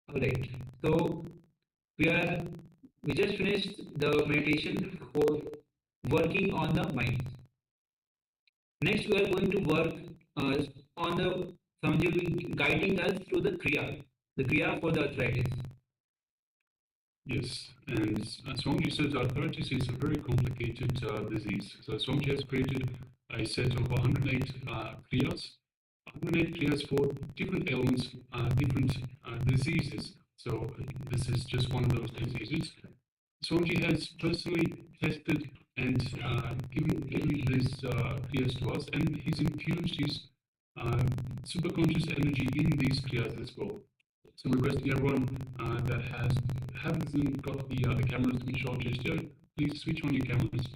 All right. So we just finished the meditation for working on the mind. Next, we are going to work on the Swamiji guiding us through the kriya for the arthritis. Yes, and Swamiji says arthritis is a very complicated disease. So Swamiji has created a set of 108 kriyas, 108 kriyas for different ailments, different diseases. So this is just one of those diseases. Swamiji has personally tested and given these kriyas to us, and he's infused his superconscious energy in these kriyas as well. So requesting everyone that hasn't got the cameras switched on just yet, please switch on your cameras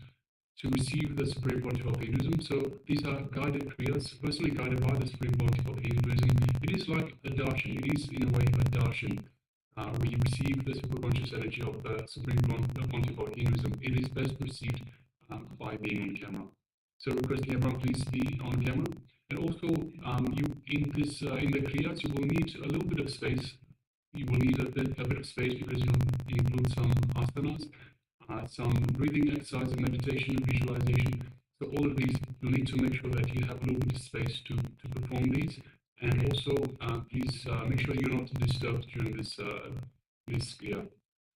to receive the Supreme Pontiff of Hinduism. So these are guided kriyas, personally guided by the Supreme Pontiff of Hinduism. It is like a darshan. It is in a way a darshan. We receive the superconscious energy of the Supreme Pontiff of Hinduism. It is best received by being on camera. So requesting everyone please be on camera. And also, you in the kriyas, you will need a little bit of space. You will need a bit of space because you include some asanas, some breathing exercise, meditation, visualization. So all of these, you need to make sure that you have a little bit of space to perform these. And also, please make sure you're not disturbed during this kriya.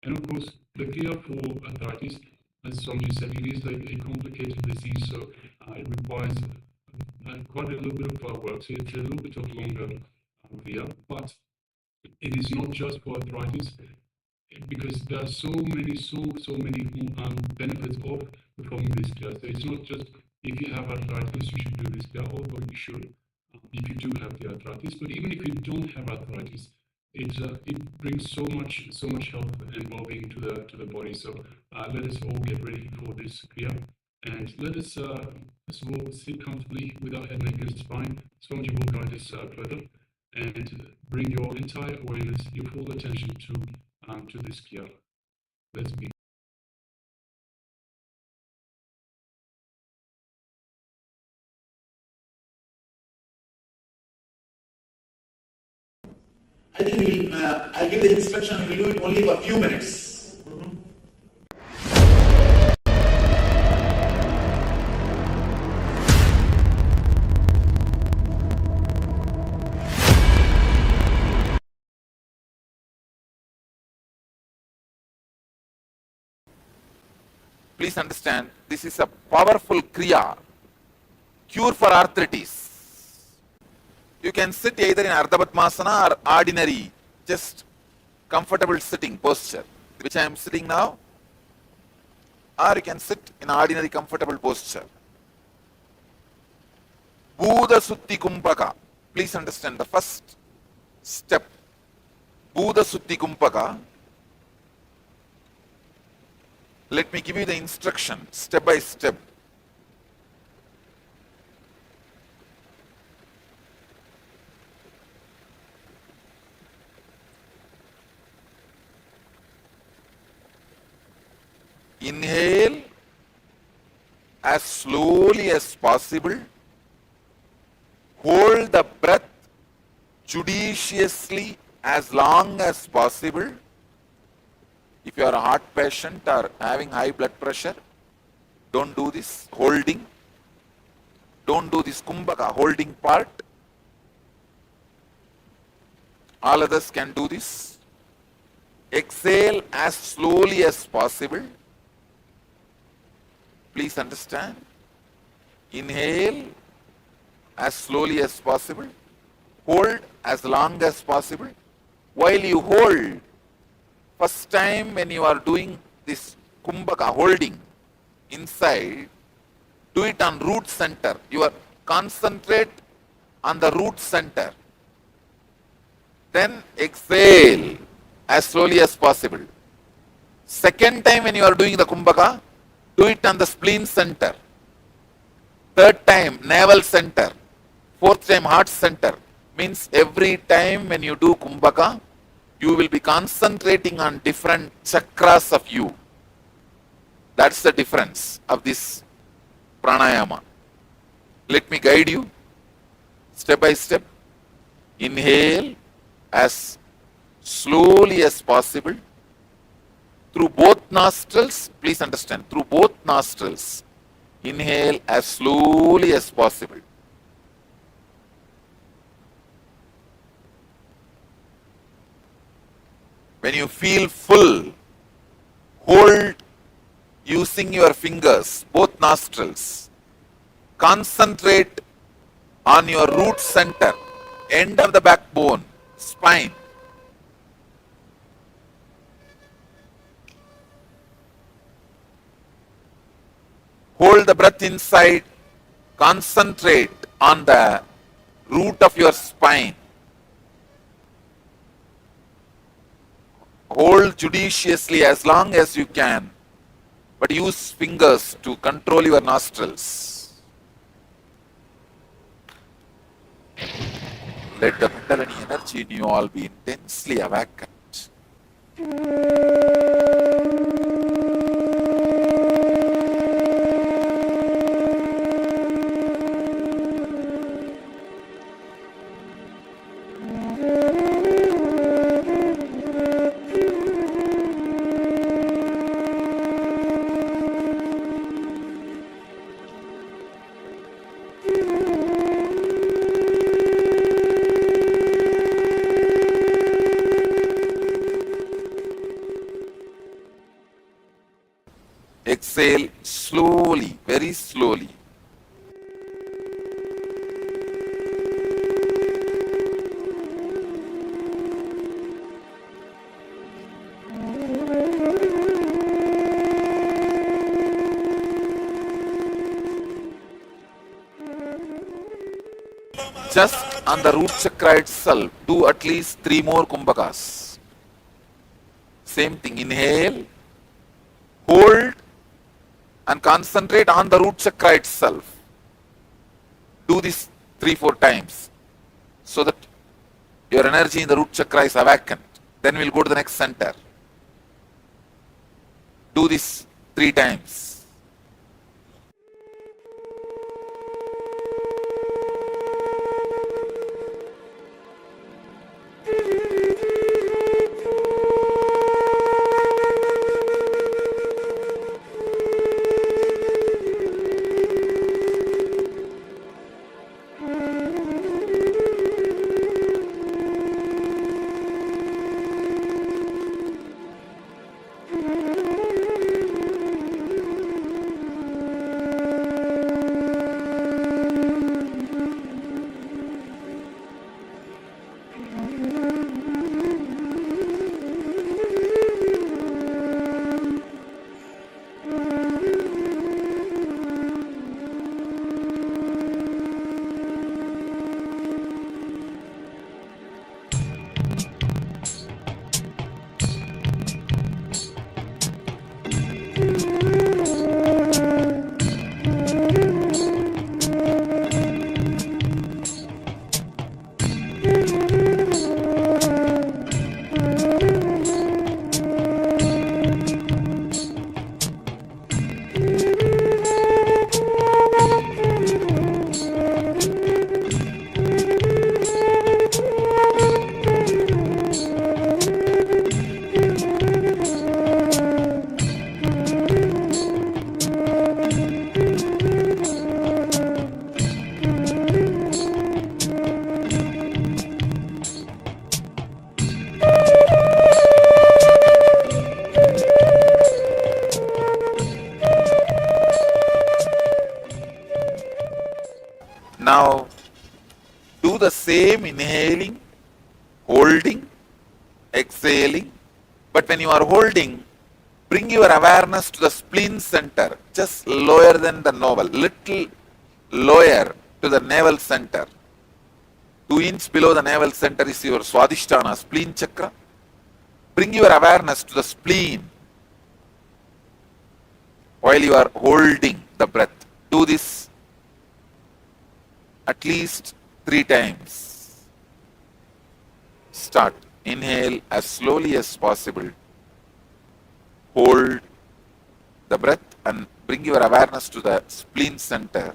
And of course, the kriya for arthritis, as Swamiji said, it is a complicated disease, so it requires quite a little bit of work. So it's a little bit of longer kriya, but it is not just for arthritis, because there are so many benefits of performing this kriya. So it's not just if you have arthritis, you should do this kriya, although you should if you do have the arthritis. But even if you don't have arthritis, it brings so much health and well-being to the body. So let us all get ready for this kriya, and let us first of all sit comfortably with our head, neck, and spine. Swamiji will guide us further, and bring your entire awareness, your full attention to this kriya. Let's begin. I think I'll give the instruction, we'll do it only for a few minutes. Please understand, this is a powerful kriya, cure for arthritis. You can sit either in Ardha Padmasana or ordinary, just comfortable sitting posture, which I am sitting now, or you can sit in ordinary comfortable posture. Bhuda Sutti Kumpaka. Please understand the first step. Bhuda Sutti Kumpaka. Let me give you the instruction step by step. Inhale as slowly as possible. Hold the breath judiciously as long as possible. If you are a heart patient or having high blood pressure, Don't do this holding. Don't do this kumbhaka holding part. All others can do this. Exhale as slowly as possible. Please understand. Inhale as slowly as possible. Hold as long as possible. While you hold, first time when you are doing this kumbhaka holding inside, do it on root center. You are concentrate on the root center. Then exhale as slowly as possible. Second time when you are doing the kumbhaka, do it on the spleen center. Third time, navel center. Fourth time, heart center. Means every time when you do kumbhaka, you will be concentrating on different chakras of you. That's the difference of this pranayama. Let me guide you step by step. Inhale as slowly as possible through both nostrils. Please understand, through both nostrils. Inhale as slowly as possible. When you feel full, hold using your fingers, both nostrils. Concentrate on your root center, end of the backbone, spine. Hold the breath inside. Concentrate on the root of your spine. Hold judiciously as long as you can, but use fingers to control your nostrils. Let the Kundalini energy in you all be intensely awakened. Exhale slowly, very slowly. Just on the root chakra itself, do at least 3 more kumbhakas. Same thing, inhale, hold, and concentrate on the root chakra itself. Do this 3-4 times so that your energy in the root chakra is awakened. Then we'll go to the next center. Do this 3 times. same inhaling, holding, exhaling. But when you are holding, bring your awareness to the spleen center, just lower than the navel, little lower to the navel center. 2 inches below the navel center is your Swadhisthana, spleen chakra. Bring your awareness to the spleen while you are holding the breath. Do this at least 3 times. Start. Inhale as slowly as possible. Hold the breath and bring your awareness to the spleen center.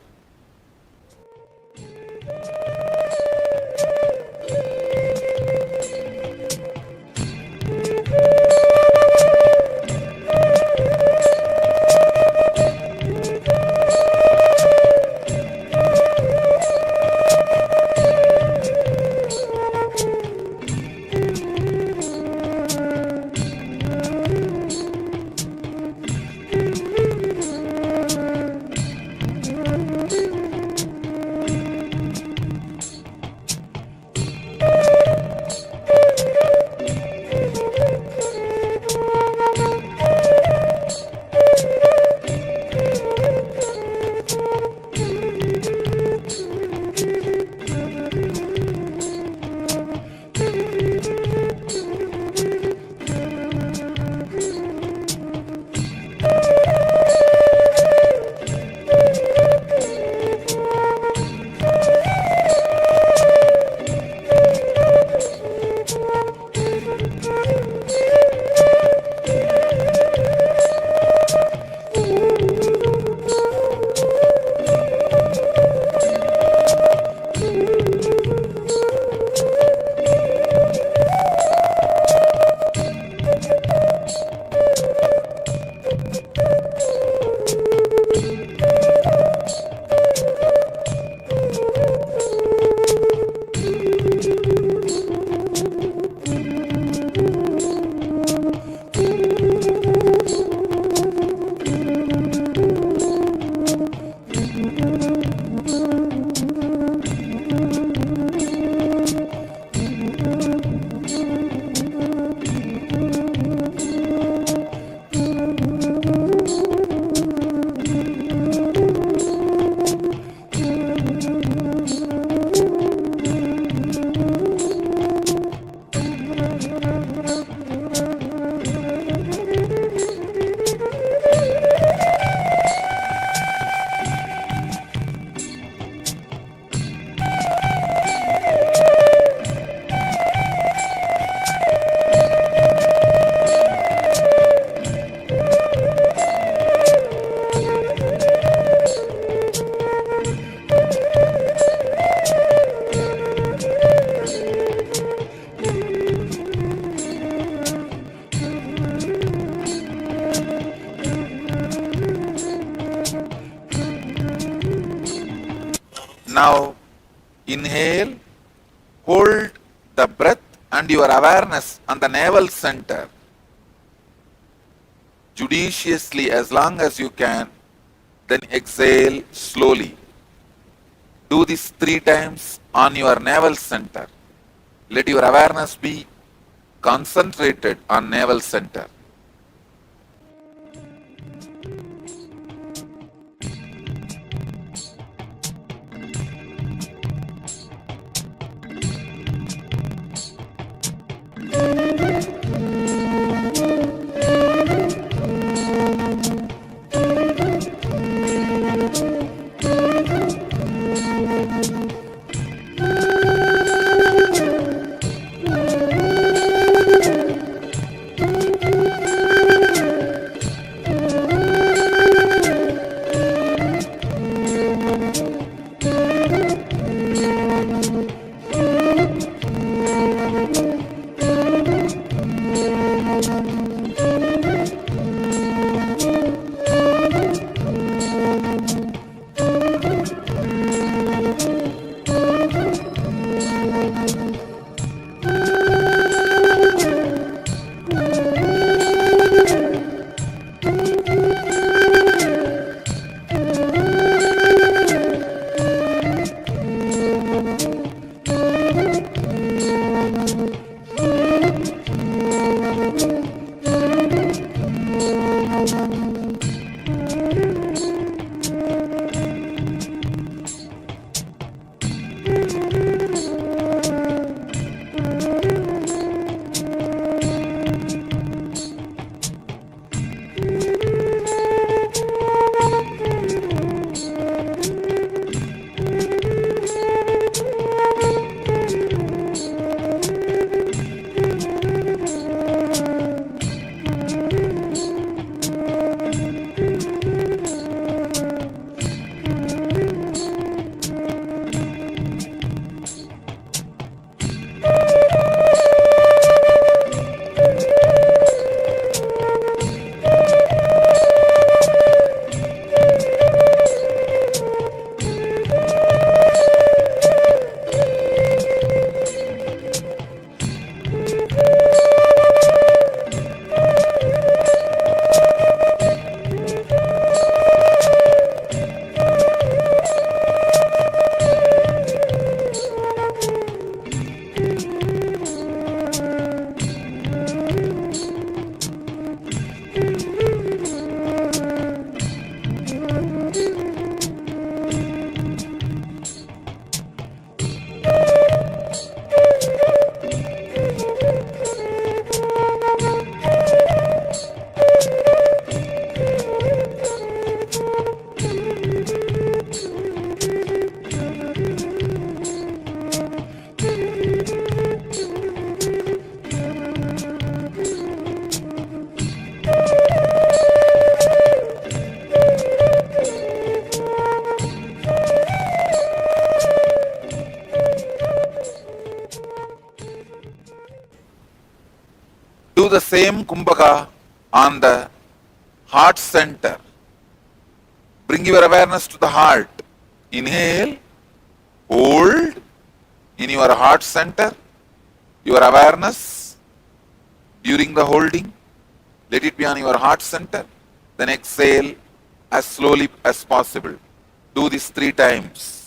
Now inhale, hold the breath and your awareness on the navel center judiciously as long as you can, then exhale slowly. Do this 3 times on your navel center. Let your awareness be concentrated on navel center. Do the same kumbhaka on the heart center. Bring your awareness to the heart. Inhale, hold in your heart center, your awareness during the holding. Let it be on your heart center. Then exhale as slowly as possible. Do this 3 times.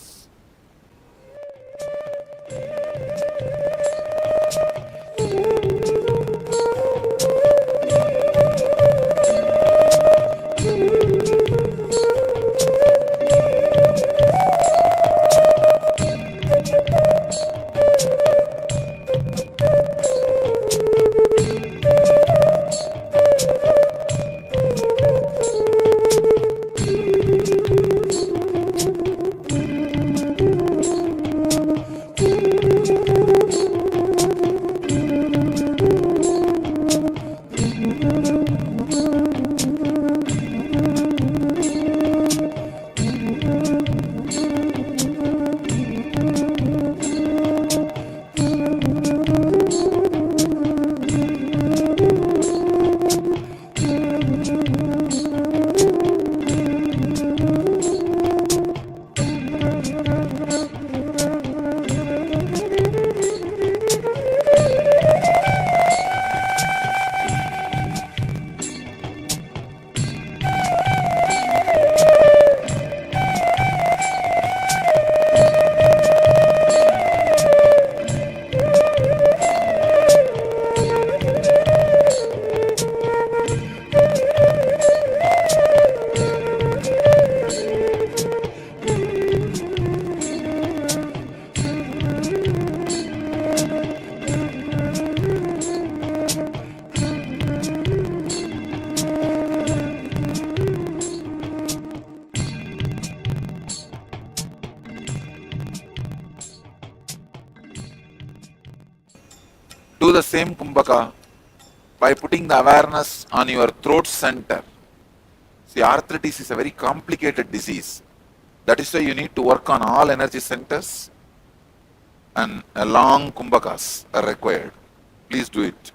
Do the same kumbhaka by putting the awareness on your throat center. See, arthritis is a very complicated disease. That is why you need to work on all energy centers, and long kumbhakas are required. Please do it.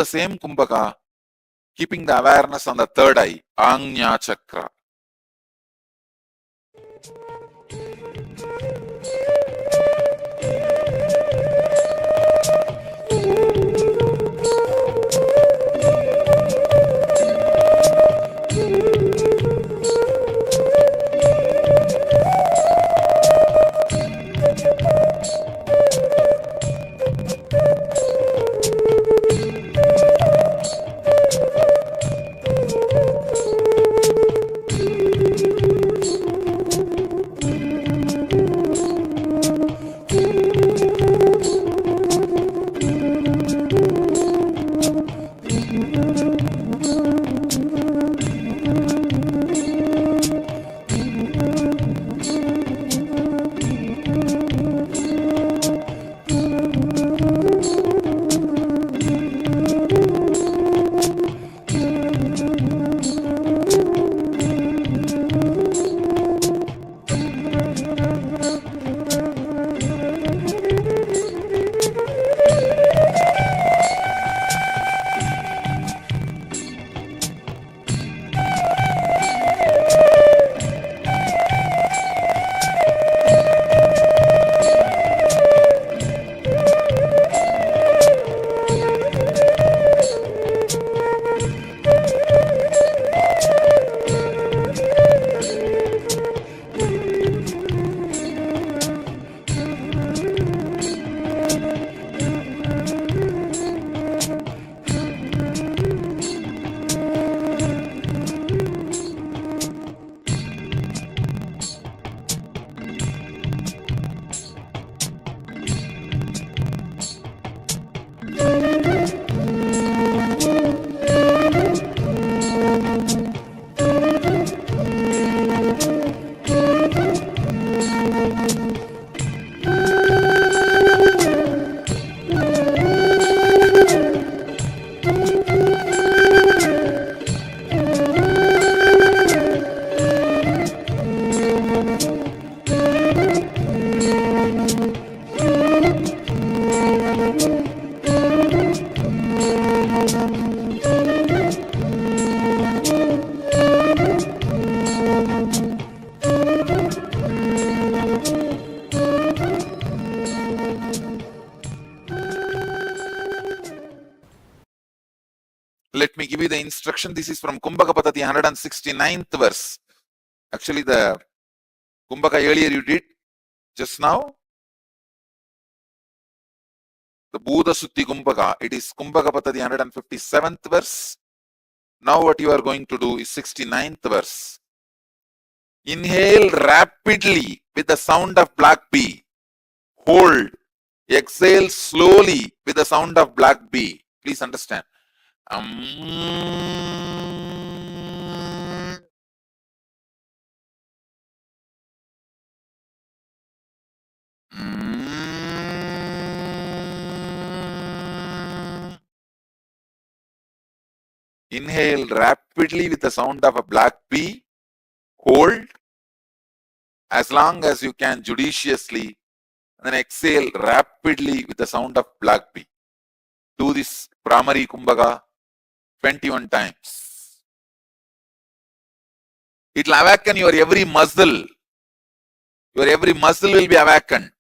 the same Kumbhaka, keeping the awareness on the third eye, Ajna Chakra. Let me give you the instruction. This is from Kumbhaka Patati, 169th verse. Actually, the Kumbhaka earlier you did just now. The Buddha Sutti Kumbhaka, it is Kumbhaka Patati, 157th verse. Now what you are going to do is 69th verse. Inhale rapidly with the sound of black B. Hold. Exhale slowly with the sound of black B. Please understand. Inhale rapidly with the sound of a black B. Hold as long as you can judiciously, and then exhale rapidly with the sound of black B. Do this Pramari Kumbhaka 21 times. It will awaken your every muscle. Your every muscle will be awakened.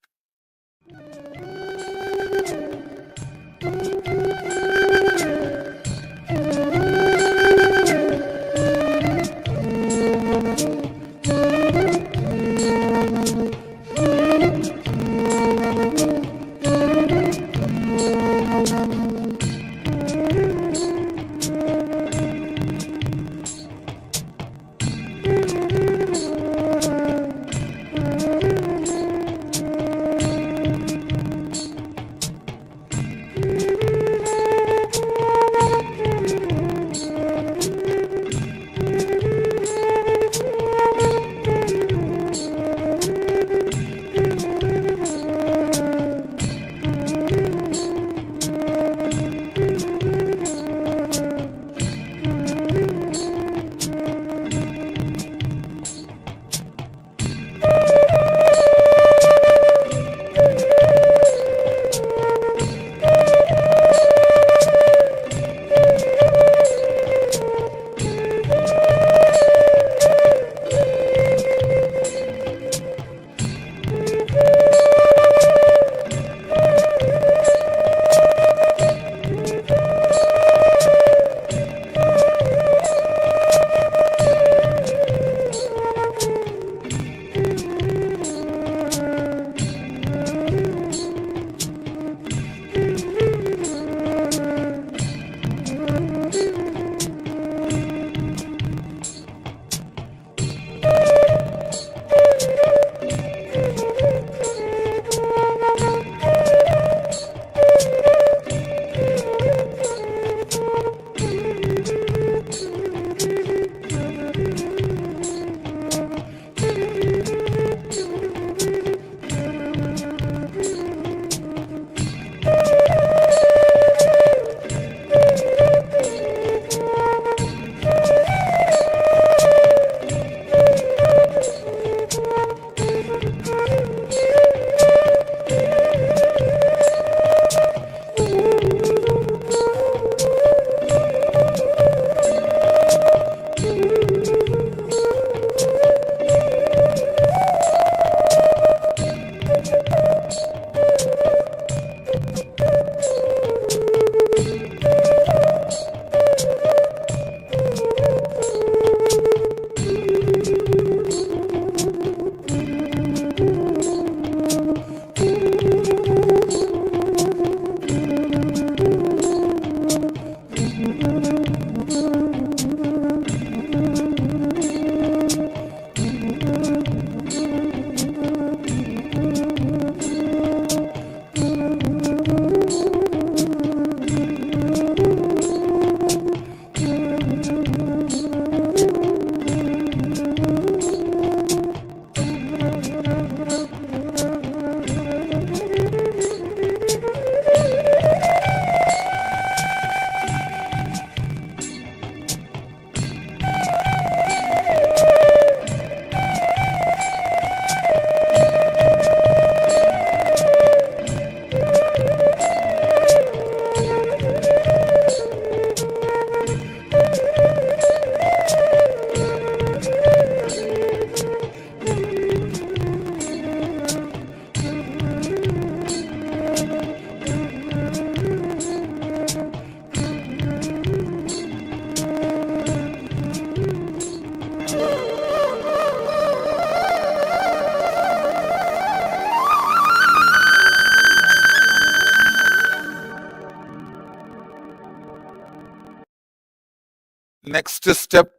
Next step,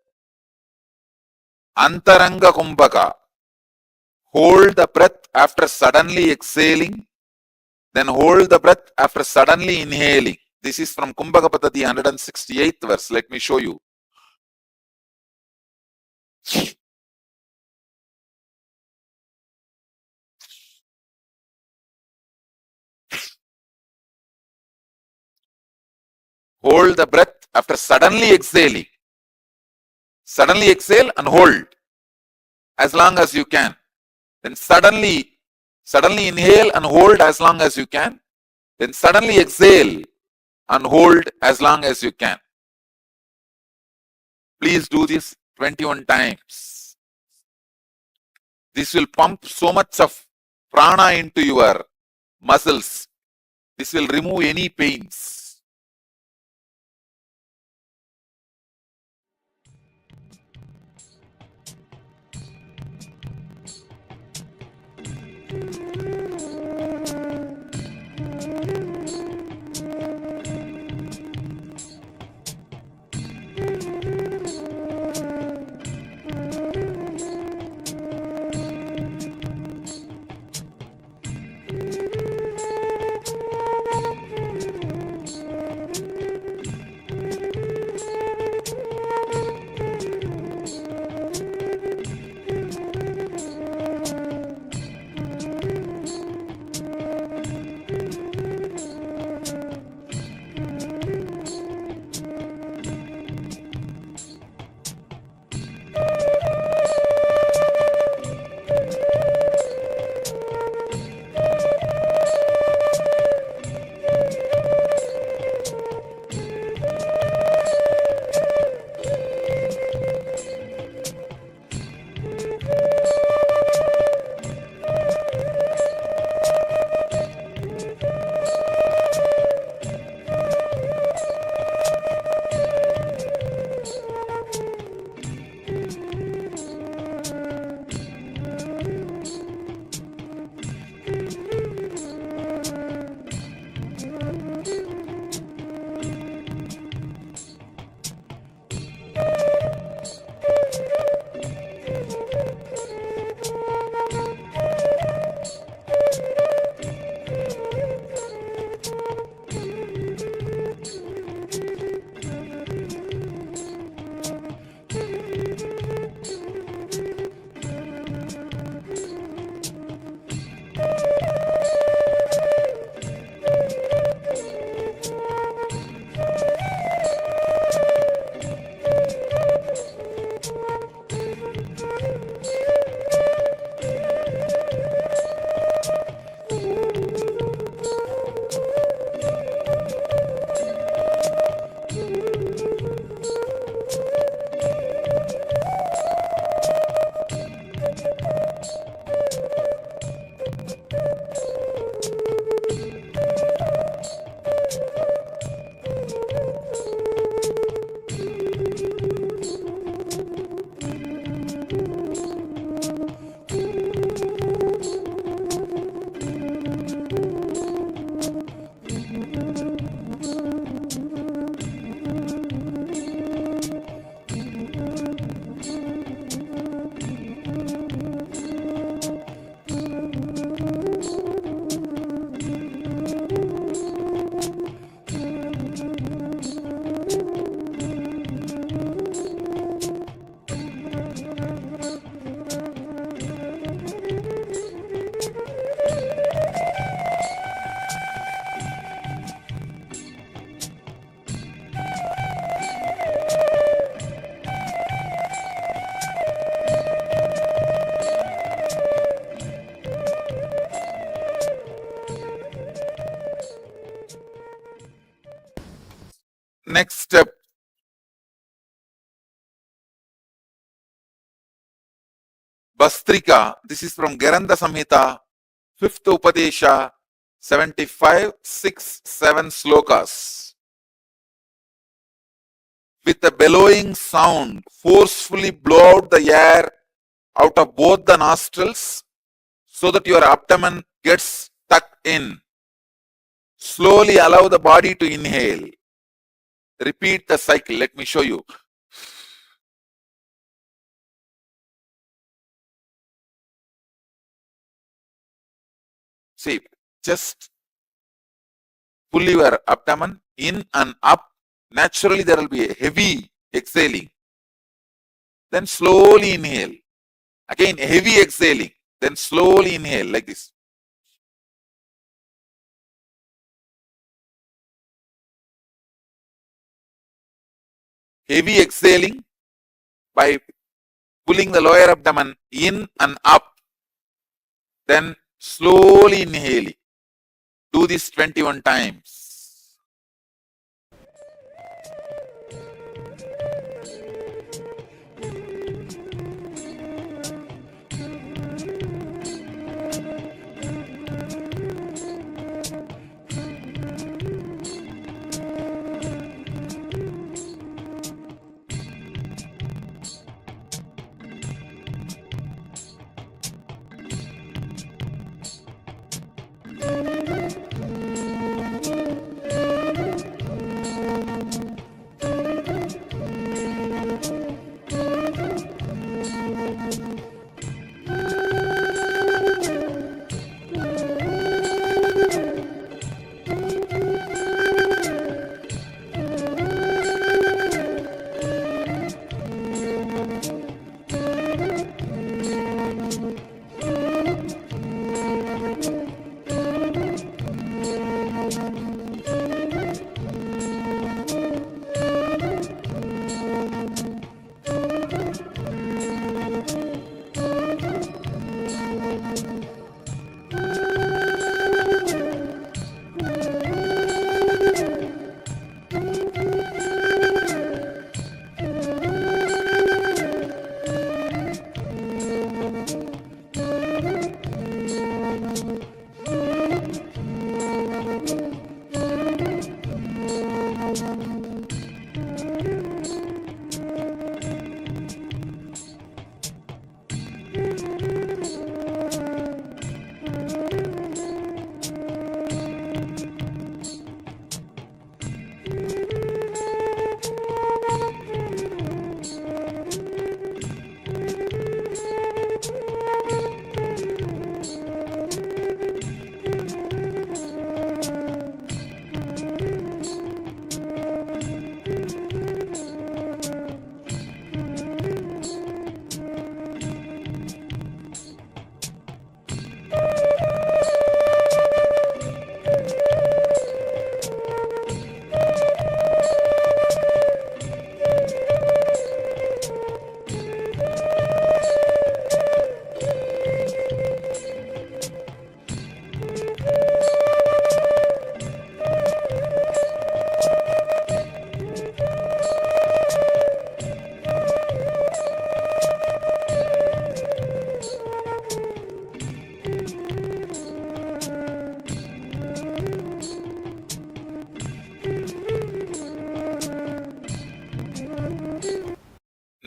Antaranga Kumbhaka. Hold the breath after suddenly exhaling, then hold the breath after suddenly inhaling. This is from Kumbhaka Paddhati, 168th verse. Let me show you. Hold the breath after suddenly exhaling. Suddenly exhale and hold as long as you can. Then suddenly inhale and hold as long as you can. Then suddenly exhale and hold as long as you can. Please do this 21 times. This will pump so much of prana into your muscles. This will remove any pains. Next step, Bastrika. This is from Garanda Samhita, 5th Upadesha, 75, 6, 7 slokas. With a bellowing sound, forcefully blow out the air out of both the nostrils so that your abdomen gets tucked in. Slowly allow the body to inhale. Repeat the cycle. Let me show you. See, just pull your abdomen in and up. Naturally, there will be a heavy exhaling. Then slowly inhale. Again, heavy exhaling. Then slowly inhale like this. Heavy exhaling by pulling the lower abdomen in and up. Then slowly inhaling. Do this 21 times.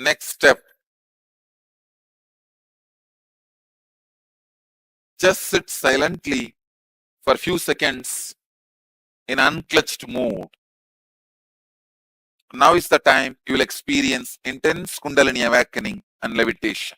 Next step. Just sit silently for a few seconds in unclutched mood. Now is the time you will experience intense Kundalini awakening and levitation.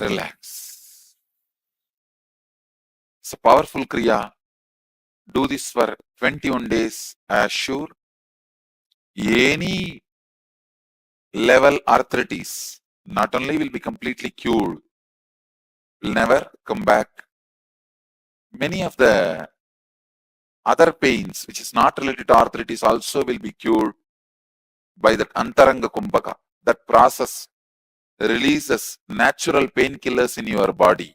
relax. It's a powerful kriya. Do this for 21 days. Assure any level arthritis not only will be completely cured, will never come back. Many of the other pains which is not related to arthritis also will be cured by that antaranga kumbhaka. That process releases natural painkillers in your body.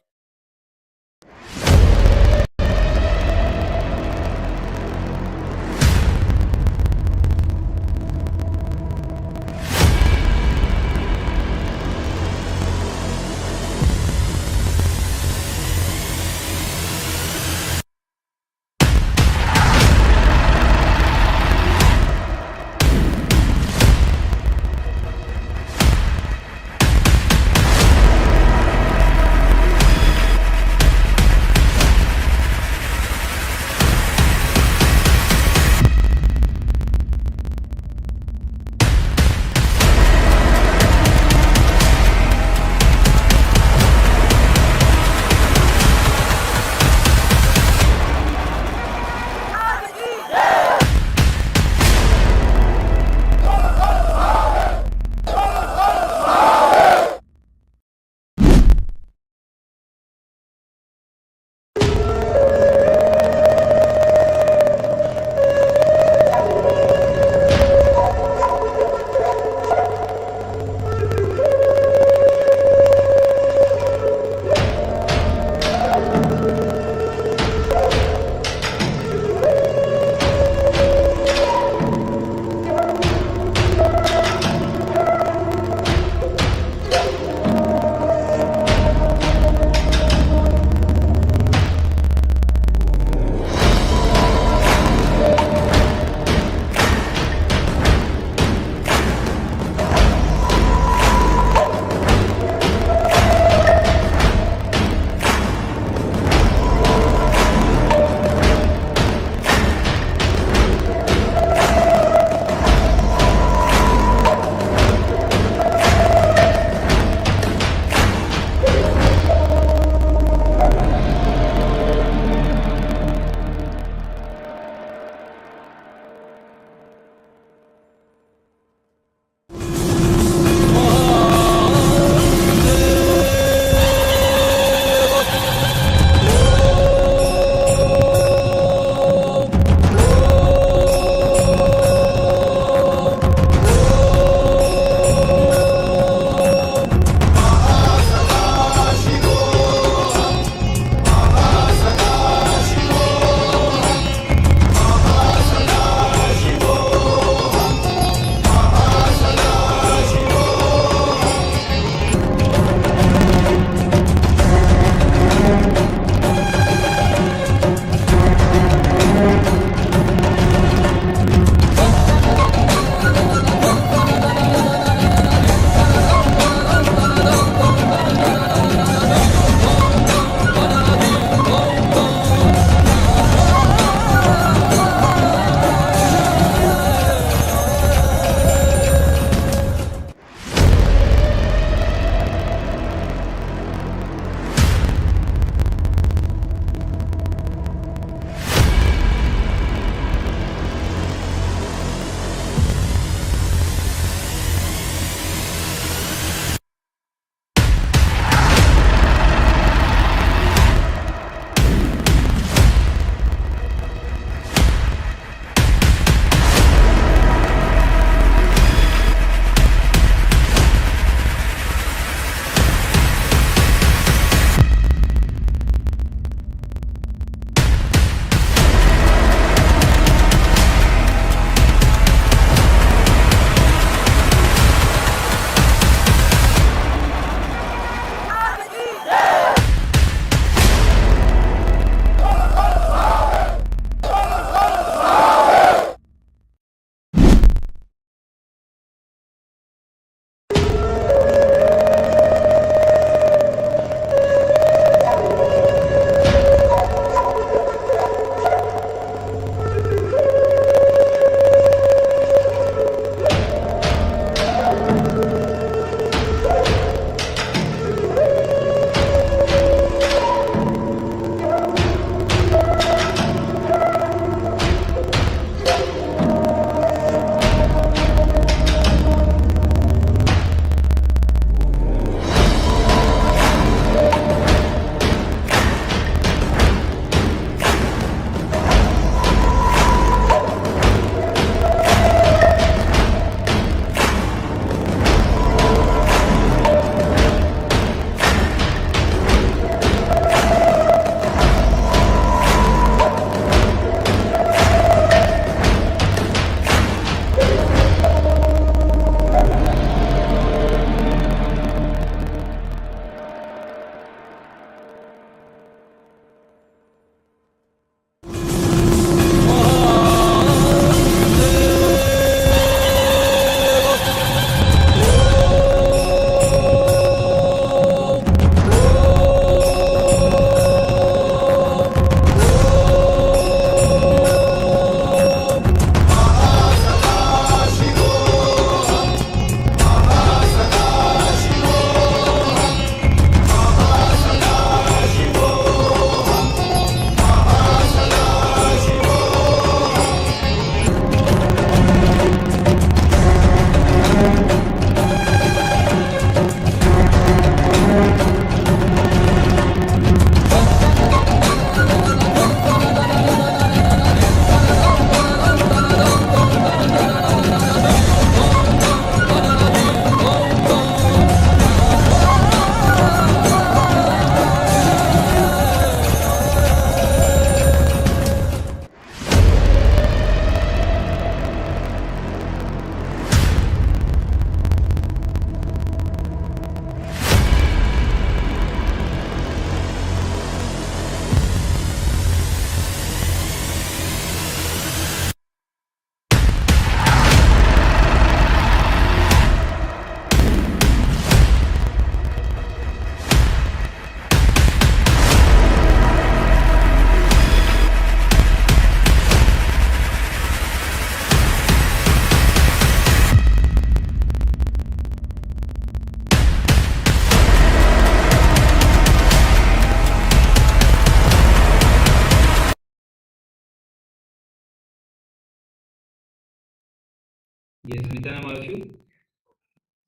Yes, Nityanam, all of you.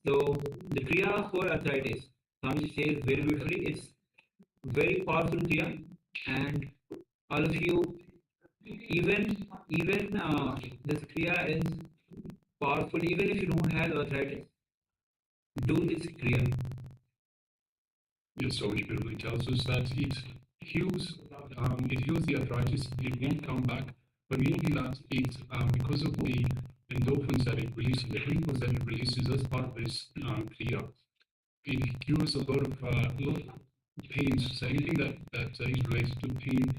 So the kriya for arthritis, Swami says very beautifully, it's very powerful kriya, and all of you, even this kriya is powerful even if you don't have arthritis. Do this kriya. Yes, so which beautifully tells us that it heals the arthritis, it won't come back, but more than that, it because of the endorphins that it releases, the chemicals that it releases as part of this kriya, it cures a lot of pains. So anything that is related to pain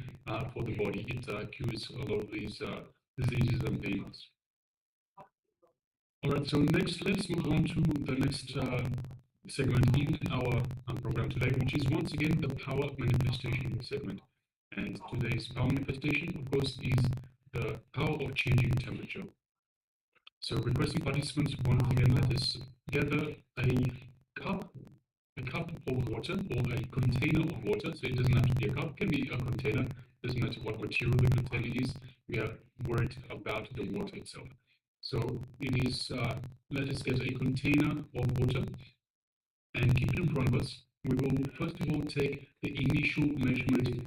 for the body, it cures a lot of these diseases and pains. All right, so next, let's move on to the next segment in our program today, which is once again the power manifestation segment. And today's power manifestation, of course, is the power of changing temperature. So requesting participants, once again, let us gather a cup of water or a container of water. So it doesn't have to be a cup, it can be a container, doesn't matter what material the container is, we are worried about the water itself. So it is, let us get a container of water and keep it in front of us. We will first of all take the initial measurement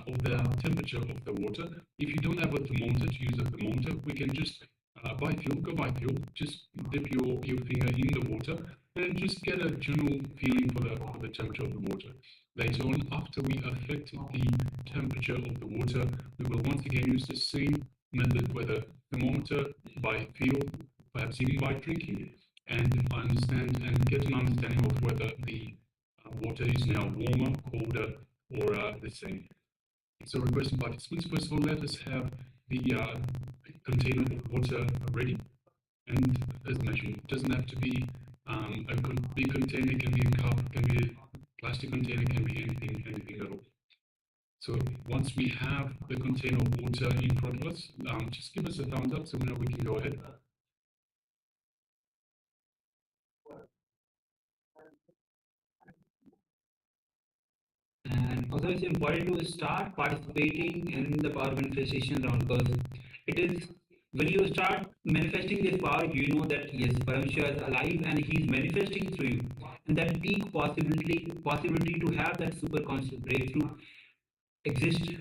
of the temperature of the water. If you don't have a thermometer, to use a thermometer, we can just go by feel, just dip your finger in the water and just get a general feeling for the temperature of the water. Later on, after we affect the temperature of the water, we will once again use the same method, whether thermometer, by feel, perhaps even by drinking, and understand and get an understanding of whether the water is now warmer, colder, or the same. So requesting participants, first of all, let us have the container of water ready. And as mentioned, it doesn't have to be a big container, it can be a cup, it can be a plastic container, it can be anything at all. So once we have the container of water in front of us, just give us a thumbs up so we know we can go ahead. And also it's important to start participating in the power manifestation round, because it is when you start manifesting this power, you know that yes, Paramashiva is alive and he is manifesting through you. And that peak possibility to have that super conscious breakthrough exists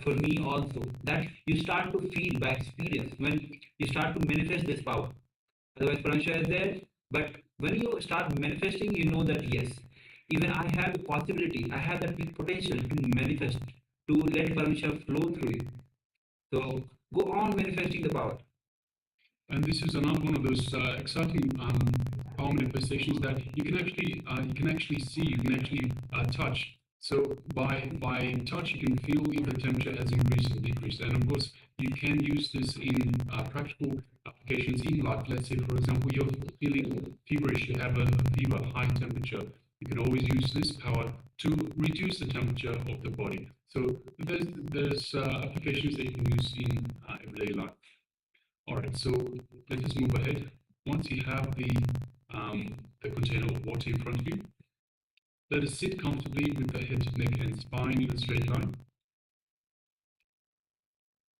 for me also. That you start to feel by experience when you start to manifest this power. Otherwise, Paramashiva is there, but when you start manifesting, you know that yes, even I have the possibility, I have that big potential to manifest, to let Paramashiva flow through you. So go on manifesting the power. And this is another one of those exciting power manifestations that you can actually see, you can actually touch. So by touch, you can feel if the temperature has increased or decreased. And of course, you can use this in practical applications in life. Let's say, for example, you're feeling feverish, you have a fever, high temperature. You can always use this power to reduce the temperature of the body. So there's applications that you can use in everyday life. All right, so let us move ahead. Once you have the container of water in front of you, let us sit comfortably with the head, neck, and spine in a straight line.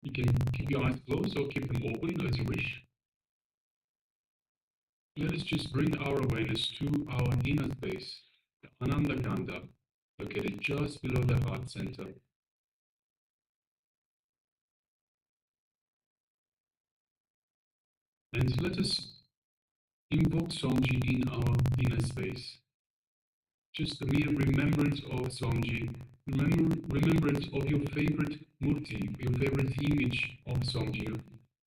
You can keep your eyes closed or keep them open as you wish. Let us just bring our awareness to our inner space, the Ananda Ganda, located just below the heart center. And let us invoke Swamiji in our inner space. Just a mere remembrance of Swamiji, remembrance of your favorite murti, your favorite image of Swamiji, your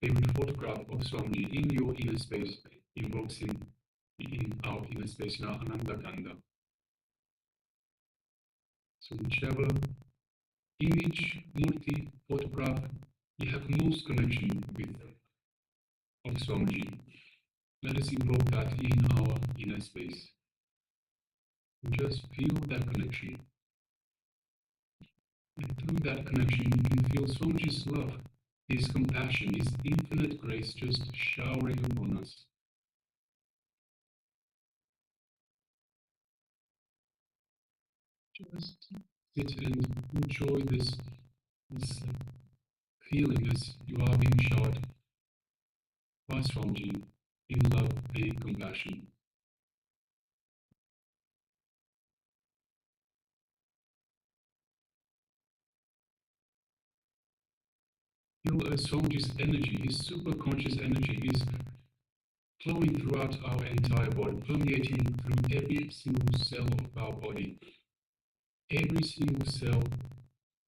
favorite photograph of Swamiji in your inner space, invokes him in our inner space, in our Ananda Ganda. So whichever image, murti, photograph you have most connection with of Swamiji, let us invoke that in our inner space. And just feel that connection. And through that connection, you can feel Swamiji's love, His compassion, His infinite grace just showering upon us. Just sit and enjoy this feeling as you are being showered by Swamiji, in love and compassion. Feel as Swamiji's energy, his super conscious energy, is flowing throughout our entire body, permeating through every single cell of our body. Every single cell,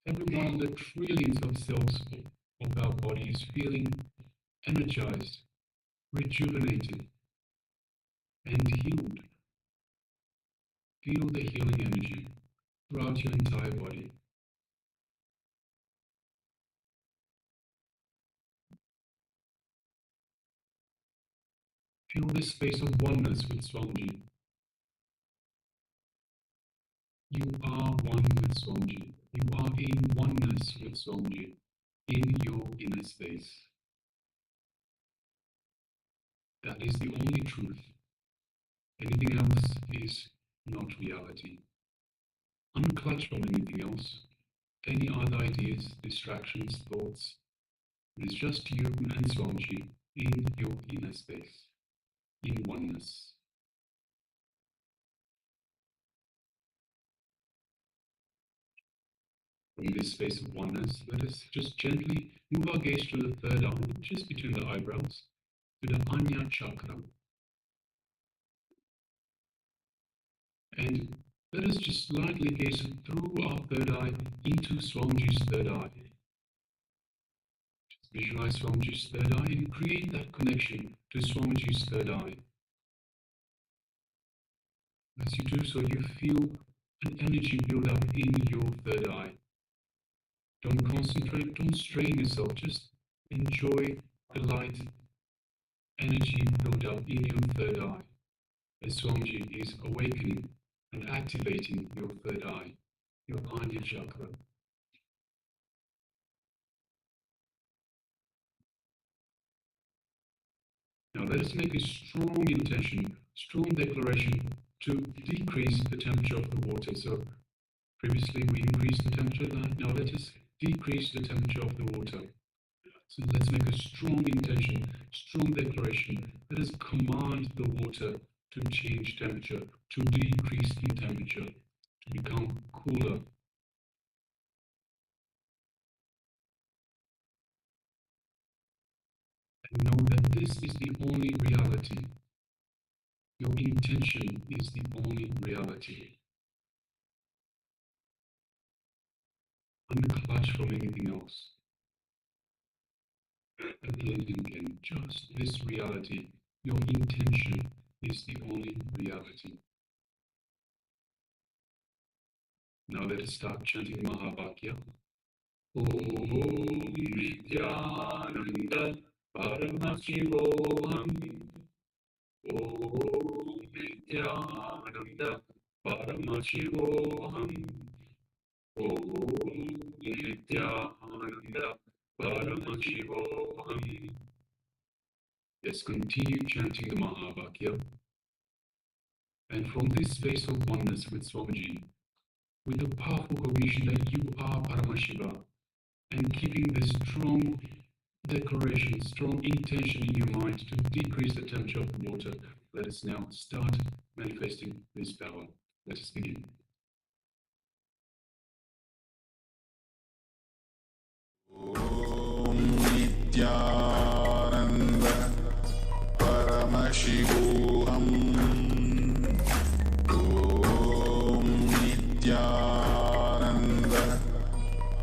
every one of the trillions of cells of our body is feeling energized, rejuvenated, and healed. Feel the healing energy throughout your entire body. Feel the space of oneness with Swamiji. You are one with Swamiji. You are in oneness with Swamiji in your inner space. That is the only truth. Anything else is not reality. Unclutch from anything else, any other ideas, distractions, thoughts. It is just you and Swamiji in your inner space, in oneness. From this space of oneness, let us just gently move our gaze to the third eye, just between the eyebrows, to the Anya chakra. And let us just slightly gaze through our third eye into Swamiji's third eye. Just visualize Swamiji's third eye and create that connection to Swamiji's third eye. As you do so, you feel an energy build up in your third eye. Don't concentrate, don't strain yourself, just enjoy the light energy build up in your third eye as Swamiji is awakening and activating your third eye, your Anya chakra. Now let us make a strong intention, strong declaration to decrease the temperature of the water. So previously we increased the temperature, now let us decrease the temperature of the water. So let's make a strong intention, strong declaration. Let us command the water to change temperature, to decrease in temperature, to become cooler. And know that this is the only reality. Your intention is the only reality. Unclutch from anything else. Again and again, just this reality. Your intention is the only reality. Now let us start chanting Mahavakya. Om Nityananda Paramashivoham. Om Nityananda Paramashivoham. Om Nityananda Paramashivoham. Let's continue chanting the Mahavakya. And from this space of oneness with Swamiji, with the powerful cognition that you are Paramashiva, and keeping this strong declaration, strong intention in your mind to decrease the temperature of the water, let us now start manifesting this power. Let us begin. Om Nityananda Paramashivoham. Om Nityananda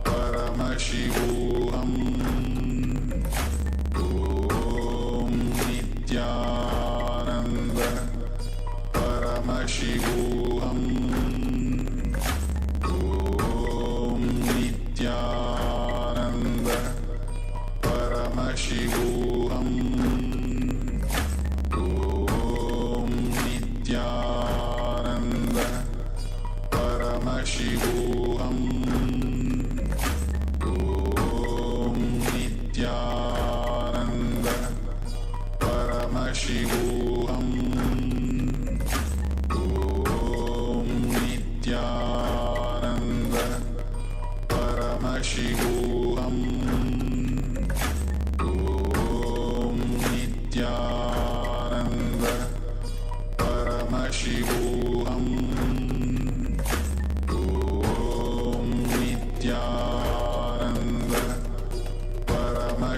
Paramashivoham. Om Nityananda Paramashivoham. Om Nityananda Paramashivoham. Om Nityananda Paramashivoham. Om Nityananda Paramashivoham. Om Nityananda Paramashivoham. Om Nityananda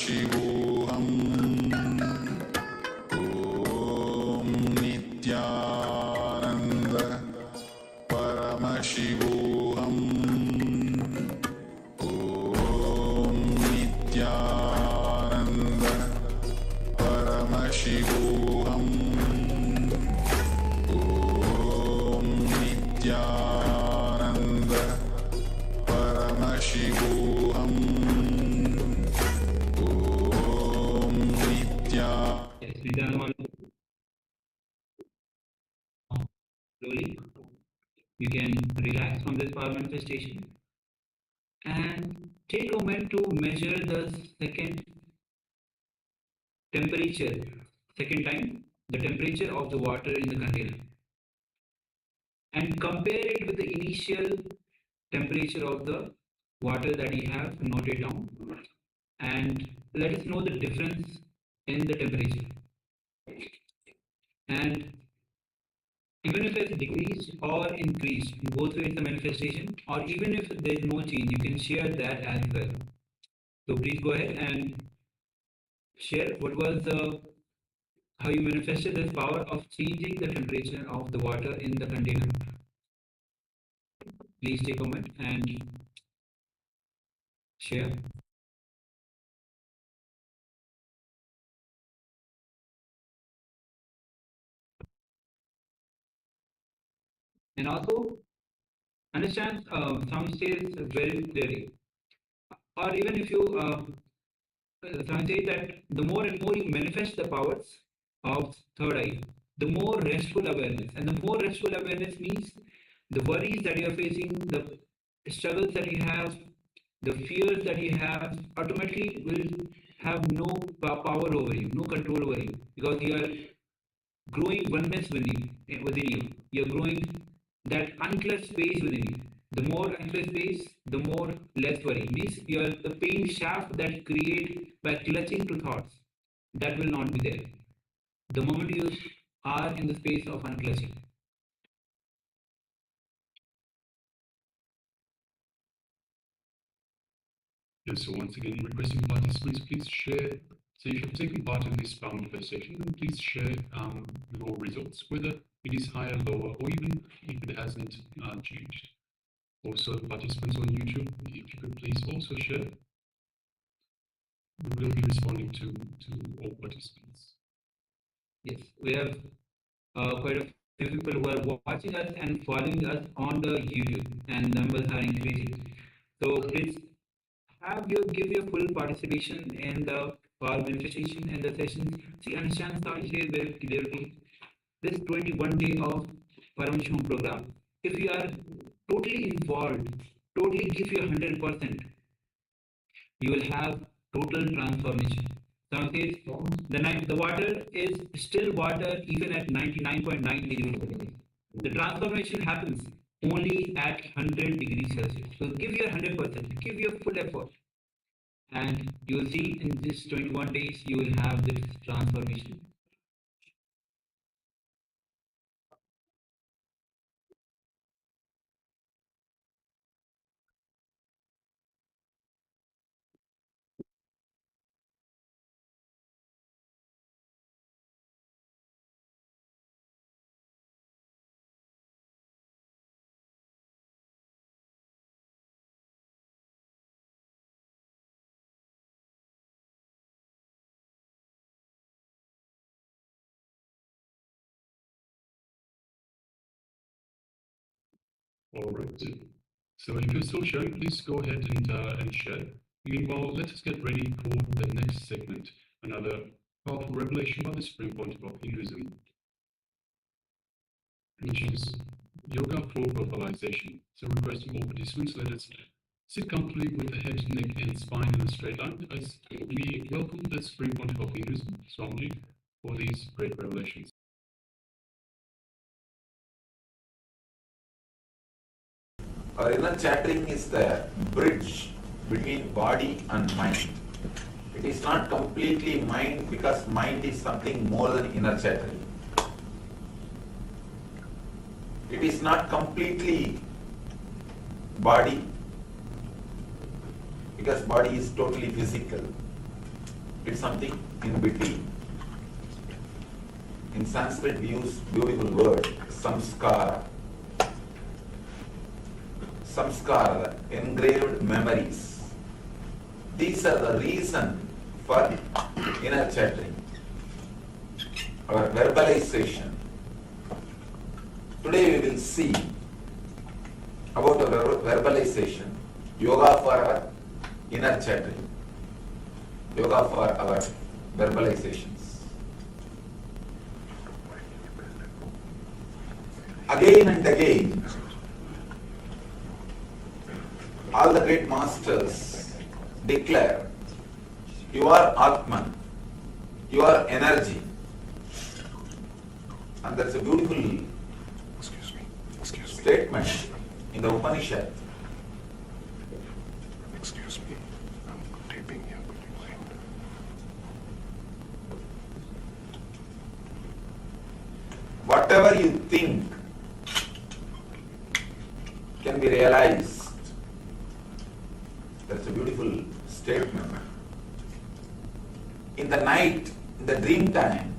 Paramashivoham Om Nityananda Paramashivoham Om Nityananda Paramashivoham Om Nityananda Paramashivoham Om Nityananda. Slowly, you can relax from this power manifestation and take a moment to measure the second temperature, the temperature of the water in the container, and compare it with the initial temperature of the water that you have noted down, and let us know the difference in the temperature. And even if it's decreased or increased, both ways the manifestation, or even if there is no change, you can share that as well. So please go ahead and share what was how you manifested this power of changing the temperature of the water in the container. Please take a moment and share. And also understand some says very clearly, or even if you some say that the more and more you manifest the powers of third eye, the more restful awareness, and the more restful awareness means the worries that you are facing, the struggles that you have, the fears that you have automatically will have no power over you, no control over you, because you are growing oneness within you. You are growing that unclutched space within you. The more unclutched space, the more less worry. Means you are the pain shaft that create by clutching to thoughts. That will not be there. The moment you are in the space of unclutching. Yes, so once again, requesting participants, please share. So if you've taken part in this power manifestation, then please share your results, whether it is higher, lower, or even if it hasn't changed. Also, participants on YouTube, if you could please also share. We will be responding to all participants. Yes, we have quite a few people who are watching us and following us on the YouTube, and numbers are increasing. So please give your full participation in the power manifestation and the sessions. See, understand here very clearly. This 21 day of Paramashivoham program. If you are totally involved, totally give your 100%, you will have total transformation. Some says the water is still water even at 99.9 degrees. The transformation happens only at 100 degrees Celsius. So give your 100%, give your full effort, and you will see in this 21 days you will have this transformation. All right. So if you're still sharing, please go ahead and share. Meanwhile, let us get ready for the next segment, another powerful revelation by the Supreme Pontiff of Hinduism, which is yoga for verbalization. So requesting all participants, let us sit comfortably with the head, neck, and spine in a straight line as we welcome the Supreme Pontiff of Hinduism, Swamiji, for these great revelations. Our inner chattering is the bridge between body and mind. It is not completely mind because mind is something more than inner chattering. It is not completely body because body is totally physical. It's something in between. In Sanskrit we use beautiful word, samskara. Samskara, engraved memories. These are the reason for inner chattering, our verbalization. Today we will see about our verbalization, yoga for our inner chattering, yoga for our verbalizations. Again and again, all the great masters declare, you are Atman, you are energy. And that's a beautiful statement in the Upanishad. Excuse me, I'm taping you. Whatever you think can be realized. That's a beautiful statement. In the night, in the dream time,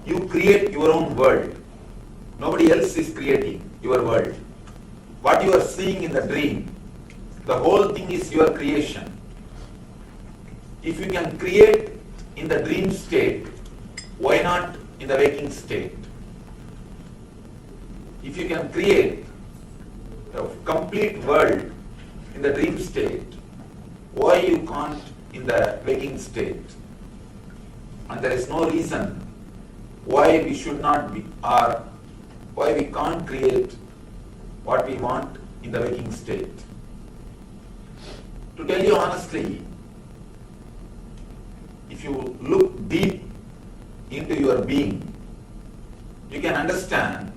you create your own world. Nobody else is creating your world. What you are seeing in the dream, the whole thing is your creation. If you can create in the dream state, why not in the waking state? If you can create the complete world in the dream state, why you can't in the waking state? And there is no reason why we should not be, or why we can't create what we want in the waking state. To tell you honestly, if you look deep into your being, you can understand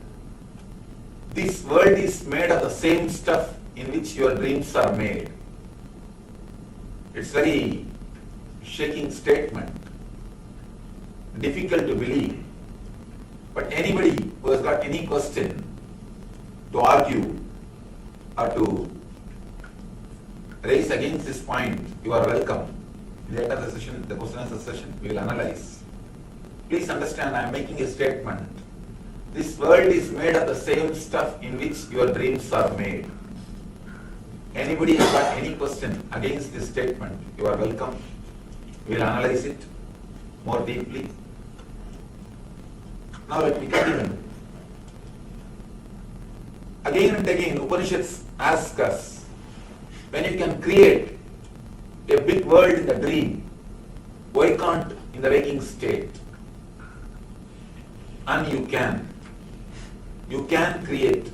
this world is made of the same stuff in which your dreams are made. It's very shaking statement, difficult to believe. But anybody who has got any question to argue or to raise against this point, you are welcome. Later the session, the question answer session, we will analyze. Please understand, I am making a statement. This world is made of the same stuff in which your dreams are made. Anybody has got any question against this statement, you are welcome. We will analyze it more deeply. Now let me continue. Again and again, Upanishads ask us, when you can create a big world in the dream, why can't in the waking state? And you can. You can create.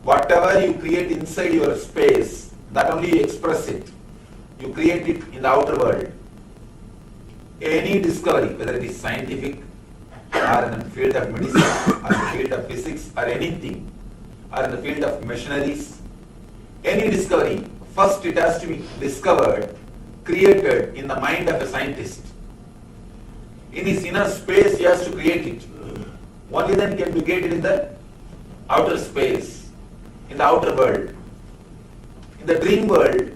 Whatever you create inside your space, that only you express it. You create it in the outer world. Any discovery, whether it is scientific, or in the field of medicine, or in the field of physics, or anything, or in the field of machineries, any discovery, first it has to be discovered, created in the mind of a scientist. In his inner space, he has to create it. Only then can be created in the outer space, in the outer world. In the dream world,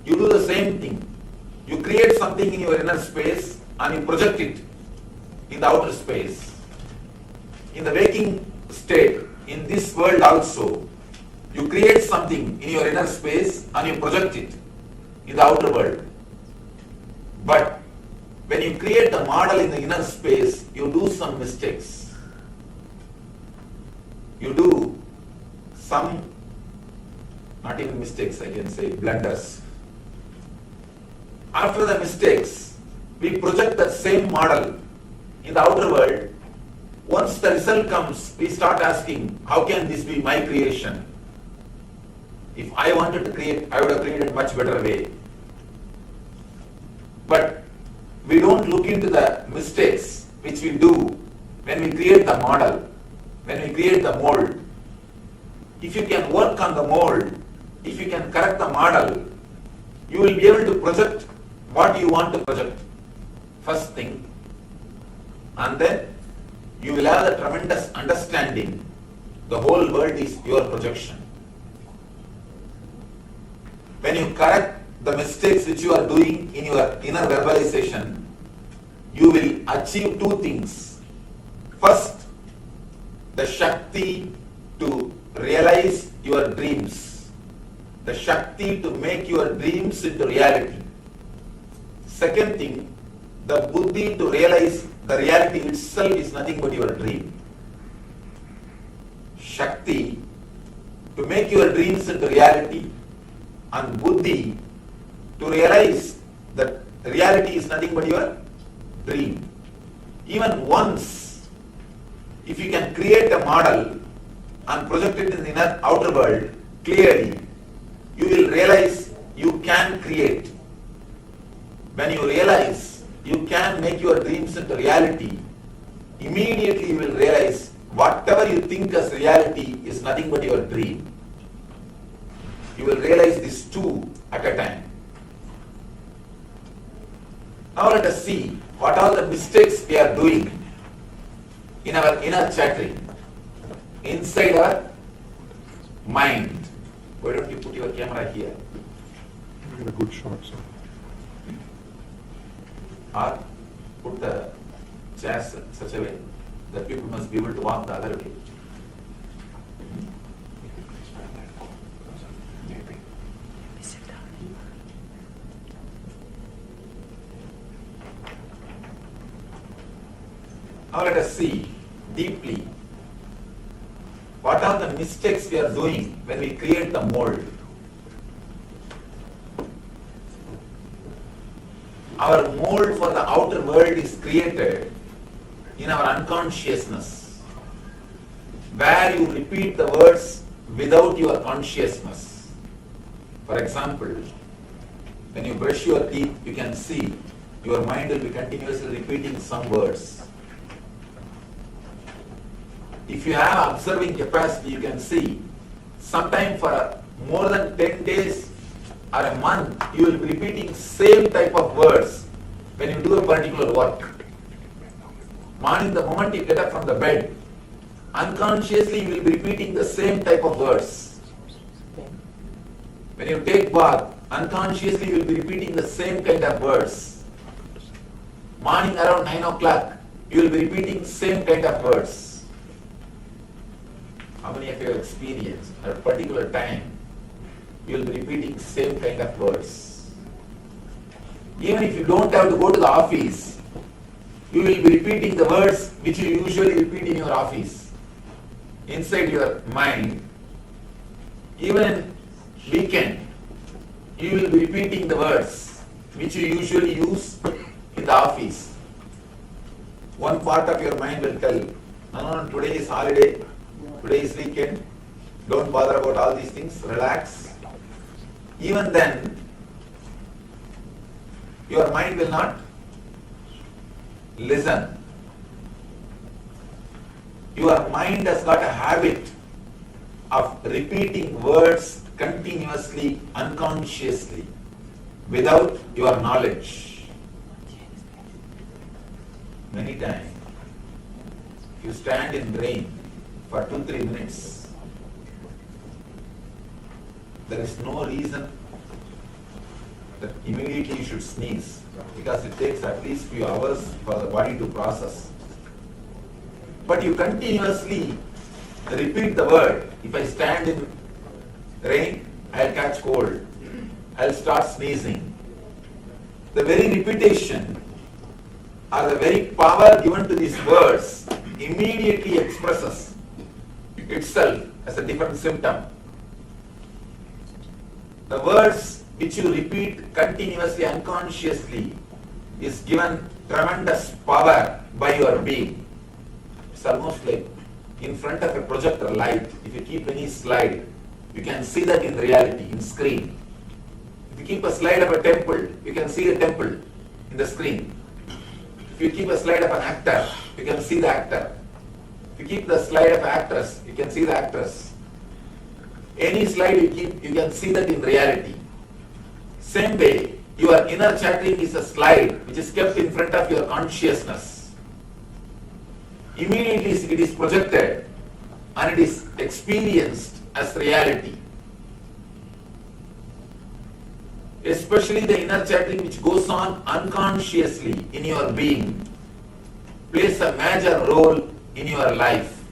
you do the same thing. You create something in your inner space and you project it in the outer space. In the waking state, in this world also, you create something in your inner space and you project it in the outer world. But when you create a model in the inner space, you do some mistakes. You do some, not even mistakes, I can say blunders. After the mistakes, we project that same model in the outer world. Once the result comes, we start asking, how can this be my creation? If I wanted to create, I would have created much better way. But we don't look into the mistakes which we do when we create the model, when we create the mold. If you can work on the mold, if you can correct the model, you will be able to project what you want to project, first thing. And then you will have the tremendous understanding the whole world is your projection. When you correct the mistakes which you are doing in your inner verbalization, you will achieve two things. First, the Shakti to realize your dreams, the Shakti to make your dreams into reality. Second thing, the Buddhi to realize the reality itself is nothing but your dream. Shakti to make your dreams into reality, and Buddhi to realize that reality is nothing but your dream. Even once, if you can create a model and project it in the inner outer world clearly, you will realize you can create. When you realize you can make your dreams into reality, immediately you will realize whatever you think as reality is nothing but your dream. You will realize these two at a time. Now let us see what are the mistakes we are doing in our inner chattering, inside our mind. Why don't you put your camera here? Get a good shot, sir. Or put the chairs in such a way that people must be able to walk the other way. Now let us see deeply what are the mistakes we are doing when we create the mold. Our mold for the outer world is created in our unconsciousness, where you repeat the words without your consciousness. For example, when you brush your teeth, you can see your mind will be continuously repeating some words. If you have observing capacity, you can see sometime for more than 10 days or a month, you will be repeating same type of words when you do a particular work. Morning, the moment you get up from the bed, unconsciously you will be repeating the same type of words. When you take bath, unconsciously you will be repeating the same kind of words. Morning around 9 o'clock, you will be repeating same kind of words. How many of you have experienced at a particular time, you will be repeating same kind of words? Even if you don't have to go to the office, you will be repeating the words which you usually repeat in your office, inside your mind. Even weekend, you will be repeating the words which you usually use in the office. One part of your mind will tell, no, today is holiday, today is weekend, don't bother about all these things, relax. Even then, your mind will not listen. Your mind has got a habit of repeating words continuously, unconsciously, without your knowledge. Many times, you stand in rain for 2-3 minutes. There is no reason that immediately you should sneeze, because it takes at least few hours for the body to process. But you continuously repeat the word. If I stand in rain, I'll catch cold. I'll start sneezing. The very repetition or the very power given to these words immediately expresses itself as a different symptom. The words which you repeat continuously, unconsciously, is given tremendous power by your being. It's almost like in front of a projector light. If you keep any slide, you can see that in reality, in screen. If you keep a slide of a temple, you can see the temple in the screen. If you keep a slide of an actor, you can see the actor. If you keep the slide of an actress, you can see the actress. Any slide you keep, you can see that in reality. Same way, your inner chattering is a slide which is kept in front of your consciousness. Immediately it is projected and it is experienced as reality. especially the inner chattering which goes on unconsciously in your being, plays a major role in your life,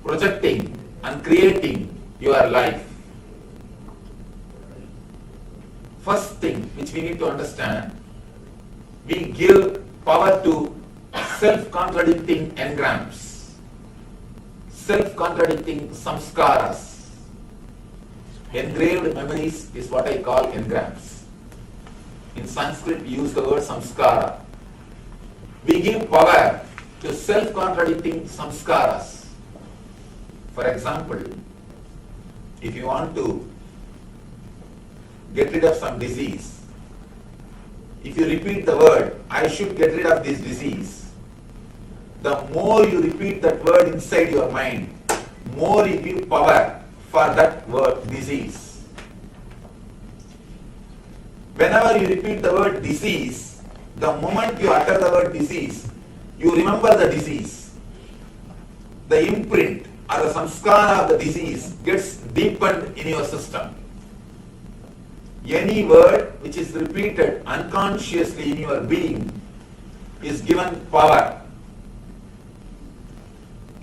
projecting and creating your life. First thing which we need to understand, we give power to self-contradicting engrams, self-contradicting samskaras. Engraved memories is what I call engrams. In Sanskrit, we use the word samskara. We give power to self-contradicting samskaras. For example, if you want to get rid of some disease, if you repeat the word, I should get rid of this disease, the more you repeat that word inside your mind, more you give power for that word disease. Whenever you repeat the word disease, the moment you utter the word disease, you remember the disease. The imprint or the samskara of the disease gets deepened in your system. Any word which is repeated unconsciously in your being is given power.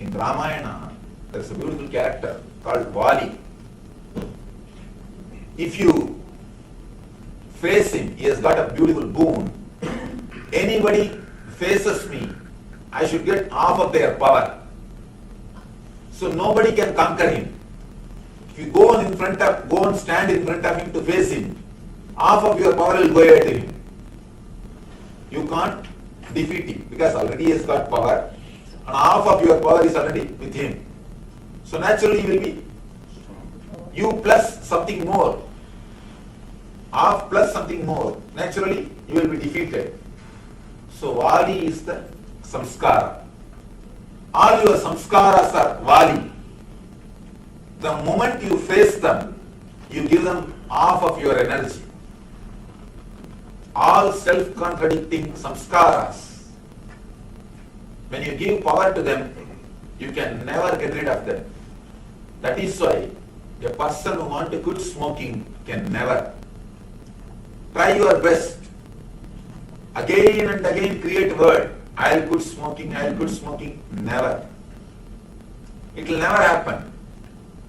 In Ramayana, there is a beautiful character called Vali. If you face him, he has got a beautiful boon. Anybody faces me, I should get half of their power. So nobody can conquer him. If you go and stand in front of him to face him, half of your power will go away to him. You can't defeat him because already he has got power, and half of your power is already with him. So naturally you will be you plus something more, half plus something more. Naturally you will be defeated. So Vali is the samskara. All your samskaras are Vali. The moment you face them, you give them half of your energy. All self-contradicting samskaras, when you give power to them, you can never get rid of them. That is why a person who wants to quit smoking can never. Try your best. Again and again create a word. I'll quit smoking, I'll quit smoking. Never. It will never happen.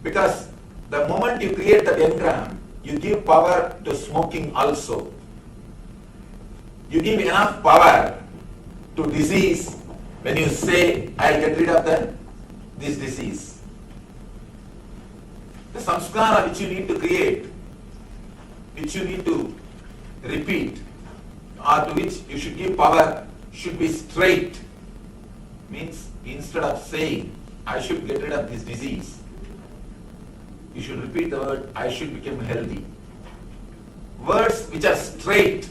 Because the moment you create that engram, you give power to smoking also. You give enough power to disease when you say, I'll get rid of this disease. The samskara which you need to create, which you need to repeat, or to which you should give power, should be straight. Means instead of saying, I should get rid of this disease, you should repeat the word, I should become healthy. Words which are straight,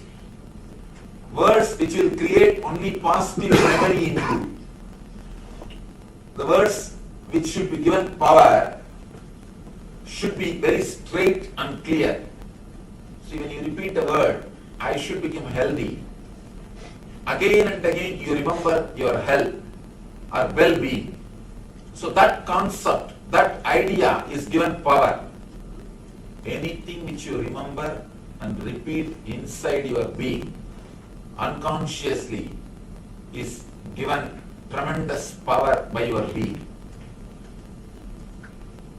words which will create only positive memory in you. The words which should be given power should be very straight and clear. See, when you repeat the word, I should become healthy, again and again you remember your health or well-being. So that concept, that idea is given power. Anything which you remember and repeat inside your being, unconsciously, is given tremendous power by your being.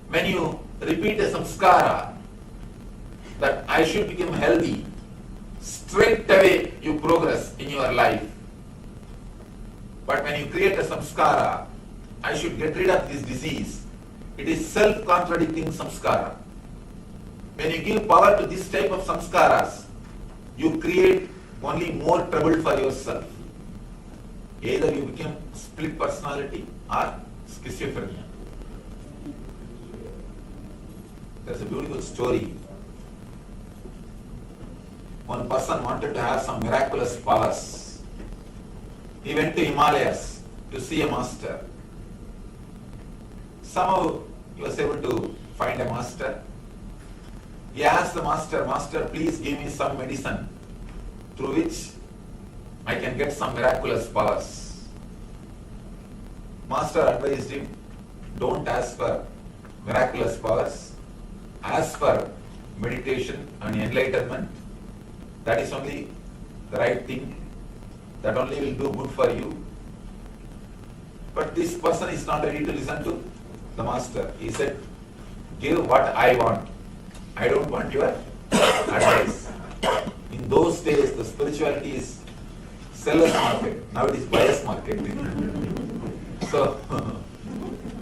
When you repeat a samskara, that I should become healthy, straight away you progress in your life. But when you create a samskara, I should get rid of this disease, it is self-contradicting samskara. When you give power to this type of samskaras, you create only more trouble for yourself. Either you become split personality or schizophrenia. There's a beautiful story. One person wanted to have some miraculous powers. He went to Himalayas to see a master. Somehow he was able to find a master. He asked the master, Master, please give me some medicine through which I can get some miraculous powers. Master advised him, don't ask for miraculous powers, ask for meditation and enlightenment, that is only the right thing, that only will do good for you. But this person is not ready to listen to the master. He said, give what I want. I don't want your advice. In those days, the spirituality is seller's market. Now it is buyer's market. So,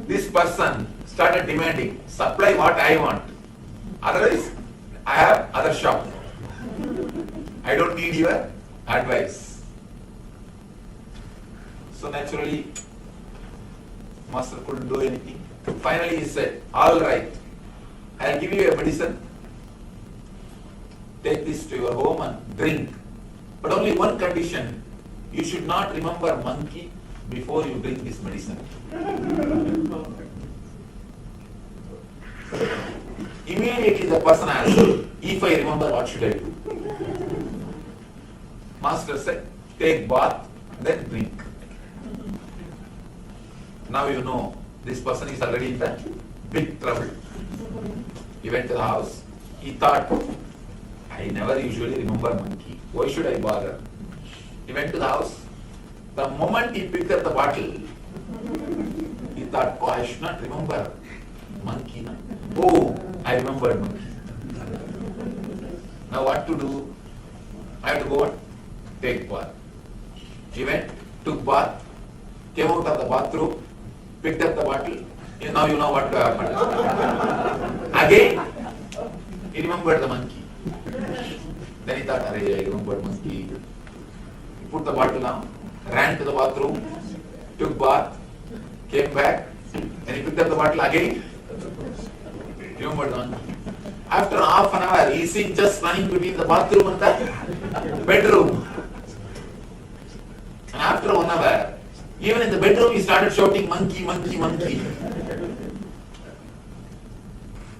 this person started demanding, supply what I want. Otherwise, I have other shop. I don't need your advice. So naturally, master couldn't do anything. Finally he said, all right, I'll give you a medicine. Take this to your home and drink. But only one condition, you should not remember monkey before you drink this medicine. Immediately the person asked, if I remember, what should I do? Master said, take bath, then drink. Now you know, this person is already in the big trouble. He went to the house. He thought, I never usually remember monkey. Why should I bother? He went to the house. The moment he picked up the bottle, he thought, oh, I should not remember monkey. Oh, I remembered monkey. Now what to do? I have to go and take bath. He went, took bath, came out of the bathroom, picked up the bottle. Now you know what happened. Again, he remembered the monkey. Then he thought, I remembered monkey. He put the bottle down, ran to the bathroom, took bath, came back, and he picked up the bottle again. He remembered the monkey. After half an hour, he is seen just running between the bathroom and the bedroom. And after 1 hour, even in the bedroom, he started shouting, monkey, monkey, monkey.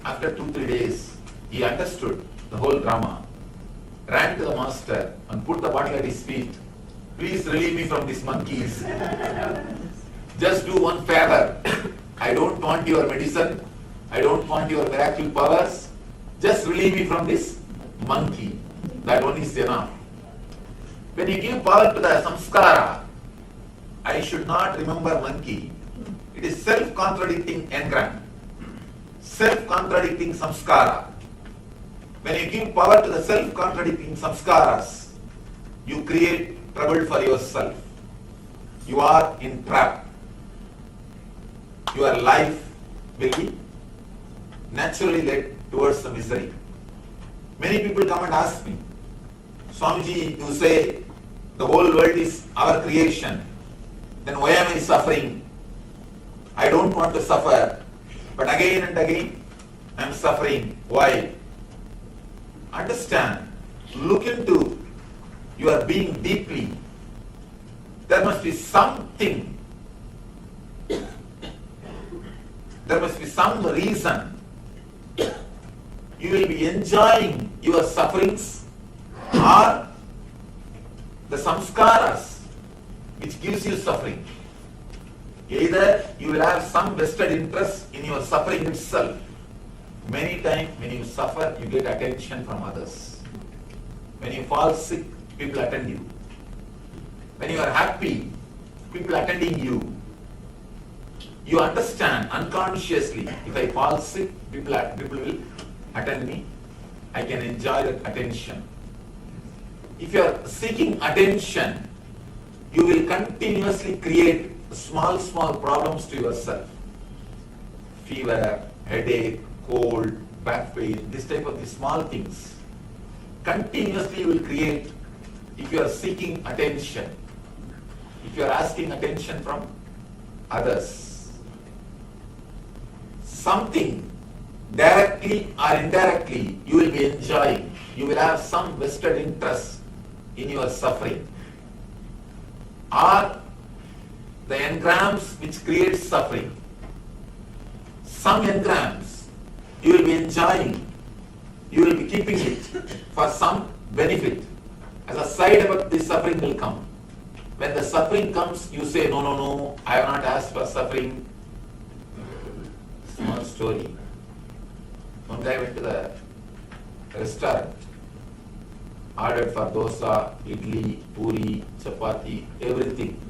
After 2-3 days, he understood the whole drama, ran to the master and put the bottle at his feet. Please relieve me from these monkeys. Just do one favor. I don't want your medicine. I don't want your miracle powers. Just relieve me from this monkey. That one is enough. When you give power to the samskara, I should not remember monkey. It is self-contradicting engram. Self-contradicting samskara. When you give power to the self-contradicting samskaras, you create trouble for yourself. You are in trap. Your life will be naturally led towards the misery. Many people come and ask me, Swamiji, you say the whole world is our creation. Then why am I suffering? I don't want to suffer. But again and again, I am suffering. Why? Understand. Look into your being deeply. There must be something. There must be some reason. You will be enjoying your sufferings or the samskaras which gives you suffering. Either you will have some vested interest in your suffering itself. Many times when you suffer, you get attention from others. When you fall sick, people attend you. When you are happy, people attending you. You understand unconsciously, if I fall sick, people will attend me. I can enjoy that attention. If you are seeking attention, you will continuously create small problems to yourself. Fever, headache, cold, back pain, this type of these small things. Continuously you will create if you are seeking attention, if you are asking attention from others. Something directly or indirectly you will be enjoying. You will have some vested interest in your suffering. Or the engrams which create suffering. Some engrams you will be enjoying. You will be keeping it for some benefit. As a side effect, this suffering will come. When the suffering comes, you say, no, I have not asked for suffering. Small story. One guy went to the restaurant, ordered for dosa, idli, puri, chapati, everything,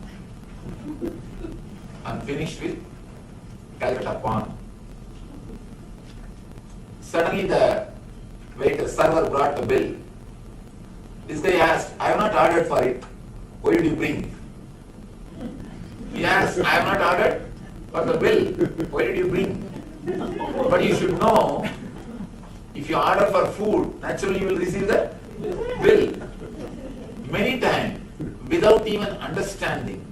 and finished with Calcutta Pan. Suddenly the server brought the bill. This guy asked, I have not ordered for it. Why did you bring? He asked, I have not ordered for the bill. Why did you bring? But you should know, if you order for food, naturally you will receive the bill. Many times, without even understanding,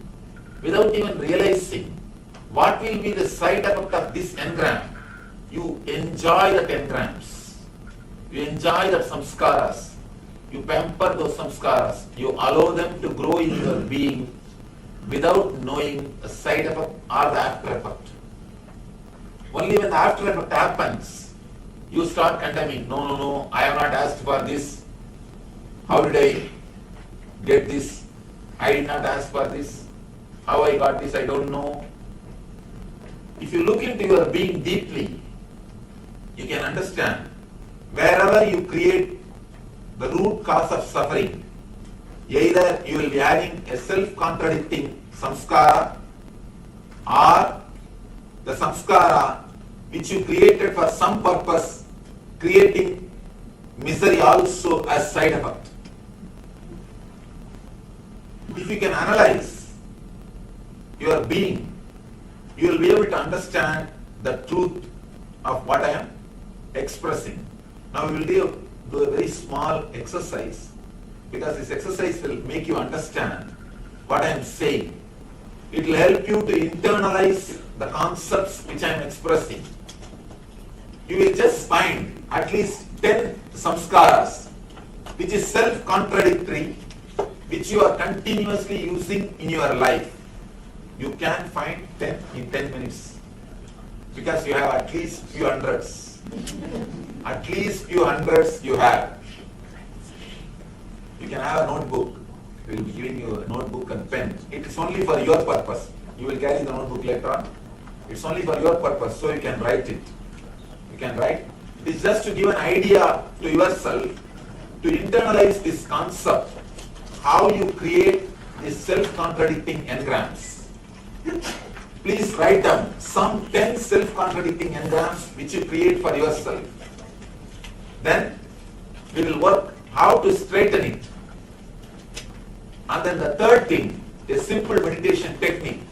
without even realizing what will be the side effect of this engram, you enjoy the engrams. You enjoy the samskaras. You pamper those samskaras. You allow them to grow in your being without knowing the side effect or the after effect. Only when the after effect happens, you start condemning. No, I have not asked for this. How did I get this? I did not ask for this. How I got this, I don't know. If you look into your being deeply, you can understand wherever you create the root cause of suffering, either you will be adding a self-contradicting samskara or the samskara which you created for some purpose, creating misery also as side effect. If you can analyze your being, you will be able to understand the truth of what I am expressing. Now we will do a very small exercise, because this exercise will make you understand what I am saying. It will help you to internalize the concepts which I am expressing. You will just find at least 10 samskaras which is self-contradictory, which you are continuously using in your life. You can find 10 in 10 minutes, because you have at least few hundreds. At least few hundreds you have. You can have a notebook. We will be giving you a notebook and pen. It is only for your purpose. You will carry the notebook later on. It's only for your purpose, so you can write it. You can write. It's just to give an idea to yourself, to internalize this concept, how you create these self-contradicting engrams. Please write down some 10 self-contradicting engrams which you create for yourself. Then we will work how to straighten it. And then the third thing, a simple meditation technique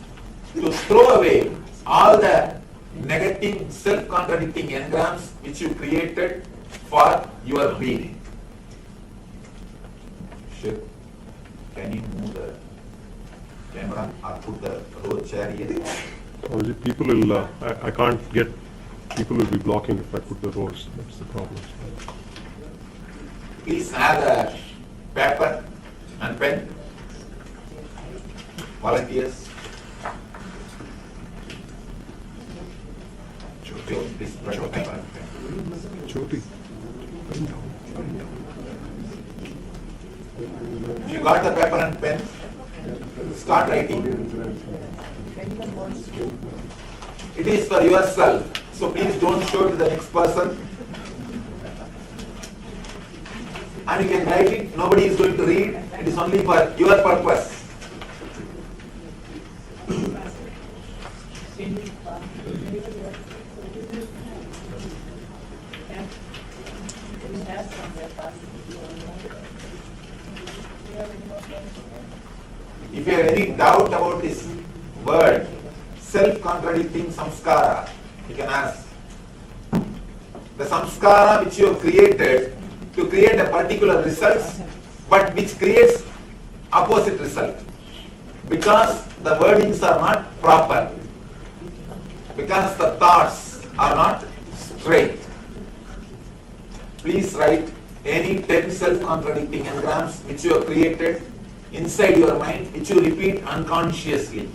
to throw away all the negative self-contradicting engrams which you created for your being. Sure. Can you move the camera or put the road chair here? Obviously, people will, I can't get, people will be blocking if I put the rows. That's the problem. Please have a paper and pen. Volunteers. Please write a paper and pen. If you got the paper and pen, start writing. It is for yourself, so please don't show to the next person. And you can write it, nobody is going to read, it is only for your purpose. If you have any doubt about this word, self-contradicting samskara, you can ask. The samskara which you have created to create a particular result, but which creates opposite result, because the wordings are not proper, because the thoughts are not straight. Please write any 10 self-contradicting engrams which you have created inside your mind, which you repeat unconsciously,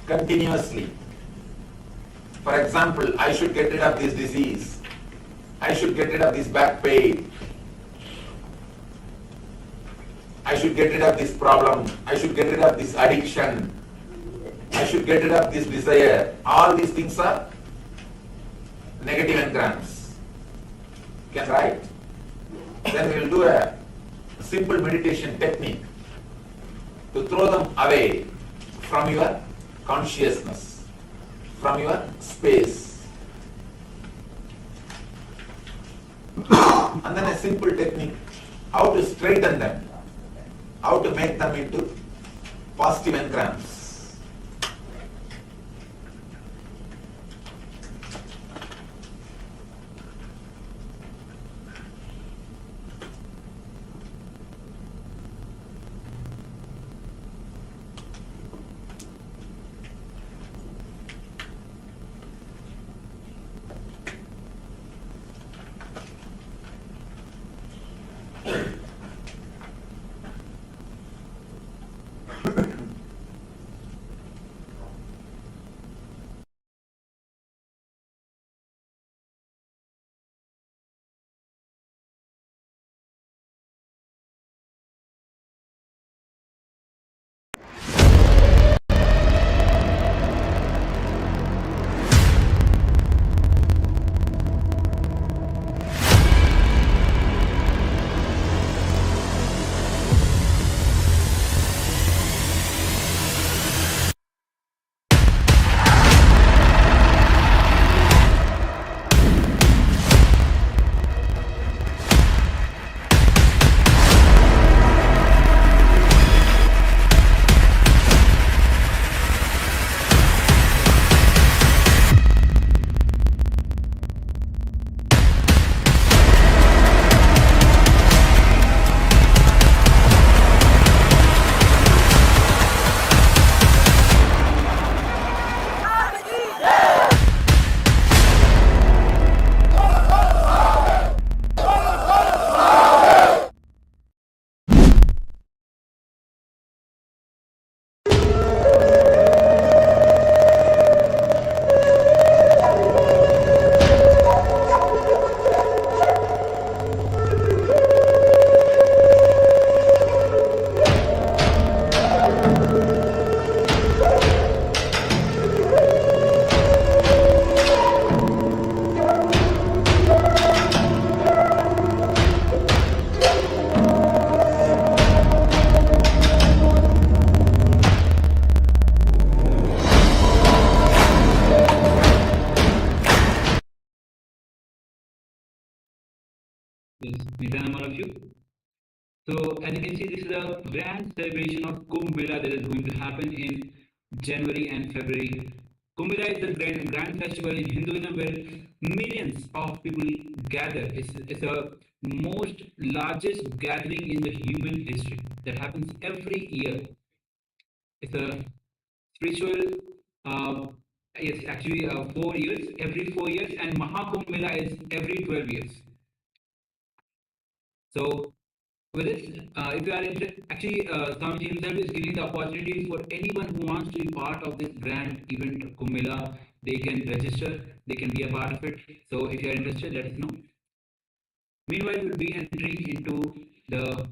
continuously. For example, I should get rid of this disease. I should get rid of this back pain. I should get rid of this problem. I should get rid of this addiction. I should get rid of this desire. All these things are negative engrams. You can write. Then we will do a simple meditation technique to throw them away from your consciousness, from your space. And then a simple technique, how to straighten them, how to make them into positive engrams. Yes, Nityanam, all of you. So, as you can see, this is a grand celebration of Kumbh Mela that is going to happen in January and February. Kumbh Mela is the grand festival in Hinduism where millions of people gather. It's the most largest gathering in the human history that happens every year. It's a spiritual, yes, actually 4 years, every 4 years, and Mahakumbh Mela is every 12 years. So, with this, if you are interested, actually, Swamiji himself is giving the opportunity for anyone who wants to be part of this grand event, Kumbh Mela. They can register, they can be a part of it. So, if you are interested, let us know. Meanwhile, we'll be entering into the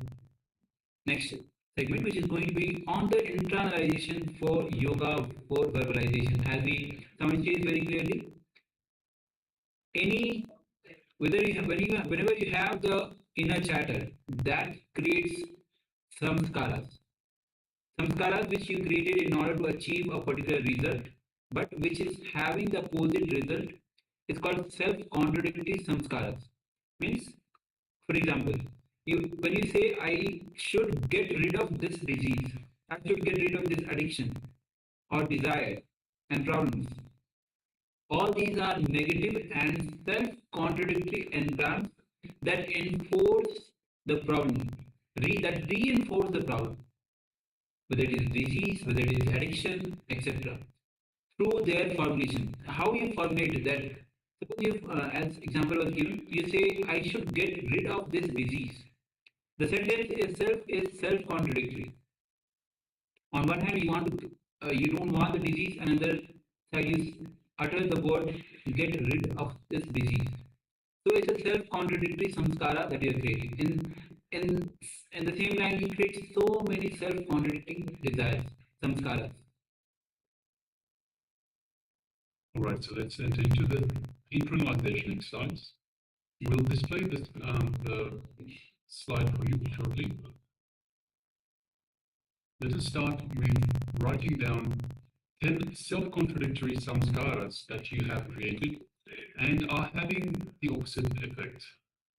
next segment, which is going to be on the internalization for yoga for verbalization. As we communicate very clearly, whenever you have the inner chatter, that creates samskaras. Samskaras which you created in order to achieve a particular result, but which is having the opposite result, is called self-contradictory samskaras. Means, for example, when you say, I should get rid of this disease, I should get rid of this addiction or desire and problems. All these are negative and self-contradictory engrams that enforce the problem, that reinforce the problem, whether it is disease, whether it is addiction, etc. Through their formulation. How you formulate that? Suppose you, as example was given, you say, I should get rid of this disease. The sentence itself is self-contradictory. On one hand, you don't want the disease, and on the other side, you utter the word, get rid of this disease. So it's a self-contradictory samskara that you are creating. In the same line, you create so many self-contradicting desires, samskaras. All right, so let's enter into the internalization exercise. We'll display the slide for you shortly. Let us start with writing down 10 self-contradictory samskaras that you have created and are having the opposite effect.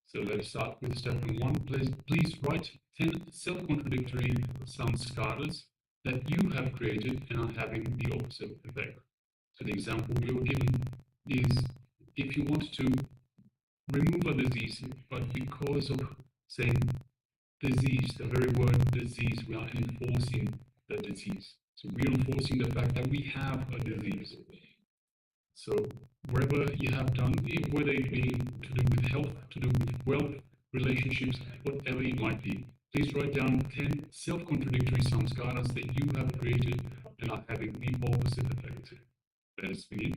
So let's start with step number 1. Please write 10 self-contradictory samskaras that you have created and are having the opposite effect. So the example we were given is if you want to remove a disease, but because of saying disease, the very word disease, we are enforcing the disease. So we're enforcing the fact that we have a disease. So wherever you have done, whether it be to do with health, to do with wealth, relationships, whatever it might be, please write down 10 self-contradictory samskaras that you have created and are having the opposite effect. Let us begin.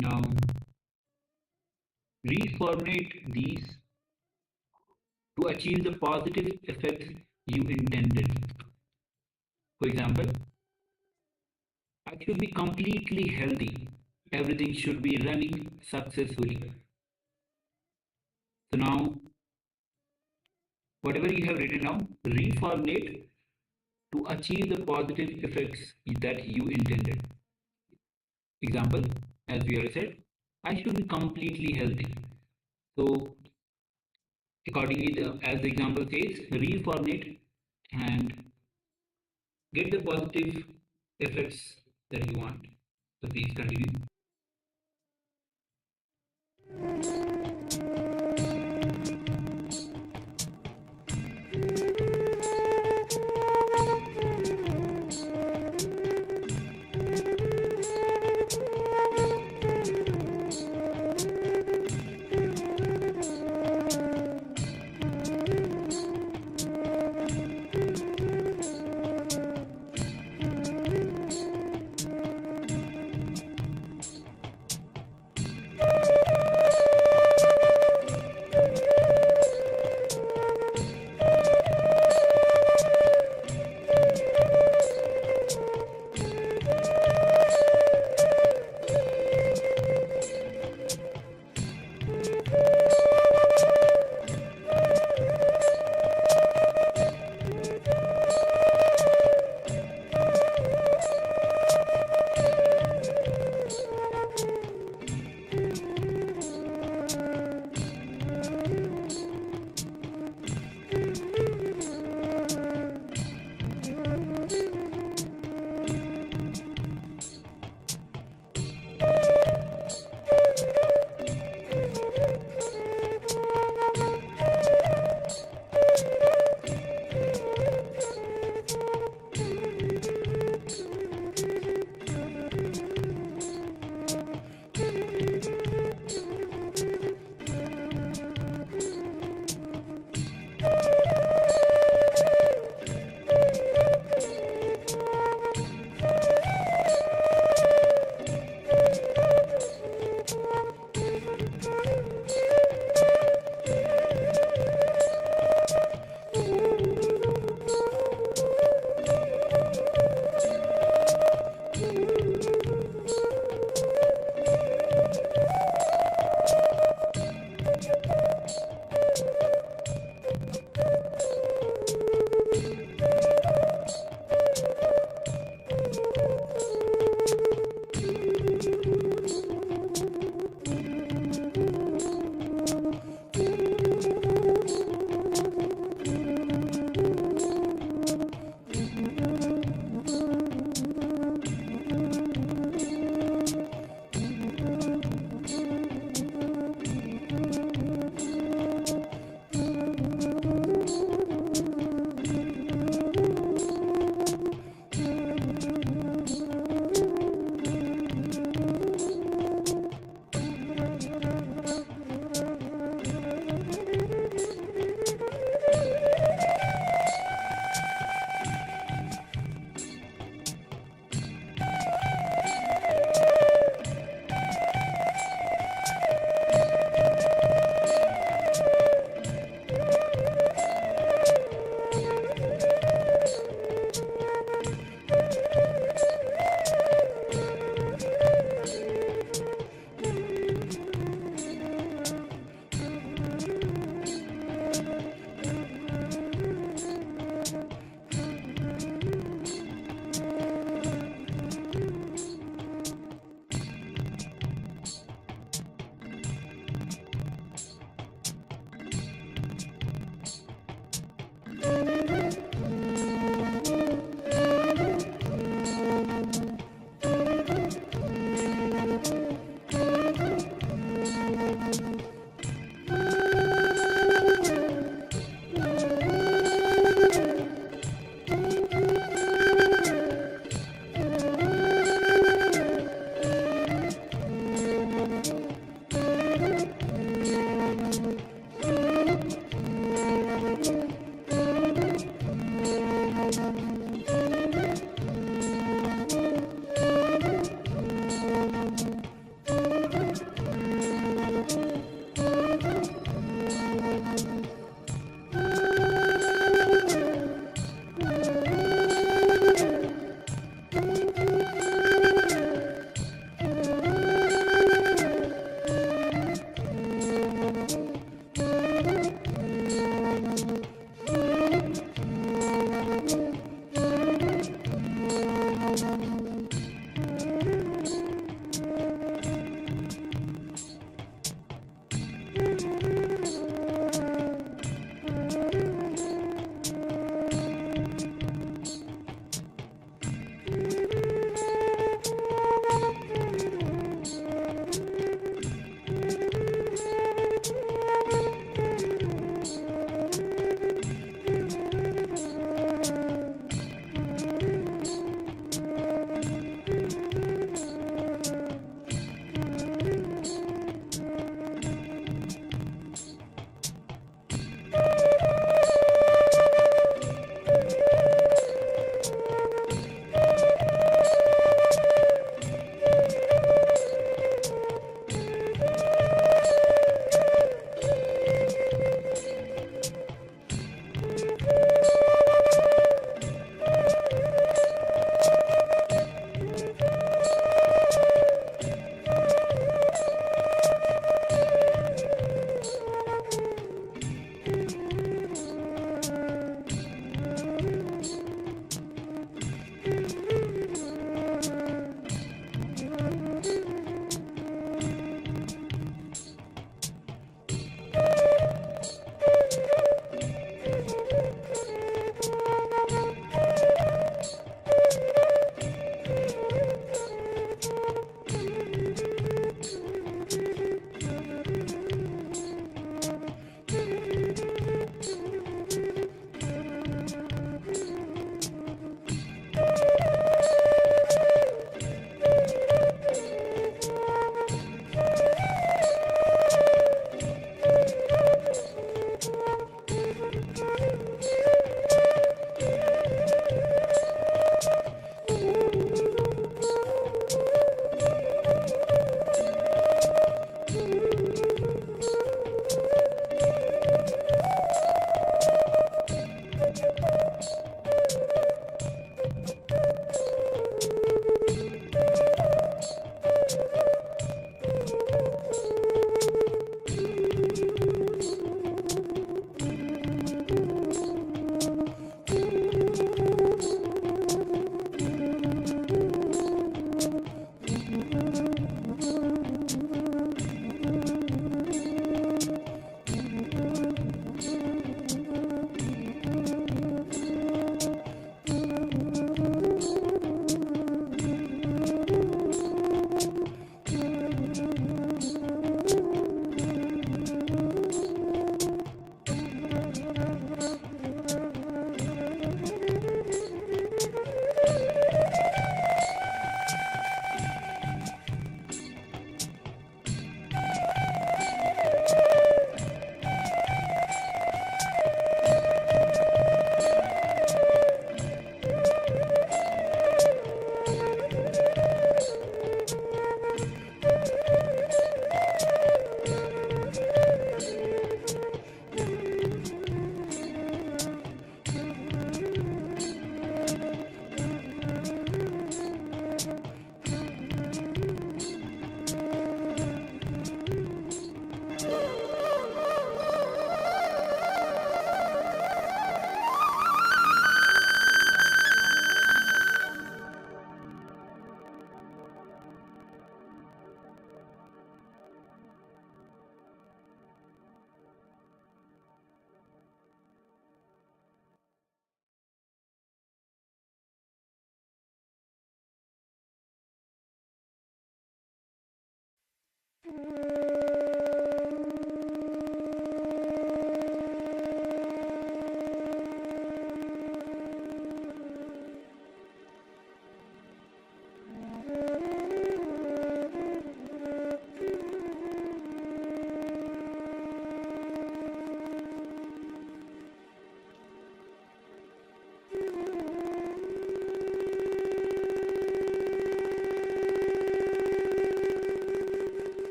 Now, reformulate these to achieve the positive effects you intended. For example, I should be completely healthy. Everything should be running successfully. So now, whatever you have written down, reformulate to achieve the positive effects that you intended. Example, as we already said, I should be completely healthy. So, accordingly, as the example says, reformulate and get the positive effects that you want. So, please continue.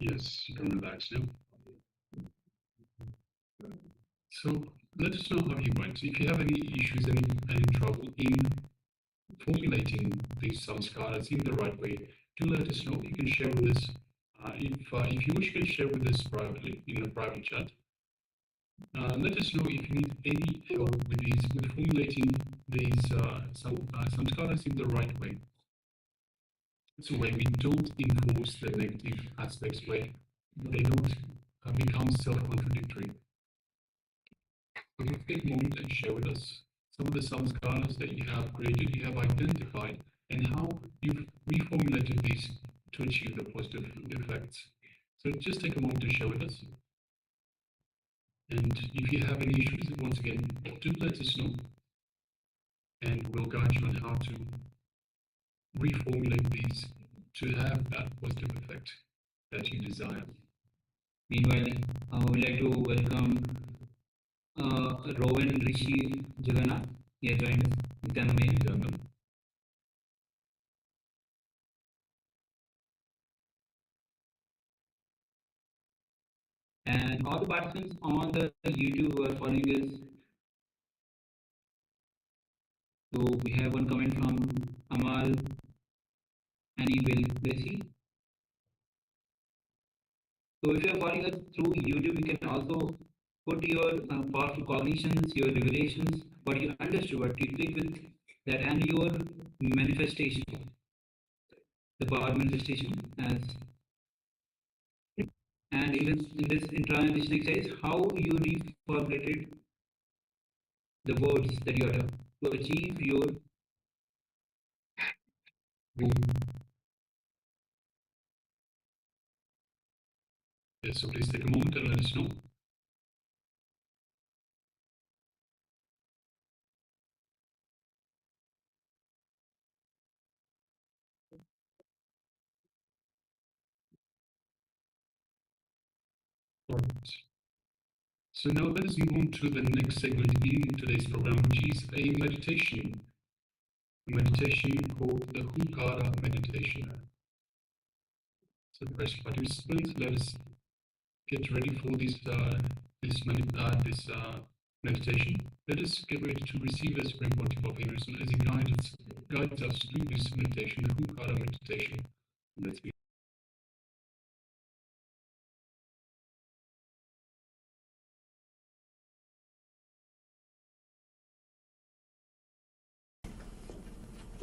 Yes, you can relax now. So let us know how you went. If you have any issues, any trouble in formulating these samskaras in the right way, do let us know. You can share with us. If you wish, you can share with us privately in a private chat. Let us know if you need any help with formulating these samskaras in the right way. So where we don't enforce the negative aspects, where they don't become self-contradictory. So please take a moment and share with us some of the samskaras that you have created, you have identified, and how you've reformulated these to achieve the positive effects. So just take a moment to share with us. And if you have any issues, once again, do let us know, and we'll guide you on how to reformulate these to have that positive effect that you desire. Meanwhile, we'd like to welcome Rowan Rishi Ugana. He has joined us. Nityanamay. And all the participants on the YouTube who are following us. So we have one comment from Amal Anani. So if you are following us through YouTube, you can also put your powerful cognitions, your revelations, what you understood, what you click with that, and your manifestation, the power manifestation, as and even in this intranation exercise, how you reformulated the words that you utter to achieve your goal. Yes, so please take a moment and let us know. Alright. So now let us move on to the next segment in today's program, which is a meditation. A meditation called the Ugana meditation. So participants, let us get ready for this meditation. Let us get ready to receive the Supreme Pontiff of Hinduism as he guides us through this meditation, the Ugana meditation. Let's begin.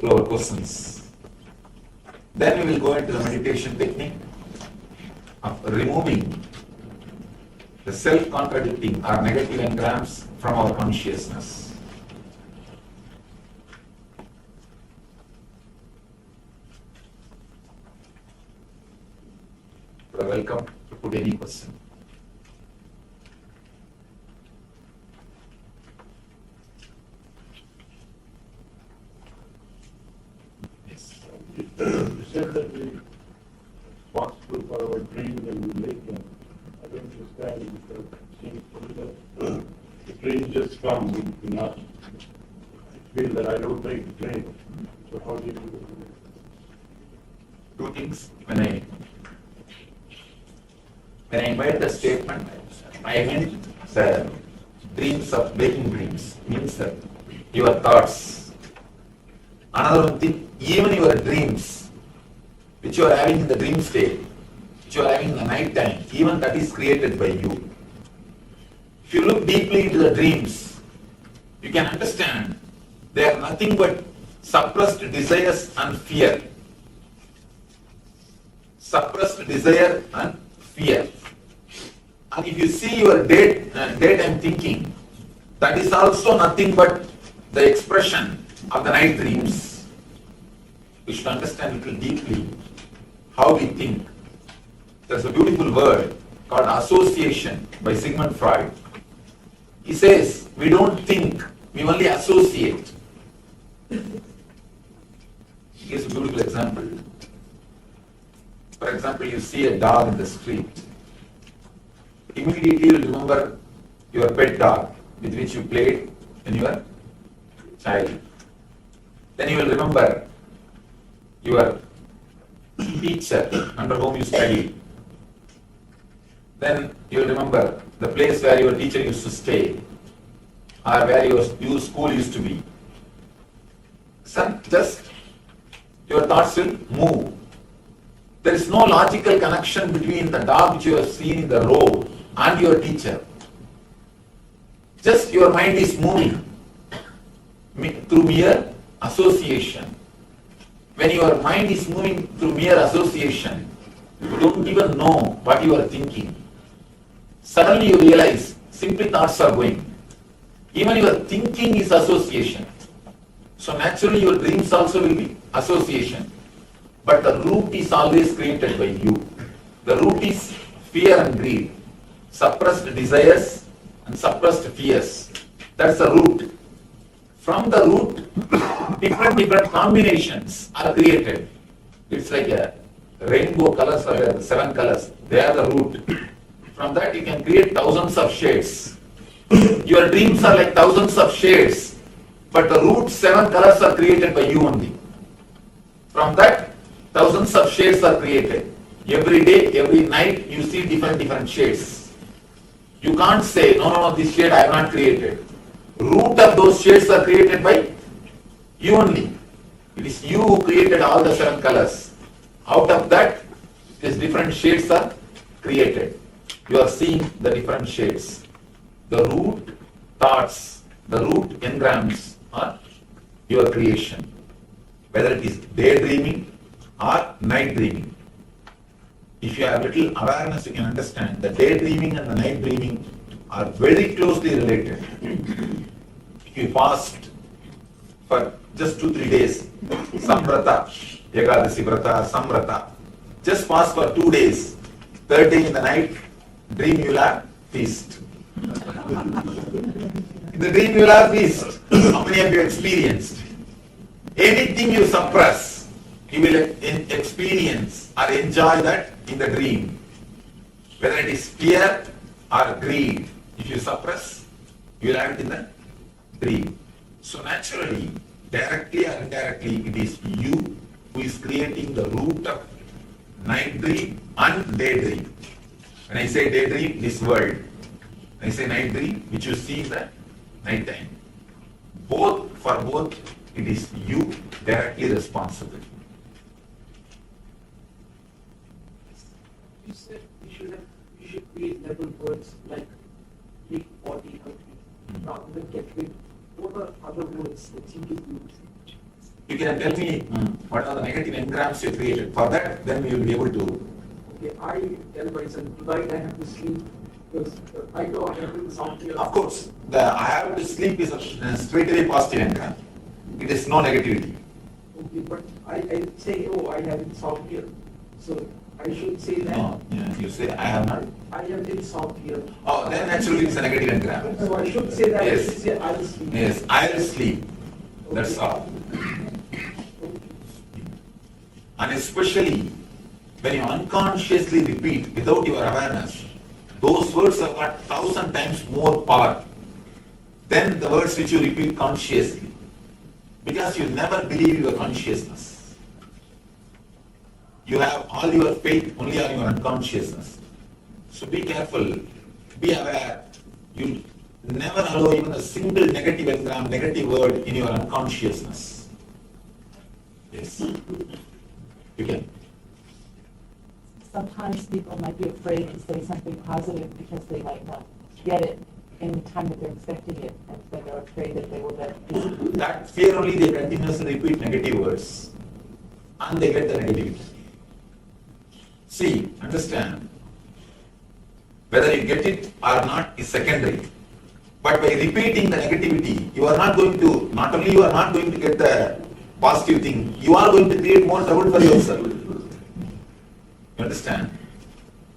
To our questions. Then we will go into the meditation technique of removing the self-contradicting or negative engrams from our consciousness. You are welcome to put any question. You said that we responsible for our dreams and we make them. I don't understand it because it seems to me that the dreams just come. We do not feel that I don't make the dream. So how do you do it? Two things. When I made the statement, I meant the dreams of waking dreams, means that your thoughts. Another one thing, even your dreams, which you are having in the dream state, which you are having in the night time, even that is created by you. If you look deeply into the dreams, you can understand they are nothing but suppressed desires and fear. Suppressed desire and fear. And if you see your daytime thinking, that is also nothing but the expression of the night dreams. We should understand little deeply how we think. There's a beautiful word called association by Sigmund Freud. He says, we don't think, we only associate. He gives a beautiful example. For example, you see a dog in the street. Immediately you will remember your pet dog with which you played when you were child. Then you will remember your teacher under whom you studied. Then you will remember the place where your teacher used to stay or where your school used to be. So just your thoughts will move. There is no logical connection between the dog which you have seen in the road and your teacher. Just your mind is moving through mere association. When your mind is moving through mere association, you don't even know what you are thinking. Suddenly you realize simply thoughts are going. Even your thinking is association. So naturally your dreams also will be association. But the root is always created by you. The root is fear and greed, suppressed desires and suppressed fears. That's the root. From the root, different combinations are created. It's like a rainbow colors or 7 colors. They are the root. From that you can create thousands of shades. Your dreams are like thousands of shades, but the root 7 colors are created by you only. From that, thousands of shades are created. Every day, every night, you see different shades. You can't say, no, this shade I have not created. Root of those shades are created by you only. It is you who created all the 7 colors. Out of that, these different shades are created. You are seeing the different shades. The root thoughts, the root engrams are your creation. Whether it is daydreaming or night dreaming. If you have little awareness, you can understand the daydreaming and the night dreaming are very closely related. If you fast for just 2-3 days, samvrata, Ekadasi vrata, samvrata, just fast for 2 days, 3rd day in the night, dream you will have feast. In the dream you will have feast. How many of you experienced? Anything you suppress, you will experience or enjoy that in the dream. Whether it is fear or greed, if you suppress, you will have it in the dream. So naturally, directly or indirectly, it is you who is creating the root of night dream and daydream. When I say daydream, this world. When I say night dream, which you see in the night time. For both, it is you directly responsible. You said you should create level words like big body, rather than get rid. What are other words that you could use? You can tell me what are the negative engrams you created. For that, then we will be able to. Okay, I tell myself tonight I have to sleep because I know I have to do something else. Of course, the I have to sleep is a straight away positive engram. It is no negativity. Okay, but I say, oh, I have insomnia. So I should say that. No, you say I have not. I have insomnia. Oh, then naturally it's a negative engram. So I should say that. Yes. I should say I will sleep. Yes, I will sleep. That's all. And especially when you unconsciously repeat without your awareness, those words have got 1,000 times more power than the words which you repeat consciously. Because you never believe your consciousness. You have all your faith only on your unconsciousness. So be careful Be aware. You never allow even a single negative engram, negative word in your unconsciousness. Yes. You can. Sometimes people might be afraid to say something positive because they might not get it in the time that they're expecting it, and so they're afraid that they will then. That fear only they continuously repeat negative words, and they get the negativity. See, understand, whether you get it or not is secondary. But by repeating the negativity, you are not going to, not only you are not going to get the positive thing, you are going to create more trouble for yourself. You understand?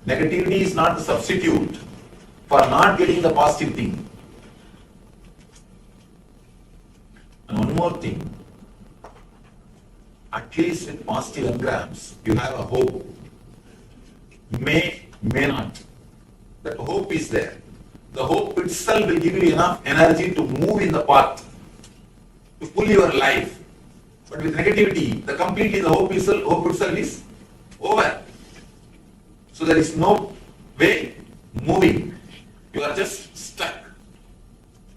Negativity is not the substitute for not getting the positive thing. And one more thing, at least with positive engrams, you have a hope. May not. That hope is there. The hope itself will give you enough energy to move in the path, to pull your life. But with negativity, the hope itself is over. So there is no way moving. You are just stuck.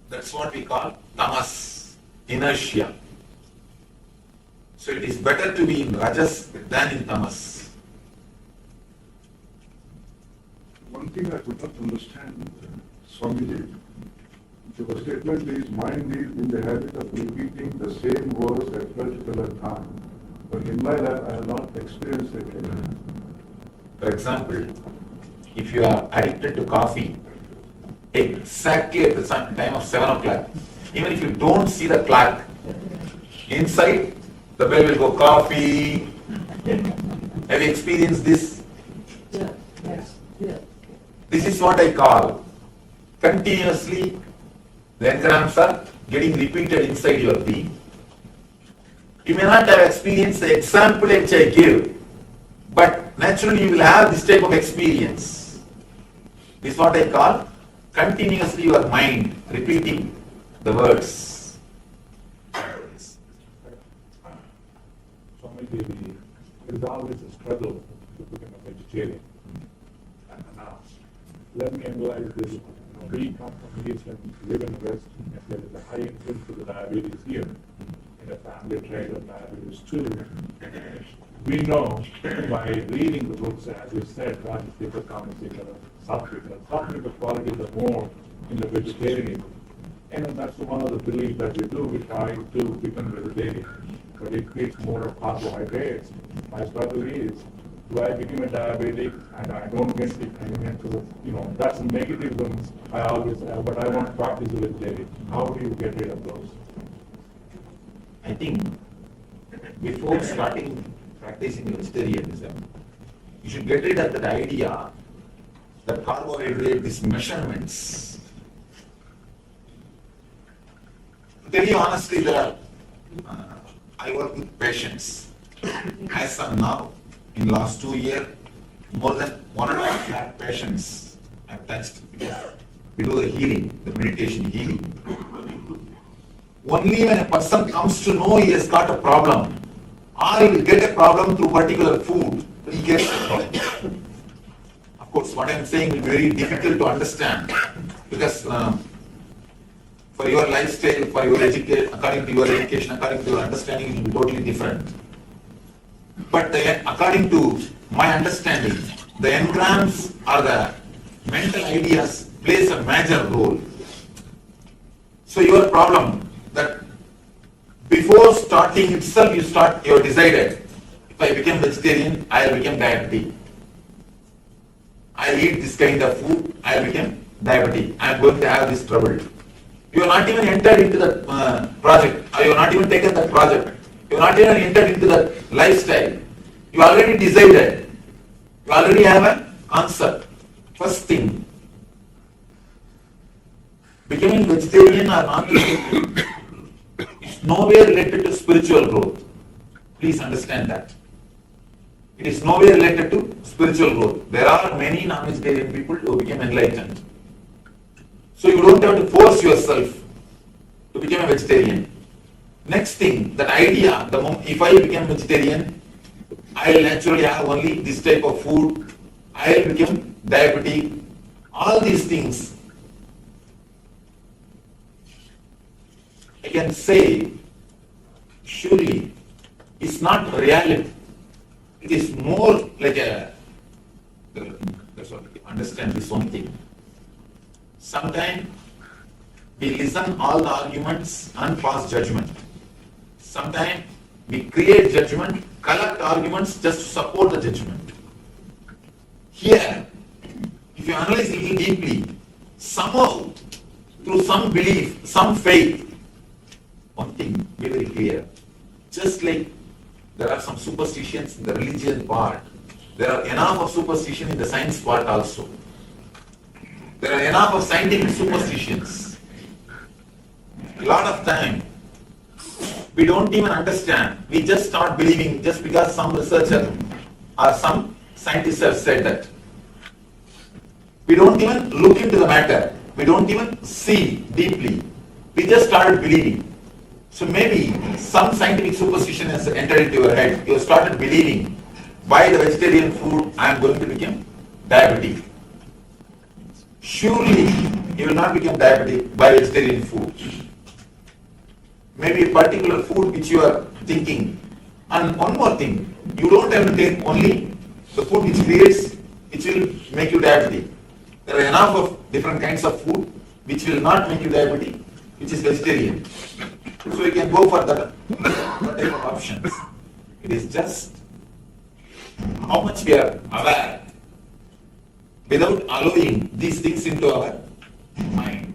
That's what we call tamas, inertia. So it is better to be in rajas than in tamas. One thing I could not understand, Swamiji, your statement is mind is in the habit of repeating the same words at particular time. But in my life, I have not experienced it. For example, if you are addicted to coffee, exactly at the time of 7 o'clock, even if you don't see the clock, inside the bell will go coffee. Have you experienced this? Yeah. Yes. Yeah. This is what I call continuously the engrams are getting repeated inside your being. You may not have experienced the example which I gave, but naturally you will have this type of experience. This is what I call continuously your mind repeating the words. Swamiji, there is always a struggle to become a vegetarian. Now, let me analyze this. We come from East and live in the West, and there is a high incidence of diabetes here. In a family trait of diabetes too. We know by reading the books, as you said, Rajasika, Kamasika, Sattvic qualities are more in the vegetarian. And that's one of the beliefs that we do. We try to become vegetarian, but it creates more of carbohydrates. My struggle is, do I become a diabetic and I don't get the fundamental, that's the negativism I always have, but I want to practice a vegetarian. How do you get rid of those? I think before starting practicing vegetarianism, you should get rid of that idea that carbohydrate, these measurements. To tell you honestly, I work with patients. As of now, in the last 2 years, more than 1.5 lakh patients I've touched. We do the healing, the meditation healing. Only when a person comes to know he has got a problem, or he will get a problem through particular food, he gets a problem. Of course, what I am saying is very difficult to understand, because for your lifestyle, for your education, according to your education, according to your understanding, it will be totally different. But according to my understanding, the engrams or the mental ideas plays a major role. So your problem that before starting itself, you have decided, if I become vegetarian, I will become diabetic. I eat this kind of food, I will become diabetic. I am going to have this trouble. You are not even entered into that project, or you have not even taken that project. You have not even entered into that lifestyle. You already decided. You already have a concept. First thing, becoming vegetarian or not vegetarian is nowhere related to spiritual growth. Please understand that. It is nowhere related to spiritual growth. There are many non-vegetarian people who become enlightened. So you don't have to force yourself to become a vegetarian. Next thing, that idea, if I become vegetarian, I will naturally have only this type of food, I will become diabetic, All these things, I can say, surely, it's not reality. It is more like a, that's what understand this one thing. Sometimes we listen all the arguments and pass judgment. Sometimes we create judgment, collect arguments just to support the judgment. Here, if you analyze a little deeply, somehow, through some belief, some faith, one thing be very clear. Just like there are some superstitions in the religion part, there are enough of superstition in the science part also. There are enough of scientific superstitions. A lot of time, we don't even understand. We just start believing just because some researcher or some scientists have said that. We don't even look into the matter. We don't even see deeply. We just started believing. So maybe some scientific superstition has entered into your head. You have started believing, by the vegetarian food, I am going to become diabetic. Surely, you will not become diabetic by vegetarian food. Maybe a particular food which you are thinking. And one more thing, you don't have to take only the food which will make you diabetic. There are enough of different kinds of food which will not make you diabetic, which is vegetarian. So you can go for that type of options. It is just how much we are aware without allowing these things into our mind.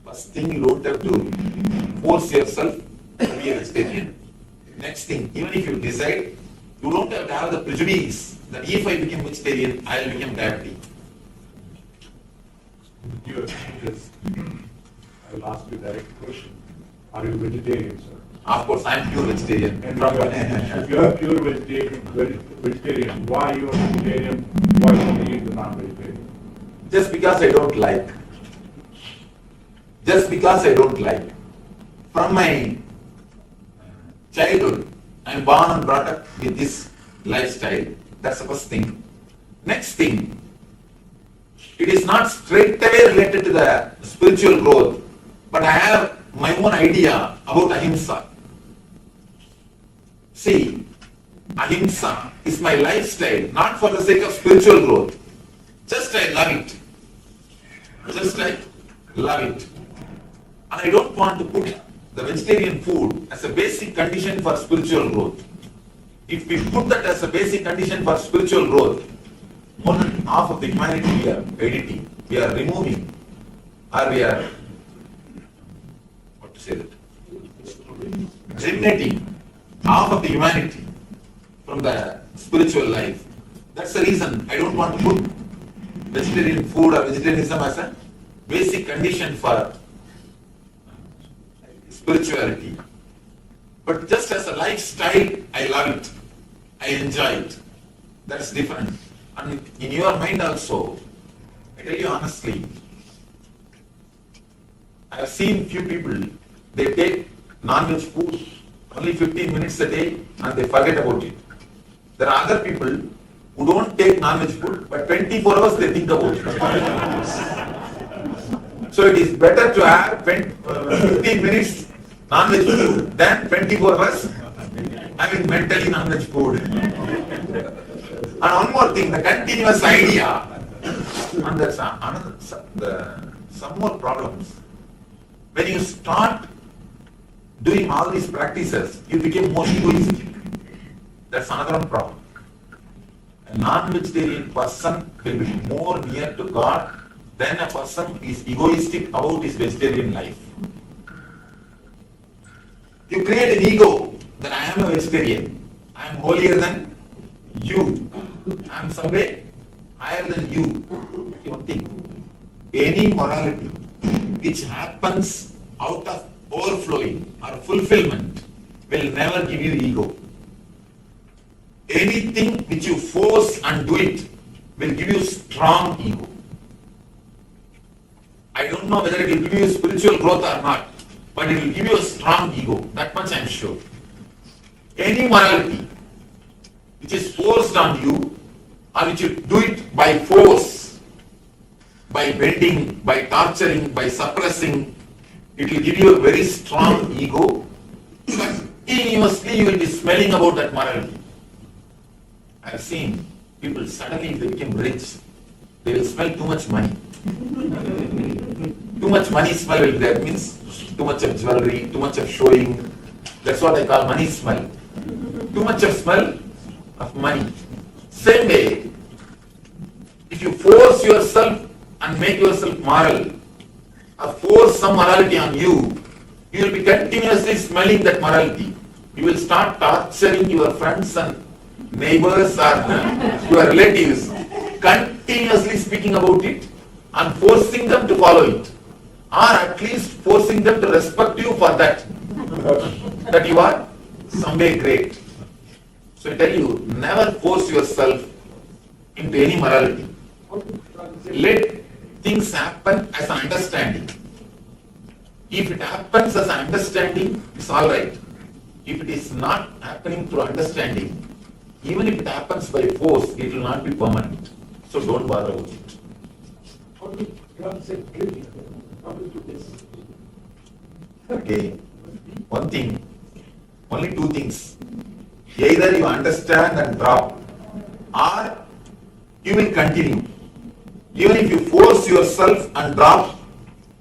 First thing, you don't have to force yourself to be a vegetarian. Next thing, even if you decide, you don't have to have the prejudice that if I become vegetarian, I will become diabetic. I will ask you a direct question. Are you vegetarian, sir? Of course, I am pure vegetarian. And if you are pure vegetarian, why you are vegetarian? Why don't you eat the non-vegetarian? Just because I don't like. Just because I don't like. From my childhood, I am born and brought up with this lifestyle. That's the first thing. Next thing, it is not straight away related to the spiritual growth, but I have my own idea about ahimsa. See, ahimsa is my lifestyle, not for the sake of spiritual growth. Just I love it. Just I love it. And I don't want to put the vegetarian food as a basic condition for spiritual growth. If we put that as a basic condition for spiritual growth, more than half of the humanity we are editing, we are removing, or we are, what to say that, eliminating half of the humanity from the spiritual life. That's the reason I don't want to put vegetarian food or vegetarianism as a basic condition for spirituality. But just as a lifestyle, I love it. I enjoy it. That's different. And in your mind also, I tell you honestly, I have seen few people, they take non-veg food only 15 minutes a day and they forget about it. There are other people who don't take non-veg food, but 24 hours they think about it. So it is better to have 15 minutes non-veg food than 24 hours having mentally non-veg food. And one more thing, the continuous idea, and that's another, some more problems. When you start doing all these practices, you become more egoistic. That's another one problem. A non-vegetarian person will be more near to God than a person who is egoistic about his vegetarian life. You create an ego that I am a vegetarian, I am holier than you, I am some way higher than you. One thing, any morality which happens out of overflowing or fulfillment will never give you ego. Anything which you force and do it will give you strong ego. I don't know whether it will give you spiritual growth or not, but it will give you a strong ego. That much I am sure. Any morality which is forced on you, or which you do it by force, by bending, by torturing, by suppressing. It will give you a very strong ego. Continuously you will be smelling about that morality. I have seen people suddenly they become rich. They will smell too much money. Too much money smell will be there. Means too much of jewelry, too much of showing. That's what I call money smell. Too much of smell of money. Same way, if you force yourself and make yourself moral, or force some morality on you, you will be continuously smelling that morality. You will start torturing your friends and neighbors or your relatives, continuously speaking about it and forcing them to follow it, or at least forcing them to respect you for that, that you are some way great. So I tell you, never force yourself into any morality. Let things happen as an understanding. If it happens as an understanding, it's all right. If it is not happening through understanding, even if it happens by force, it will not be permanent. So don't bother with it. Okay. One thing, only two things. Either you understand and drop, or you will continue. Even if you force yourself and drop,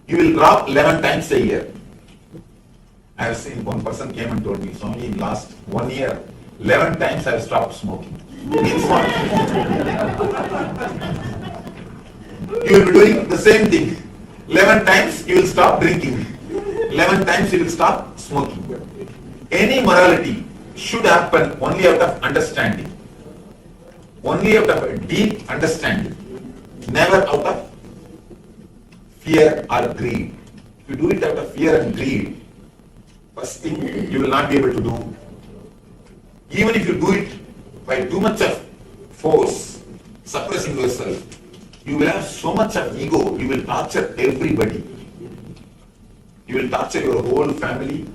you will drop 11 times a year. I have seen one person came and told me, Swami, in last 1 year, 11 times I have stopped smoking. Means what? You will be doing the same thing. 11 times you will stop drinking. 11 times you will stop smoking. Any morality should happen only out of understanding. Only out of a deep understanding. Never out of fear or greed. If you do it out of fear and greed, first thing you will not be able to do. Even if you do it by too much of force, suppressing yourself, you will have so much of ego, you will torture everybody. You will torture your whole family,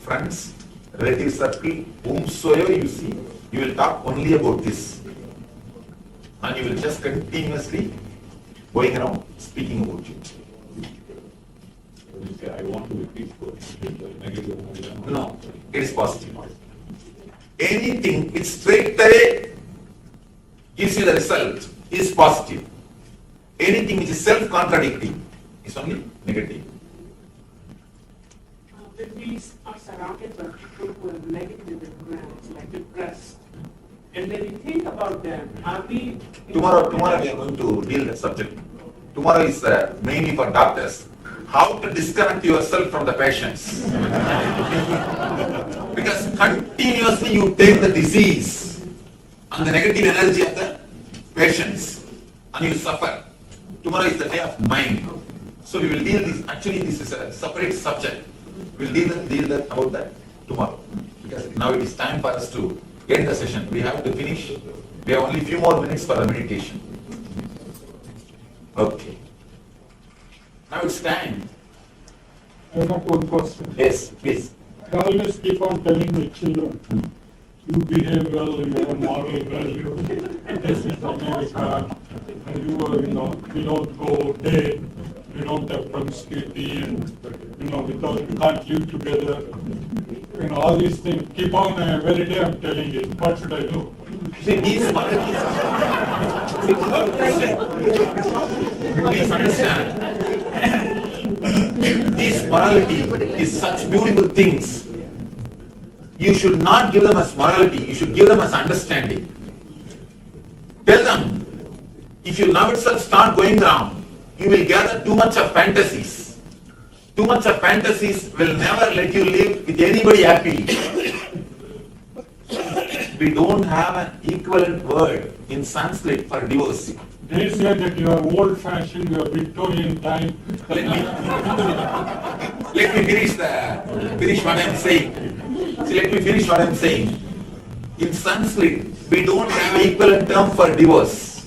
friends, relative circle, whomsoever you see, you will talk only about this. And you will just continuously going around speaking about it. I want to be peaceful. No, it is positive. Anything which straight away gives you the result is positive. Anything which is self-contradicting is only negative. When we are surrounded by people who have negative engrams, like depressed, and when we think about them, are we... Tomorrow we are going to deal that subject. Tomorrow is mainly for doctors. How to disconnect yourself from the patients. Because continuously you take the disease and the negative energy of the patients and you suffer. Tomorrow is the day of mind. So we will deal this. Actually, this is a separate subject. We will deal about that tomorrow. Because now it is time for us to end the session. We have to finish. We have only a few more minutes for the meditation. Okay. Now it's time. I have one question. Yes, please. I always keep on telling my children, you behave well, you have moral value, this is America, and you don't go dead, you don't have promiscuity, and you can't live together. All these things. Keep on every day I'm telling it. What should I do? See, these please understand. This morality is such beautiful things. You should not give them as morality, you should give them as understanding. Tell them, if you now itself start going around, you will gather too much of fantasies. Too much of fantasies will never let you live with anybody happily. We don't have an equivalent word in Sanskrit for divorce. They say that you are old-fashioned, you are Victorian time. Let me finish what I am saying. See, let me finish what I am saying. In Sanskrit, we don't have an equivalent term for divorce.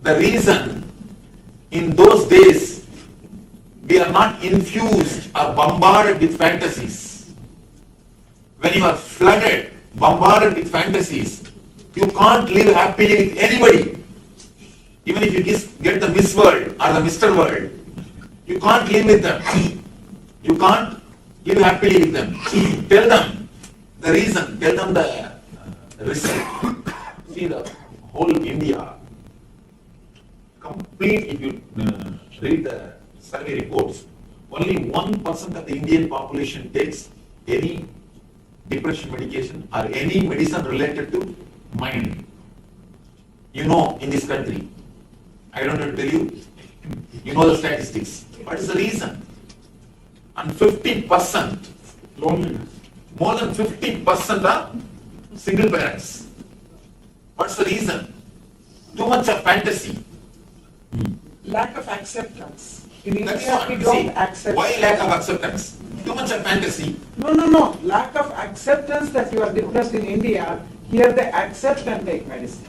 The reason, in those days, we are not infused or bombarded with fantasies. When you are flooded, bombarded with fantasies, you can't live happily with anybody. Even if you get the Miss World or the Mr. World, you can't live with them. You can't live happily with them. Tell them the reason, tell them the result. See the whole India, complete, if you read the survey reports, only 1% of the Indian population takes any depression medication or any medicine related to mind. You know, in this country, I don't have to tell you, you know the statistics. What is the reason? And 50%, loneliness. More than 50% are single parents. What's the reason? Too much of fantasy. Lack of acceptance. In That's India, what, we don't accept. Why lack of acceptance? Too much of fantasy. No. Lack of acceptance that you are depressed in India, here they accept and take medicine.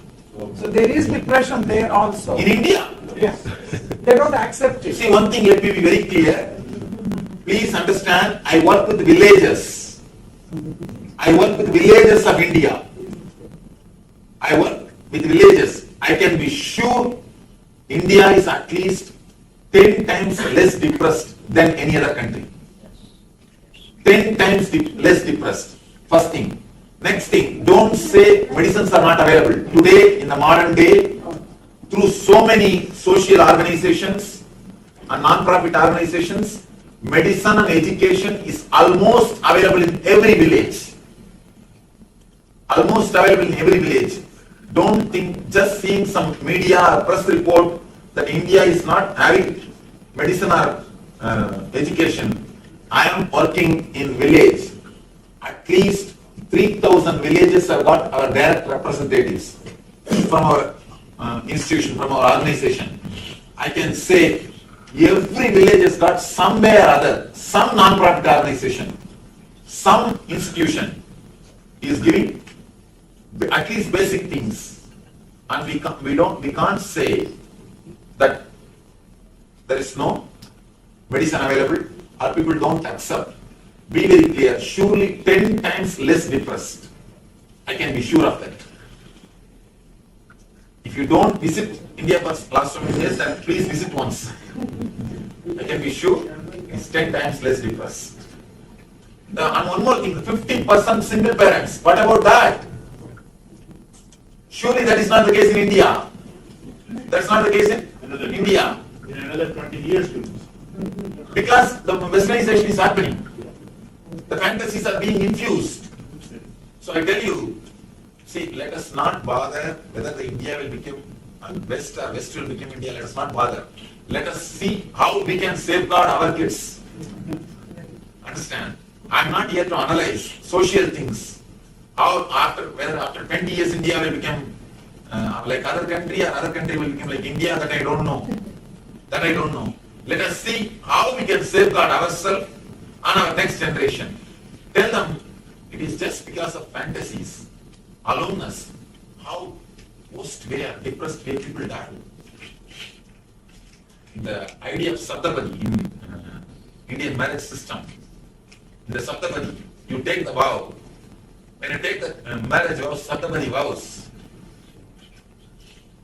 So there is depression there also. In India? Yes. They don't accept it. See, one thing, let me be very clear. Please understand, I work with villages. I work with villages of India. I work with villages. I can be sure India is at least 10 times less depressed than any other country. 10 times less depressed. First thing. Next thing, don't say medicines are not available. Today, in the modern day, through so many social organizations and non-profit organizations, medicine and education is almost available in every village. Almost available in every village. Don't think just seeing some media or press report that India is not having medicine or education. I am working in village. At least 3,000 villages have got our direct representatives from our institution, from our organization. I can say every village has got somewhere or other, some non-profit organization, some institution is giving at least basic things, and we can't say that there is no medicine available or people don't accept. Be very clear, surely 10 times less depressed. I can be sure of that. If you don't visit India for last so many years, then please visit once. I can be sure it's 10 times less depressed. And one more thing, 50% single parents. What about that? Surely that is not the case in India. That's not the case in India. In another 20 years. Because the westernization is happening. The fantasies are being infused. So I tell you, see, let us not bother whether the India will become West or West will become India. Let us not bother. Let us see how we can safeguard our kids. Understand? I am not here to analyze social things. How whether after 20 years India will become like other country or other country will become like India, that I don't know. That I don't know. Let us see how we can safeguard ourselves and our next generation. Tell them it is just because of fantasies, aloneness, how most way or depressed way people die. The idea of Saptapadi in Indian marriage system. In the Saptapadi, you take the vow. When you take the marriage vows, Saptapadi vows,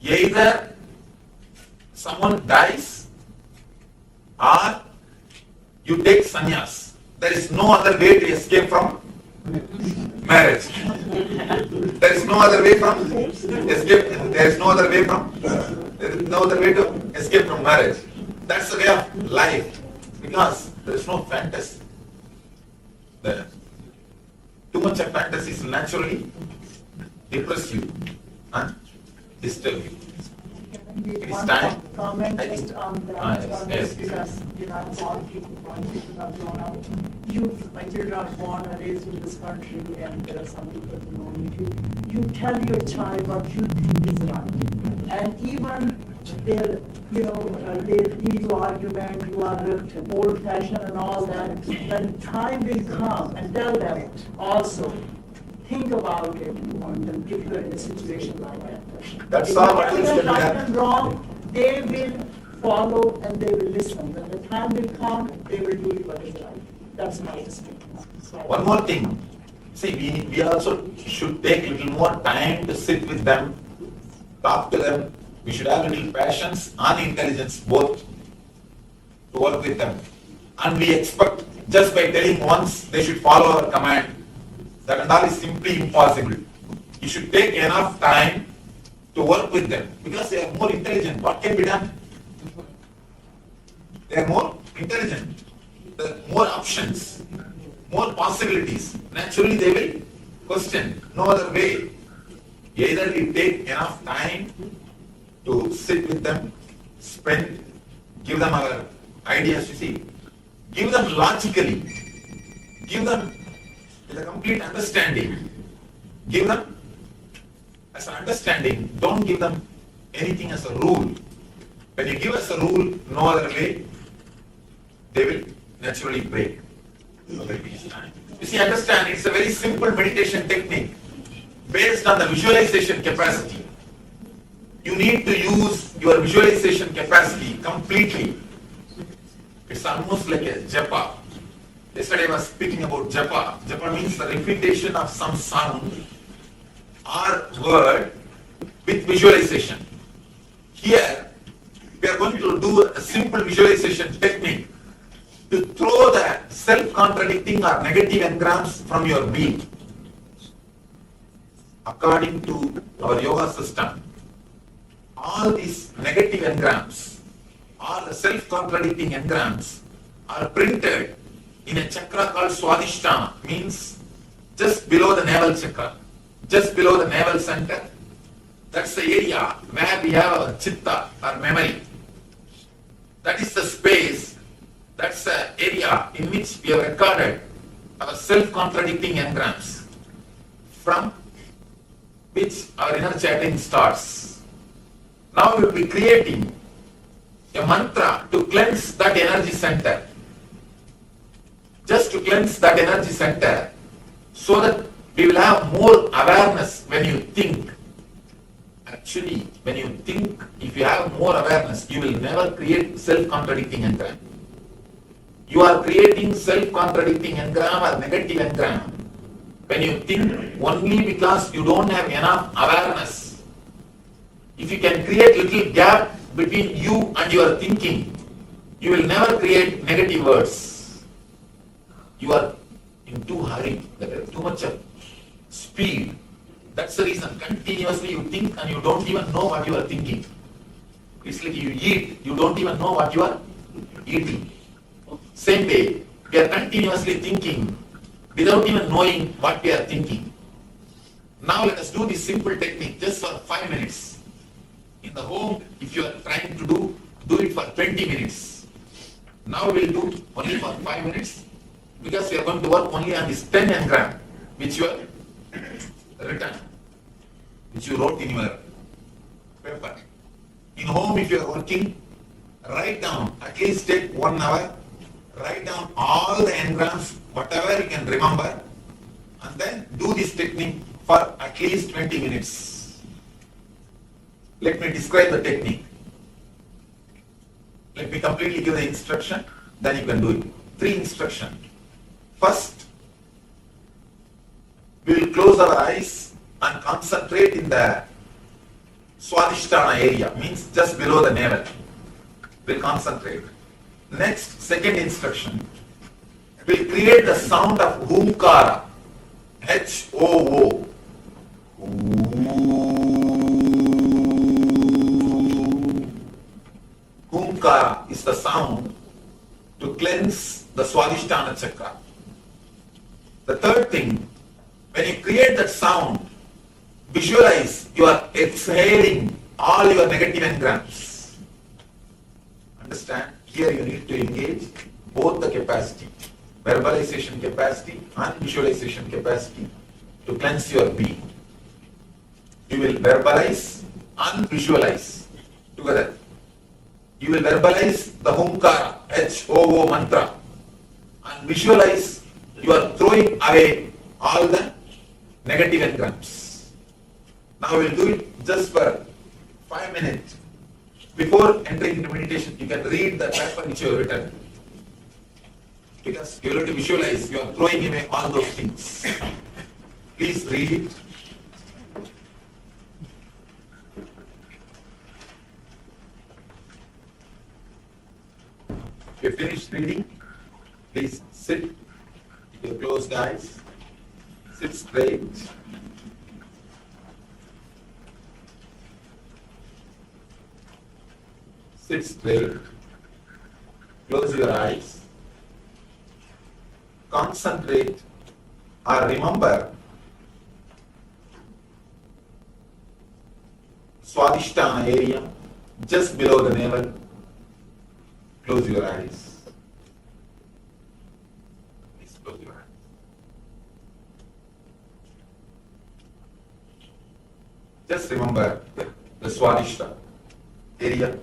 either someone dies or you take sannyas. There is no other way to escape from marriage. There is no other way from escape. There is no other way from. There is no other way to escape from marriage. That's the way of life, because there is no fantasy. Too much of fantasies naturally depress you and disturb you. It is time. Comment I think. just on this Yes. because a lot of people have grown up. You're not born and raised in this country, and there are some people who know you. You tell your child what you think is right, and even they lead to argument. You are old-fashioned and all that. When time will come, and tell them also, think about it if you're in a situation like that. That's if all you what tell needs them to be right done. and wrong, they will follow and they will listen. When the time will come, they will do what is right. That's my experience. One more thing. See, we also should take a little more time to sit with them, talk to them, We should have little passions and intelligence both to work with them. And we expect just by telling once they should follow our command, that and all is simply impossible. You should take enough time to work with them because they are more intelligent. What can be done? They are more intelligent. There are more options, more possibilities. Naturally, they will question. No other way. Either we take enough time to sit with them, give them our ideas, you see, give them logically, give them with a complete understanding, give them as an understanding, don't give them anything as a rule. When you give us a rule, no other way, they will naturally break. You see, understand, it's a very simple meditation technique based on the visualization capacity. You need to use your visualization capacity completely. It's almost like a japa. Yesterday I was speaking about japa. Japa means the repetition of some sound or word with visualization. Here, we are going to do a simple visualization technique to throw the self-contradicting or negative engrams from your being. According to our yoga system, all these negative engrams, all the self-contradicting engrams are printed in a chakra called Swadhisthana, means just below the navel chakra, just below the navel center. That's the area where we have our chitta, our memory. That is the space, that's the area in which we have recorded our self-contradicting engrams, from which our inner chanting starts. Now we will be creating a mantra to cleanse that energy center. Just to cleanse that energy center so that we will have more awareness when you think. Actually, when you think, if you have more awareness, you will never create self-contradicting engram. You are creating self-contradicting engram or negative engram when you think only because you don't have enough awareness. If you can create little gap between you and your thinking, you will never create negative words. You are in too hurry, too much of speed. That's the reason continuously you think and you don't even know what you are thinking. It's like you eat, you don't even know what you are eating. Same way, we are continuously thinking without even knowing what we are thinking. Now let us do this simple technique just for 5 minutes. In the home, if you are trying to do it for 20 minutes. Now we will do only for 5 minutes because we are going to work only on this 10 engram which you have written, which you wrote in your paper. In home, if you are working, write down, at least take 1 hour, write down all the engrams, whatever you can remember, and then do this technique for at least 20 minutes. Let me describe the technique. Let me completely give the instruction, then you can do it. 3 instructions. First, we will close our eyes and concentrate in the Swadhisthana area, means just below the navel. We'll concentrate. Next, second instruction, we'll create the sound of Humkara, H-O-O. Humkara is the sound to cleanse the Swadhisthana chakra. The third thing, when you create that sound, visualize you are exhaling all your negative engrams. Understand? Here you need to engage both the capacity, verbalization capacity and visualization capacity to cleanse your being. You will verbalize and visualize together. You will verbalize the Humkara, H-O-O mantra, and visualize you are throwing away all the negative engrams. Now we will do it just for 5 minutes. Before entering into meditation, you can read the paper which you have written. Because you have to visualize you are throwing away all those things. Please read it. If you finish reading, please sit with your closed eyes, sit straight. Sit straight, close your eyes, concentrate or remember Swadhisthana area just below the navel. Close your eyes. Please close your eyes. Just remember the Swadhisthana area.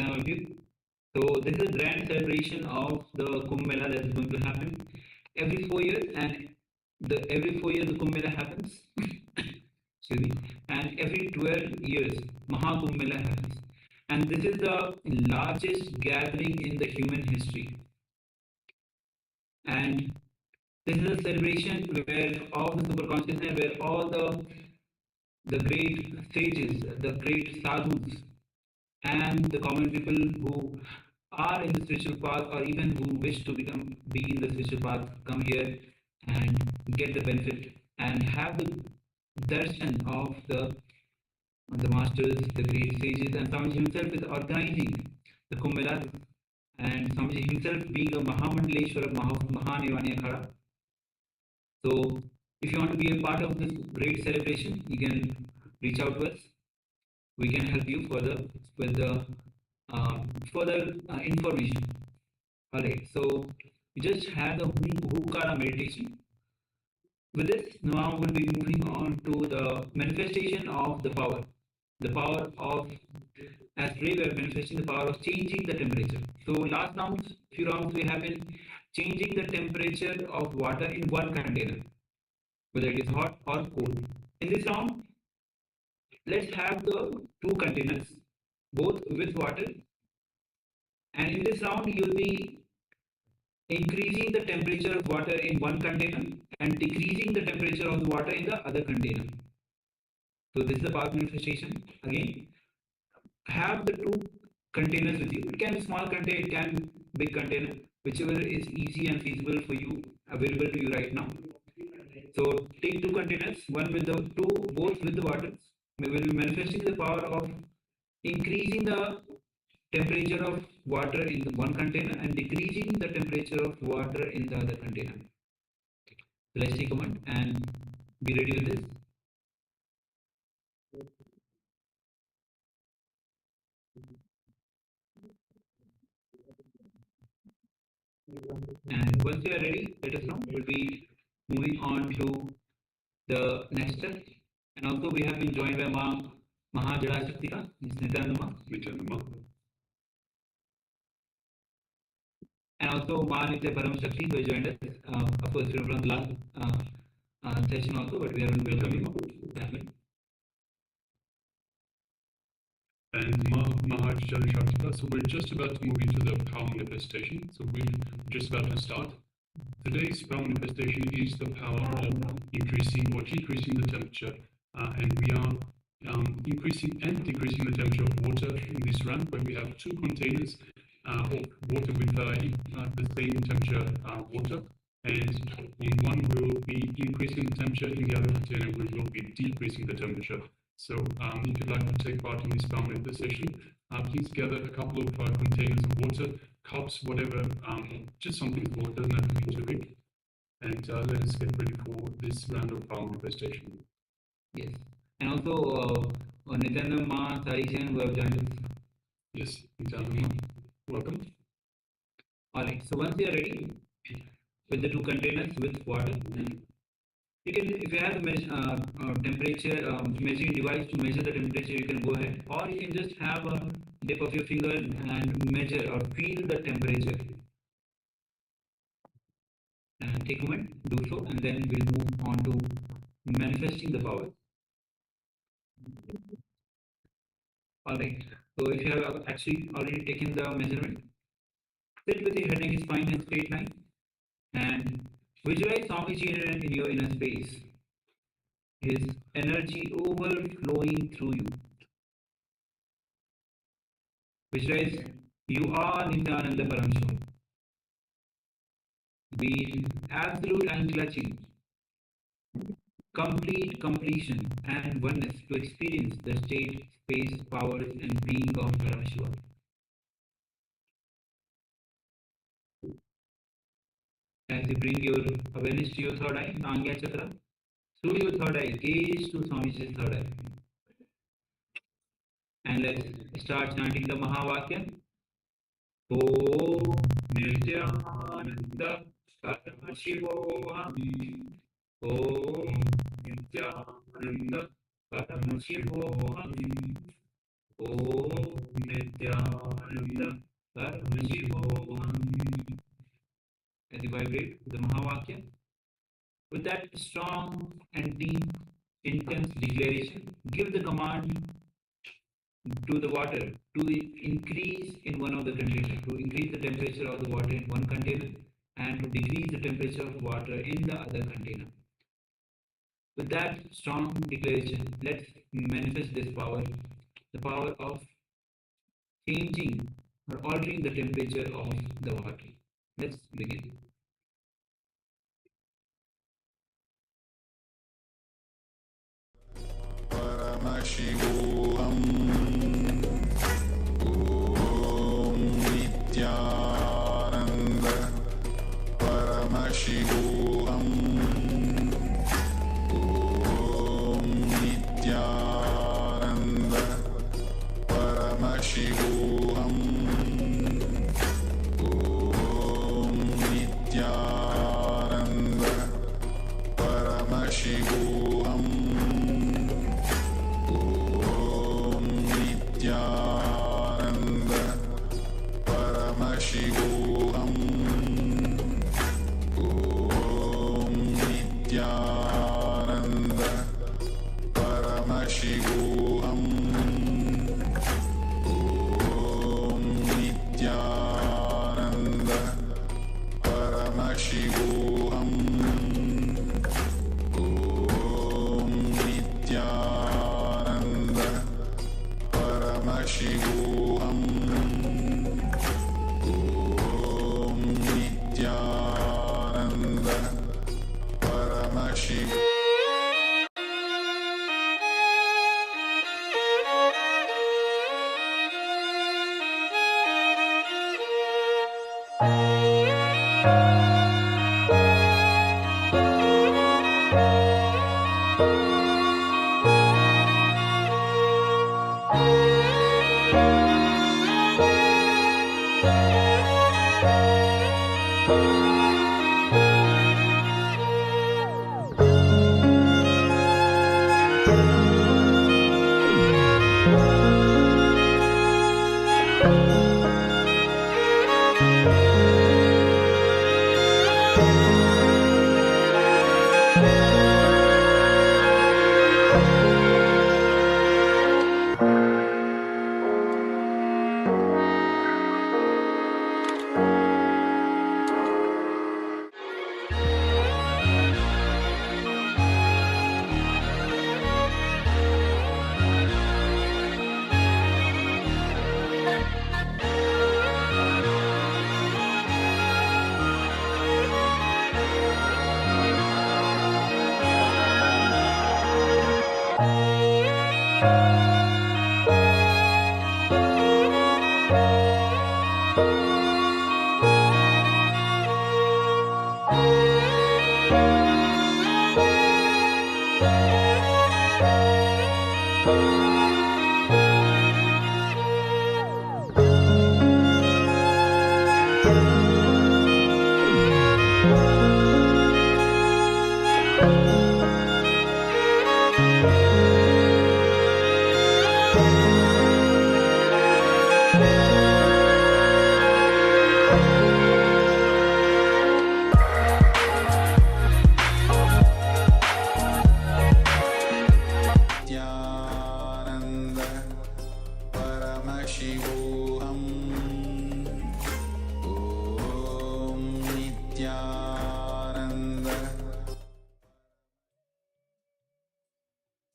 all of you. So this is a grand celebration of the Kumbh Mela that is going to happen every 4 years, and every 4 years the Kumbh Mela happens. Excuse me. And every 12 years Mahakumbh Mela happens. And this is the largest gathering in the human history. And this is a celebration where all the super consciousness, where all the great sages, the great sadhus, and the common people who are in the spiritual path or even who wish to be in the spiritual path come here and get the benefit and have the darshan of the masters, the great sages, and Swamiji himself is organizing the Kumbh Mela, and Swamiji himself being a Mahamudra Asana. So if you want to be a part of this great celebration, you can reach out to us. We can help you further with the further information. Alright, so we just had the Hukara meditation. With this, now we'll be moving on to the manifestation of the power. The power of, as today we are manifesting the power of changing the temperature. So last rounds, few rounds we have been changing the temperature of water in one container, whether it is hot or cold. In this round, let's have the two containers, both with water. And in this round, you'll be increasing the temperature of water in one container and decreasing the temperature of the water in the other container. So this is the power manifestation. Again, have the two containers with you. It can be small container, it can be big container, whichever is easy and feasible for you, available to you right now. So take two containers, one with the both with the water. We will be manifesting the power of increasing the temperature of water in the one container and decreasing the temperature of water in the other container. So let's take a moment and be ready with this. And once you are ready, let us know. We'll be moving on to the next step. And also we have been joined by Mahajada Shaktika, Nitanama. And also Marichi Asana, who has joined us, of course, from the last session also, but we are welcoming him. And Mahajada Shaktika. So we're just about to move into the power manifestation. So we're just about to start. Today's power manifestation is the power of increasing or decreasing the temperature. And we are increasing and decreasing the temperature of water in this round, where we have two containers of water with the same temperature water. And in one we will be increasing the temperature, in the other container we will be decreasing the temperature. So if you'd like to take part in this power manifestation, please gather a couple of containers of water, cups, whatever, just something small, it doesn't have to be too big. And let us get ready for this round of power manifestation. Yes. And also Nitanama, Sarishan, who have joined us. Yes, Nitanama, welcome. Alright, so once you are ready with the two containers with water, you can, if you have the temperature measuring device to measure the temperature, you can go ahead, or you can just have a dip of your finger and measure or feel the temperature. And take a moment, do so, and then we'll move on to manifesting the power. Alright, so if you have actually already taken the measurement, sit with your head, neck, spine, and straight line, and visualize Swamiji in your inner space. His energy overflowing through you. Visualize you are Nityananda Paramashivoham, being absolute and clutching, complete completion and oneness to experience the state, space, powers, and being of Paramashivoham. As you bring your awareness to your third eye, Nangya Chakra, through your third eye, gaze to Swamiji's third eye. And let's start chanting the Mahavakya. Om Nityananda Paramashivoham. Om Nityananda Paramashivoham. Om Nityananda Paramashivoham. As you vibrate the Mahavakya, with that strong and deep, intense declaration, give the command to the water to increase in one of the containers, to increase the temperature of the water in one container and to decrease the temperature of water in the other container. With that strong declaration, let's manifest this power, the power of changing or altering the temperature of the water. Let's begin. Paramashivoham Om Nityananda Paramashivoham Om Nityananda Paramashivoham Om Nityananda Paramashivoham Nityananda Paramashivoham Om Nityananda Paramashivoham Om Nityananda Paramashivoham Om Nityananda Paramashivoham Om Nityananda Paramashivoham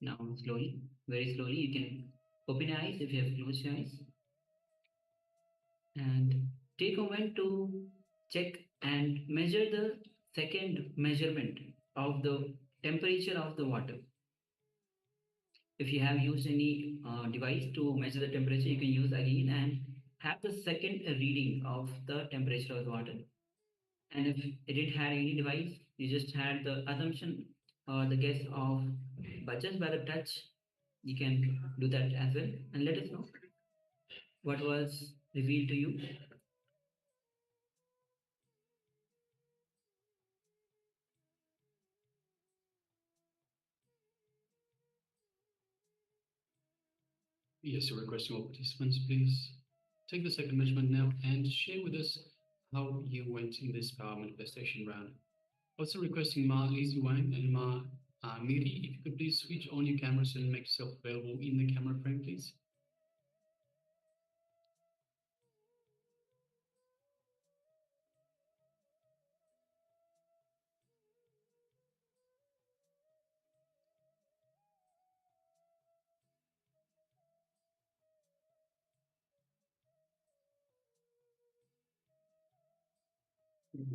Now, slowly, very slowly, you can open your eyes if you have closed your eyes. And take a moment to check and measure the second measurement of the temperature of the water. If you have used any device to measure the temperature, you can use again and have the second reading of the temperature of the water. And if it didn't have any device, you just had the assumption or the guess of, but just by the touch, you can do that as well. And let us know what was revealed to you. Yes, so requesting all participants, please take the second measurement now and share with us how you went in this power manifestation round. Also requesting Ma Lizzy Wang and Ma Miri, if you could please switch on your cameras and make yourself available in the camera frame, please.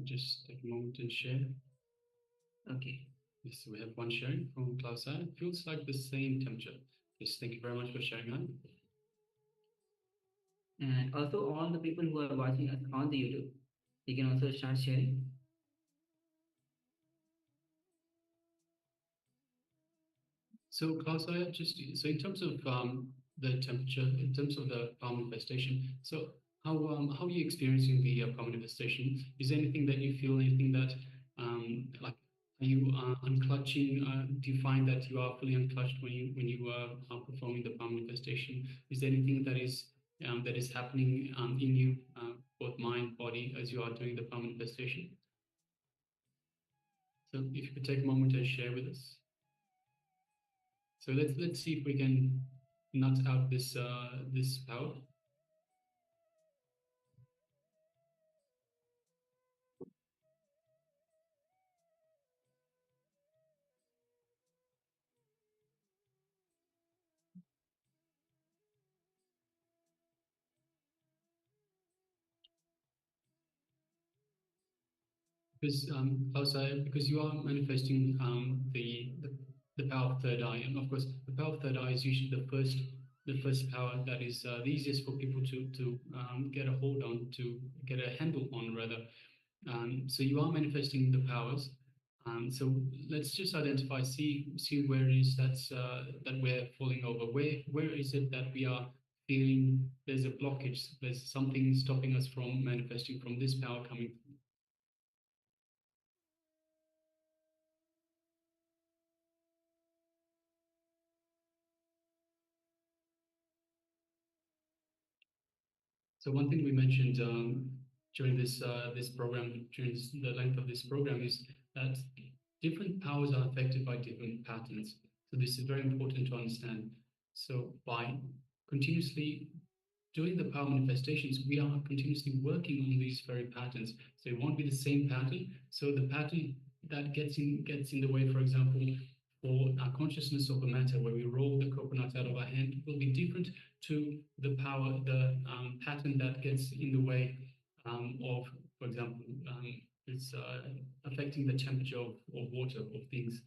Just take a moment and share. Okay. Yes, we have one sharing from Klaus. It feels like the same temperature. Yes, thank you very much for sharing that. And also all the people who are watching us on the YouTube, you can also start sharing. So Klaus, so in terms of the temperature, in terms of the power manifestation, so how are you experiencing the power manifestation? Is there anything that you feel, anything that like, are you unclutching? Do you find that you are fully unclutched when you are performing the power manifestation? Is there anything that is happening in you, both mind, body, as you are doing the power manifestation? So if you could take a moment and share with us. So let's see if we can nut out this this power. Because outside, because you are manifesting the power of third eye, and of course the power of third eye is usually the first power that is the easiest for people to get a hold on, to get a handle on rather. So you are manifesting the powers. So let's just identify, see where it is that we're falling over. Where is it that we are feeling there's a blockage, there's something stopping us from manifesting, from this power coming. So one thing we mentioned during this program, during the length of this program, is that different powers are affected by different patterns. So this is very important to understand. So by continuously doing the power manifestations, we are continuously working on these very patterns. So it won't be the same pattern. So the pattern that gets in the way, for example, for our consciousness of the matter, where we roll the coconut out of our hand, will be different to the power, the pattern that gets in the way of, for example, it's affecting the temperature of water, of things.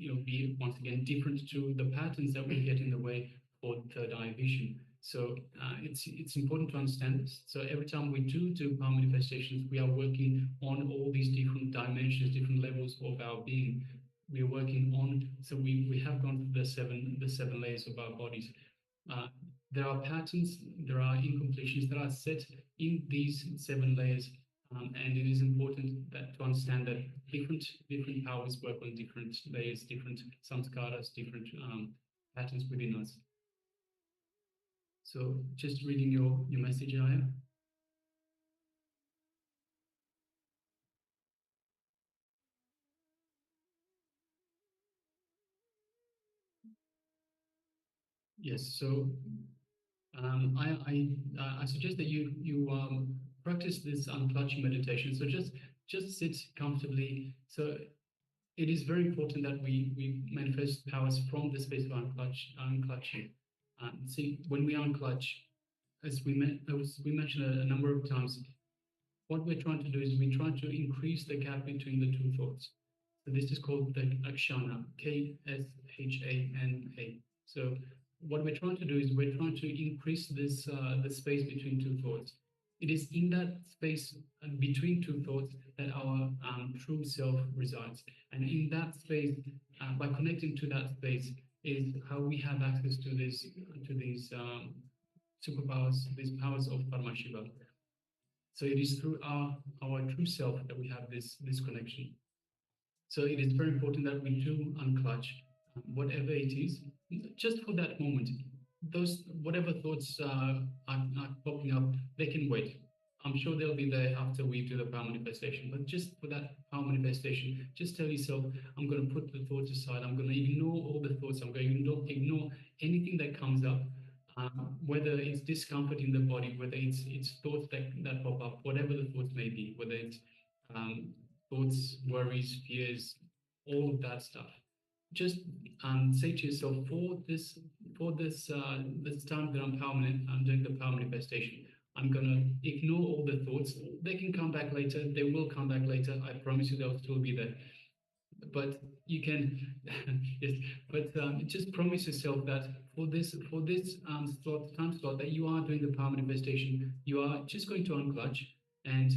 It'll be once again different to the patterns that will get in the way for third eye vision. So it's important to understand this. So every time we do power manifestations, we are working on all these different dimensions, different levels of our being. We are working on, so we have gone through the seven layers of our bodies. There are patterns, there are incompletions that are set in these 7 layers, and it is important that to understand that different powers work on different layers, different samskaras, different patterns within us. So just reading your message, Aya. Yes, so I suggest that you practice this unclutching meditation. So just sit comfortably. So it is very important that we manifest powers from the space of unclutching. See, when we unclutch, as we mentioned a number of times, what we're trying to do is we're trying to increase the gap between the two thoughts. So this is called the Akshana, K-S-H-A-N-A. So what we're trying to do is we're trying to increase this the space between two thoughts. It is in that space between two thoughts that our true self resides. And in that space, by connecting to that space, is how we have access to these superpowers, these powers of Paramashiva. So it is through our true self that we have this connection. So it is very important that we do unclutch whatever it is, just for that moment. those whatever thoughts are popping up, they can wait. I'm sure they'll be there after we do the power manifestation. But just for that power manifestation, just tell yourself, I'm going to put the thoughts aside. I'm going to ignore all the thoughts. I'm going to ignore anything that comes up, whether it's discomfort in the body, whether it's thoughts that pop up, whatever the thoughts may be, whether it's thoughts, worries, fears, all of that stuff. Just say to yourself, for this time that I'm doing the power manifestation, I'm going to ignore all the thoughts. They can come back later. They will come back later. I promise you they'll still be there. But you can, yes, but just promise yourself that for this time slot that you are doing the power manifestation, you are just going to unclutch and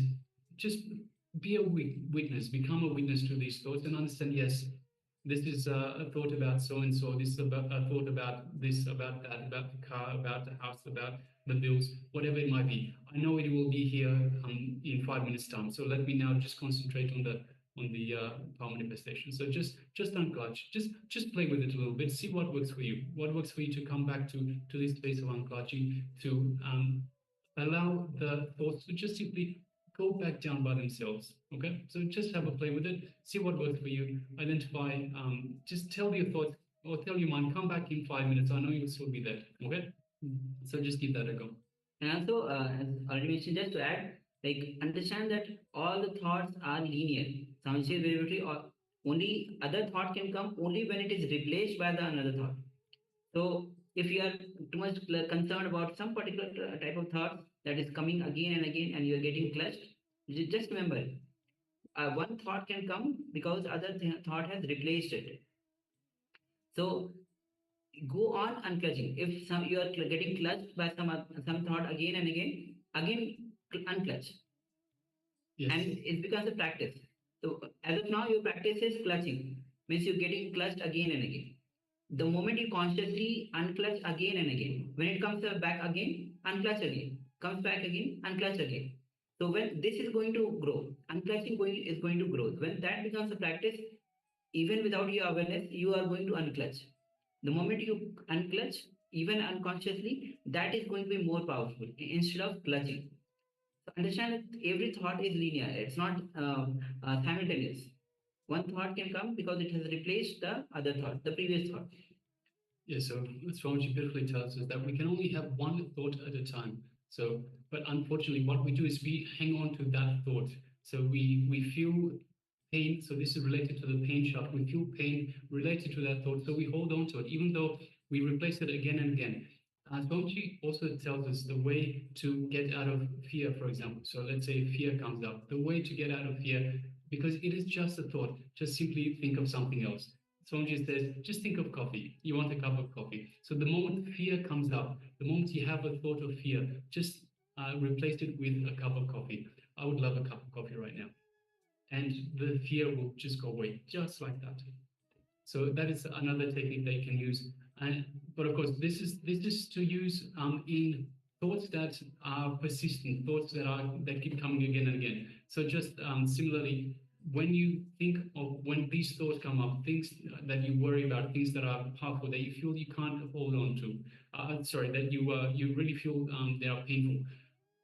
just be a witness, become a witness to these thoughts and understand, yes, this is a thought about so-and-so, this is a thought about this, about that, about the car, about the house, about the bills, whatever it might be. I know it will be here in 5 minutes' time. So let me now just concentrate on the power manifestation. So just unclutch, just play with it a little bit, see what works for you. What works for you to come back to this space of unclutching, to allow the thoughts to just simply go back down by themselves. Okay, so just have a play with it, see what works for you, identify, just tell your thoughts or tell your mind, come back in 5 minutes. I know you'll still be there. Okay, so just give that a go. And also, as already mentioned, just to add, like, understand that all the thoughts are linear. Samshaya variability, or only other thought can come only when it is replaced by the another thought. So if you are too much concerned about some particular type of thought that is coming again and again and you are getting clutched, just remember, one thought can come because other thought has replaced it. So go on unclutching. If you are getting clutched by some thought again and again unclutch. Yes. And it becomes a practice. So as of now, your practice is clutching, means you're getting clutched again and again. The moment you consciously unclutch again and again, when it comes back again, unclutch again, comes back again, unclutch again. So when this is going to grow, unclutching is going to grow. When that becomes a practice, even without your awareness, you are going to unclutch. The moment you unclutch, even unconsciously, that is going to be more powerful instead of clutching. So understand that every thought is linear. It's not simultaneous. One thought can come because it has replaced the other thought, the previous thought. Yes, so Swamiji beautifully tells us that we can only have one thought at a time. So, but unfortunately, what we do is we hang on to that thought. So we feel pain. So this is related to the pain shaft. We feel pain related to that thought. So we hold on to it, even though we replace it again and again. Swamiji also tells us the way to get out of fear, for example. So let's say fear comes up. The way to get out of fear, because it is just a thought, just simply think of something else. Swamiji says, just think of coffee. You want a cup of coffee. So the moment fear comes up, the moment you have a thought of fear, just replace it with a cup of coffee. I would love a cup of coffee right now. And the fear will just go away, just like that. So that is another technique that you can use. But of course, this is to use in thoughts that are persistent, thoughts that keep coming again and again. So just similarly, when you think of, when these thoughts come up, things that you worry about, things that are powerful, that you feel you can't hold on to, that you really feel they are painful,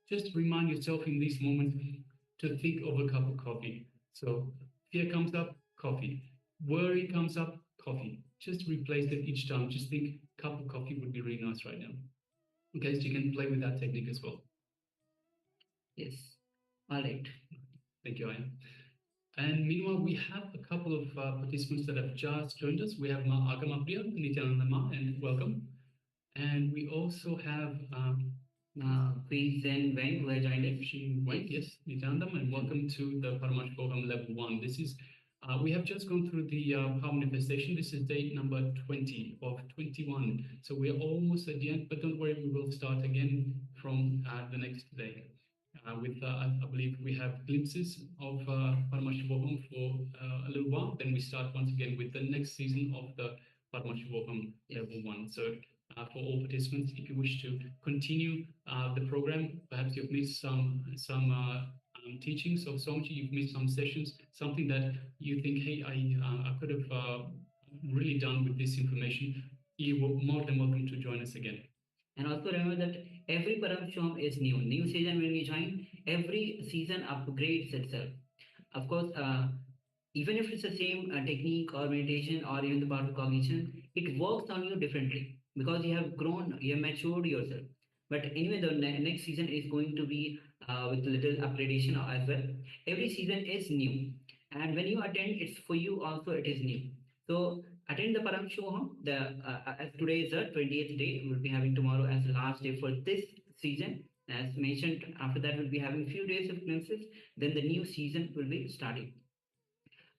just remind yourself in these moments to think of a cup of coffee. So fear comes up, coffee. Worry comes up, coffee. Just replace it each time. Just think, cup of coffee would be really nice right now. Okay, so you can play with that technique as well. Yes. All right. Thank you, Ayan. And meanwhile, we have a couple of participants that have just joined us. We have Ma Agamapriya, Nityananda Ma, and welcome. And we also have Queen Zen Wang, who has joined us. Wang, yes, Nityananda, and welcome to the Paramashivoham Level 1. This is we have just gone through the power manifestation. This is day number 20 of 21. So we're almost at the end, but don't worry, we will start again from the next day. I believe we have glimpses of Paramashivoham for a little while. Then we start once again with the next season of the Paramashivoham Level 1. So for all participants, if you wish to continue the program, perhaps you've missed some teachings of Swamiji, you've missed some sessions, something that you think, hey, I could have really done with this information. you're more than welcome to join us again. And also remember that every Paramashivoham is new. New season when we join, every season upgrades itself. Of course, even if it's the same technique or meditation or even the part of cognition, it works on you differently because you have grown, you have matured yourself. But anyway, the next season is going to be with a little upgradation as well. Every season is new, and when you attend, it's for you also. It is new. So attend the Paramashivoham. As today is the 20th day, we'll be having tomorrow as the last day for this season. As mentioned, after that we'll be having few days of glimpses. Then the new season will be starting.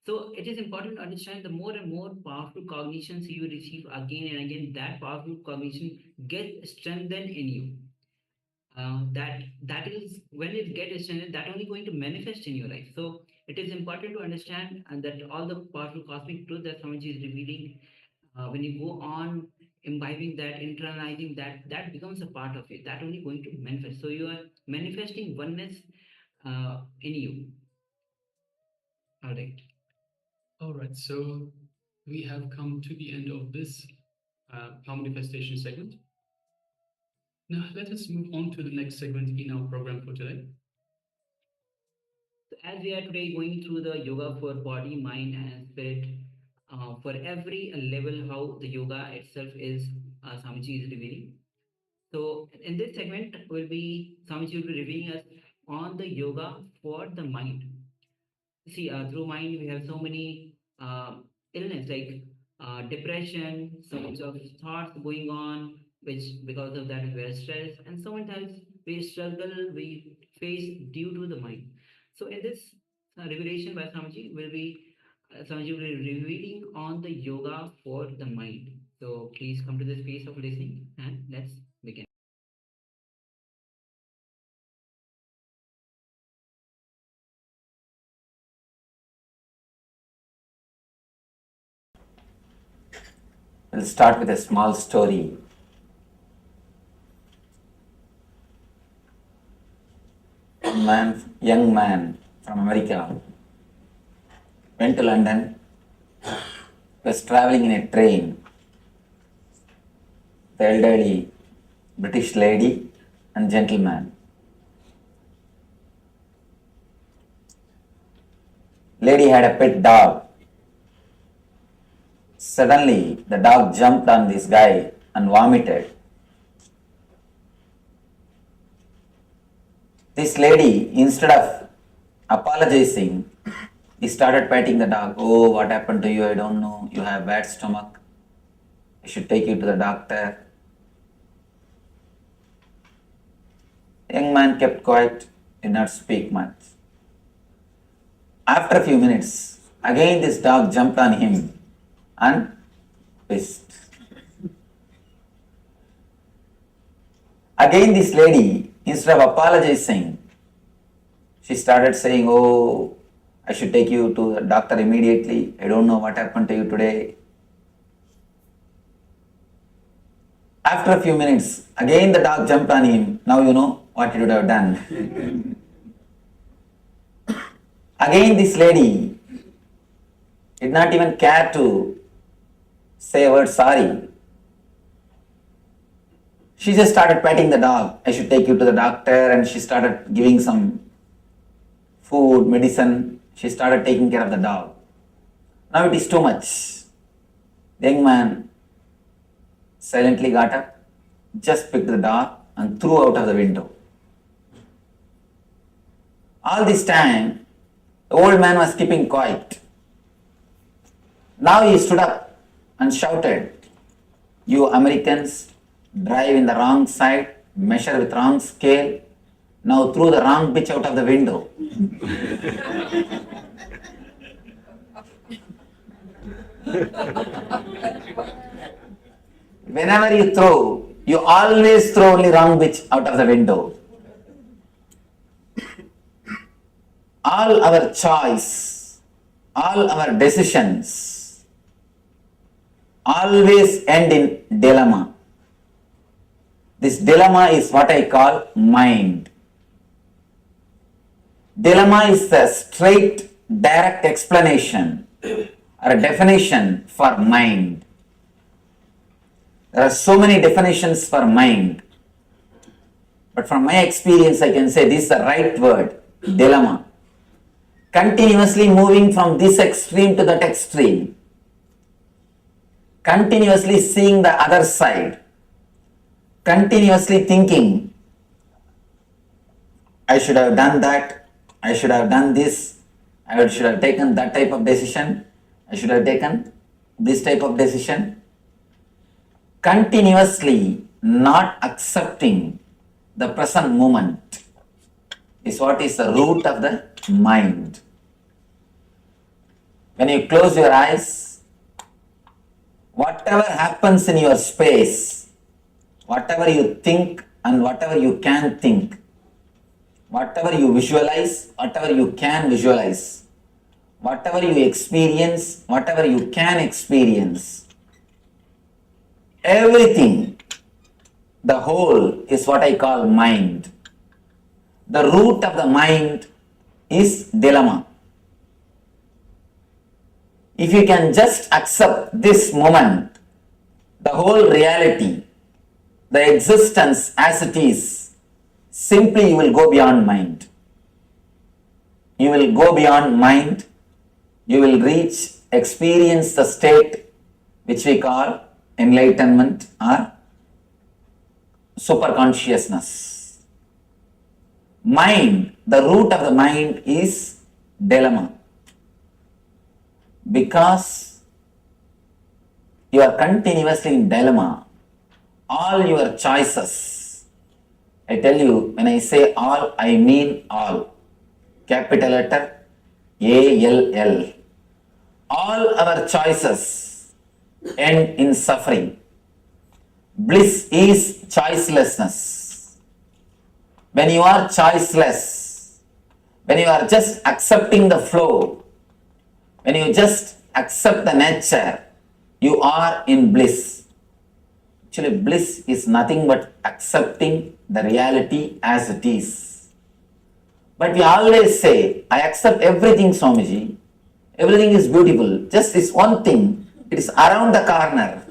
So it is important to understand the more and more powerful cognitions you receive again and again, that powerful cognition gets strengthened in you. That is when it gets strengthened, that only going to manifest in your life. So it is important to understand that all the powerful cosmic truth that Swamiji is revealing, when you go on imbibing that, internalizing that, that becomes a part of it. That only going to manifest. So you are manifesting oneness in you. All right. All right, so we have come to the end of this power manifestation segment. Now let us move on to the next segment in our program for today. So as we are today going through the yoga for body, mind, and spirit, for every level, how the yoga itself is, Swamiji is revealing. So in this segment, Swamiji will be revealing us on the yoga for the mind. See, through mind, we have so many illness like depression, so much of thoughts going on, which because of that we are stressed, and sometimes we struggle, we face due to the mind. So in this revelation by Swamiji will be revealing on the yoga for the mind. So please come to the space of listening and let's begin. We'll start with a small story. Young man from America went to London, was traveling in a train. The elderly British lady and gentleman. Lady had a pet dog. Suddenly, the dog jumped on this guy and vomited. This lady, instead of apologizing, he started patting the dog. Oh, what happened to you? I don't know. You have bad stomach. I should take you to the doctor. The young man kept quiet, did not speak much. After a few minutes, again this dog jumped on him and pissed. Again this lady, instead of apologizing, she started saying, oh, I should take you to the doctor immediately. I don't know what happened to you today. After a few minutes, again the dog jumped on him. Now you know what you would have done. Again this lady did not even care to say a word sorry. She just started patting the dog. I should take you to the doctor, and she started giving some food, medicine. She started taking care of the dog. Now it is too much. The young man silently got up, just picked the dog and threw out of the window. All this time, the old man was keeping quiet. Now he stood up and shouted, you Americans drive in the wrong side, measure with wrong scale, now threw the wrong bitch out of the window. Whenever you throw, you always throw only wrong bitch out of the window. All our choice, all our decisions always end in dilemma. This dilemma is what I call mind. Dilemma is the straight, direct explanation or a definition for mind. There are so many definitions for mind. But from my experience, I can say this is the right word, dilemma. Continuously moving from this extreme to that extreme. Continuously seeing the other side. Continuously thinking, I should have done that, I should have done this, I should have taken that type of decision, I should have taken this type of decision. Continuously not accepting the present moment is what is the root of the mind. When you close your eyes, whatever happens in your space, whatever you think and whatever you can think, whatever you visualize, whatever you can visualize, whatever you experience, whatever you can experience, everything, the whole is what I call mind. The root of the mind is dilemma. If you can just accept this moment, the whole reality, the existence as it is, simply you will go beyond mind. You will go beyond mind, you will reach, experience the state which we call enlightenment or superconsciousness. Mind, the root of the mind is dilemma. Because you are continuously in dilemma, all your choices, I tell you, when I say all, I mean all. Capital letter ALL. All our choices end in suffering. Bliss is choicelessness. When you are choiceless, when you are just accepting the flow, when you just accept the nature, you are in bliss. Actually, bliss is nothing but accepting the reality as it is. But we always say, I accept everything, Swamiji. Everything is beautiful. Just this one thing, it is around the corner.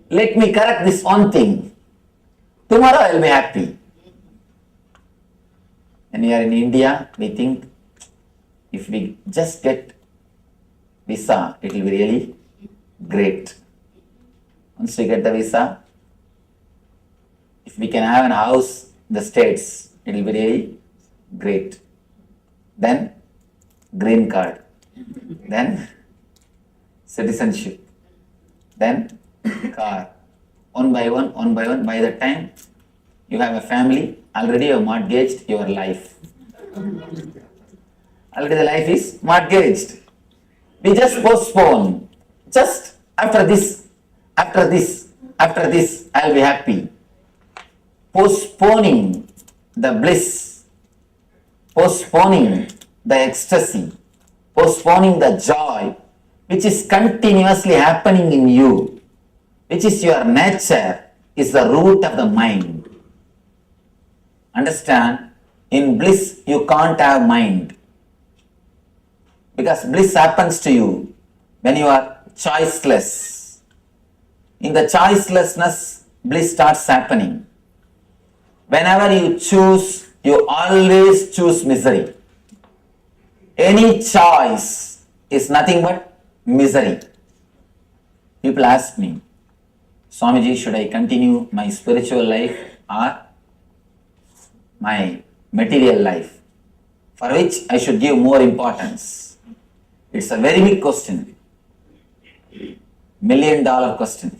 Let me correct this one thing. Tomorrow I will be happy. When we are in India, we think, if we just get visa, it will be really great. Once we get the visa, if we can have a house in the States, it will be really great. Then green card, then citizenship, then car. One by one, by the time you have a family, already you have mortgaged your life. Already the life is mortgaged. We just postpone. Just after this, I will be happy. Postponing the bliss, postponing the ecstasy, postponing the joy, which is continuously happening in you, which is your nature, is the root of the mind. Understand? In bliss, you can't have mind. Because bliss happens to you when you are choiceless. In the choicelessness, bliss starts happening. Whenever you choose, you always choose misery. Any choice is nothing but misery. People ask me, Swamiji, should I continue my spiritual life or my material life? For which I should give more importance? It's a very big question. $1 million question.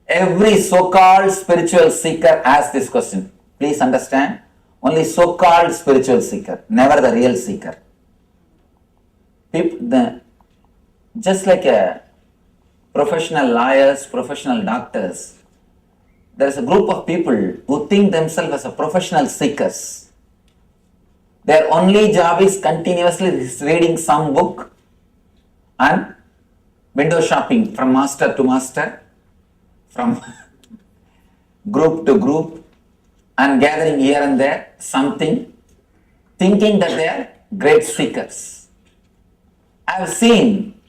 Every so-called spiritual seeker asks this question. Please understand, only so-called spiritual seeker, never the real seeker. People, just like a professional lawyers, professional doctors, there is a group of people who think themselves as a professional seekers. Their only job is continuously reading some book and window shopping from master to master, from group to group, and gathering here and there something, thinking that they are great seekers. I have seen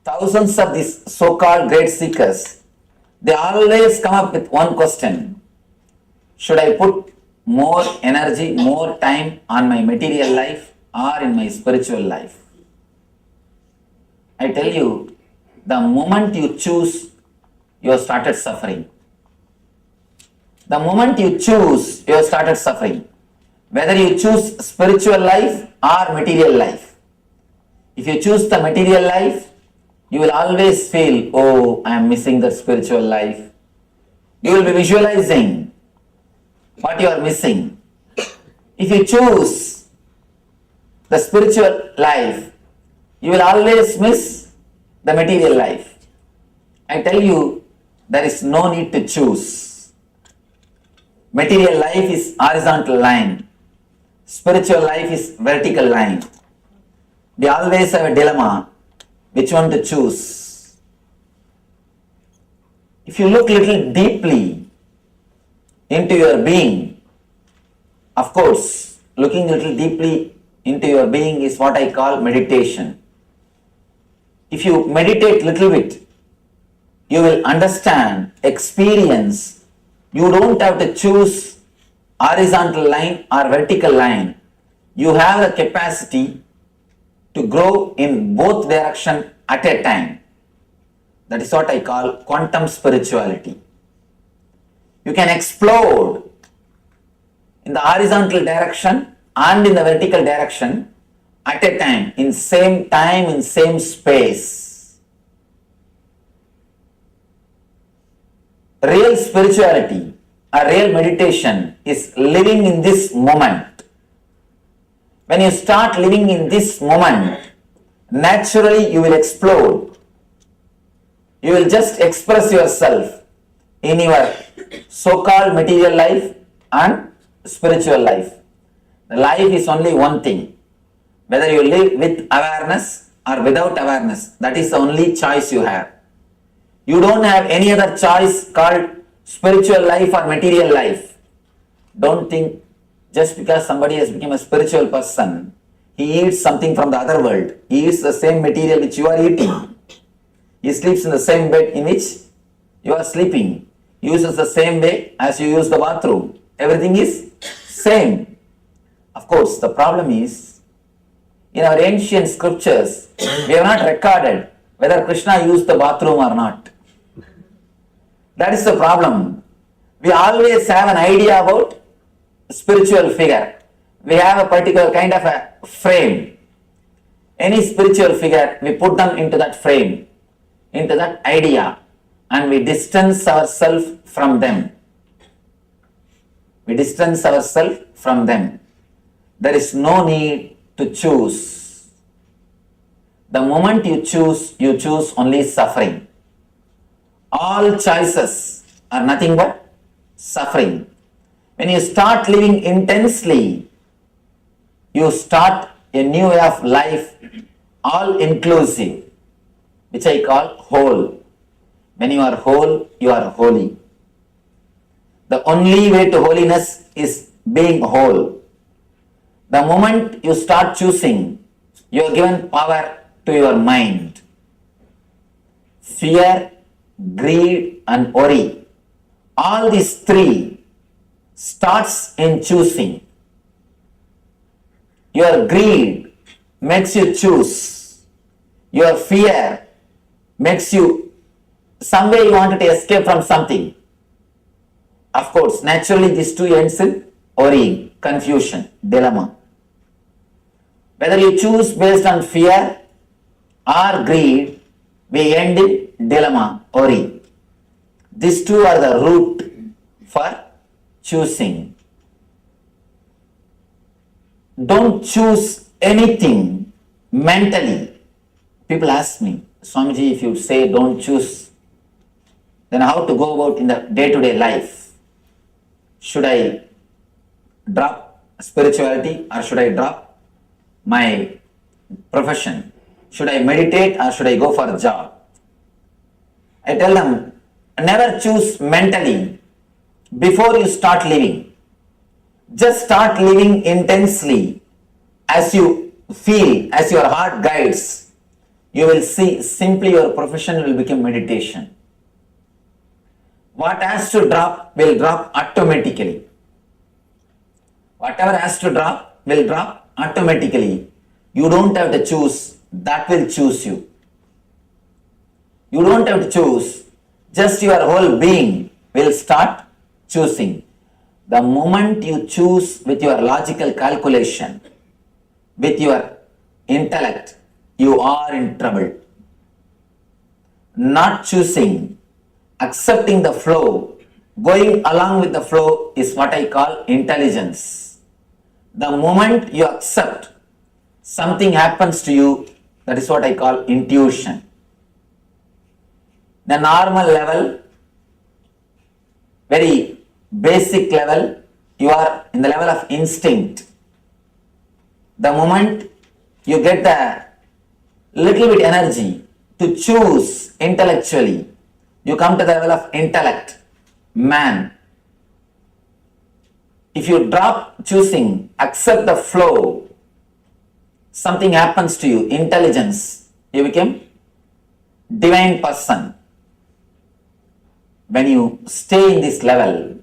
thousands of these so-called great seekers They always come up with one question. Should I put more energy, more time on my material life or in my spiritual life? I tell you, the moment you choose, you have started suffering. The moment you choose, you have started suffering. Whether you choose spiritual life or material life. If you choose the material life, you will always feel, oh, I am missing the spiritual life. You will be visualizing what you are missing. If you choose the spiritual life, you will always miss the material life. I tell you, there is no need to choose. Material life is horizontal line. Spiritual life is vertical line. We always have a dilemma, which one to choose. If you look little deeply into your being, of course, looking little deeply into your being is what I call meditation. If you meditate little bit, you will understand, experience. You don't have to choose horizontal line or vertical line. You have the capacity to grow in both directions at a time. That is what I call quantum spirituality. You can explode in the horizontal direction and in the vertical direction at a time, in same space. Real spirituality or real meditation is living in this moment. When you start living in this moment, naturally you will explode. You will just express yourself in your so-called material life and spiritual life. The life is only one thing. Whether you live with awareness or without awareness, that is the only choice you have. You don't have any other choice called spiritual life or material life. Don't think just because somebody has become a spiritual person, he eats something from the other world. He eats the same material which you are eating. He sleeps in the same bed in which you are sleeping. He uses the same way as you use the bathroom. Everything is same. Of course, the problem is, in our ancient scriptures, we have not recorded whether Krishna used the bathroom or not. That is the problem. We always have an idea about spiritual figure. We have a particular kind of a frame. Any spiritual figure, we put them into that frame, into that idea, and we distance ourselves from them. We distance ourselves from them. There is no need to choose. The moment you choose only suffering. All choices are nothing but suffering. When you start living intensely, you start a new way of life, all inclusive, which I call whole. When you are whole, you are holy. The only way to holiness is being whole. The moment you start choosing, you are given power to your mind. Fear, greed and worry, all these three starts in choosing. Your greed makes you choose. Your fear makes you, some way you wanted to escape from something. Of course, naturally these two ends in worrying, confusion, dilemma. Whether you choose based on fear or greed, we end in dilemma, worry. These two are the root for choosing. Don't choose anything mentally. People ask me, Swamiji, if you say don't choose, then how to go about in the day-to-day life? Should I drop spirituality or should I drop my profession? Should I meditate or should I go for a job? I tell them, never choose mentally before you start living. Just start living intensely as you feel, as your heart guides. You will see simply your profession will become meditation. What has to drop will drop automatically. Whatever has to drop will drop automatically. You don't have to choose, that will choose you. You don't have to choose, just your whole being will start choosing. The moment you choose with your logical calculation, with your intellect, you are in trouble. Not choosing, accepting the flow, going along with the flow is what I call intelligence. The moment you accept, something happens to you, that is what I call intuition. The normal level, very basic level, you are in the level of instinct. The moment you get the little bit energy to choose intellectually, you come to the level of intellect, man. If you drop choosing, accept the flow, something happens to you, intelligence, you become divine person. When you stay in this level,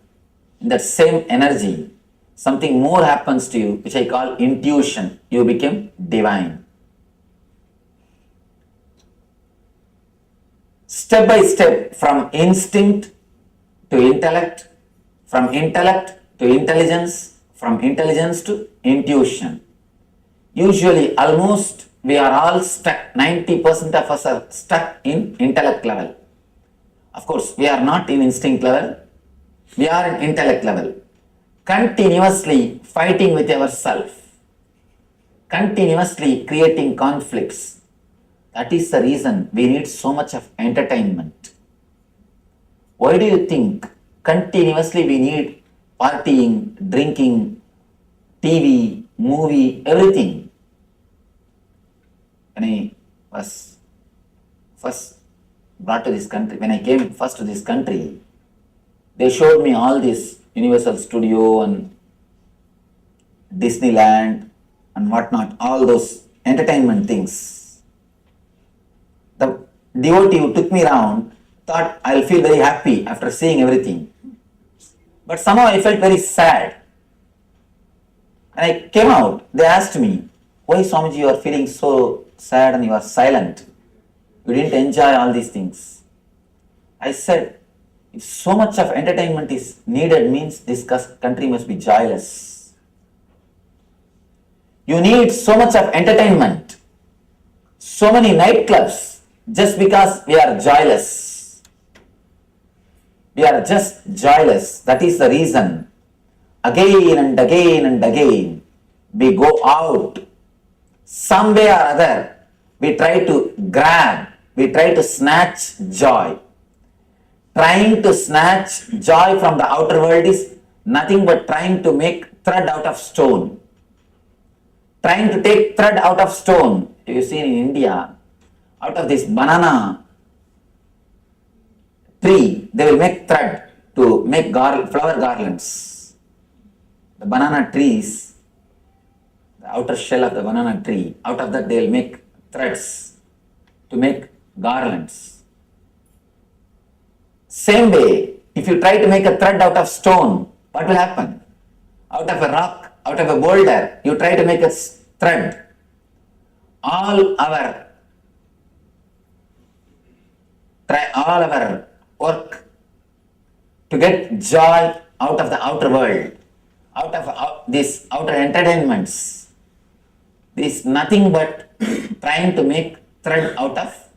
in that same energy, something more happens to you, which I call intuition. You become divine. Step by step, from instinct to intellect, from intellect to intelligence, from intelligence to intuition. Usually, almost we are all stuck, 90% of us are stuck in intellect level. Of course, we are not in instinct level, we are in intellect level. Continuously fighting with ourselves, continuously creating conflicts. That is the reason we need so much of entertainment. Why do you think continuously we need partying, drinking, TV, movie, everything? When I was first brought to this country, when I came first to this country, they showed me all this Universal Studio and Disneyland and whatnot, all those entertainment things. The devotee who took me around thought I'll feel very happy after seeing everything. But somehow I felt very sad. And I came out, they asked me, why Swamiji you are feeling so sad and you are silent? You didn't enjoy all these things. I said, if so much of entertainment is needed, means this country must be joyless. You need so much of entertainment, so many nightclubs, just because we are joyless. We are just joyless. That is the reason. Again and again and again, we go out. Some way or other, we try to grab, we try to snatch joy. Trying to snatch joy from the outer world is nothing but trying to make thread out of stone. Trying to take thread out of stone. You see in India, out of this banana tree, they will make thread to make flower garlands. The banana trees, the outer shell of the banana tree, out of that they will make threads to make garlands. Same way, if you try to make a thread out of stone, what will happen? Out of a rock, out of a boulder, you try to make a thread. All our work to get joy out of the outer world, out of these outer entertainments, is nothing but trying to make thread out of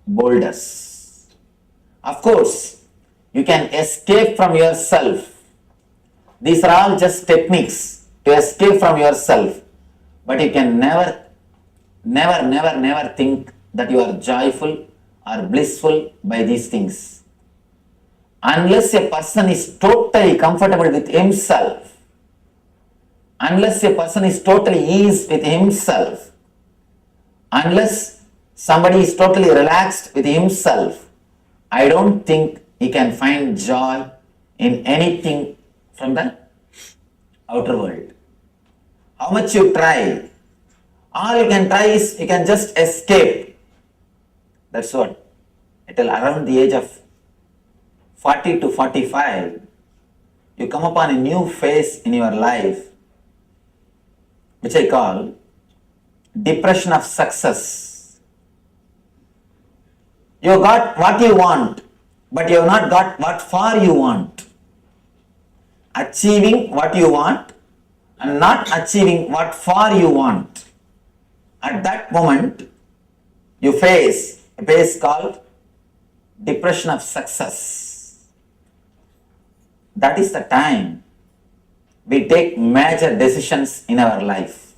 boulders. Of course, you can escape from yourself. These are all just techniques to escape from yourself. But you can never think that you are joyful or blissful by these things. Unless a person is totally comfortable with himself, unless a person is totally ease with himself, unless somebody is totally relaxed with himself, I don't think he can find joy in anything from the outer world. How much you try, all you can try is you can just escape. That's what. Until around the age of 40 to 45, you come upon a new phase in your life, which I call depression of success. You got what you want, but you have not got what for you want. Achieving what you want and not achieving what for you want. At that moment, you face a phase called depression of success. That is the time we take major decisions in our life.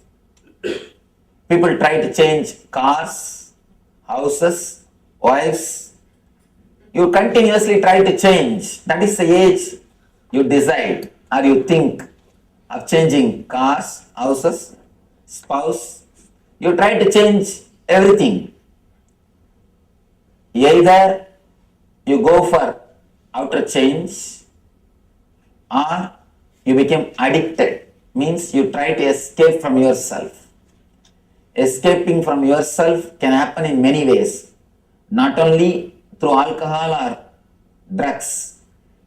People try to change cars, houses, wives. You continuously try to change. That is the age you decide or you think of changing cars, houses, spouse. You try to change everything. Either you go for outer change or you become addicted. Means you try to escape from yourself. Escaping from yourself can happen in many ways. Not only through alcohol or drugs.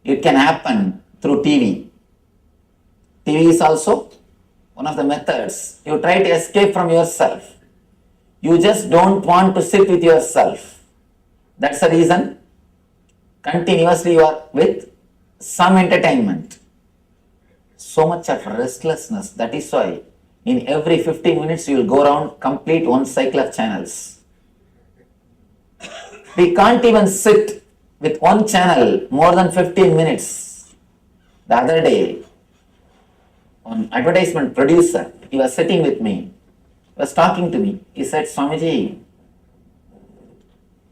It can happen through TV. TV is also one of the methods. You try to escape from yourself. You just don't want to sit with yourself. That's the reason continuously you are with some entertainment. So much of restlessness. That is why in every 15 minutes you will go around, complete one cycle of channels. We can't even sit with one channel more than 15 minutes. The other day, an advertisement producer, he was sitting with me, he was talking to me. He said, Swamiji,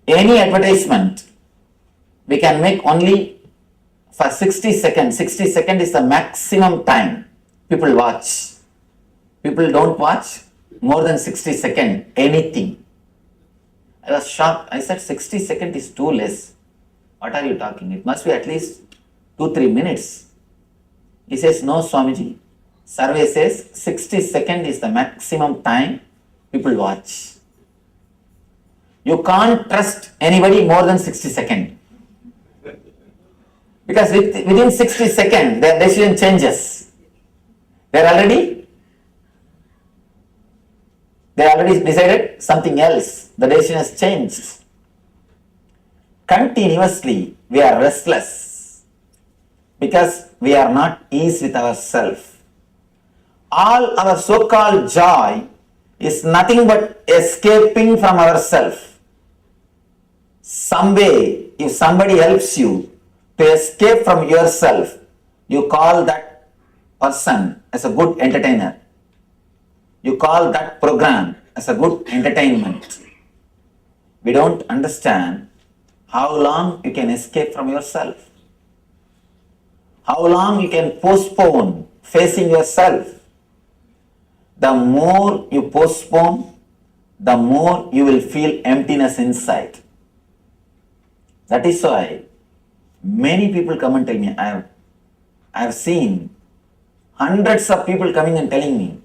any advertisement we can make only for 60 seconds. 60 seconds is the maximum time people watch. People don't watch more than 60 seconds, anything. I was shocked. I said 60 seconds is too less. What are you talking? It must be at least 2-3 minutes. He says, no, Swamiji. Survey says 60 seconds is the maximum time people watch. You can't trust anybody more than 60 seconds. Because within 60 seconds, their decision changes. They already decided something else. The decision has changed. Continuously, we are restless because we are not ease with ourselves. All our so-called joy is nothing but escaping from ourselves. Some way, if somebody helps you to escape from yourself, you call that person as a good entertainer. You call that program as a good entertainment. We don't understand how long you can escape from yourself. How long you can postpone facing yourself. The more you postpone, the more you will feel emptiness inside. That is why many people come and tell me, I have seen hundreds of people coming and telling me,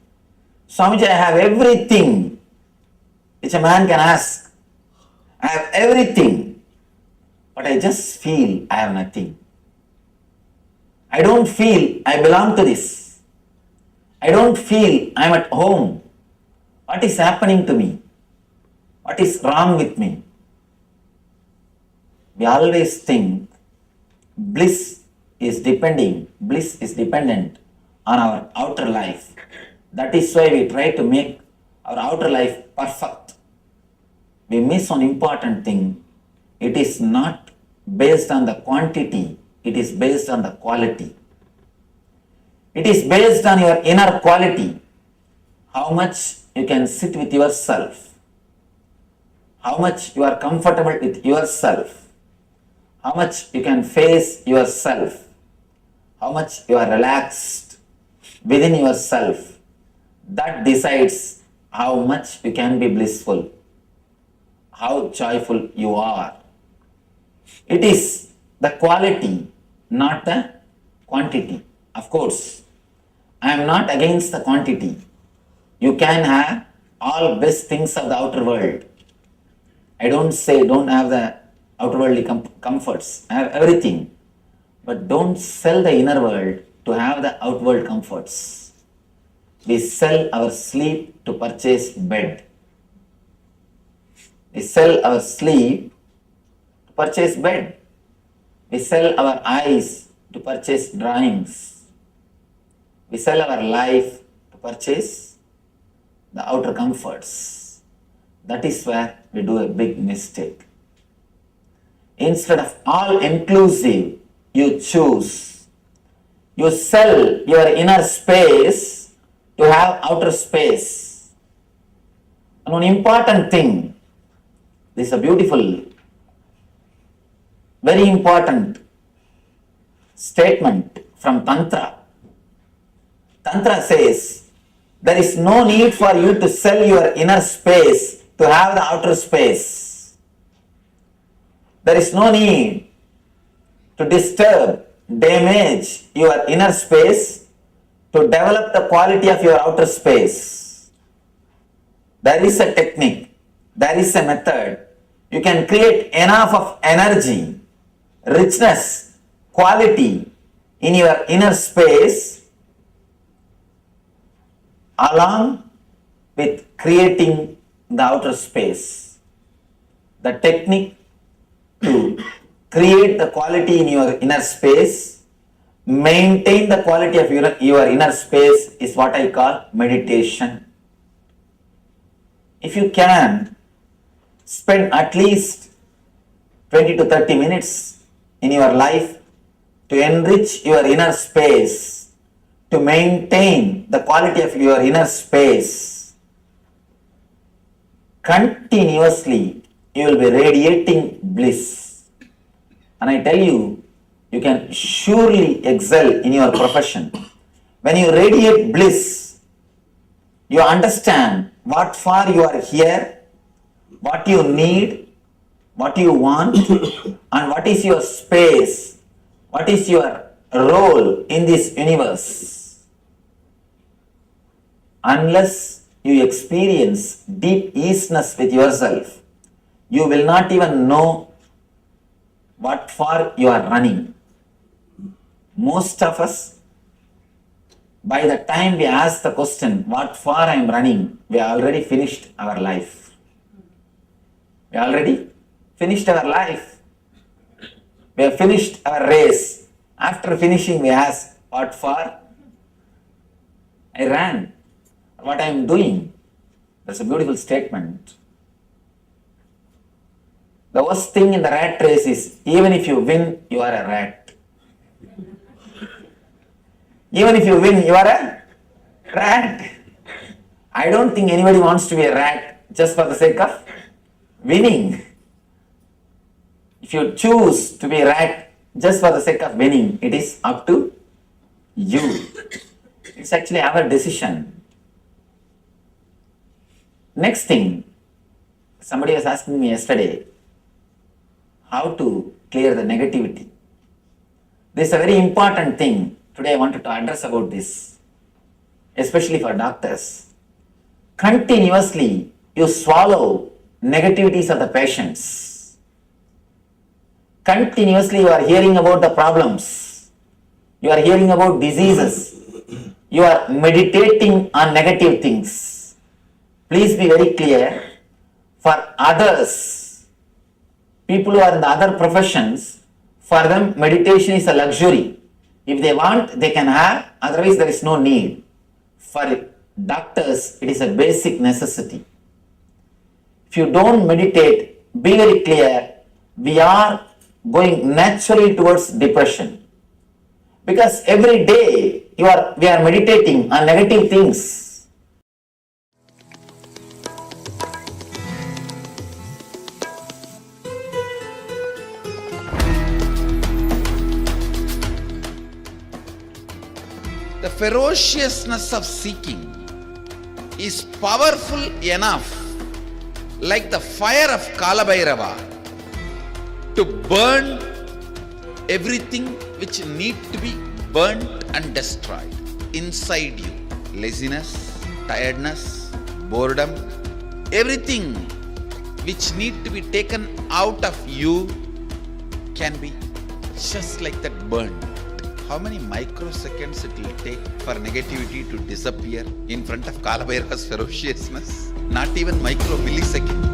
Swamiji, I have everything which a man can ask. I have everything, but I just feel I have nothing. I don't feel I belong to this. I don't feel I am at home. What is happening to me? What is wrong with me? We always think bliss is dependent on our outer life. That is why we try to make our outer life perfect. We miss an important thing. It is not based on the quantity, it is based on the quality. It is based on your inner quality. How much you can sit with yourself. How much you are comfortable with yourself. How much you can face yourself. How much you are relaxed within yourself. That decides how much you can be blissful. How joyful you are. It is the quality, not the quantity. Of course, I am not against the quantity. You can have all best things of the outer world. I don't say don't have the outer worldly comforts. I have everything. but don't sell the inner world to have the outward comforts. We sell our sleep to purchase bed. We sell our sleep to purchase bed. We sell our eyes to purchase drawings. We sell our life to purchase the outer comforts. That is where we do a big mistake. Instead of all inclusive, you choose. You sell your inner space to have outer space. And one important thing, this is a beautiful, very important statement from Tantra. Tantra says, there is no need for you to sell your inner space to have the outer space. There is no need to disturb, damage your inner space to develop the quality of your outer space. There is a technique, there is a method. You can create enough of energy, richness, quality in your inner space along with creating the outer space. The technique to create the quality in your inner space, maintain the quality of your inner space is what I call meditation. If you can spend at least 20 to 30 minutes in your life to enrich your inner space, to maintain the quality of your inner space, continuously you will be radiating bliss. And I tell you, you can surely excel in your profession. When you radiate bliss, you understand what for you are here, what you need, what you want, and what is your space, what is your role in this universe. Unless you experience deep easiness with yourself, you will not even know what for you are running. Most of us, by the time we ask the question, what for I am running, we already finished our life. We already finished our life. We have finished our race. After finishing, we ask, what for? I ran. What I am doing? That's a beautiful statement. The worst thing in the rat race is, even if you win, you are a rat. Even if you win, you are a rat. I don't think anybody wants to be a rat just for the sake of winning. If you choose to be a rat just for the sake of winning, it is up to you. It's actually our decision. Next thing, somebody was asking me yesterday, how to clear the negativity. This is a very important thing. Today I wanted to address about this, especially for doctors. Continuously, you swallow negativities of the patients. Continuously, you are hearing about the problems. You are hearing about diseases. You are meditating on negative things. Please be very clear. For others, people who are in the other professions, for them meditation is a luxury. If they want, they can have, otherwise there is no need. For doctors, it is a basic necessity. If you don't meditate, be very clear, we are going naturally towards depression. Because every day we are meditating on negative things. The ferociousness of seeking is powerful enough, like the fire of Kalabhairava, to burn everything which need to be burnt and destroyed inside you. Laziness, tiredness, boredom, everything which need to be taken out of you can be just like that burn. How many microseconds it will take for negativity to disappear in front of Kalabhairava's ferociousness? Not even micro millisecond.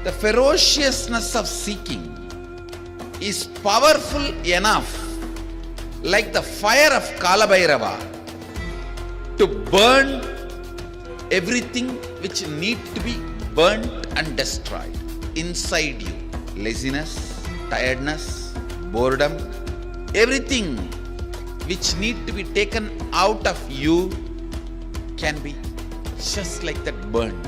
The ferociousness of seeking is powerful enough, like the fire of Kalabhairava, to burn everything which need to be burnt and destroyed inside you. Laziness, tiredness, boredom, everything which need to be taken out of you can be just like that burn.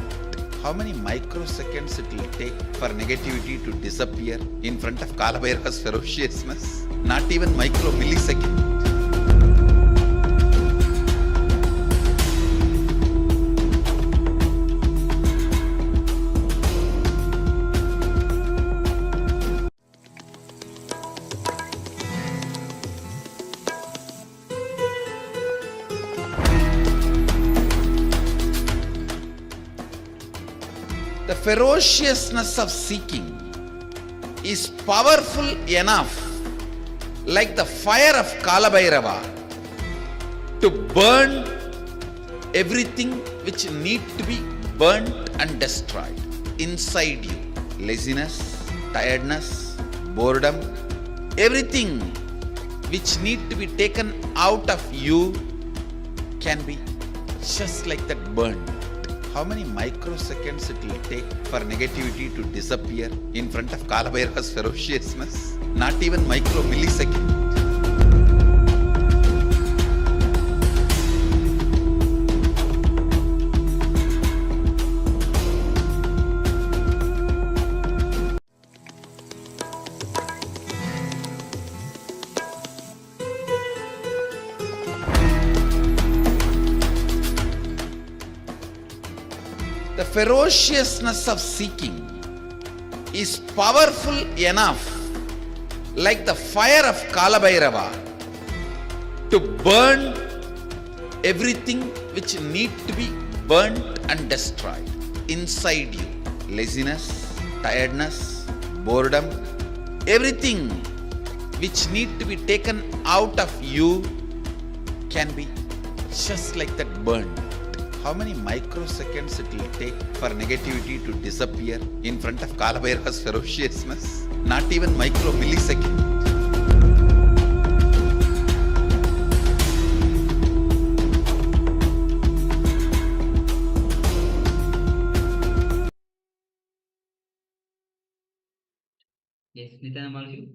How many microseconds it will take for negativity to disappear in front of Kalabhairava's ferociousness? Not even micro millisecond. The ferociousness of seeking is powerful enough, like the fire of Kalabhairava, to burn everything which need to be burnt and destroyed inside you. Laziness, tiredness, boredom, everything which need to be taken out of you can be just like that burn. How many microseconds it will take for negativity to disappear in front of Kalabhairava's ferociousness? Not even micro millisecond. The ferociousness of seeking is powerful enough, like the fire of Kalabhairava, to burn everything which need to be burnt and destroyed inside you. Laziness, tiredness, boredom, everything which need to be taken out of you can be just like that burn. How many microseconds it will take for negativity to disappear in front of Kalabhairava's ferociousness? Not even micro millisecond. Yes, Nityanand Malvi.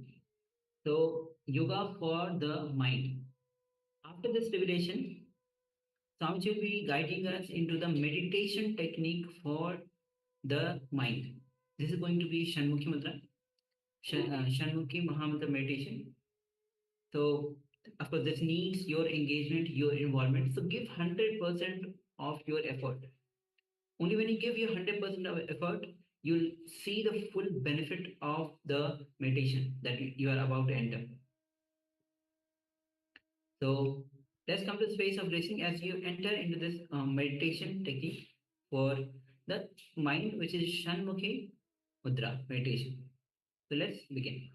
So, yoga for the mind. After this revelation, Swamiji will be guiding us into the meditation technique for the mind. This is going to be Shanmuki Mudra, Shanmuki Mahamudra meditation. So, of course, this needs your engagement, your involvement. So, give 100% of your effort. Only when you give your 100% of effort, you'll see the full benefit of the meditation that you are about to enter. So, let's come to the space of listening as you enter into this meditation technique for the mind, which is Shanmuki Mudra meditation. So, let's begin.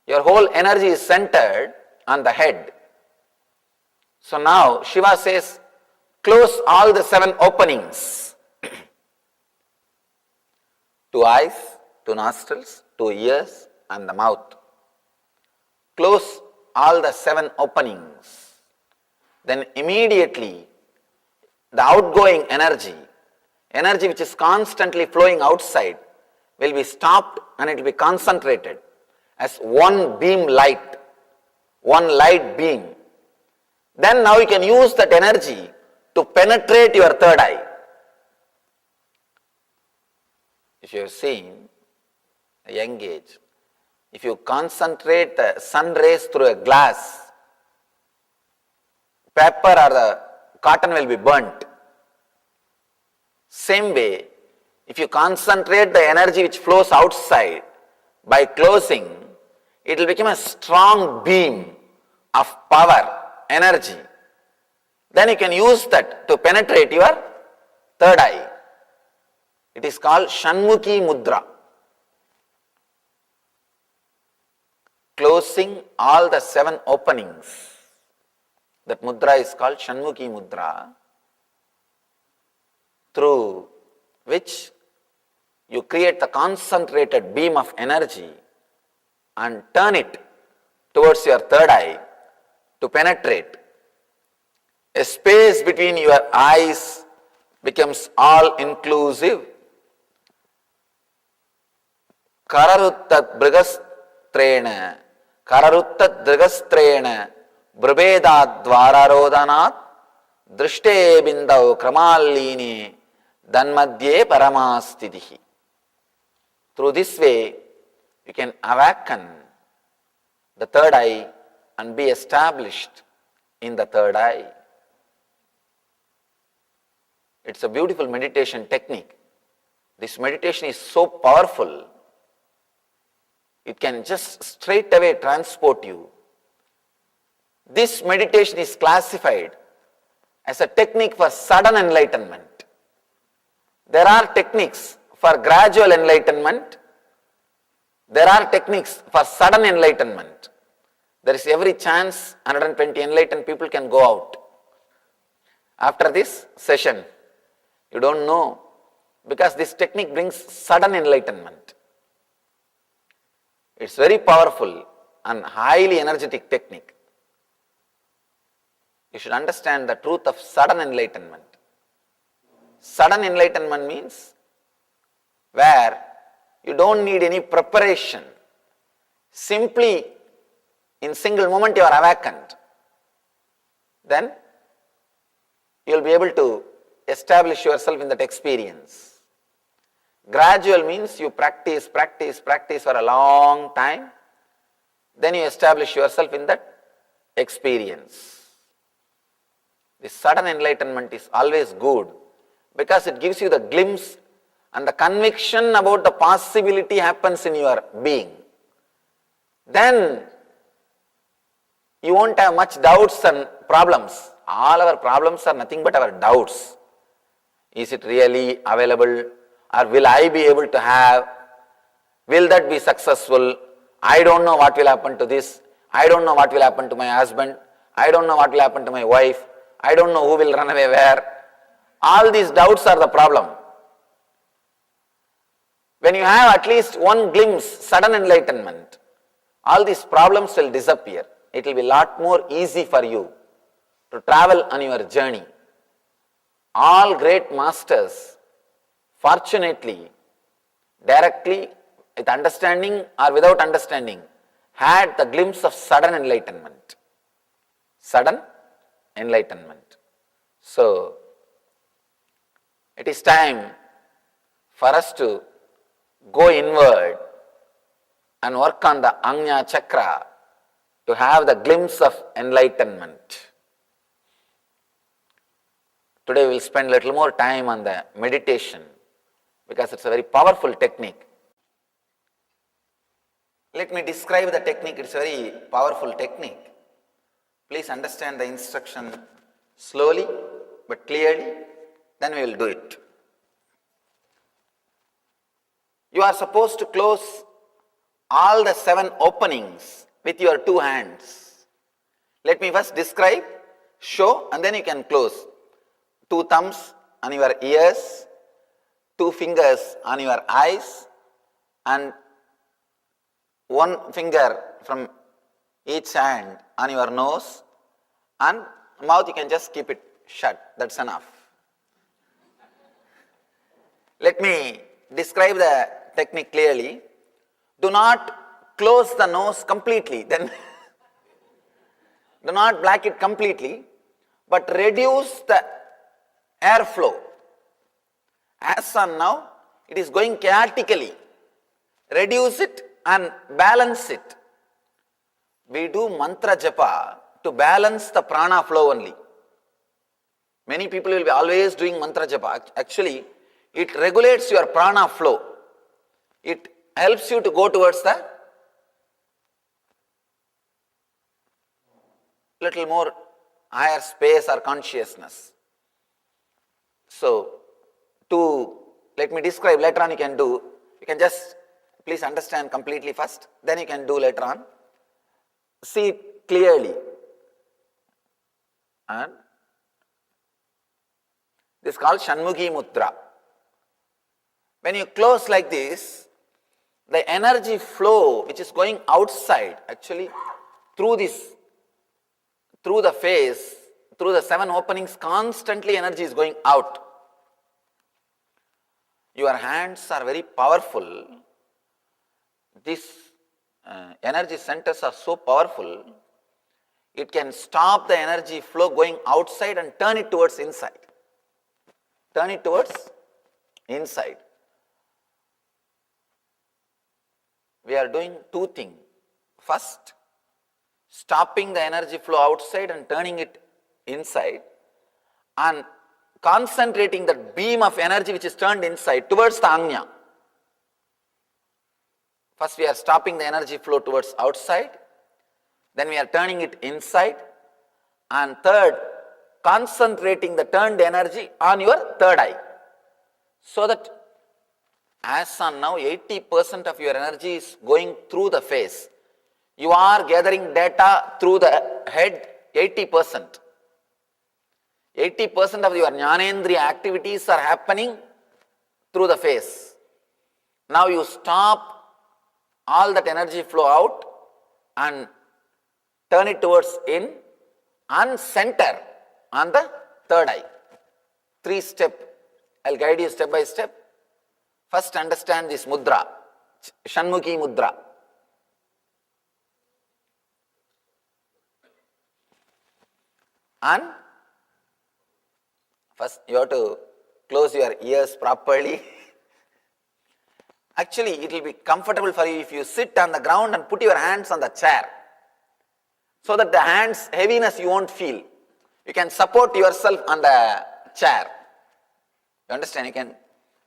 Your whole energy is centered on the head. So now Shiva says, close all the 7 openings. 2 eyes, 2 nostrils, 2 ears and the mouth. Close all the 7 openings. Then immediately the outgoing energy which is constantly flowing outside, will be stopped and it will be concentrated as one beam light, one light beam. Then now you can use that energy to penetrate your third eye. If you have seen a young age, If you concentrate the sun rays through a glass, paper or the cotton will be burnt. Same way, if you concentrate the energy which flows outside by closing, it will become a strong beam of power, energy. Then you can use that to penetrate your third eye. It is called Shanmuki Mudra. Closing all the 7 openings. That mudra is called Shanmuki Mudra, through which you create the concentrated beam of energy and turn it towards your third eye to penetrate. A space between your eyes becomes all-inclusive. Kararuttat brigastrena, kararuttat drigastrena, brubedad dvararodhanat, drishte bindau kramalini, danmadye paramastitihi. Through this way, you can awaken the third eye and be established in the third eye. It's a beautiful meditation technique. This meditation is so powerful, it can just straight away transport you. This meditation is classified as a technique for sudden enlightenment. There are techniques for gradual enlightenment. There are techniques for sudden enlightenment. There is every chance 120 enlightened people can go out. After this session, you don't know, because this technique brings sudden enlightenment. It's very powerful and highly energetic technique. You should understand the truth of sudden enlightenment. Sudden enlightenment means where you don't need any preparation. Simply in single moment you are awakened. Then you will be able to establish yourself in that experience. Gradual means you practice for a long time. Then you establish yourself in that experience. This sudden enlightenment is always good because it gives you the glimpse and the conviction about the possibility happens in your being. Then you won't have much doubts and problems. All our problems are nothing but our doubts. Is it really available, or will I be able to have? Will that be successful? I don't know what will happen to this. I don't know what will happen to my husband. I don't know what will happen to my wife. I don't know who will run away where. All these doubts are the problem. When you have at least one glimpse, sudden enlightenment, all these problems will disappear. It will be a lot more easy for you to travel on your journey. All great masters, fortunately, directly, with understanding or without understanding, had the glimpse of sudden enlightenment. Sudden enlightenment. So, it is time for us to go inward and work on the Ajna Chakra to have the glimpse of enlightenment. Today we will spend a little more time on the meditation because it's a very powerful technique. Let me describe the technique. It's a very powerful technique. Please understand the instruction slowly but clearly, then we will do it. You are supposed to close all the 7 openings with your 2 hands. Let me first describe, show, and then you can close. 2 thumbs on your ears, 2 fingers on your eyes, and 1 finger from each hand on your nose, and mouth you can just keep it shut. That's enough. Let me describe the technique clearly. Do not close the nose completely, then do not block it completely, but reduce the airflow. As on now, it is going chaotically. Reduce it and balance it. We do mantra japa to balance the prana flow only. Many people will be always doing mantra japa. Actually, it regulates your prana flow. It helps you to go towards the little more higher space or consciousness. So, let me describe, later on you can do, you can just please understand completely first, then you can do later on. See it clearly. And this is called Shanmuki Mudra. When you close like this, the energy flow which is going outside, actually through the face, through the 7 openings, constantly energy is going out. Your hands are very powerful. These energy centers are so powerful, it can stop the energy flow going outside and turn it towards inside. Turn it towards inside. We are doing 2 things. First, stopping the energy flow outside and turning it inside, and concentrating that beam of energy which is turned inside towards the Anya. First we are stopping the energy flow towards outside, then we are turning it inside, and third, concentrating the turned energy on your third eye. So that as on now 80% of your energy is going through the face. You are gathering data through the head, 80%. 80% of your Jnanendriya activities are happening through the face. Now you stop all that energy flow out and turn it towards in and center on the third eye. 3 steps. I'll guide you step by step. First understand this mudra, Shanmuki Mudra. And first you have to close your ears properly. Actually, it will be comfortable for you if you sit on the ground and put your hands on the chair, so that the hands heaviness you won't feel. You can support yourself on the chair. You understand? You can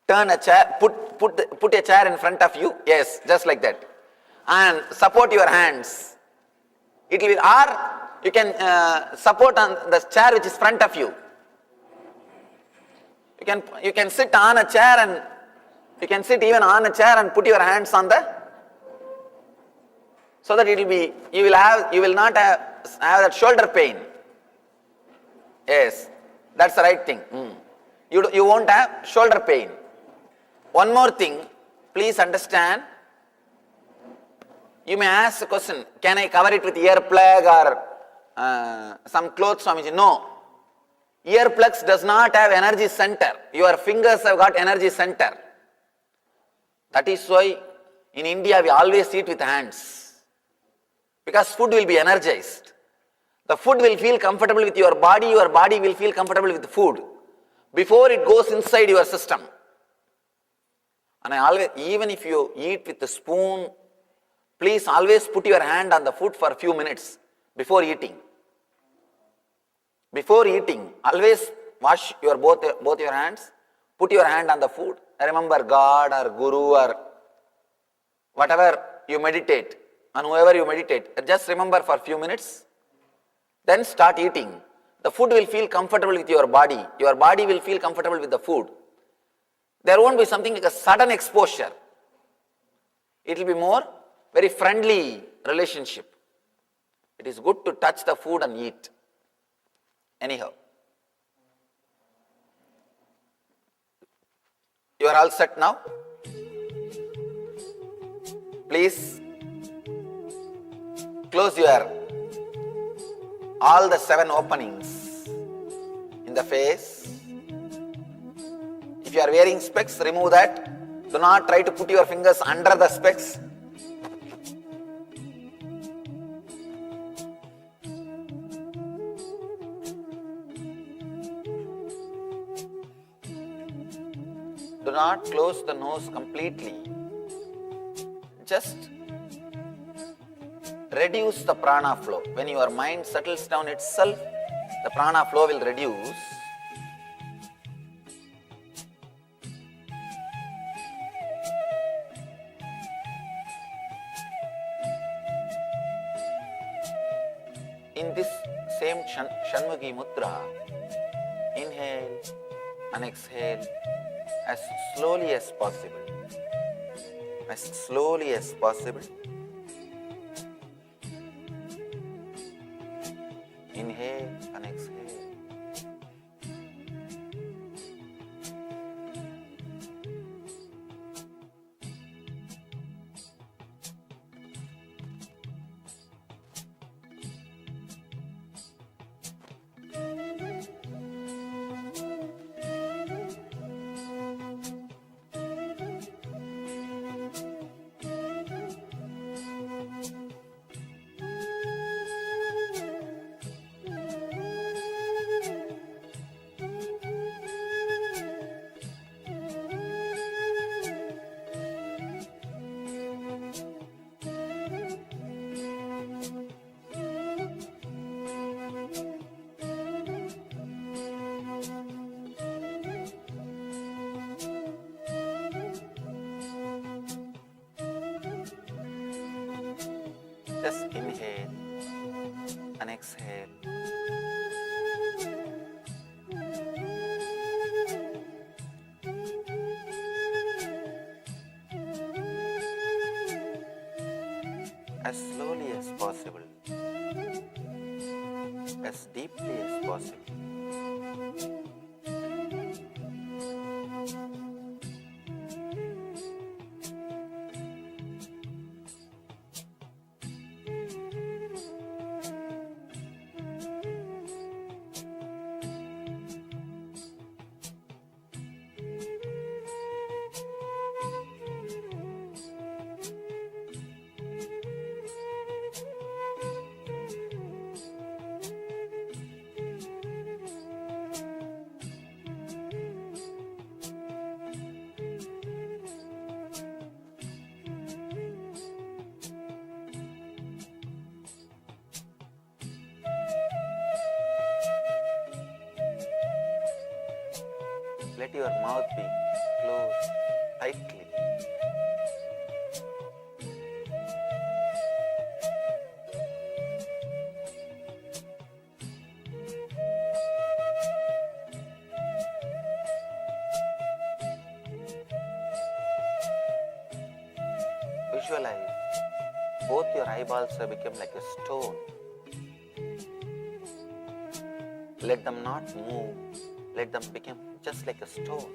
turn a chair, put a chair in front of you, yes, just like that, and support your hands. It will, or you can support on the chair which is front of you. You can sit on a chair, and you can sit even on a chair and put your hands on the, so that it will be, you will not have that shoulder pain. Yes, that's the right thing. You won't have shoulder pain. One more thing, please understand. You may ask the question, can I cover it with earplug or some clothes, Swamiji? No. Earplugs does not have energy center. Your fingers have got energy center. That is why in India we always eat with hands. Because food will be energized. The food will feel comfortable with your body will feel comfortable with the food before it goes inside your system. And I always, even if you eat with a spoon, please always put your hand on the food for a few minutes before eating. Before eating, always wash your both your hands, put your hand on the food. Remember God or Guru or whatever you meditate, and whoever you meditate, just remember for a few minutes, then start eating. The food will feel comfortable with your body will feel comfortable with the food. There won't be something like a sudden exposure. It will be more very friendly relationship. It is good to touch the food and eat. Anyhow, you are all set now? Please close all the 7 openings in the face. If you are wearing specs, remove that. Do not try to put your fingers under the specs. Do not close the nose completely. Just reduce the prana flow. When your mind settles down itself, the prana flow will reduce. In this same Shanmuki Mudra, inhale and exhale as slowly as possible. As slowly as possible. Inhale and exhale. Just inhale and exhale. As slowly as possible, as deeply as possible. Let your mouth be closed tightly. Visualize both your eyeballs have become like a stone. Let them not move. Let them become just like a stone.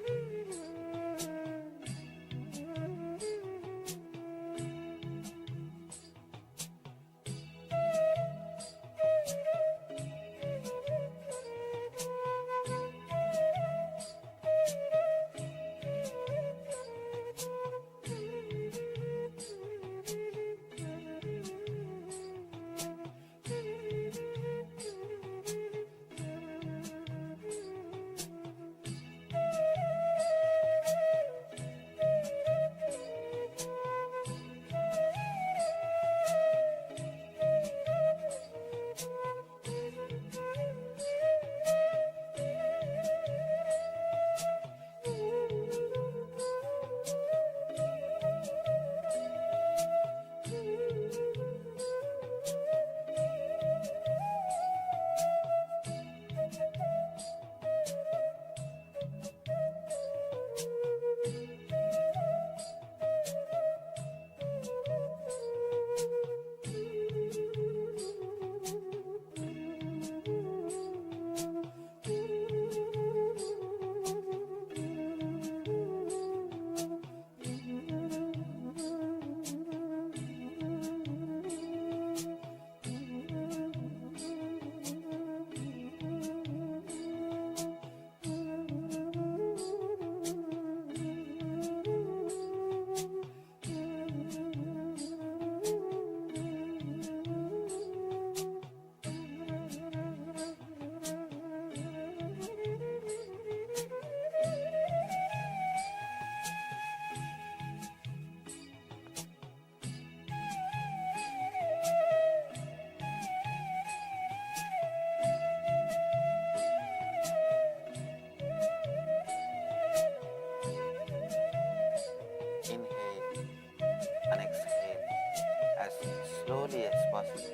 slowly as possible,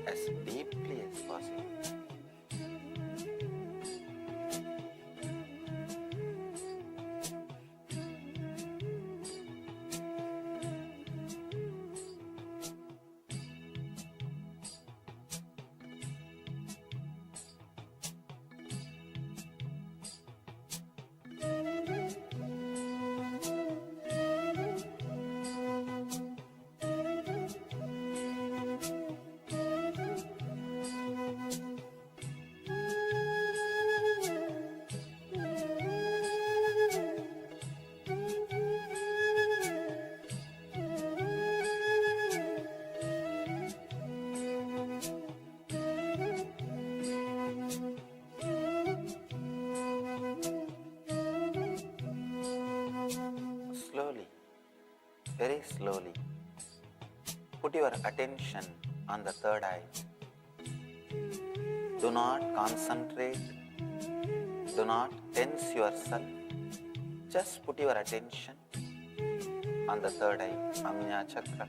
as deeply as possible. Slowly, very slowly, put your attention on the third eye. Do not concentrate, do not tense yourself. Just put your attention on the third eye, Ajna Chakra.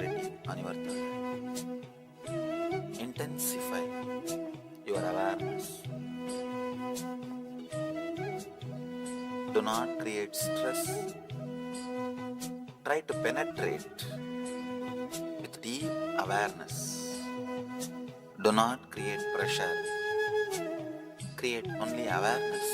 concentrating on your third eye. Intensify your awareness. Do not create stress. Try to penetrate with deep awareness. Do not create pressure. Create only awareness.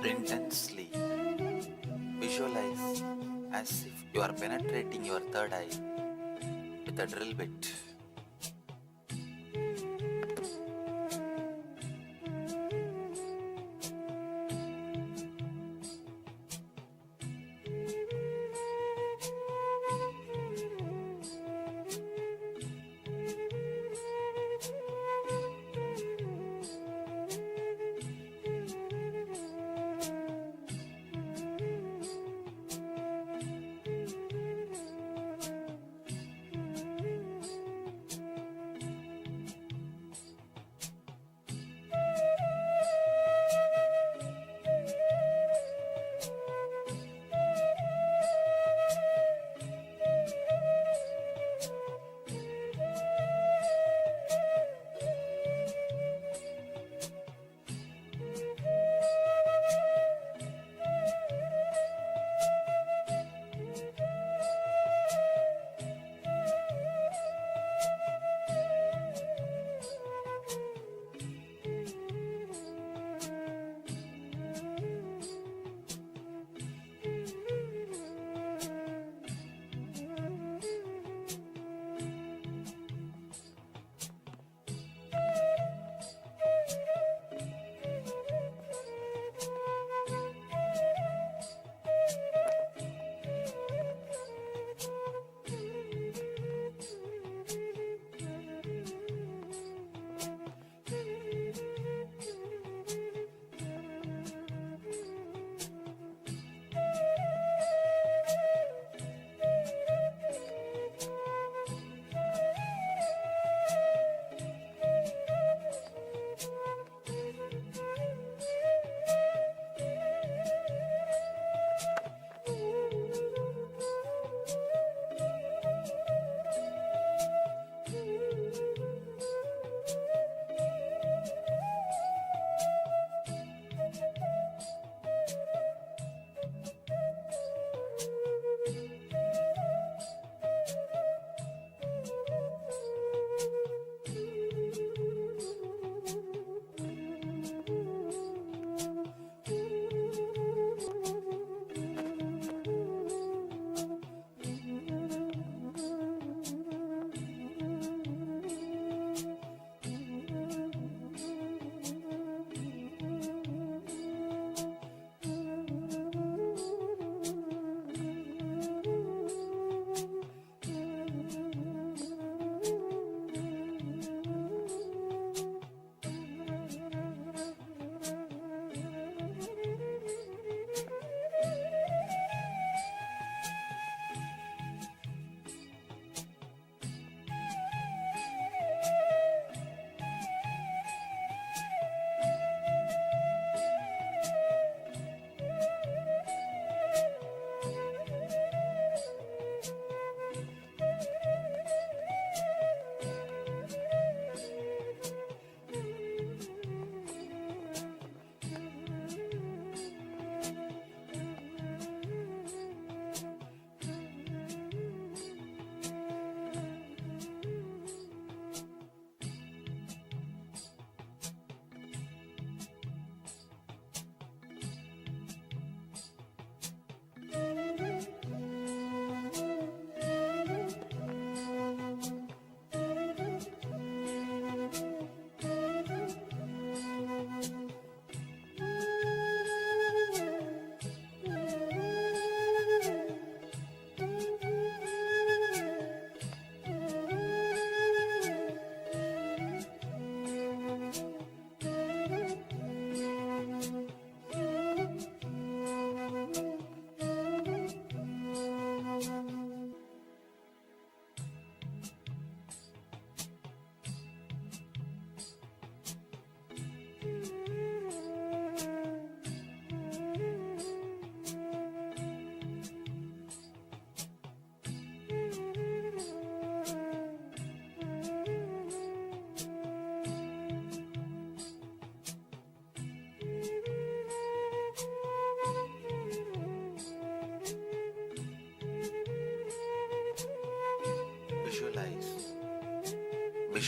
Intensely visualize as if you are penetrating your third eye with a drill bit.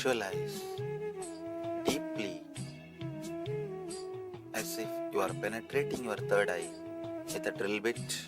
visualize deeply as if you are penetrating your third eye with a drill bit.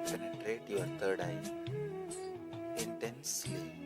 Penetrate your third eye intensely.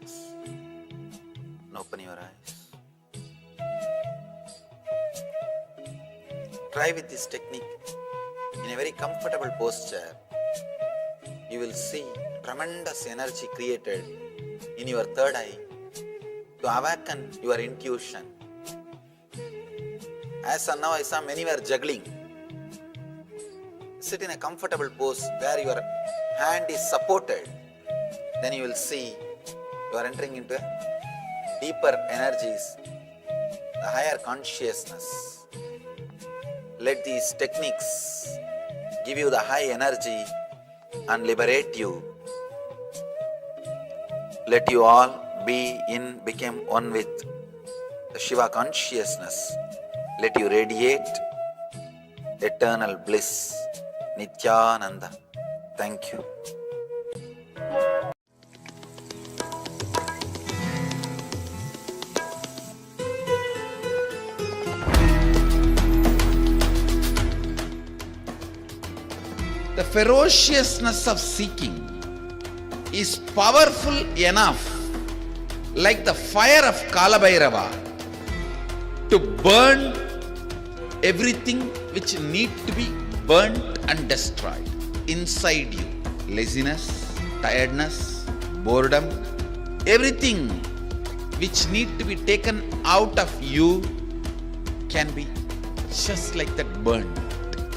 relax and open your eyes. Try with this technique in a very comfortable posture. You will see tremendous energy created in your third eye to awaken your intuition. As of now, I saw many were juggling. Sit in a comfortable pose where your hand is supported. Then you will see you are entering into deeper energies, the higher consciousness. Let these techniques give you the high energy and liberate you. Let you all become one with the Shiva consciousness. Let you radiate eternal bliss, Nityananda. Thank you. The ferociousness of seeking is powerful enough, like the fire of Kalabhairava, to burn everything which need to be burnt and destroyed inside you. Laziness, tiredness, boredom, everything which need to be taken out of you can be just like that burned.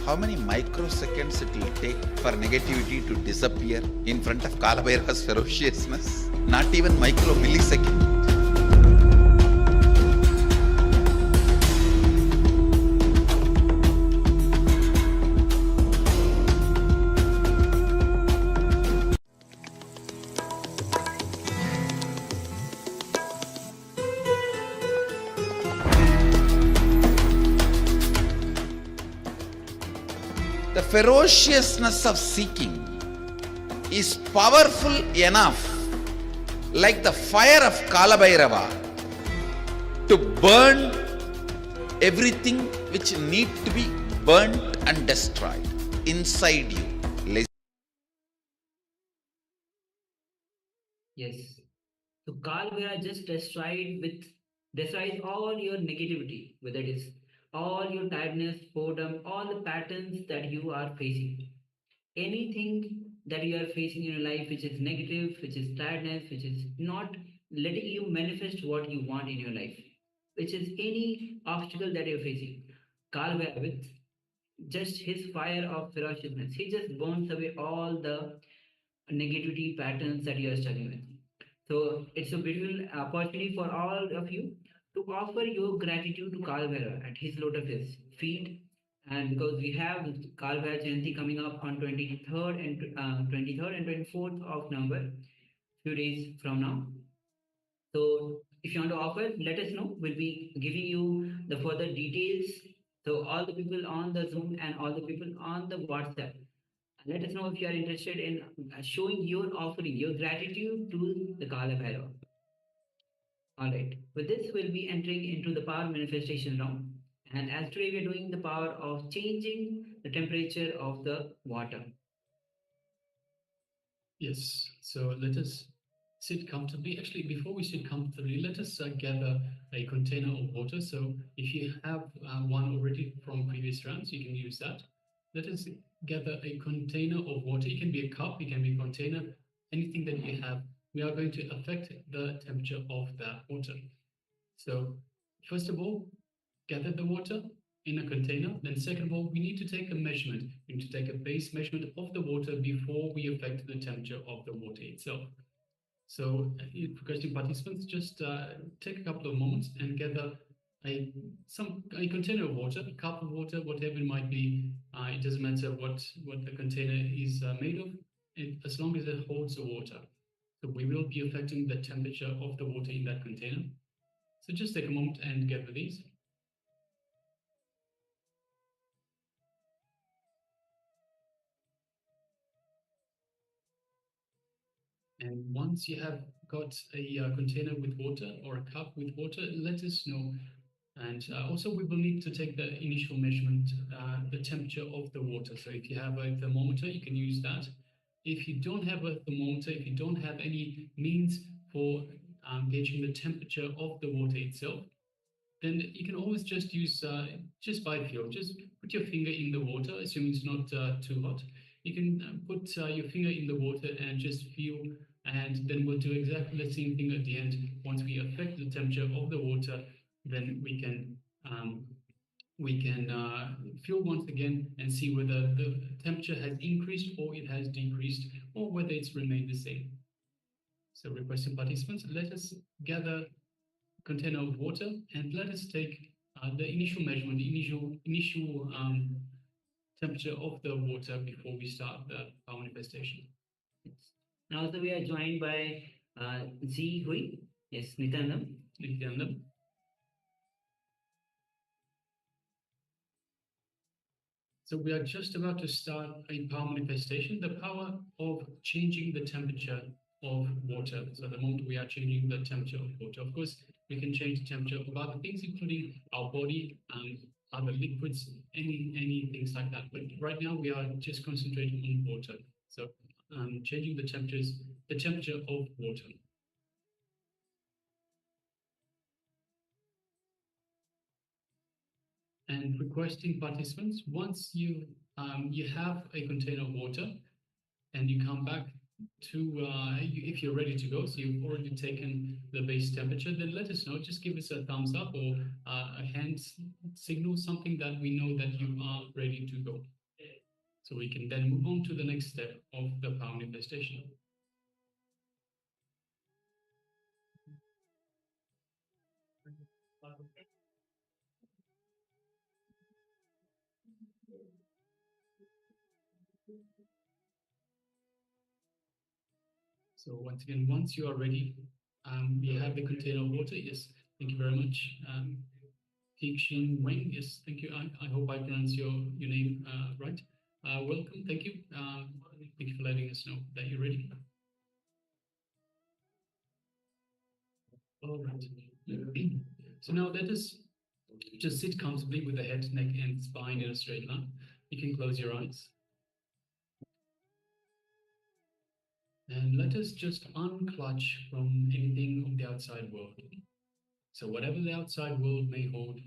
How many microseconds it will take for negativity to disappear in front of Kalabhairava's ferociousness? Not even micro millisecond. The ferociousness of seeking is powerful enough, like the fire of Kalabhairava, to burn everything which need to be burnt and destroyed inside you. Yes. So Kalabhairava just destroys all your negativity, whether it is all your tiredness, boredom, all the patterns that you are facing. Anything that you are facing in your life which is negative, which is tiredness, which is not letting you manifest what you want in your life, which is any obstacle that you're facing. Kalabhairava, with just his fire of ferociousness, he just burns away all the negativity patterns that you are struggling with. So it's a beautiful opportunity for all of you to offer your gratitude to Kalabhairava at his lotus feet. And because we have Kalabhairava Jayanti coming up on 23rd and 24th of November, few days from now. So if you want to offer, let us know. We'll be giving you the further details. So all the people on the Zoom and all the people on the WhatsApp, let us know if you are interested in showing your offering, your gratitude to the Kalabhairava. Alright, with this we'll be entering into the power manifestation round. And as today we are doing the power of changing the temperature of the water. Yes, so let us sit comfortably. Actually, before we sit comfortably, let us gather a container of water. So if you have one already from previous rounds, you can use that. Let us gather a container of water. It can be a cup, it can be a container, anything that you have. We are going to affect the temperature of that water. So first of all, gather the water in a container. Then second of all, we need to take a measurement. We need to take a base measurement of the water before we affect the temperature of the water itself. So requesting participants, just take a couple of moments and gather a container of water, a cup of water, whatever it might be. It doesn't matter what the container is made of, as long as it holds the water. So we will be affecting the temperature of the water in that container. So just take a moment and gather these. And once you have got a container with water or a cup with water, let us know. And also we will need to take the initial measurement, the temperature of the water. So if you have a thermometer, you can use that. If you don't have a thermometer, if you don't have any means for gauging the temperature of the water itself, then you can always just use, just by feel, just put your finger in the water, assuming it's not too hot. You can put your finger in the water and just feel, and then we'll do exactly the same thing at the end. Once we affect the temperature of the water, then we can feel once again and see whether the temperature has increased or it has decreased, or whether it's remained the same. So requesting participants, let us gather a container of water and let us take the initial measurement, the initial temperature of the water before we start the power manifestation. Now also we are joined by Ji Hui. Yes, Nityanandam. Nityanandam. So we are just about to start a power manifestation, the power of changing the temperature of water. So the moment we are changing the temperature of water, of course, we can change the temperature of other things, including our body, other liquids, any things like that. But right now we are just concentrating on water. So changing the temperature of water. And requesting participants, once you have a container of water and you come back to, if you're ready to go, so you've already taken the base temperature, then let us know. Just give us a thumbs up or a hand signal, something that we know that you are ready to go. So we can then move on to the next step of the power manifestation. So once again, once you are ready, you have the container of water. Yes, thank you very much. Xin Wang, yes, thank you. I hope I pronounce your name right. Welcome, thank you. Thank you for letting us know that you're ready. All right. So now let us just sit comfortably with the head, neck, and spine in a straight line. You can close your eyes. And let us just unclutch from anything of the outside world. So whatever the outside world may hold,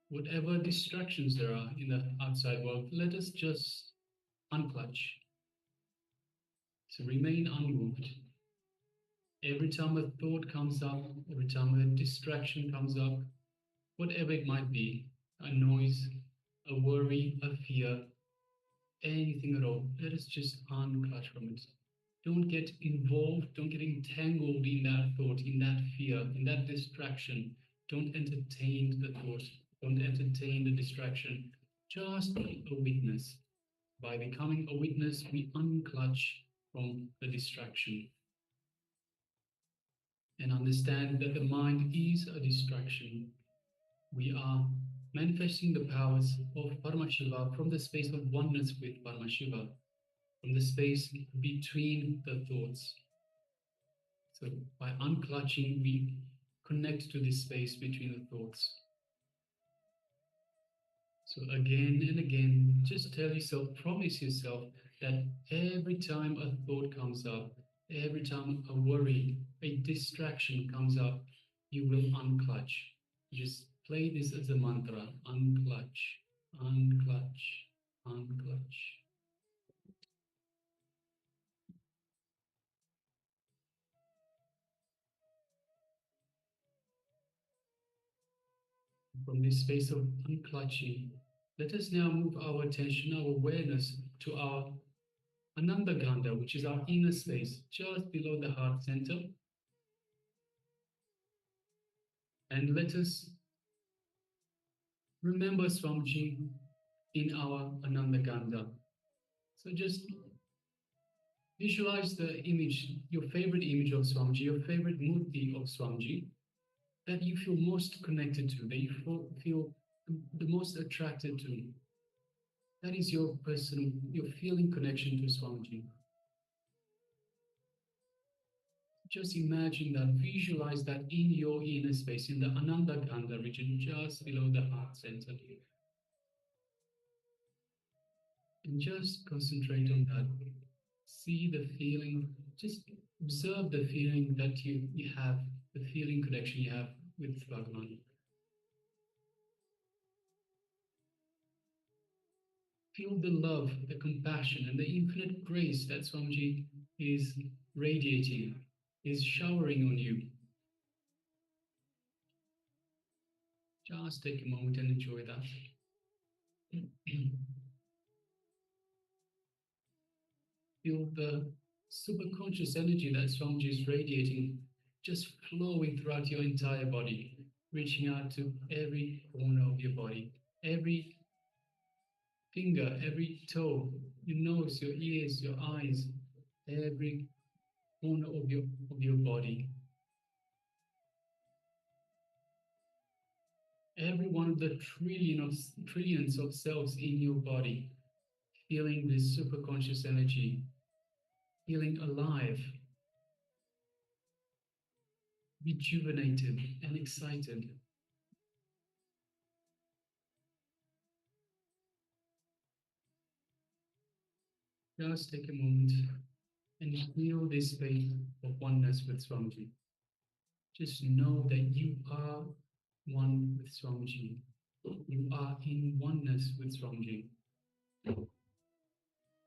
whatever distractions there are in the outside world, let us just unclutch. So remain unmoved. Every time a thought comes up, every time a distraction comes up, whatever it might be, a noise, a worry, a fear, anything at all, let us just unclutch from it. Don't get involved, don't get entangled in that thought, in that fear, in that distraction. Don't entertain the thought, don't entertain the distraction. Just be a witness. By becoming a witness, we unclutch from the distraction. And understand that the mind is a distraction. We are manifesting the powers of Paramashiva from the space of oneness with Paramashiva, from the space between the thoughts. So by unclutching, we connect to this space between the thoughts. So again and again, just tell yourself, promise yourself that every time a thought comes up, every time a worry, a distraction comes up, you will unclutch. Just play this as a mantra, unclutch, unclutch, unclutch. From this space of unclutching, let us now move our attention, our awareness to our Ananda Ganda, which is our inner space, just below the heart center. And let us remember Swamiji in our Ananda Ganda. So just visualize the image, your favorite image of Swamiji, your favorite murti of Swamiji, that you feel most connected to, that you feel the most attracted to. That is your personal, your feeling connection to Swamiji. Just imagine that, visualize that in your inner space, in the Ananda Ganda region, just below the heart center. And just concentrate on that. See the feeling, just Observe the feeling that you have, the feeling connection you have with Bhagavan. Feel the love, the compassion, and the infinite grace that Swamiji is radiating, is showering on you. Just take a moment and enjoy that. Feel the superconscious energy that Swamiji is radiating, just flowing throughout your entire body, reaching out to every corner of your body, every finger, every toe, your nose, your ears, your eyes, every corner of your body. Every one of the trillions of cells in your body, feeling this superconscious energy, feeling alive, rejuvenated and excited. Just take a moment and feel this space of oneness with Swamiji. Just know that you are one with Swamiji. You are in oneness with Swamiji.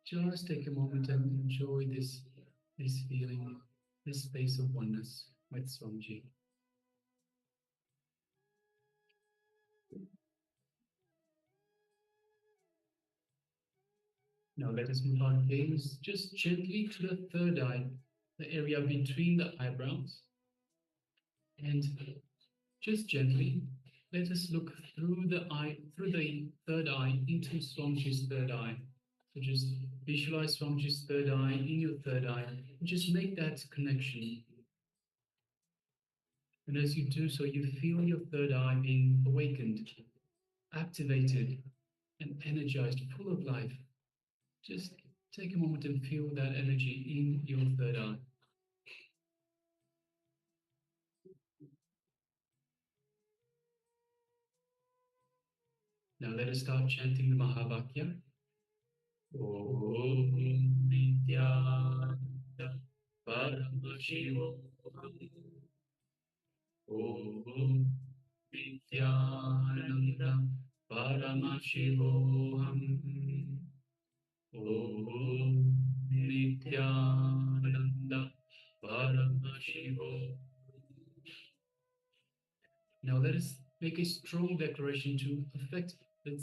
Just take a moment and enjoy this feeling, this space of oneness with Swamiji. Now let us move our gaze just gently to the third eye, the area between the eyebrows. And just gently, let us look through the third eye into Swamiji's third eye. So just visualize Swamiji's third eye in your third eye, and just make that connection. And as you do so, you feel your third eye being awakened, activated, and energized, full of life. Just take a moment and feel that energy in your third eye. Now let us start chanting the Mahavakya. Om Nityananda Paramashivoham. Om Nityananda Paramashivoham. Om Nityananda Paramashivoham. Now let us make a strong declaration to affect the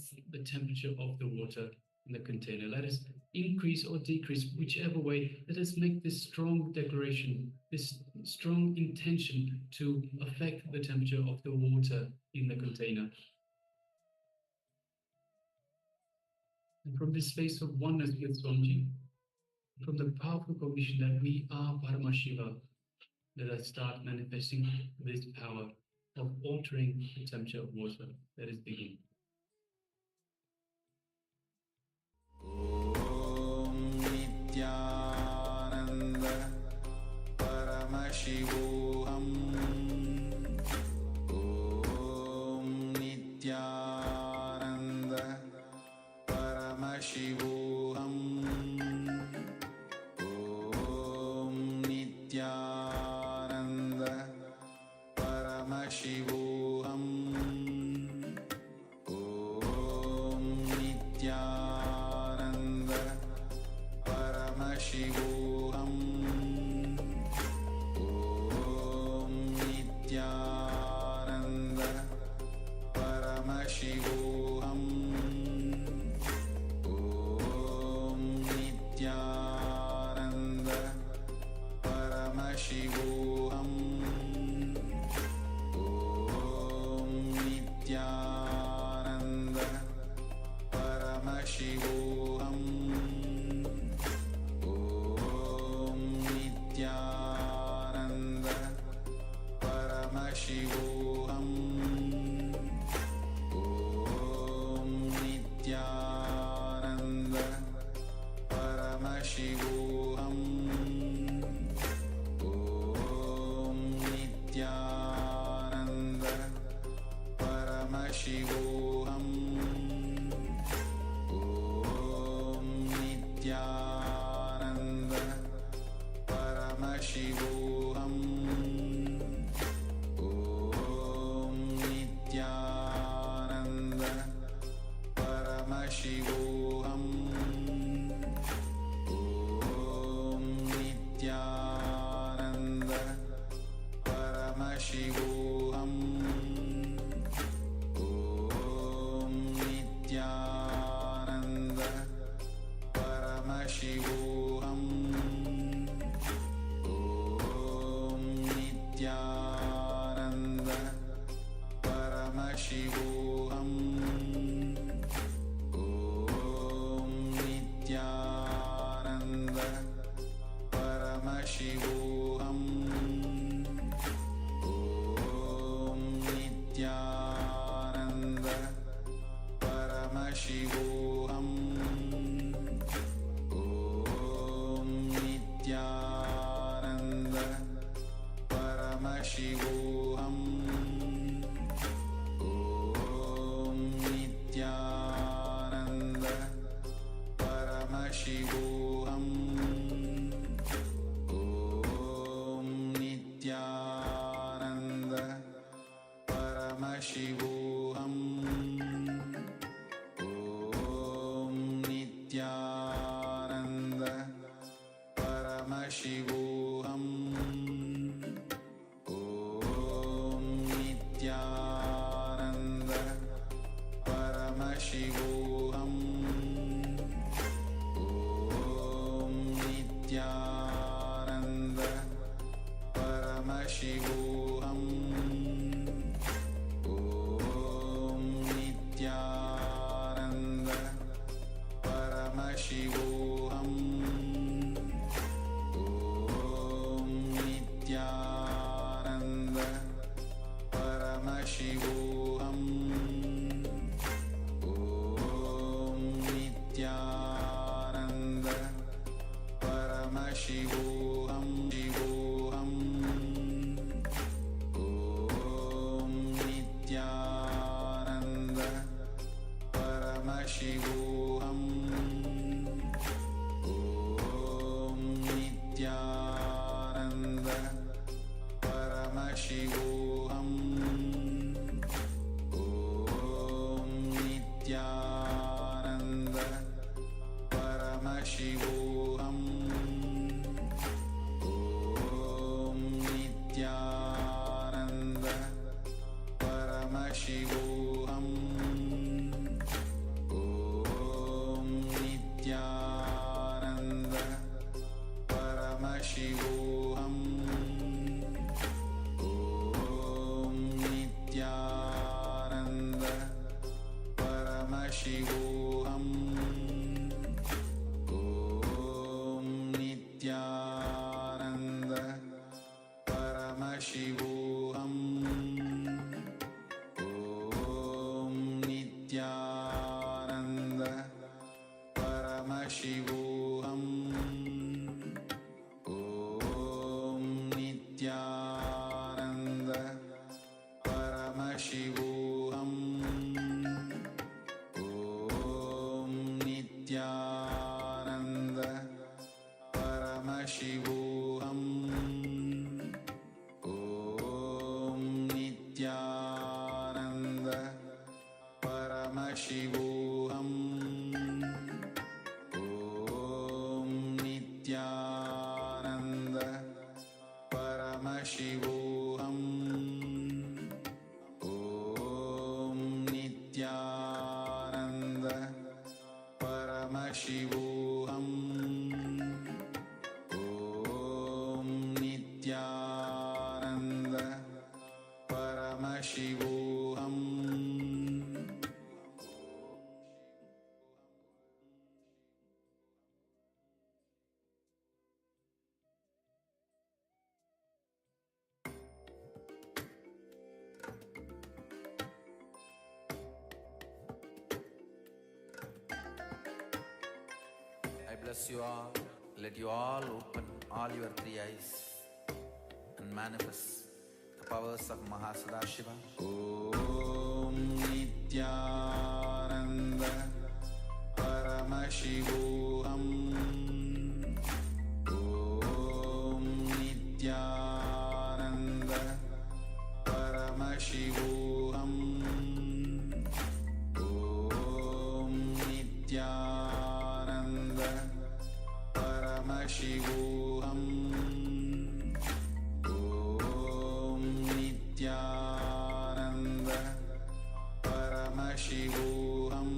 temperature of the water in the container. Let us increase or decrease, whichever way. Let us make this strong declaration, this strong intention to affect the temperature of the water in the container. And from this space of oneness with Swamiji, from the powerful cognition that we are Paramashiva, let us start manifesting this power of altering the temperature of water. Let us begin. Om Nityananda Paramashivoham. Om Nityananda Paramashivoham. Om Nityananda Paramashivoham. Om Nityananda Paramashivoham. Om Nityananda Paramashivoham. Om Nityananda Paramashivoham. Om Nityananda Paramashivoham. Om Nityananda Paramashivoham. Om Nityananda Paramashivoham. Om Nityananda Paramashivoham. Om Nityananda Paramashivoham. Paramashivoham Om Nityananda Paramashivoham Om Nityananda Paramashivoham Om Nityananda Paramashivoham Om Nityananda Paramashivoham Om Nityananda Paramashivoham Om Nityananda Paramashivoham Om Nityananda Paramashivoham Om Nityananda Paramashivoham Om Nityananda Paramashivoham Om Nityananda Paramashivoham Om Nityananda Paramashivoham Om Nityananda Paramashivoham Shivoham Om Nityananda Paramashivoham Om Nityananda Paramashivoham Om Nityananda Paramashivoham Om Nityananda Paramashivoham Om Nityananda Paramashivoham Om Nityananda Paramashivoham Om Nityananda Paramashivoham Om Nityananda Paramashivoham Om Nityananda Paramashivoham Om Nityananda Paramashivoham Om Nityananda Paramashivoham Om Nityananda Paramashivoham Om Nityananda Paramashivoham Om Nityananda Paramashivoham I bless you all. Let you all open all your three eyes and manifest the powers of Mahasada Om Nityananda Paramashivoham Om Nityananda Paramashivoham Om Nityananda Paramashivoham Om Nityananda Paramashivoham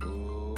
Om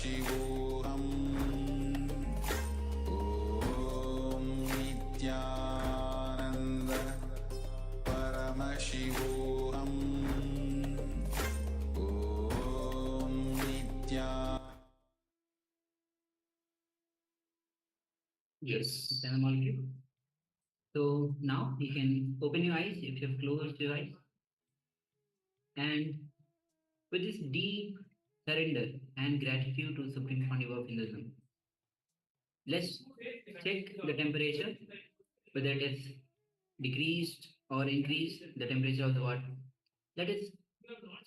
Paramashivoham Om Nityananda Paramashivoham Om Nityananda. Yes, I'm all good. So now you can open your eyes if you have closed your eyes. And with this deep surrender and gratitude to Supreme Pontiff of Hinduism, let's check the temperature, whether it is decreased or increased, the temperature of the water. Let us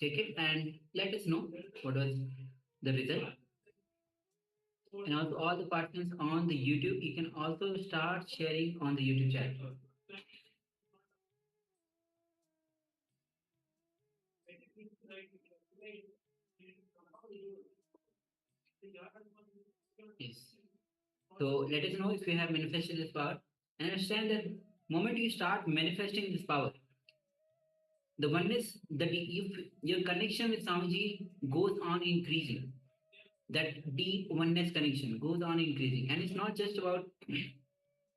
check it and let us know what was the result. And also all the partners on the YouTube, you can also start sharing on the YouTube chat. Yes. So let us know if you have manifested this power, and understand that moment you start manifesting this power, the oneness that if your connection with Swamiji goes on increasing, that deep oneness connection goes on increasing, and it's not just about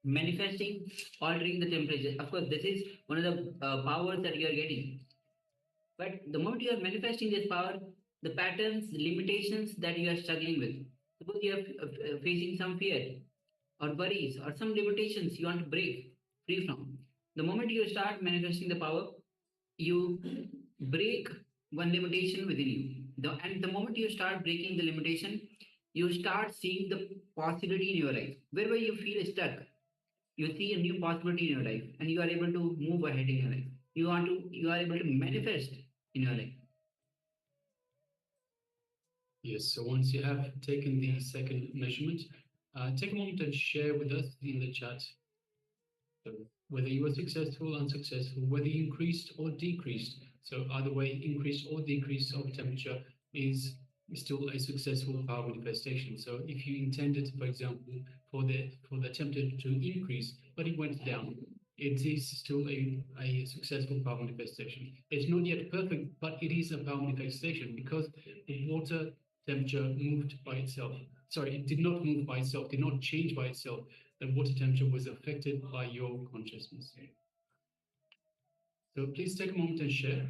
manifesting, altering the temperature. Of course, this is one of the powers that you are getting. But the moment you are manifesting this power, the patterns, limitations that you are struggling with, suppose you are facing some fear or worries or some limitations you want to break free from. The moment you start manifesting the power, you break one limitation within you. And the moment you start breaking the limitation, you start seeing the possibility in your life. Wherever you feel stuck, you see a new possibility in your life, and you are able to move ahead in your life. You are able to manifest in your life. Yes, so once you have taken the second measurement, take a moment and share with us in the chat whether you were successful, unsuccessful, whether you increased or decreased. So either way, increase or decrease of temperature is still a successful power manifestation. So if you intended, for example, for the temperature to increase, but it went down, it is still a successful power manifestation. It's not yet perfect, but it is a power manifestation because the water temperature moved by itself. Sorry, it did not move by itself, did not change by itself. The water temperature was affected by your consciousness. So please take a moment and share.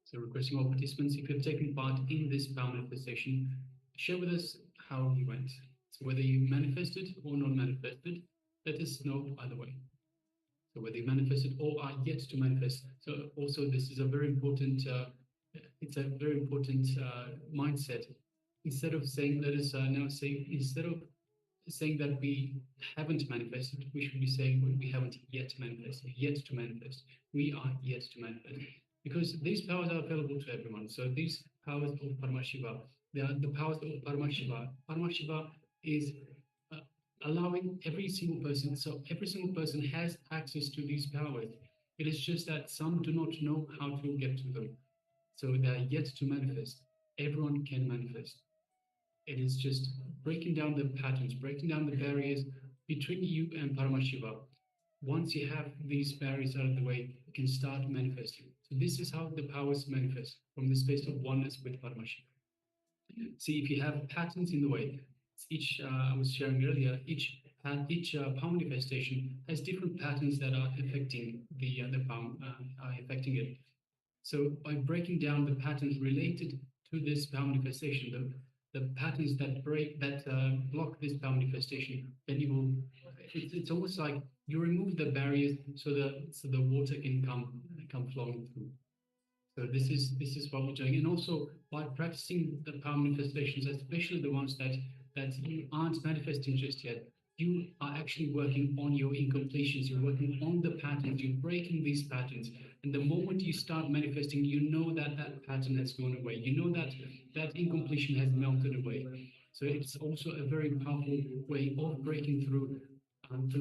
So requesting all participants, if you've taken part in this power manifestation, share with us how you went. So whether you manifested or not manifested, let us know either way. So whether you manifested or are yet to manifest. So also this is a very important, it's a very important mindset. Instead of saying, let us now say, instead of saying that we haven't manifested, we should be saying we haven't yet manifested, yet to manifest. We are yet to manifest. Because these powers are available to everyone. So these powers of Paramashiva, they are the powers of Paramashiva. Paramashiva is allowing every single person, so every single person has access to these powers. It is just that some do not know how to get to them. So they are yet to manifest. Everyone can manifest. It is just breaking down the patterns, breaking down the barriers between you and Paramashiva. Once you have these barriers out of the way, you can start manifesting. So this is how the powers manifest, from the space of oneness with Paramashiva. See, if you have patterns in the way, each, I was sharing earlier, each power manifestation has different patterns that are affecting the power, are affecting it. So by breaking down the patterns related to this power manifestation, the patterns that block this power manifestation, then you will, it's almost like you remove the barriers so the water can come flowing through. So this is what we're doing. And also by practicing the power manifestations, especially the ones that you aren't manifesting just yet, you are actually working on your incompletions, you're working on the patterns, you're breaking these patterns. And the moment you start manifesting, you know that pattern has gone away. You know that incompletion has melted away. So it's also a very powerful way of breaking through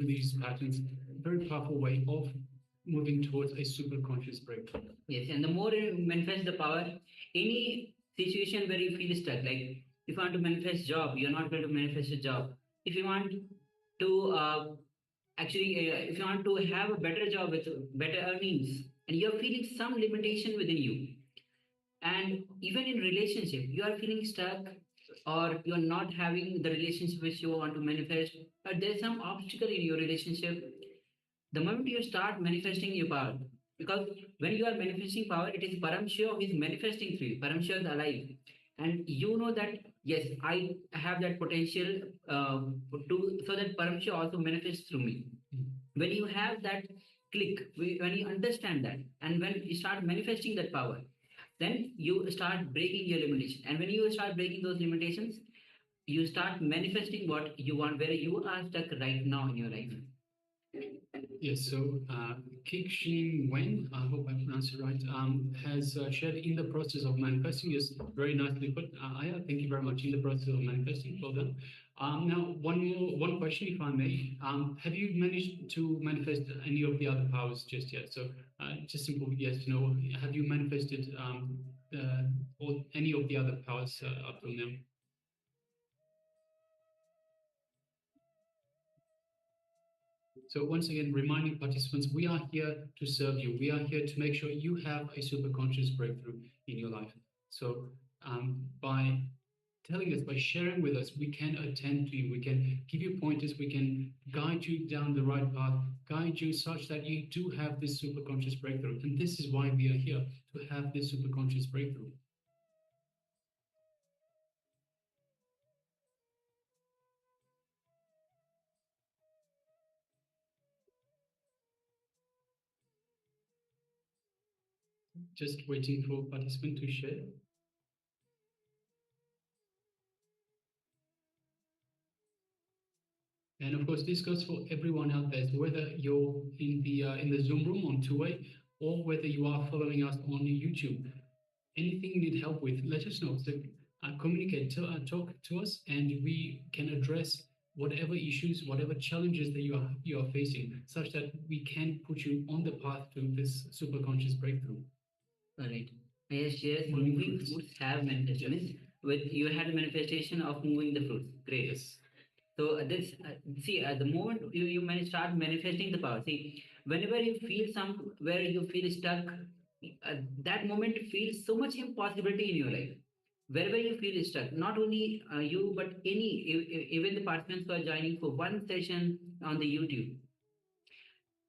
these patterns, a very powerful way of moving towards a super conscious breakthrough. Yes, and the more you manifest the power, any situation where you feel stuck, like if you want to manifest job, you're not going to manifest a job. If you want to actually, if you want to have a better job with better earnings, and you're feeling some limitation within you, and even in relationship, you are feeling stuck, or you're not having the relationship which you want to manifest, but there's some obstacle in your relationship. The moment you start manifesting your power, because when you are manifesting power, it is Paramshiva who is manifesting through you. Paramshiva is alive. And you know that, yes, I have that potential so that Paramshiva also manifests through me. When you have that click, when you understand that, and when you start manifesting that power, then you start breaking your limitation. And when you start breaking those limitations, you start manifesting what you want, where you are stuck right now in your life. Yes, so Kik Shin Wen, I hope I pronounced it right, has shared in the process of manifesting. Yes, very nicely put. Aya, thank you very much. In the process of manifesting, well done. Now, one question, if I may. Have you managed to manifest any of the other powers just yet? So, just simple yes, no. Have you manifested or any of the other powers up till now? So once again, reminding participants, we are here to serve you. We are here to make sure you have a super conscious breakthrough in your life. So by telling us, by sharing with us, we can attend to you. We can give you pointers. We can guide you down the right path, guide you such that you do have this super conscious breakthrough. And this is why we are here, to have this super conscious breakthrough. Just waiting for participants to share. And of course, this goes for everyone out there. So whether you're in the Zoom room on two-way, or whether you are following us on YouTube, anything you need help with, let us know. So communicate, talk to us, and we can address whatever issues, whatever challenges that you are facing, such that we can put you on the path to this super conscious breakthrough. All right. Yes, moving fruits have manifestation. Yes. With you had a manifestation of moving the fruits. Great. Yes. So this, see, at the moment you start manifesting the power. See, whenever you feel where you feel stuck, that moment feels so much impossibility in your life. Wherever you feel stuck, not only you, but even the participants who are joining for one session on the YouTube.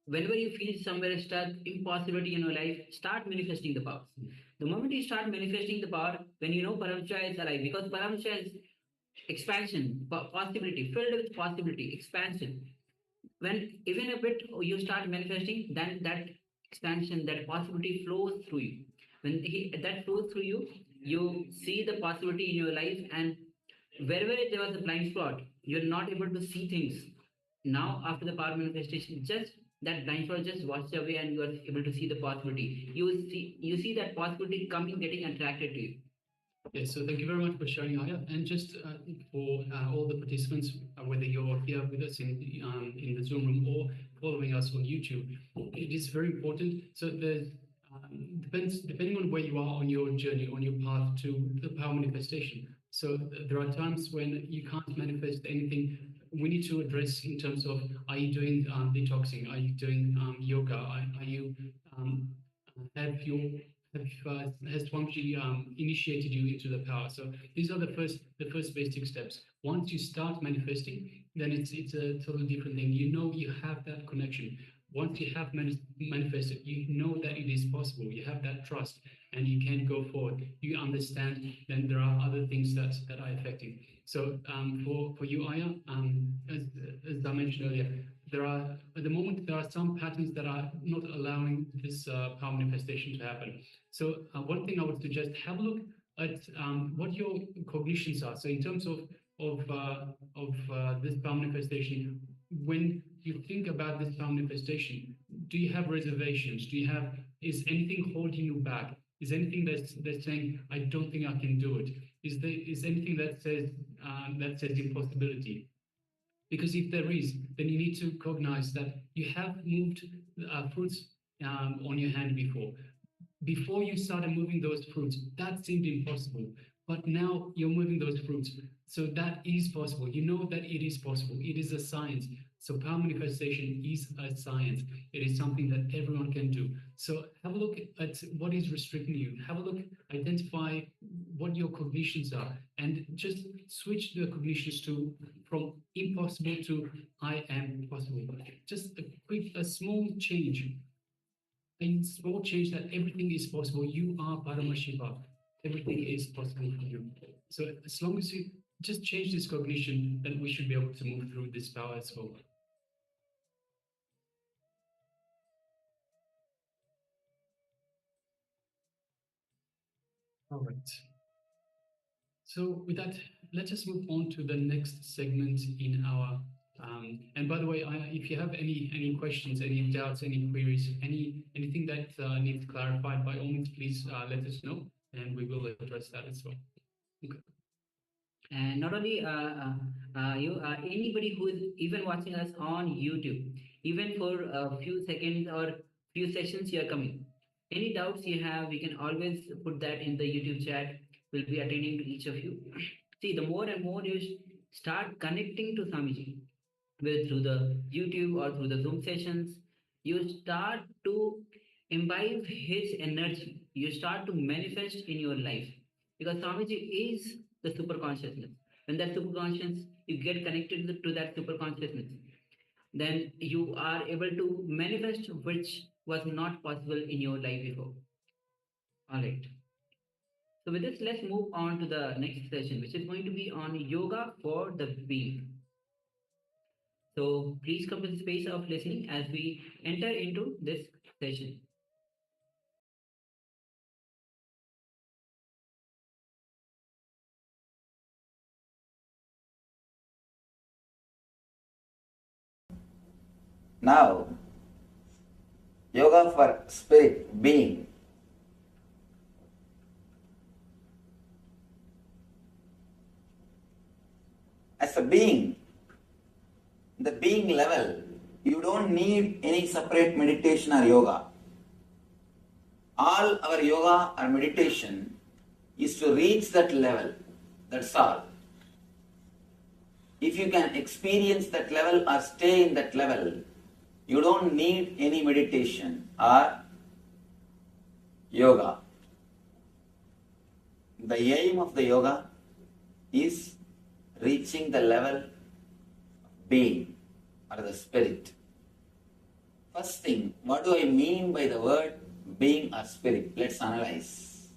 Whenever you feel somewhere stuck, impossibility in your life, start manifesting the power. The moment you start manifesting the power, when you know Paramshiva is alive, because Paramshiva is expansion, possibility, filled with possibility, expansion. When even a bit you start manifesting, then that expansion, that possibility flows through you. When that flows through you, you see the possibility in your life, and wherever there was a blind spot, you're not able to see things. Now, after the power manifestation, just that blind spot just washes away, and you are able to see the possibility. You see that possibility coming, getting attracted to you. Yes, so thank you very much for sharing, Aya. And just for all the participants, whether you're here with us in the Zoom room or following us on YouTube, it is very important. So there's depending on where you are on your journey, on your path to the power manifestation. So there are times when you can't manifest anything. We need to address in terms of, are you doing detoxing? Are you doing yoga? Are you has Swamiji initiated you into the power? So these are the first basic steps. Once you start manifesting, then it's a totally different thing. You know you have that connection. Once you have manifested, you know that it is possible. You have that trust, and you can go forward. You understand. Then there are other things that are affecting. So for you, Aya, as I mentioned earlier, at the moment there are some patterns that are not allowing this power manifestation to happen. So one thing I would suggest, have a look at what your cognitions are. So in terms of this power manifestation, when you think about this power manifestation, do you have reservations? Is anything holding you back? Is anything that's saying, I don't think I can do it? Is anything that says impossibility? Because if there is, then you need to cognize that you have moved fruits on your hand before. Before you started moving those fruits, that seemed impossible. but now you're moving those fruits. So that is possible. You know that it is possible. It is a science. So power manifestation is a science. It is something that everyone can do. So have a look at what is restricting you. Have a look, identify what your cognitions are, and just switch the cognitions to from impossible to I am possible. Just a small change. A small change that everything is possible. You are Paramashiva. Everything is possible for you. So as long as you just change this cognition, then we should be able to move through this power as well. All right. So with that, let's just move on to the next segment in our. And by the way, if you have any questions, any doubts, any queries, anything that needs clarified, by all means, please let us know, and we will address that as well. Okay. And not only anybody who is even watching us on YouTube, even for a few seconds or few sessions you are coming. Any doubts you have, we can always put that in the YouTube chat. We'll be attending to each of you. See, the more and more you start connecting to Swamiji, whether through the YouTube or through the Zoom sessions, you start to imbibe his energy. You start to manifest in your life. Because Swamiji is the super consciousness. When that super consciousness, you get connected to that super consciousness, then you are able to manifest which was not possible in your life before. All right. So with this, let's move on to the next session, which is going to be on yoga for the being. So please come to the space of listening as we enter into this session. Now, yoga for spirit, being. As a being, the being level, you don't need any separate meditation or yoga. All our yoga or meditation is to reach that level. That's all. If you can experience that level or stay in that level, you don't need any meditation or yoga. The aim of the yoga is reaching the level of being or the spirit. First thing, what do I mean by the word being or spirit? Let's analyze.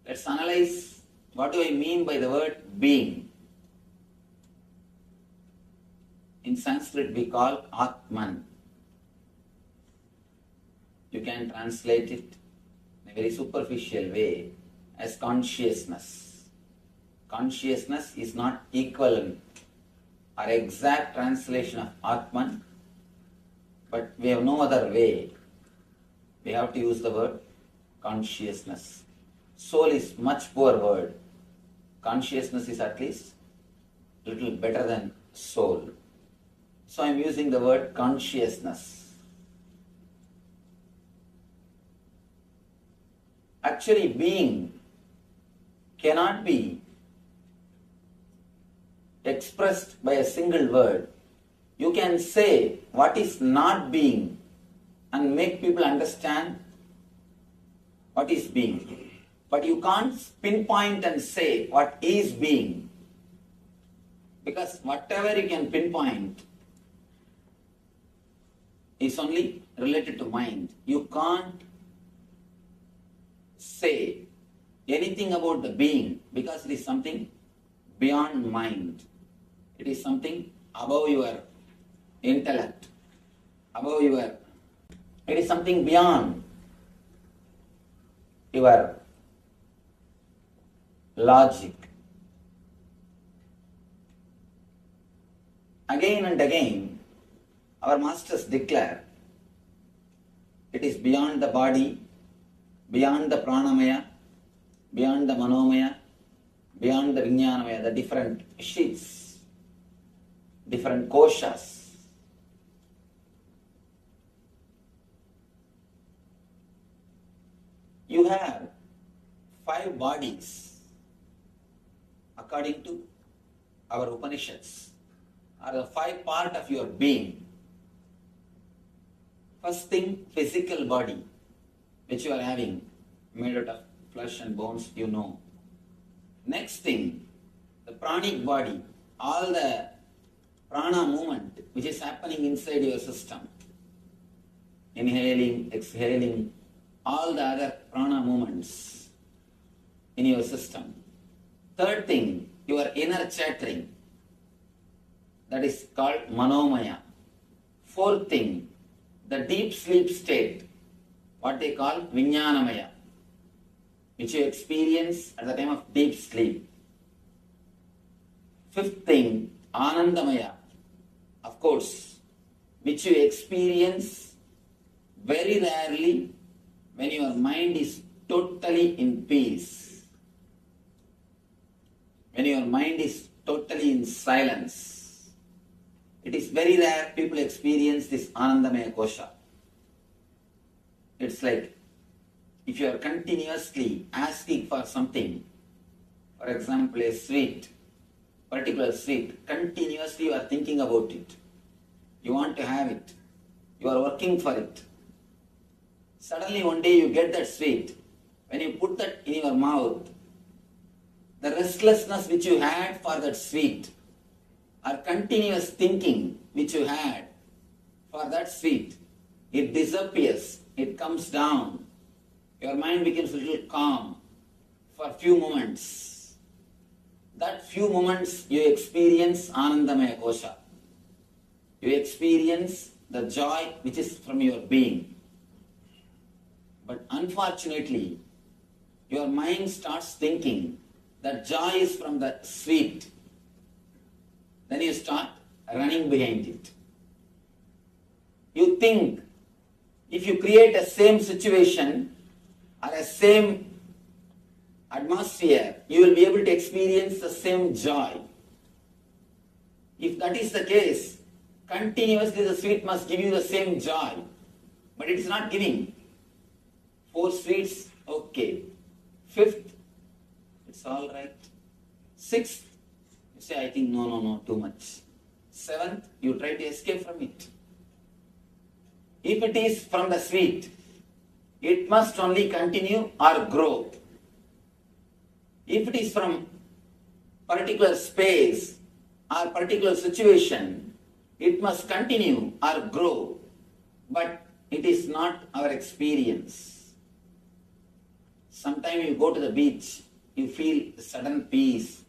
Let's analyze what do I mean by the word being. In Sanskrit we call Atman. You can translate it in a very superficial way as consciousness. Consciousness is not equivalent or exact translation of Atman, but we have no other way. We have to use the word consciousness. Soul is much poor word. Consciousness is at least a little better than soul. So I am using the word consciousness. Actually, being cannot be expressed by a single word. You can say what is not being and make people understand what is being. But you can't pinpoint and say what is being. Because whatever you can pinpoint is only related to mind. You can't say anything about the being because it is something beyond mind. It is something above your intellect, it is something beyond your logic. Again and again, our masters declare it is beyond the body, beyond the pranamaya, beyond the manomaya, beyond the vijnanamaya, the different sheets, different koshas. You have 5 bodies according to our Upanishads, are the 5 parts of your being. First thing, physical body, which you are having, made out of flesh and bones, you know. Next thing, the pranic body, all the prana movement which is happening inside your system. Inhaling, exhaling, all the other prana movements in your system. Third thing, your inner chattering, that is called manomaya. Fourth thing, the deep sleep state, what they call vijnanamaya, which you experience at the time of deep sleep. Fifth thing, anandamaya, of course, which you experience very rarely when your mind is totally in peace, when your mind is totally in silence. It is very rare people experience this Anandamaya Kosha. It's like if you are continuously asking for something, for example a sweet, particular sweet, continuously you are thinking about it. You want to have it. You are working for it. Suddenly one day you get that sweet. When you put that in your mouth, the restlessness which you had for that sweet, or continuous thinking which you had for that sweet, it disappears, it comes down. Your mind becomes a little calm for a few moments. That few moments you experience Anandamaya Kosha. You experience the joy which is from your being. But unfortunately, your mind starts thinking that joy is from the sweet. Then you start running behind it. You think if you create a same situation or a same atmosphere, you will be able to experience the same joy. If that is the case, continuously the sweet must give you the same joy. But it is not giving. 4 sweets, okay. 5th, it's all right. 6th, you say, I think no, too much. 7th, you try to escape from it. If it is from the sweet, it must only continue or grow. If it is from particular space or particular situation, it must continue or grow. But it is not our experience. Sometimes you go to the beach, you feel sudden peace,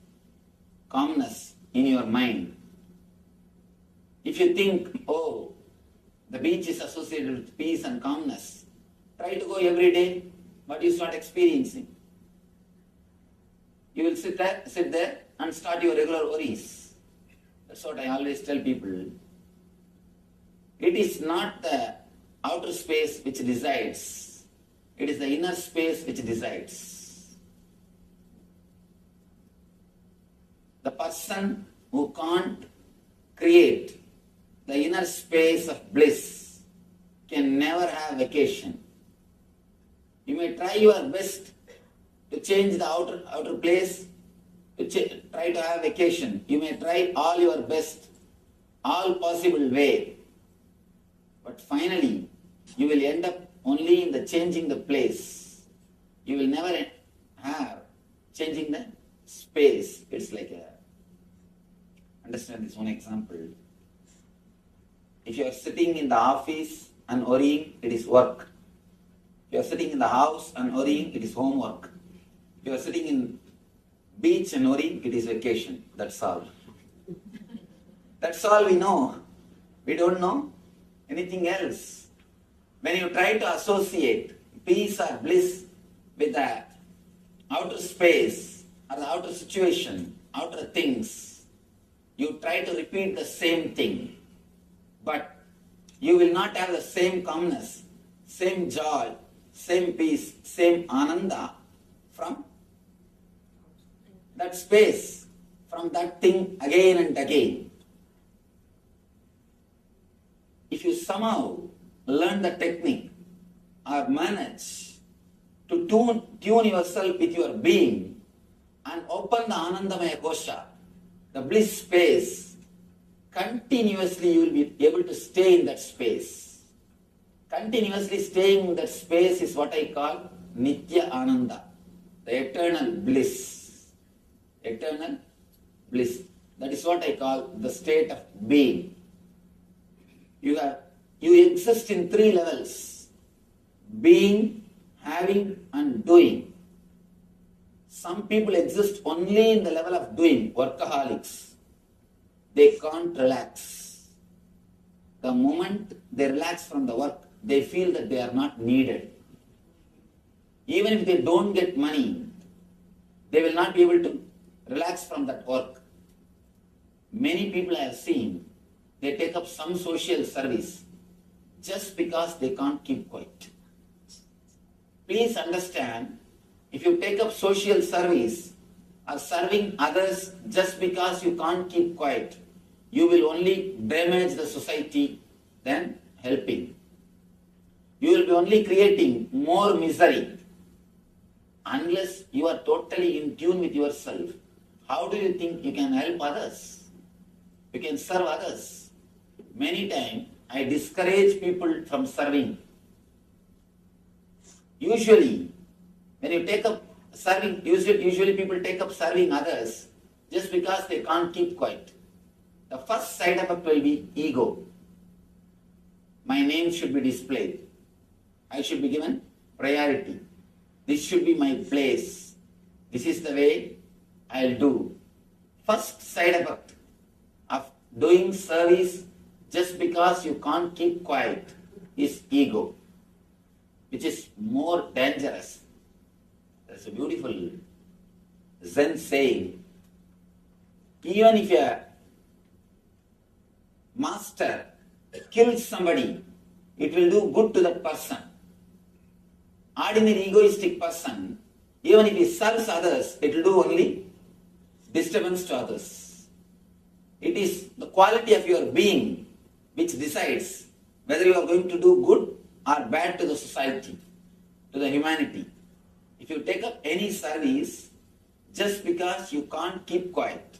calmness in your mind. If you think, oh, the beach is associated with peace and calmness, try to go every day, but you start experiencing. You will sit there and start your regular worries. That's what I always tell people. It is not the outer space which decides. It is the inner space which decides. The person who can't create the inner space of bliss can never have vacation. You may try your best to change the outer place, to try to have vacation. You may try all your best, all possible way. But finally, you will end up only in the changing the place. You will never have changing the space. It's like understand this one example. If you are sitting in the office and worrying, it is work. If you are sitting in the house and worrying, it is homework. If you are sitting in beach and worrying, it is vacation. That's all. That's all we know. We don't know anything else. When you try to associate peace or bliss with the outer space or the outer situation, outer things, you try to repeat the same thing. But you will not have the same calmness, same joy, same peace, same ananda from that space, from that thing again and again. If you somehow learn the technique or manage to tune yourself with your being and open the Anandamaya Kosha, the bliss space, continuously you will be able to stay in that space. Continuously staying in that space is what I call Nitya Ananda, the eternal bliss. Eternal bliss. That is what I call the state of being. You exist in 3 levels: being, having, and doing. Some people exist only in the level of doing, workaholics. They can't relax. The moment they relax from the work, they feel that they are not needed. Even if they don't get money, they will not be able to relax from that work. Many people I have seen, they take up some social service just because they can't keep quiet. Please understand, if you take up social service or serving others just because you can't keep quiet, you will only damage the society than helping. You will be only creating more misery. Unless you are totally in tune with yourself, how do you think you can help others? You can serve others. Many times I discourage people from serving. Usually, when you take up serving, usually people take up serving others just because they can't keep quiet. The first side effect will be ego. My name should be displayed. I should be given priority. This should be my place. This is the way I'll do. First side effect of doing service just because you can't keep quiet is ego, which is more dangerous. That's a beautiful Zen saying. Even if a master kills somebody, it will do good to that person. Ordinary egoistic person, even if he serves others, it will do only disturbance to others. It is the quality of your being which decides whether you are going to do good or bad to the society, to the humanity. If you take up any service just because you can't keep quiet,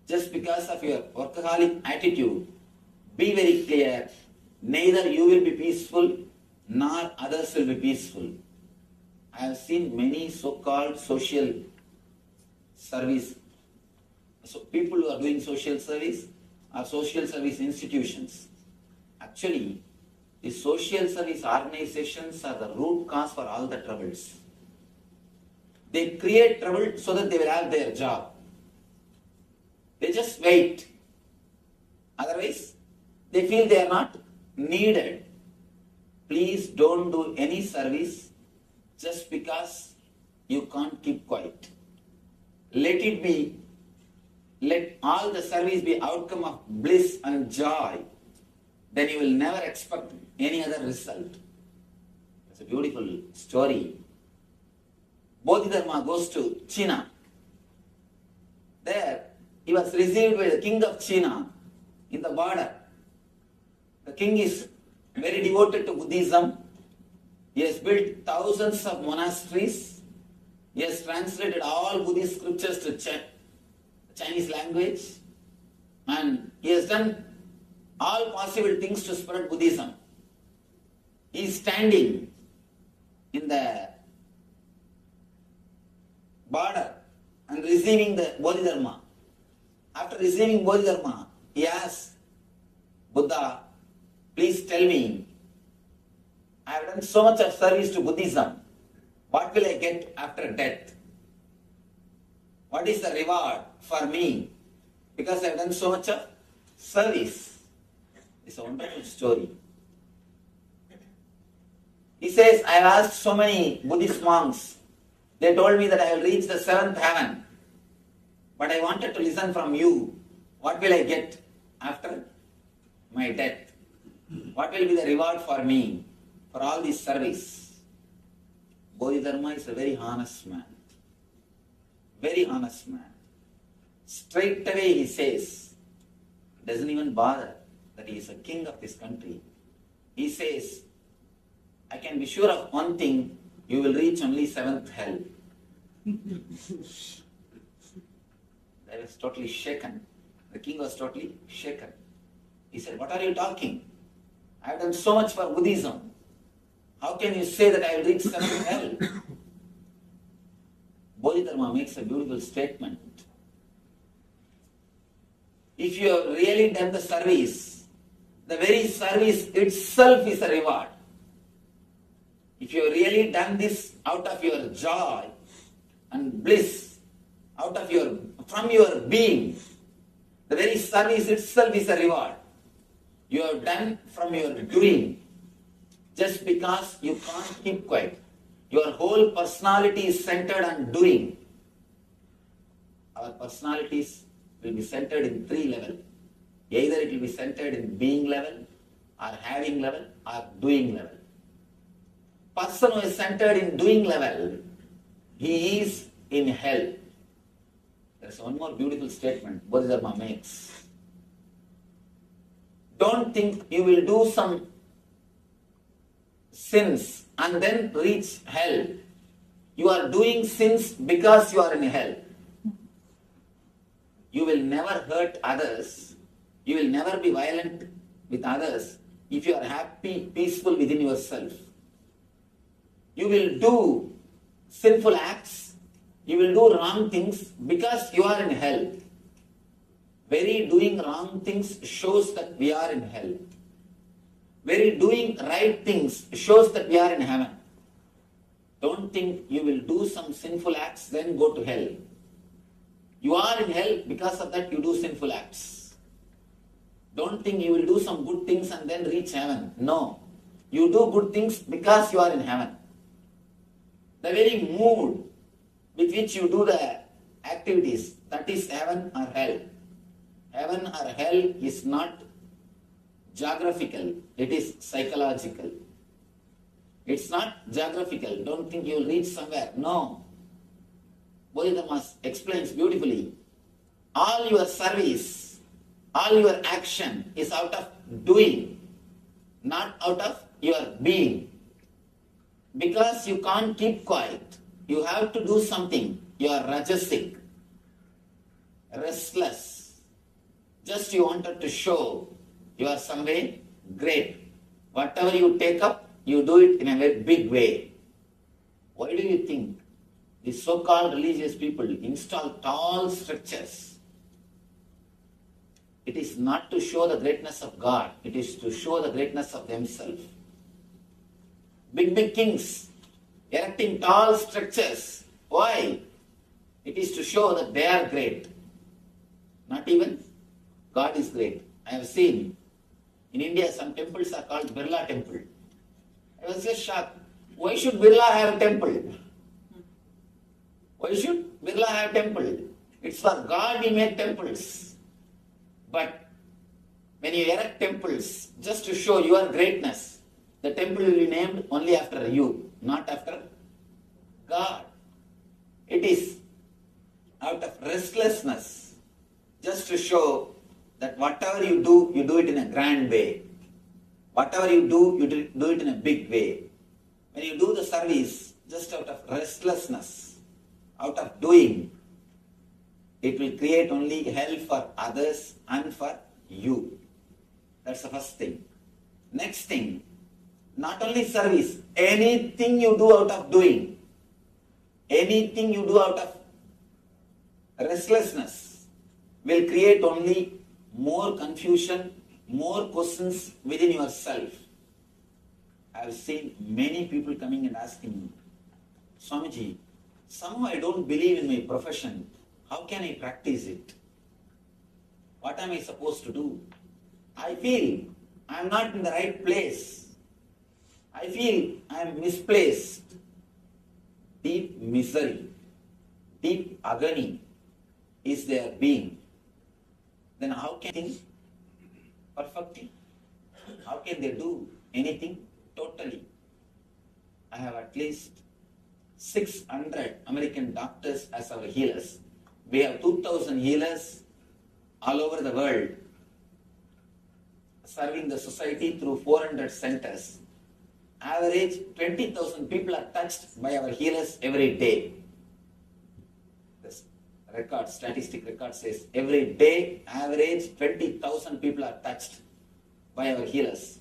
just because of your workaholic attitude, be very clear, neither you will be peaceful nor others will be peaceful. I have seen many so-called social service, so people who are doing social service are social service institutions. Actually, the social service organizations are the root cause for all the troubles. They create trouble so that they will have their job. They just wait. Otherwise, they feel they are not needed. Please don't do any service just because you can't keep quiet. Let it be, let all the service be outcome of bliss and joy. Then you will never expect any other result. It's a beautiful story. Bodhidharma goes to China. There, he was received by the king of China in the border. The king is very devoted to Buddhism. He has built thousands of monasteries. He has translated all Buddhist scriptures to Chinese language. And he has done all possible things to spread Buddhism. He is standing in the border and receiving the Bodhidharma. After receiving Bodhidharma, he asks, Buddha, please tell me, I have done so much of service to Buddhism. What will I get after death? What is the reward for me? Because I have done so much of service. It's a wonderful story. He says, I have asked so many Buddhist monks. They told me that I will reach the 7th heaven. But I wanted to listen from you. What will I get after my death? What will be the reward for me for all this service? Bodhidharma is a very honest man. Very honest man. Straight away he says, doesn't even bother that he is a king of this country. He says, I can be sure of one thing, you will reach only 7th hell. I was totally shaken. The king was totally shaken. He said, "What are you talking? I have done so much for Buddhism. How can you say that I will reach seventh hell?" Bodhidharma makes a beautiful statement. If you have really done the service, the very service itself is a reward. If you have really done this out of your joy and bliss, from your being, the very service itself is a reward. You have done from your doing, just because you can't keep quiet. Your whole personality is centered on doing. Our personalities will be centered in three levels. Either it will be centered in being level, or having level, or doing level. Person who is centered in doing level, he is in hell. There's one more beautiful statement Bodhidharma makes. Don't think you will do some sins and then reach hell. You are doing sins because you are in hell. You will never hurt others. You will never be violent with others if you are happy, peaceful within yourself. You will do sinful acts. You will do wrong things because you are in hell. Very doing wrong things shows that we are in hell. Very doing right things shows that we are in heaven. Don't think you will do some sinful acts then go to hell. You are in hell because of that you do sinful acts. Don't think you will do some good things and then reach heaven. No. You do good things because you are in heaven. The very mood with which you do the activities, that is heaven or hell. Heaven or hell is not geographical, it is psychological. It's not geographical. Don't think you will reach somewhere. No. Bodhidharma explains beautifully. All your service, all your action is out of doing, not out of your being. Because you can't keep quiet, you have to do something. You are rajasic, restless. Just you wanted to show you are some way great. Whatever you take up, you do it in a very big way. Why do you think these so-called religious people install tall structures? It is not to show the greatness of God, it is to show the greatness of themselves. Big kings erecting tall structures. Why? It is to show that they are great. Not even God is great. I have seen in India some temples are called Birla temple. I was just shocked. Why should Birla have a temple? Why should Birla have a temple? It's for God we make temples. But when you erect temples just to show your greatness, the temple will be named only after you, not after God. It is out of restlessness, just to show that whatever you do it in a grand way. Whatever you do it in a big way. When you do the service just out of restlessness, out of doing, it will create only hell for others and for you. That's the first thing. Next thing, not only service, anything you do out of doing, anything you do out of restlessness will create only more confusion, more questions within yourself. I have seen many people coming and asking me, Swamiji, somehow I don't believe in my profession. How can I practice it? What am I supposed to do? I feel I am not in the right place. I feel I am misplaced. Deep misery, deep agony is their being. Then how can they think perfectly? How can they do anything totally? I have at least 600 American doctors as our healers. We have 2,000 healers all over the world serving the society through 400 centers. Average 20,000 people are touched by our healers every day. record, statistic record says every day, average 20,000 people are touched by our healers.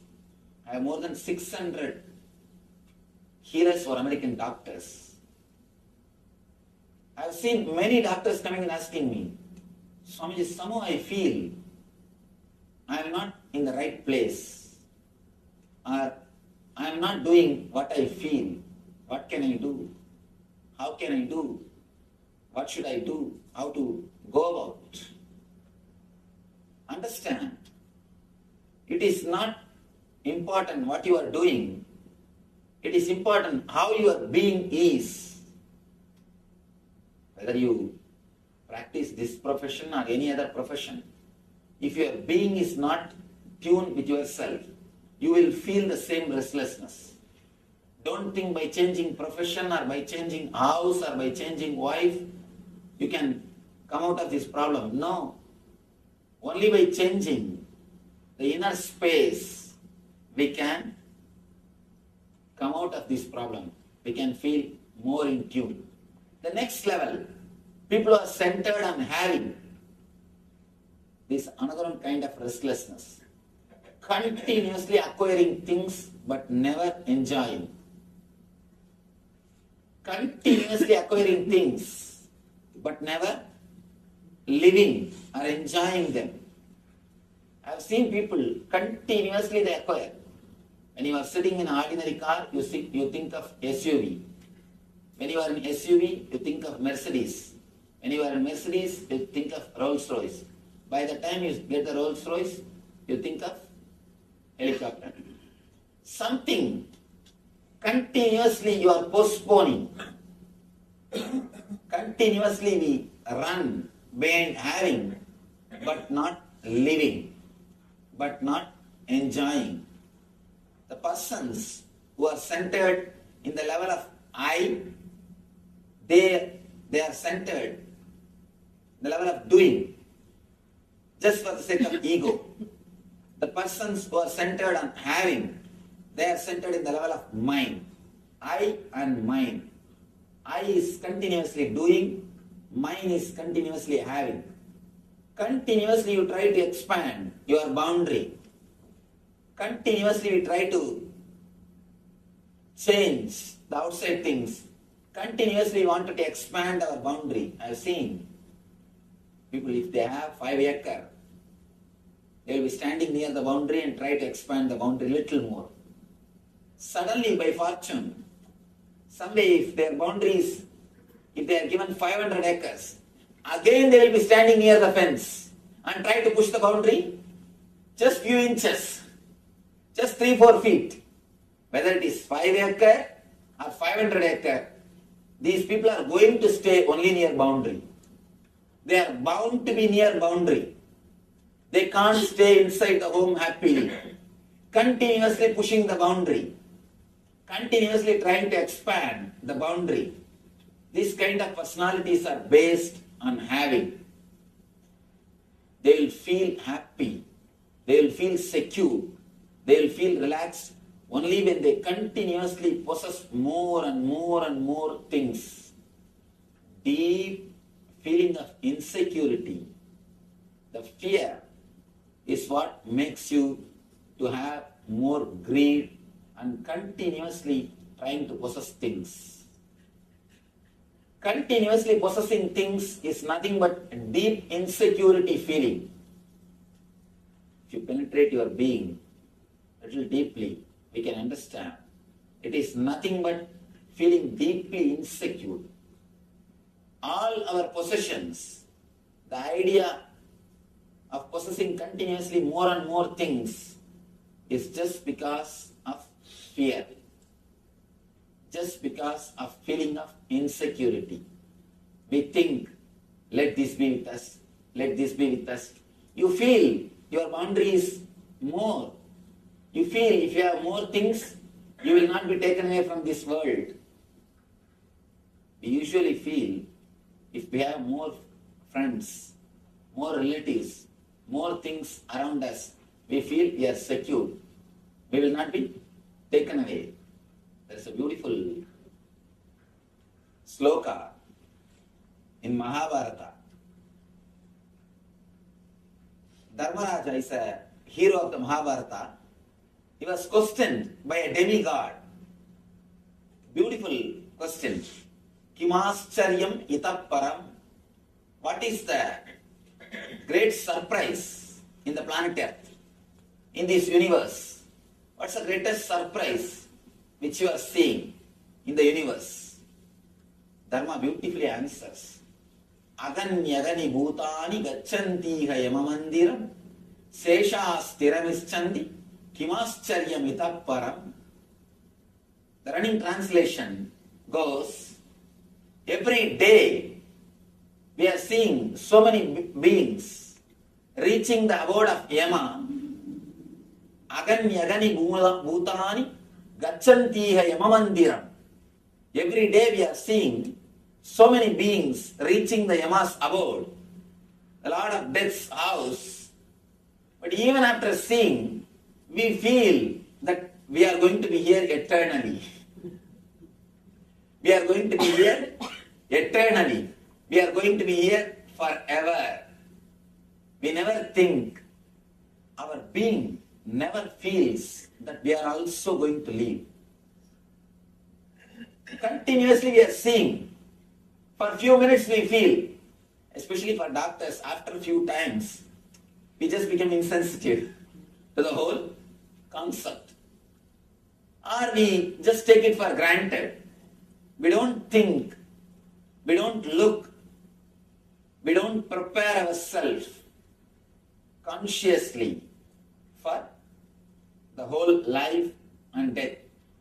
I have more than 600 healers for American doctors. I have seen many doctors coming and asking me, Swamiji, somehow I feel I am not in the right place, or I am not doing what I feel. What can I do? How can I do? What should I do? How to go about? Understand, it is not important what you are doing. It is important how your being is. Whether you practice this profession or any other profession, if your being is not tuned with yourself, you will feel the same restlessness. Don't think by changing profession or by changing house or by changing wife, you can come out of this problem. No. Only by changing the inner space, we can come out of this problem. We can feel more in tune. The next level, people are centered on having this another kind of restlessness. Continuously acquiring things but never enjoying. Continuously acquiring things but never living or enjoying them. I have seen people continuously they acquire. When you are sitting in an ordinary car, you think of SUV. When you are in SUV, you think of Mercedes. When you are in Mercedes, you think of Rolls Royce. By the time you get the Rolls Royce, you think of helicopter. Something continuously you are postponing. Continuously we run behind having, but not living, but not enjoying. The persons who are centered in the level of I, they are centered in the level of doing, just for the sake of ego. The persons who are centered on having, they are centered in the level of mind. I and mind. I is continuously doing, mind is continuously having. Continuously you try to expand your boundary. Continuously we try to change the outside things. Continuously we wanted to expand our boundary. I have seen people, if they have 5 acres, they will be standing near the boundary and try to expand the boundary a little more. Suddenly, by fortune, someday if their boundaries, if they are given 500 acres, again they will be standing near the fence and try to push the boundary just few inches, just 3-4 feet. Whether it is 5 acre or 500 acre, these people are going to stay only near boundary. They are bound to be near boundary. They can't stay inside the home happily. Continuously pushing the boundary. Continuously trying to expand the boundary. These kind of personalities are based on having. They will feel happy. They will feel secure. They will feel relaxed only when they continuously possess more and more and more things. Deep feeling of insecurity, the fear, is what makes you to have more greed and continuously trying to possess things. Continuously possessing things is nothing but deep insecurity feeling. If you penetrate your being a little deeply, we can understand. It is nothing but feeling deeply insecure. All our possessions, the idea of possessing continuously more and more things is just because of fear, just because of feeling of insecurity. We think, let this be with us, let this be with us. You feel your boundary is more. You feel if you have more things, you will not be taken away from this world. We usually feel if we have more friends, more relatives, more things around us, we feel we are secure. We will not be taken away. There is a beautiful sloka in Mahabharata. Dharmaraja is a hero of the Mahabharata. He was questioned by a demigod. Beautiful question. Kimascharyam itap param. What is the great surprise in the planet Earth, in this universe? What's the greatest surprise which you are seeing in the universe? Dharma beautifully answers. Aganyagani bhutani gacchantiha yamamandiram seshas tiramischandi kimascharyam itap param. The running translation goes, every day we are seeing so many beings reaching the abode of Yama. Aganyagani bhutani gacchantiha yamamandiram. Every day we are seeing so many beings reaching the Yama's abode, the Lord of Death's house. But even after seeing, we feel that we are going to be here eternally. We are going to be here eternally. We are going to be here forever. We never think, our being never feels that we are also going to leave. Continuously we are seeing. For a few minutes we feel, especially for doctors, after a few times, we just become insensitive to the whole concept. Or we just take it for granted. We don't think, we don't look, we don't prepare ourselves consciously for the whole life and death.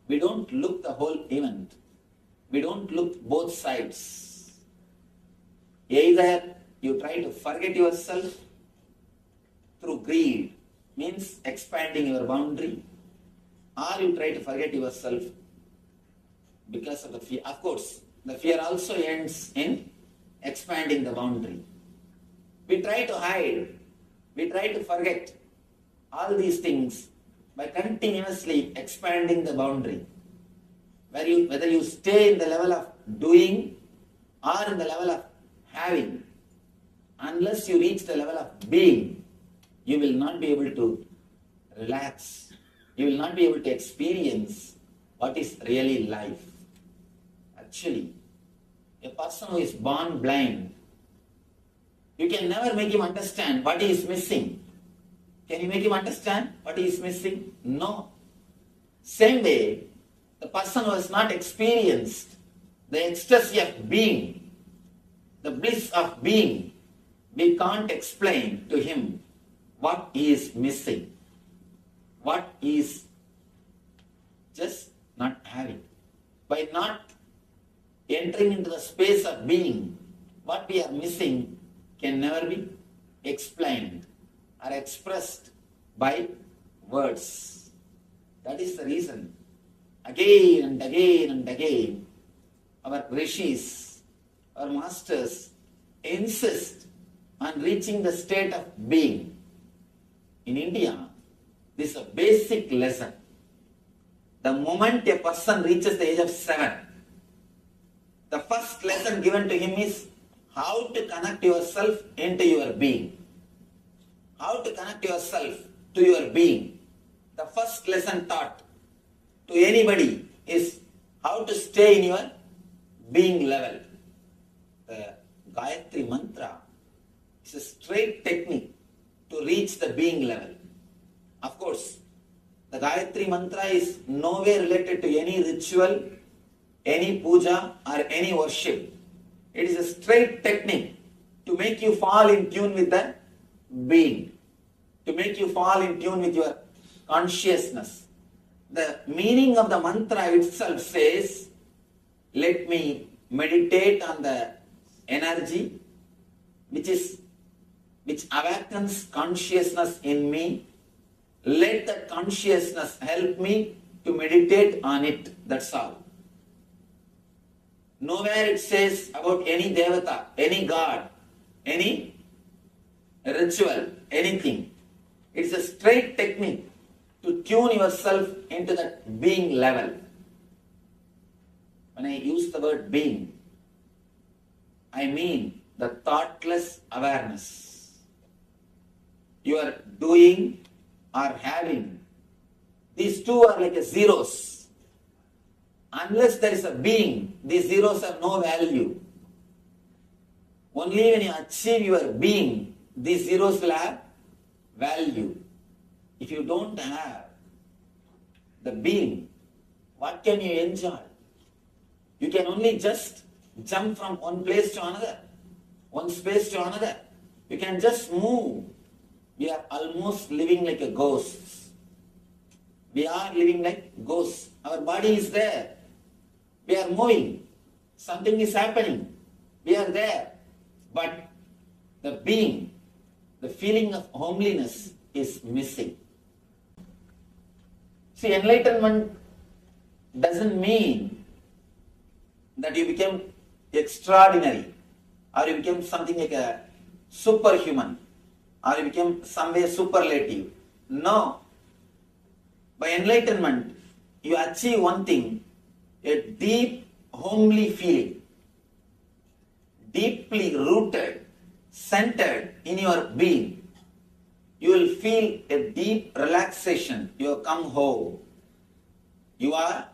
We don't look the whole event. We don't look both sides. Either you try to forget yourself through greed, means expanding your boundary, or you try to forget yourself because of the fear. Of course, the fear also ends in expanding the boundary. We try to hide, we try to forget all these things by continuously expanding the boundary. Whether you stay in the level of doing or in the level of having, unless you reach the level of being, you will not be able to relax. You will not be able to experience what is really life. Actually, a person who is born blind, you can never make him understand what he is missing. Can you make him understand what he is missing? No. Same way, the person who has not experienced the ecstasy of being, the bliss of being, we can't explain to him what he is missing, what he is just not having. By not entering into the space of being, what we are missing can never be explained or expressed by words. That is the reason. Again and again and again, our rishis, our masters insist on reaching the state of being. In India, this is a basic lesson. The moment a person reaches the age of 7, the first lesson given to him is how to connect yourself into your being. How to connect yourself to your being. The first lesson taught to anybody is how to stay in your being level. The Gayatri mantra is a straight technique to reach the being level. Of course, the Gayatri mantra is nowhere related to any ritual, any puja or any worship. It is a straight technique to make you fall in tune with the being, to make you fall in tune with your consciousness. The meaning of the mantra itself says, let me meditate on the energy which awakens consciousness in me. Let that consciousness help me to meditate on it. That's all. Nowhere it says about any devata, any god, any ritual, anything. It's a straight technique to tune yourself into that being level. When I use the word being, I mean the thoughtless awareness. you are doing or having, these two are like a zeros. Unless there is a being, these zeros have no value. Only when you achieve your being, these zeros will have value. If you don't have the being, what can you enjoy? You can only just jump from one place to another, one space to another. You can just move. We are almost living like a ghost. We are living like ghosts. Our body is there. We are moving. Something is happening. We are there. But the being, the feeling of homeliness is missing. See, enlightenment doesn't mean that you become extraordinary or you become something like a superhuman or you become some way superlative. No. By enlightenment, you achieve one thing, a deep, homely feeling, deeply rooted, centered in your being. You will feel a deep relaxation. You have come home. You are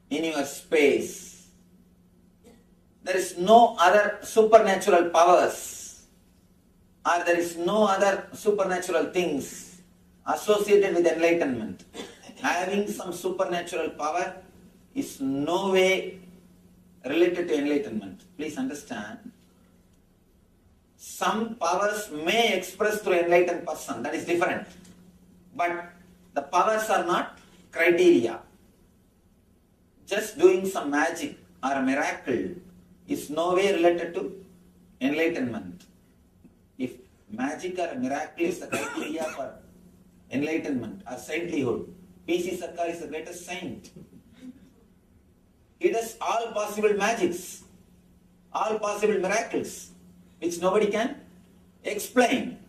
in your space. There is no other supernatural powers or there is no other supernatural things associated with enlightenment. Having some supernatural power is no way related to enlightenment. Please understand. Some powers may express through enlightened person, that is different. But the powers are not criteria. Just doing some magic or a miracle is no way related to enlightenment. If magic or a miracle is the criteria for enlightenment or saintlyhood, P.C. Sarkar is the greatest saint. He does all possible magics, all possible miracles, which nobody can explain.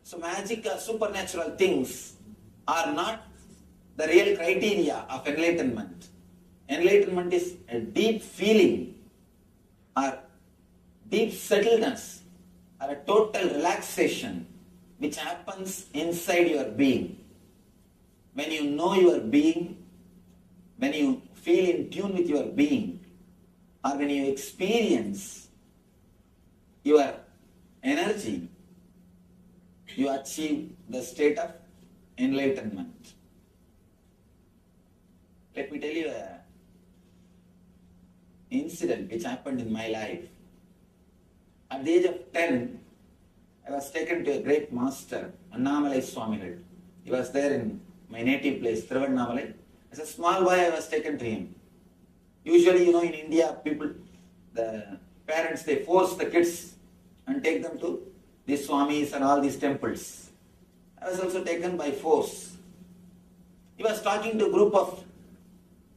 So magic or supernatural things are not the real criteria of enlightenment. Enlightenment is a deep feeling or deep settledness or a total relaxation which happens inside your being. When you know your being, when you feel in tune with your being, or when you experience your energy, you achieve the state of enlightenment. Let me tell you an incident which happened in my life. At the age of 10, I was taken to a great master, Annamalai Swamigal. He was there in my native place, Thiruvannamalai. As a small boy, I was taken to him. Usually, in India, the parents, they force the kids and take them to these Swamis and all these temples. I was also taken by force. He was talking to a group of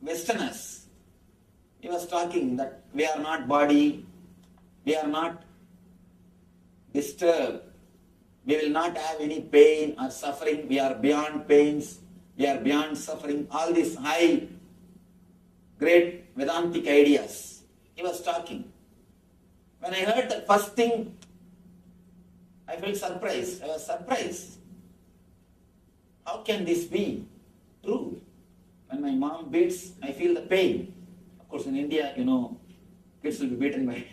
Westerners. He was talking that we are not body, we are not disturbed, we will not have any pain or suffering, we are beyond pains, we are beyond suffering, all these high, great Vedantic ideas. He was talking. When I heard the first thing, I felt surprised. I was surprised. How can this be true? When my mom beats, I feel the pain. Of course, in India, kids will be beaten by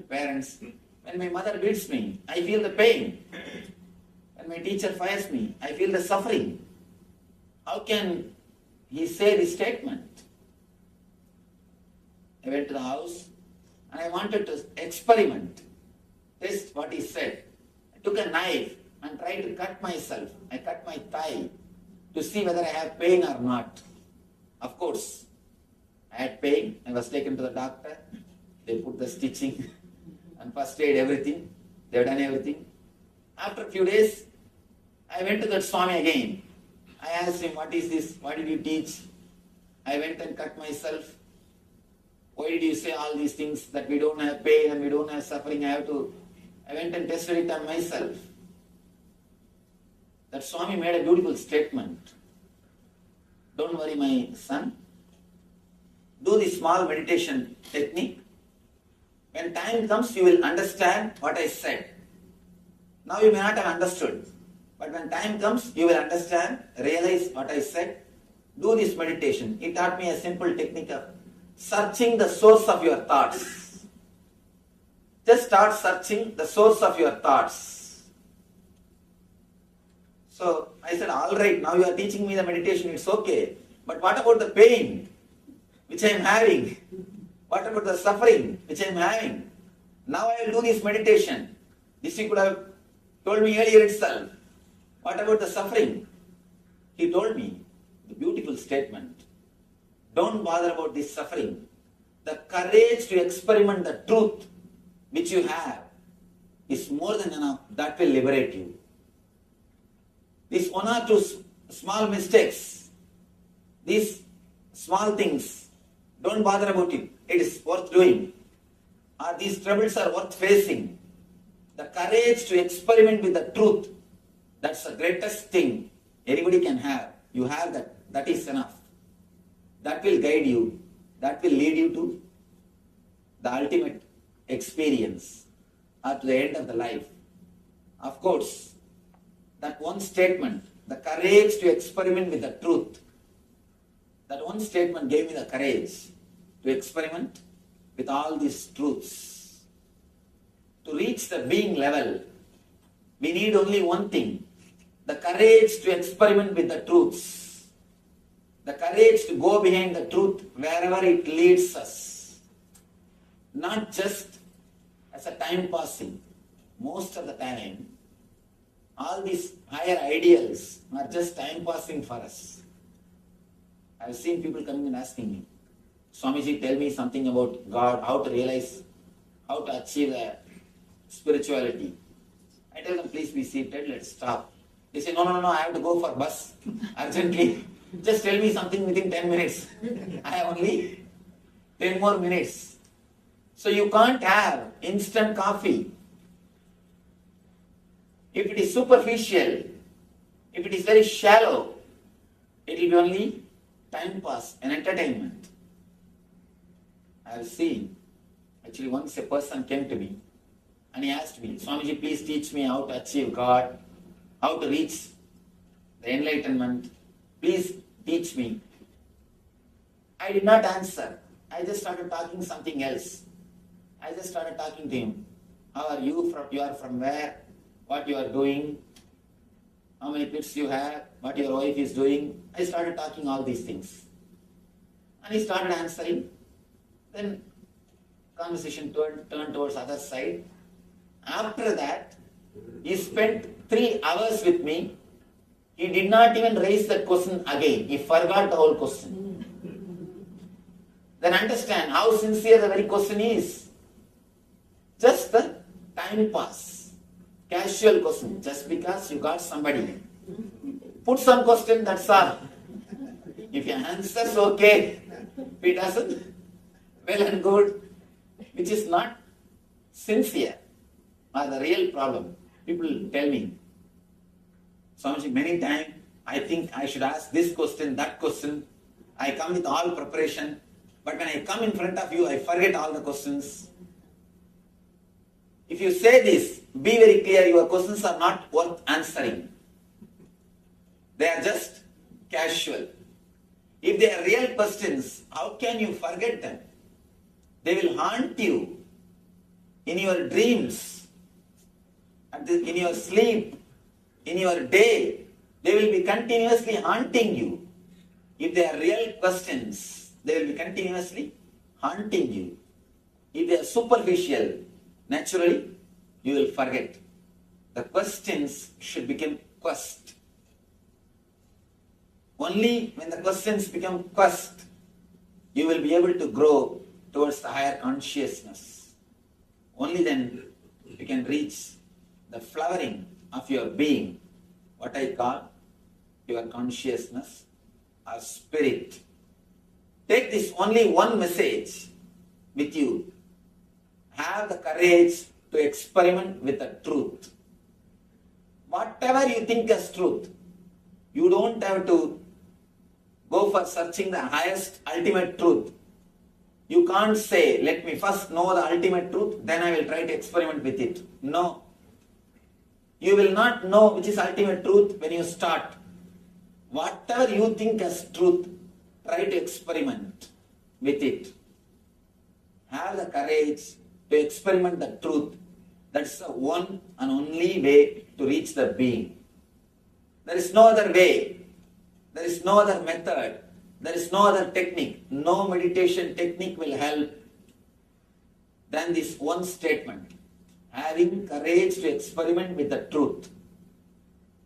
parents. When my mother beats me, I feel the pain. When my teacher fires me, I feel the suffering. How can he say this statement? I went to the house and I wanted to experiment, test what he said. I took a knife and tried to cut myself. I cut my thigh to see whether I have pain or not. Of course, I had pain. I was taken to the doctor. They put the stitching and first aid, everything. They have done everything. After a few days, I went to that Swami again. I asked him, what is this? What did you teach? I went and cut myself. Why did you say all these things that we don't have pain and we don't have suffering? I went and tested it on myself. That Swami made a beautiful statement. Don't worry, my son. Do the small meditation technique. When time comes, you will understand what I said. Now you may not have understood. But when time comes, you will understand, realize what I said. Do this meditation. It taught me a simple technique of searching the source of your thoughts. Just start searching the source of your thoughts. So I said, all right, now you are teaching me the meditation, it's okay. But what about the pain which I am having? What about the suffering which I am having? Now I will do this meditation. This you could have told me earlier itself. What about the suffering? He told me the beautiful statement. Don't bother about this suffering. The courage to experiment the truth which you have is more than enough. That will liberate you. These one or two small mistakes, these small things, don't bother about it. It is worth doing. Or these troubles are worth facing. The courage to experiment with the truth, that's the greatest thing anybody can have. You have that. That is enough. That will guide you. That will lead you to the ultimate experience or to the end of the life. Of course, that one statement, the courage to experiment with the truth, that one statement gave me the courage to experiment with all these truths. To reach the being level, we need only one thing, the courage to experiment with the truths, the courage to go behind the truth wherever it leads us, not just as a time passing. Most of the time, all these higher ideals are just time passing for us. I have seen people coming and asking me, Swamiji, tell me something about God, how to realize, how to achieve spirituality. I tell them, please be seated, let's stop. They say, no, I have to go for bus urgently. Just tell me something within 10 minutes. I have only 10 more minutes. So you can't have instant coffee. If it is superficial, if it is very shallow, it will be only time pass and entertainment. I have seen, actually once a person came to me and he asked me, Swamiji, please teach me how to achieve God, how to reach the enlightenment. Please teach me. I did not answer. I just started talking something else. I just started talking to him. How are you? You are from where? What you are doing? How many kids you have? What your wife is doing? I started talking all these things. And he started answering. Then conversation turned towards other side. After that, he spent 3 hours with me. He did not even raise that question again. He forgot the whole question. Then understand how sincere the very question is. Just the time pass. Casual question. Just because you got somebody. Put some question, that's all. If he answers, okay. If he doesn't, well and good. Which is not sincere. Or the real problem. People tell me, Swamiji, many times I think I should ask this question, that question. I come with all preparation. But when I come in front of you, I forget all the questions. If you say this, be very clear, your questions are not worth answering. They are just casual. If they are real questions, how can you forget them? They will haunt you in your dreams, in your sleep, in your day. They will be continuously haunting you. If they are real questions, they will be continuously haunting you. If they are superficial, naturally, you will forget. The questions should become quest. Only when the questions become quest, you will be able to grow towards the higher consciousness. Only then you can reach the flowering of your being, what I call your consciousness or spirit. Take this only one message with you. Have the courage to experiment with the truth. Whatever you think as truth, you don't have to go for searching the highest ultimate truth. You can't say, let me first know the ultimate truth, then I will try to experiment with it. No. You will not know which is ultimate truth when you start. Whatever you think as truth, try to experiment with it. Have the courage to experiment the truth. That's the one and only way to reach the being. There is no other way. There is no other method. There is no other technique. No meditation technique will help than this one statement. Having courage to experiment with the truth.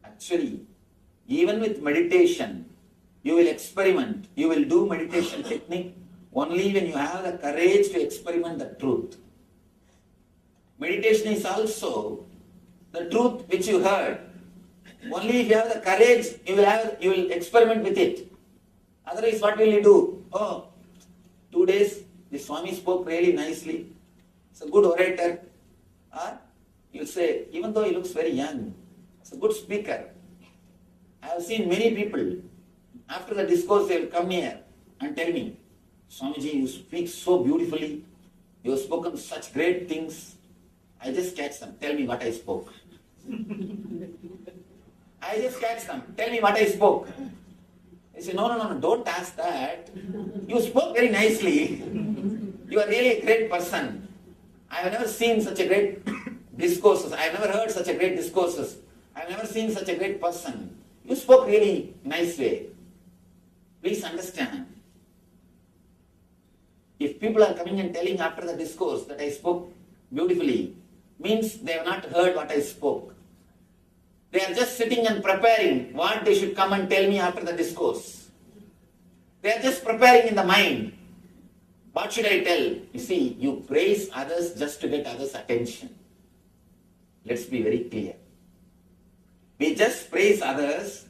Actually, even with meditation, you will experiment. You will do meditation technique only when you have the courage to experiment the truth. Meditation is also the truth which you heard. Only if you have the courage, you will experiment with it. Otherwise, what will you do? Oh, 2 days, the Swami spoke really nicely. He's a good orator. Or you'll say, even though he looks very young, he's a good speaker. I have seen many people, after the discourse, they will come here and tell me, Swamiji, you speak so beautifully. You have spoken such great things. I just catch them. Tell me what I spoke. I just catch them. Tell me what I spoke. They say, no, don't ask that. You spoke very nicely. You are really a great person. I have never seen such a great discourses. I have never heard such a great discourses. I have never seen such a great person. You spoke really nice way. Please understand. If people are coming and telling after the discourse that I spoke beautifully, means they have not heard what I spoke. They are just sitting and preparing what they should come and tell me after the discourse. They are just preparing in the mind. What should I tell? You see, you praise others just to get others' attention. Let's be very clear. We just praise others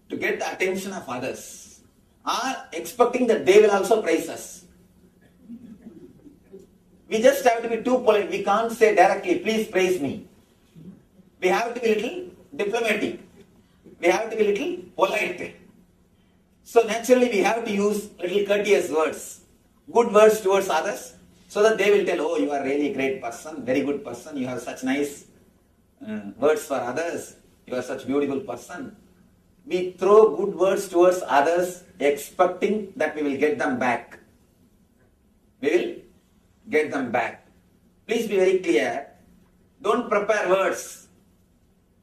to get the attention of others, or expecting that they will also praise us. We just have to be too polite. We can't say directly, please praise me. We have to be a little diplomatic. We have to be a little polite. So naturally we have to use little courteous words, good words towards others, so that they will tell, oh, you are really a great person, very good person, you have such nice words for others, you are such a beautiful person. We throw good words towards others, expecting that we will get them back. We will get them back. Please be very clear. Don't prepare words.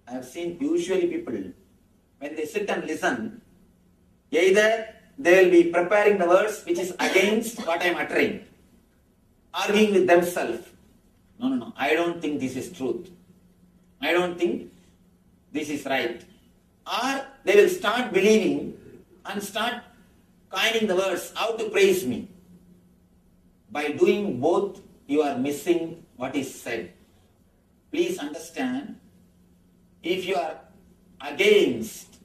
I have seen usually people, when they sit and listen, either they will be preparing the words which is against what I am uttering, arguing with themselves. No, I don't think this is truth. I don't think this is right. Or they will start believing and start coining the words, how to praise me. By doing both, you are missing what is said. Please understand, if you are against,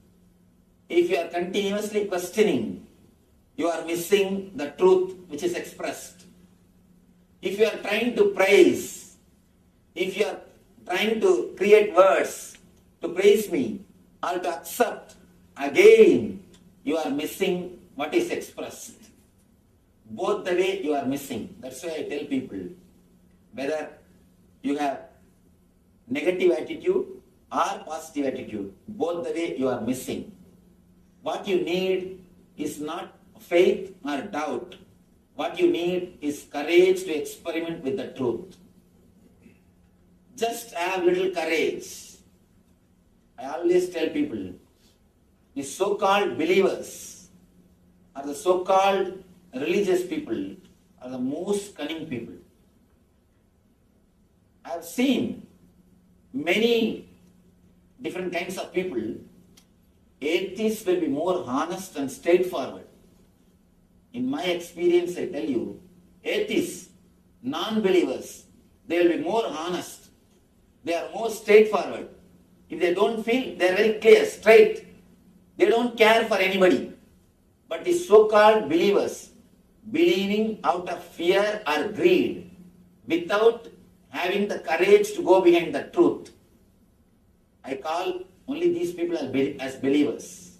if you are continuously questioning, you are missing the truth which is expressed. If you are trying to praise, if you are trying to create words to praise me or to accept, again you are missing what is expressed. Both the way you are missing. That's why I tell people, whether you have negative attitude or positive attitude, both the way you are missing. What you need is not faith or doubt. What you need is courage to experiment with the truth. Just have little courage. I always tell people, the so-called believers or the so-called religious people are the most cunning people. I have seen many different kinds of people. Atheists will be more honest and straightforward. In my experience, I tell you, atheists, non-believers, they will be more honest. They are more straightforward. If they don't feel, they are very clear, straight. They don't care for anybody. But the so-called believers, believing out of fear or greed, without having the courage to go behind the truth, I call only these people as believers.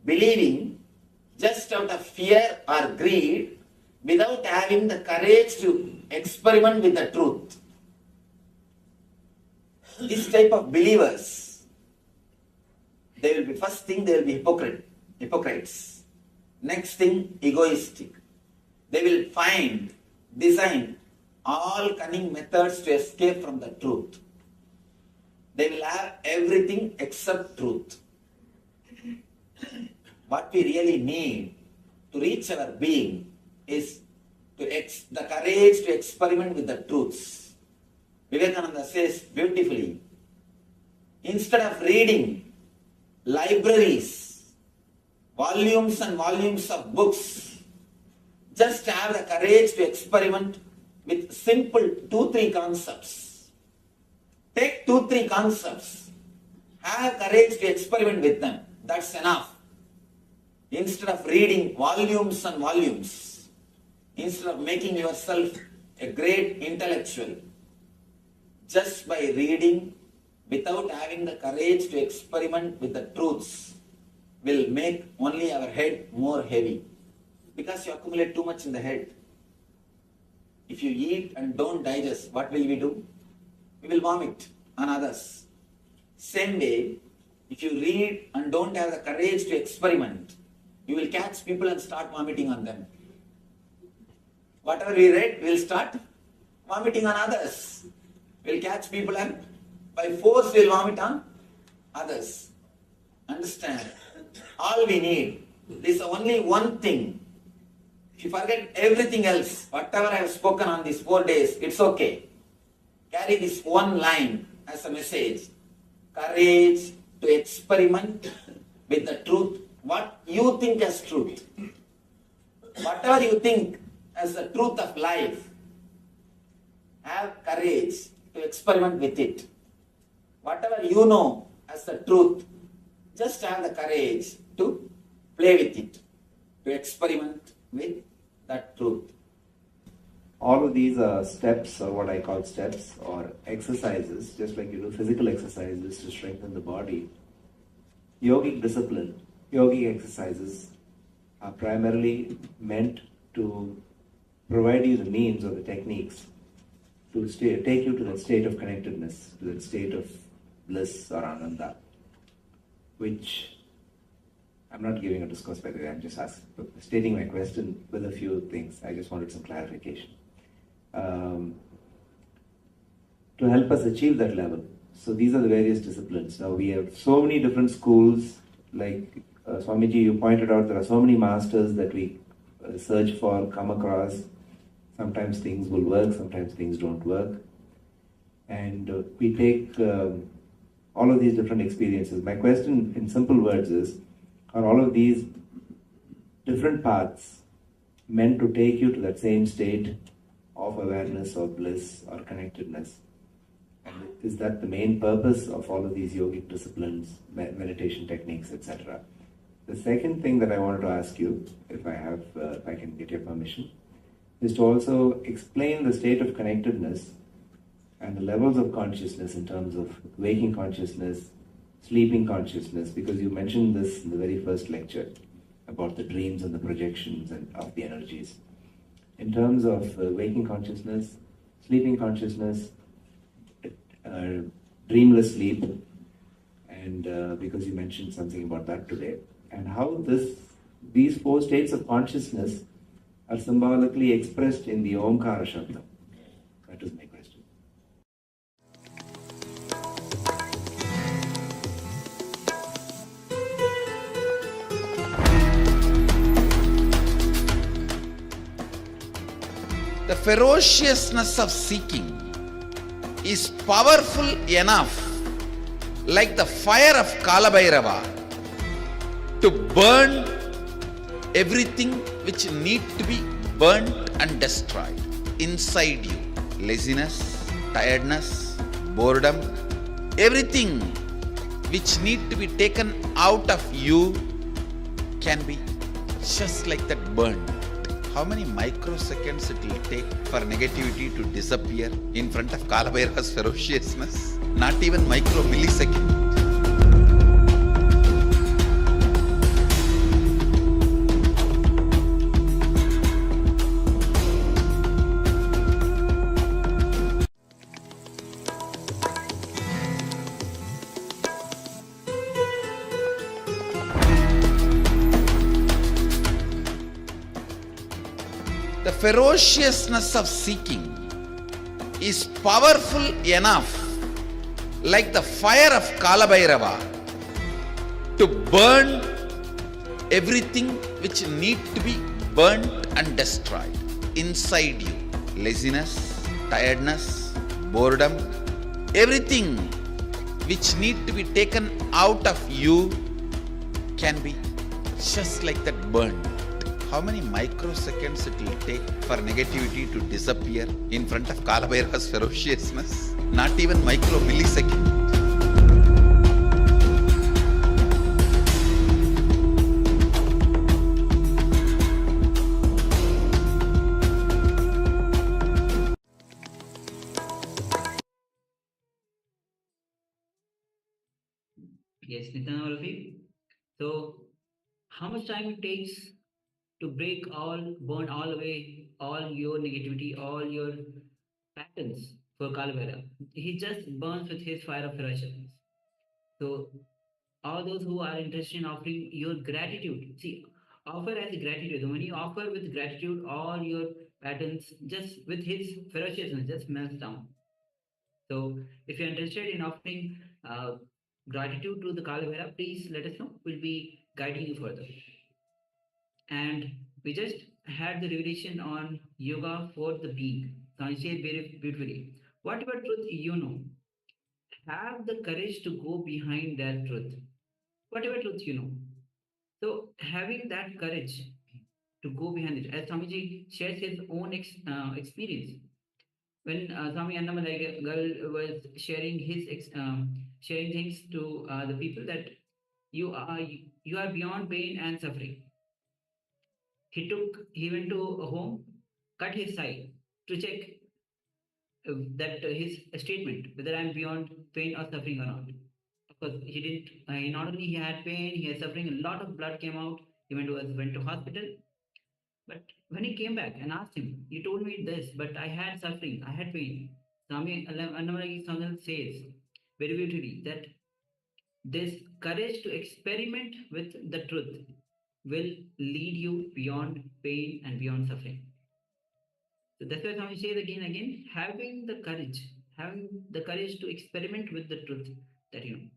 Believing just out of fear or greed, without having the courage to experiment with the truth. This type of believers, they will be, first thing, they will be hypocrites. Next thing, egoistic. They will design all cunning methods to escape from the truth. They will have everything except truth. What we really need to reach our being is the courage to experiment with the truths. Vivekananda says beautifully, instead of reading libraries, volumes and volumes of books, just have the courage to experiment with simple 2-3 concepts. Take 2-3 concepts, have courage to experiment with them. That's enough. Instead of reading volumes and volumes, instead of making yourself a great intellectual, just by reading without having the courage to experiment with the truths will make only our head more heavy. Because you accumulate too much in the head. If you eat and don't digest, what will we do? We will vomit on others. Same way, if you read and don't have the courage to experiment, you will catch people and start vomiting on them. Whatever we read, we will start vomiting on others. We will catch people and by force we will vomit on others. Understand? All we need is only one thing. If you forget everything else, whatever I have spoken on these 4 days, it's okay. Carry this one line as a message. Courage to experiment with the truth. What you think as truth. Whatever you think as the truth of life, have courage to experiment with it. Whatever you know as the truth, just have the courage to play with it, to experiment with that truth. All of these are steps, or what I call steps, or exercises, just like you do physical exercises to strengthen the body. Yogic discipline, yogic exercises are primarily meant to provide you the means or the techniques to take you to that state of connectedness, to that state of bliss or ananda, which I'm not giving a discourse, by the way, I'm just stating my question with a few things. I just wanted some clarification. To help us achieve that level. So these are the various disciplines. Now we have so many different schools, like Swamiji, you pointed out there are so many masters that we search for, come across. Sometimes things will work, sometimes things don't work. And we take all of these different experiences. My question in simple words is, are all of these different paths meant to take you to that same state of awareness or bliss or connectedness? And is that the main purpose of all of these yogic disciplines, meditation techniques, etc.? The second thing that I wanted to ask you, if I can get your permission, is to also explain the state of connectedness and the levels of consciousness in terms of waking consciousness, sleeping consciousness, because you mentioned this in the very first lecture about the dreams and the projections and of the energies. In terms of waking consciousness, sleeping consciousness, dreamless sleep, and because you mentioned something about that today, and how these 4 states of consciousness are symbolically expressed in the Omkara Shabda. That is my question. The ferociousness of seeking is powerful enough, like the fire of Kalabhairava, to burn everything which need to be burnt and destroyed inside you. Laziness, tiredness, boredom, everything which need to be taken out of you can be just like that burned. How many microseconds it will take for negativity to disappear in front of Kalabhairava's ferociousness? Not even millisecond. The ferociousness of seeking is powerful enough, like the fire of Kalabhairava, to burn everything which need to be burnt and destroyed inside you. Laziness, tiredness, boredom, everything which need to be taken out of you can be just like that burned. How many microseconds it will take for negativity to disappear in front of Kalabhairava's ferociousness? Not even micro millisecond. Yes, Nitin, all of you. So, how much time it takes to burn all away, all your negativity, all your patterns for Kalabhairava? He just burns with his fire of ferociousness. So, all those who are interested in offering your gratitude, see, offer as a gratitude. When you offer with gratitude, all your patterns just with his ferociousness just melts down. So, if you're interested in offering gratitude to the Kalabhairava, please let us know. We'll be guiding you further. And we just had the revelation on yoga for the being. So I say very beautifully, whatever truth you know, have the courage to go behind that truth. Whatever truth you know. So having that courage to go behind it, as Swamiji shares his own experience. When Swami Annamalai was sharing sharing things to the people that you are beyond pain and suffering. He went to a home, cut his side to check that his statement whether I'm beyond pain or suffering or not. Because he didn't. Not only he had pain, he had suffering. A lot of blood came out. He went to hospital. But when he came back and asked him, you told me this, but I had suffering, I had pain. Swami Annamalai says very beautifully that this courage to experiment with the truth will lead you beyond pain and beyond suffering. So that's why Swami says again, having the courage to experiment with the truth that you know.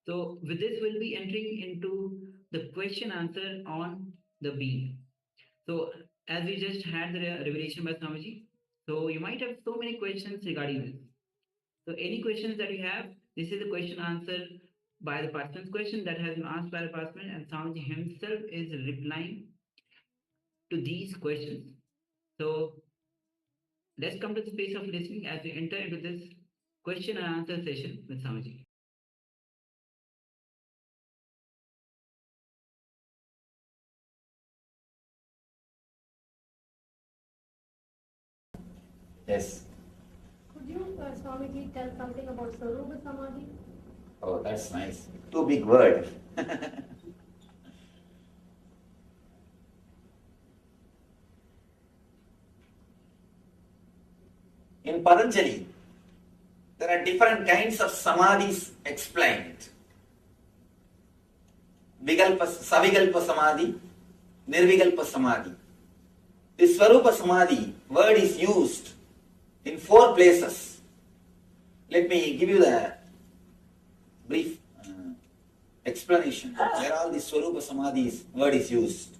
So with this, we'll be entering into the question answer on the being. So as we just had the revelation by Swamiji, so you might have so many questions regarding this. So any questions that you have, this is the question answer by the participant's question that has been asked by the participant, and Swamiji himself is replying to these questions. So let's come to the space of listening as we enter into this question and answer session with Swamiji. Yes. Could you, Swamiji, tell something about Sarupa Samadhi? Oh, that's nice. Too big word. In Patanjali, there are different kinds of samadhis explained. Savikalpa Samadhi, Nirvikalpa Samadhi. This Swarupa Samadhi word is used in 4 places. Let me give you the brief explanation where all this Swarupa Samadhi's word is used.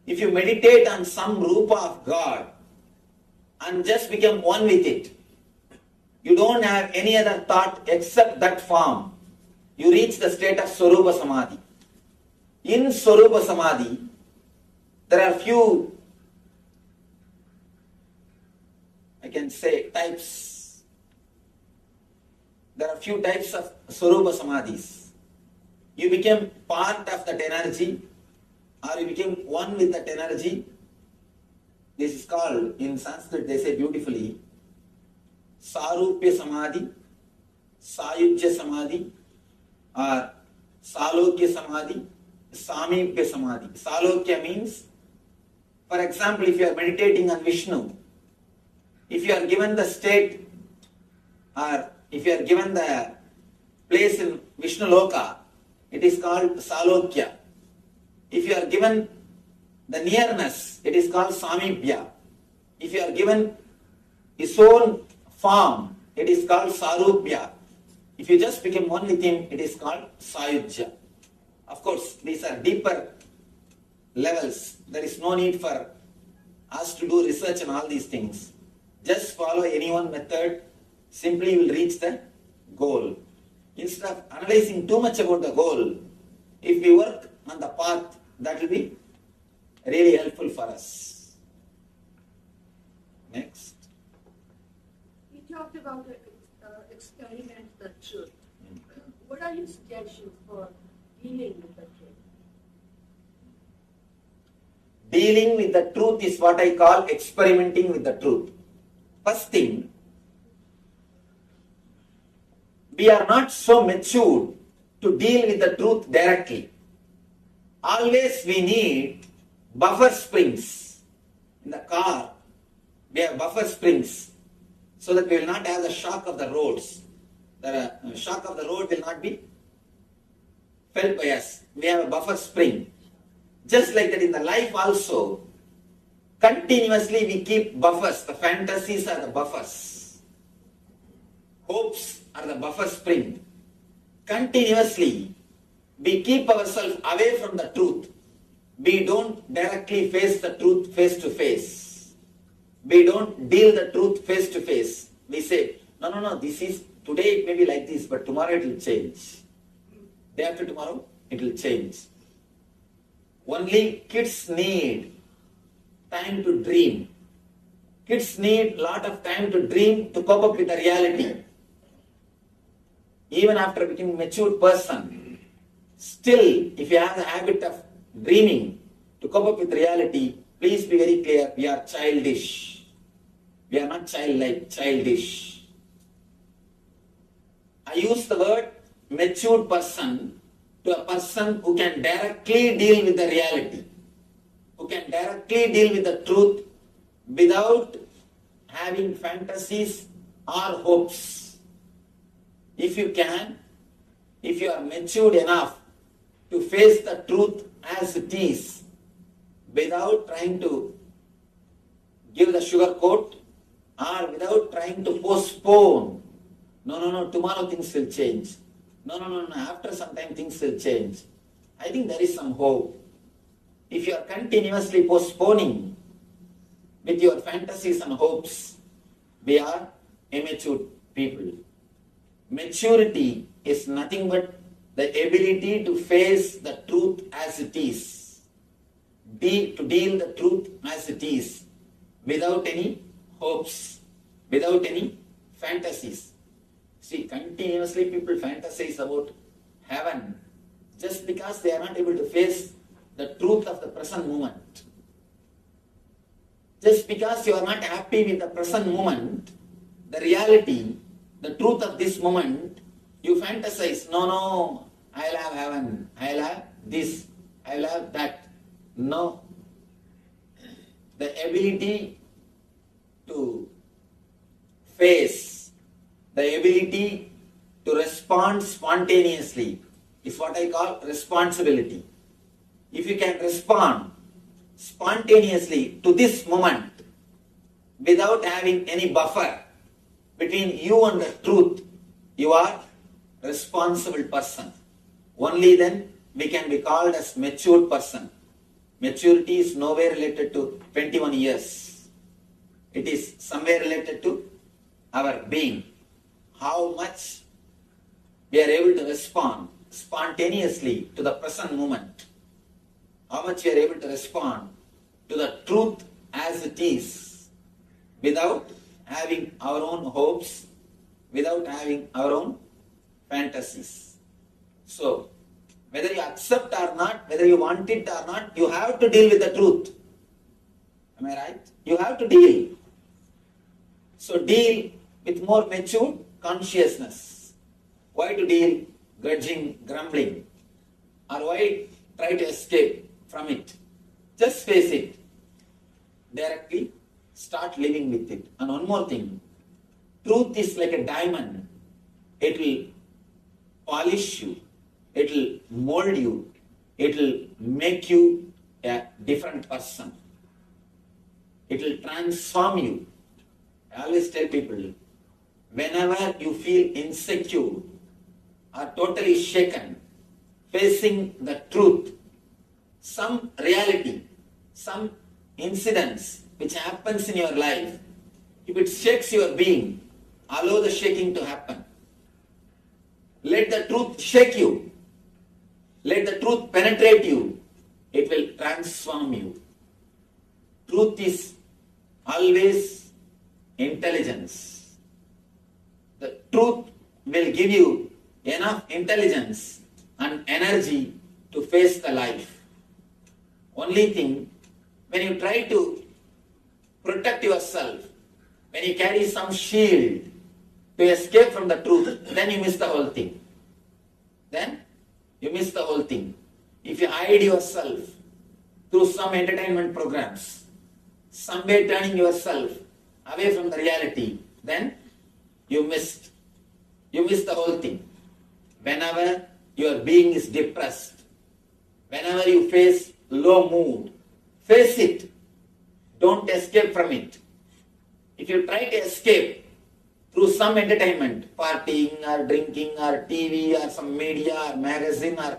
If you meditate on some Rupa of God and just become one with it, you don't have any other thought except that form, you reach the state of Swarupa Samadhi. In Swarupa Samadhi, there are few, I can say, types. There are few types of Swarupa Samadhis. You become part of that energy, or you become one with that energy. This is called, in Sanskrit they say beautifully, Sarupya Samadhi, Sayujya Samadhi, or Salokya Samadhi, Samipya Samadhi. Salokya means, for example, if you are meditating on Vishnu, if you are given the state, or if you are given the place in Vishnu Loka, it is called Salokya. If you are given the nearness, it is called samibhya. If you are given his own form, it is called sarubhya. If you just become one with him, it is called sayujya. Of course, these are deeper levels. There is no need for us to do research on all these things. Just follow any one method, simply you will reach the goal. Instead of analyzing too much about the goal, if we work on the path, that will be really helpful for us. Next. You talked about the experiment the truth. What are your suggestions for dealing with the truth? Dealing with the truth is what I call experimenting with the truth. First thing, we are not so matured to deal with the truth directly. Always we need buffer springs. In the car, we have buffer springs so that we will not have the shock of the roads. The shock of the road will not be felt by us. We have a buffer spring. Just like that in the life also, continuously we keep buffers. The fantasies are the buffers. Hopes are the buffer spring. Continuously, we keep ourselves away from the truth. We don't directly face the truth face to face. We don't deal the truth face to face. We say, no, this is, today it may be like this, but tomorrow it will change. Day after tomorrow, it will change. Only kids need time to dream. Kids need a lot of time to dream to cope up with the reality. Even after becoming a mature person, still, if you have the habit of dreaming to cope up with reality, please be very clear, we are childish. We are not childlike, childish. I use the word matured person to a person who can directly deal with the reality, who can directly deal with the truth without having fantasies or hopes. If you can, if you are matured enough to face the truth as it is, without trying to give the sugar coat or without trying to postpone, no, tomorrow things will change. No, after some time things will change. I think there is some hope. If you are continuously postponing with your fantasies and hopes, we are immature people. Maturity is nothing but the ability to face the truth as it is, to deal the truth as it is, without any hopes, without any fantasies. See, continuously people fantasize about heaven just because they are not able to face the truth of the present moment. Just because you are not happy with the present moment, the reality, the truth of this moment, you fantasize, no, I'll have heaven, I'll have this, I'll have that. No. The ability to face, the ability to respond spontaneously is what I call responsibility. If you can respond spontaneously to this moment without having any buffer between you and the truth, you are a responsible person. Only then we can be called as matured person. Maturity is nowhere related to 21 years. It is somewhere related to our being. How much we are able to respond spontaneously to the present moment. How much we are able to respond to the truth as it is without having our own hopes, without having our own fantasies. So, whether you accept or not, whether you want it or not, you have to deal with the truth. Am I right? You have to deal. So, deal with more mature consciousness. Why to deal grudging, grumbling? Or why try to escape from it? Just face it. Directly start living with it. And one more thing. Truth is like a diamond. It will polish you. It will mold you. It will make you a different person. It will transform you. I always tell people, whenever you feel insecure or totally shaken, facing the truth, some reality, some incidents which happens in your life, if it shakes your being, allow the shaking to happen. Let the truth shake you. Let the truth penetrate you. It will transform you. Truth is always intelligence. The truth will give you enough intelligence and energy to face the life. Only thing, when you try to protect yourself, when you carry some shield to escape from the truth, then you miss the whole thing. Then you miss the whole thing. If you hide yourself through some entertainment programs, some way turning yourself away from the reality, then you miss the whole thing. Whenever your being is depressed, whenever you face low mood, face it. Don't escape from it. If you try to escape through some entertainment, partying or drinking or TV or some media or magazine or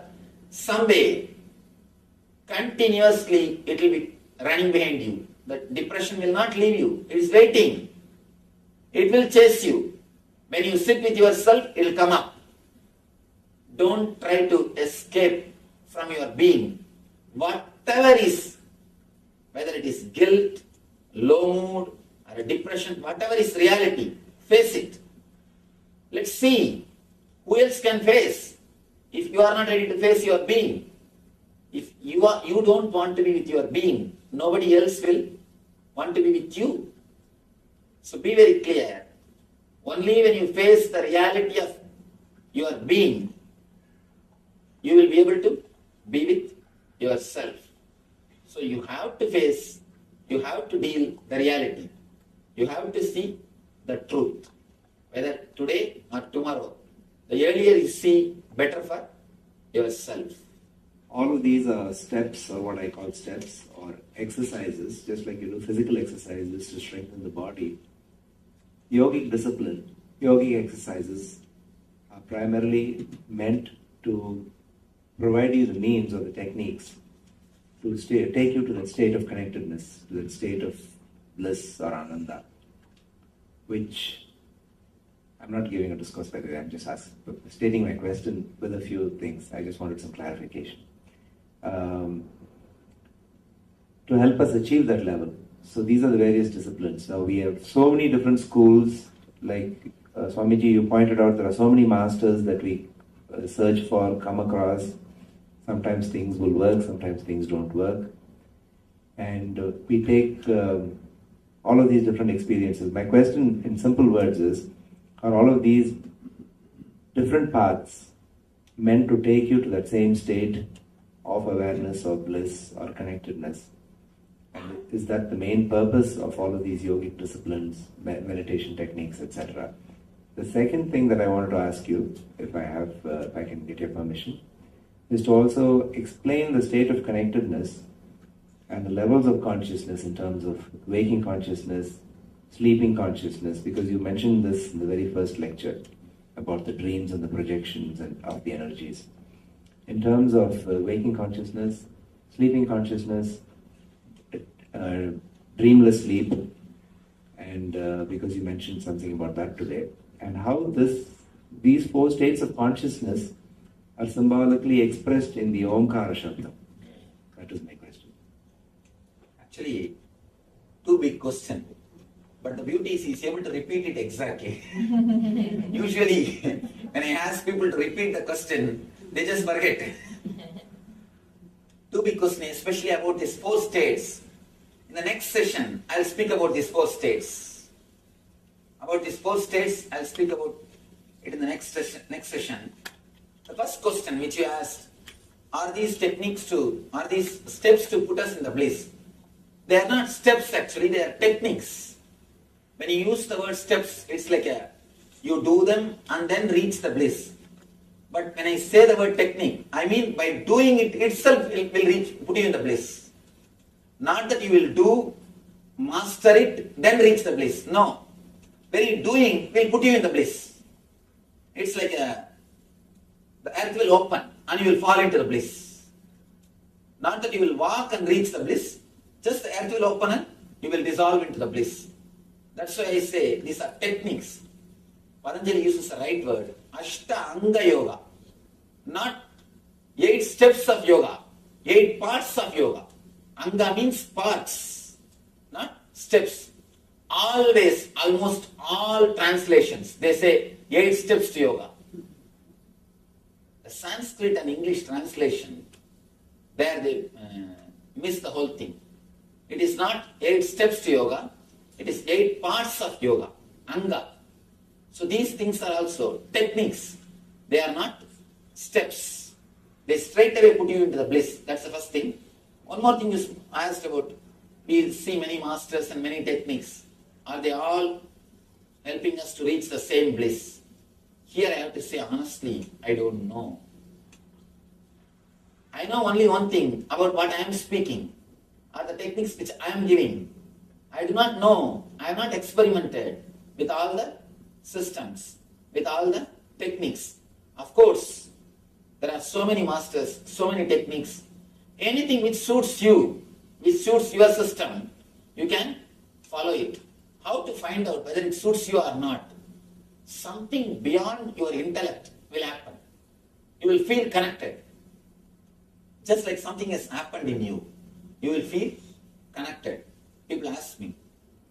some way, continuously it will be running behind you. The depression will not leave you. It is waiting. It will chase you. When you sit with yourself, it will come up. Don't try to escape from your being. Whatever is, whether it is guilt, low mood, or depression, whatever is reality, face it. Let's see who else can face. If you are not ready to face your being, if you don't want to be with your being, nobody else will want to be with you. So be very clear. Only when you face the reality of your being, you will be able to be with yourself. So you have to face, you have to deal the reality. You have to see the truth, whether today or tomorrow. The earlier you see, better for yourself. All of these are steps, or what I call steps, or exercises, just like you do physical exercises to strengthen the body. Yogic discipline, yogic exercises are primarily meant to provide you the means or the techniques to take you to that state of connectedness, to that state of bliss or ananda, which I'm not giving a discourse, by the way, I'm just stating my question with a few things. I just wanted some clarification. To help us achieve that level. So these are the various disciplines. Now we have so many different schools, like Swamiji, you pointed out there are so many masters that we search for, come across. Sometimes things will work, sometimes things don't work. And we take all of these different experiences. My question in simple words is, are all of these different paths meant to take you to that same state of awareness or bliss or connectedness? And is that the main purpose of all of these yogic disciplines, meditation techniques, etc.? The second thing that I wanted to ask you, if I can get your permission, is to also explain the state of connectedness and the levels of consciousness in terms of waking consciousness, sleeping consciousness, because you mentioned this in the very first lecture about the dreams and the projections and of the energies. In terms of waking consciousness, sleeping consciousness, dreamless sleep, and because you mentioned something about that today, and how these four states of consciousness are symbolically expressed in the Omkara Shabdam. That is my question. Actually, two big questions. But the beauty is he's able to repeat it exactly. Usually, when I ask people to repeat the question, they just forget. Two big questions, especially about these four states. In the next session, I'll speak about these four states. About these four states, I'll speak about it in the next session. The first question which you asked, are these steps to put us in the bliss? They are not steps actually, they are techniques. When you use the word steps, it's like you do them and then reach the bliss. But when I say the word technique, I mean by doing it itself will put you in the bliss. Not that you will do, master it, then reach the bliss. No. Very doing will put you in the bliss. It's like the earth will open and you will fall into the bliss. Not that you will walk and reach the bliss, just the earth will open and you will dissolve into the bliss. That's why I say these are techniques. Patanjali uses the right word, Ashtanga Yoga. Not 8 steps of yoga, 8 parts of yoga. Anga means parts, not steps. Always, almost all translations, they say 8 steps to yoga. The Sanskrit and English translation, there they miss the whole thing. It is not 8 steps to yoga, it is 8 parts of yoga, Anga. So these things are also techniques. They are not steps. They straight away put you into the bliss. That's the first thing. One more thing you asked about. We see many masters and many techniques. Are they all helping us to reach the same bliss? Here I have to say honestly, I don't know. I know only one thing about what I am speaking, are the techniques which I am giving. I do not know. I have not experimented with all the systems, with all the techniques. Of course, there are so many masters, so many techniques. Anything which suits you, which suits your system, you can follow it. How to find out whether it suits you or not? Something beyond your intellect will happen. You will feel connected. Just like something has happened in you, you will feel connected. People ask me,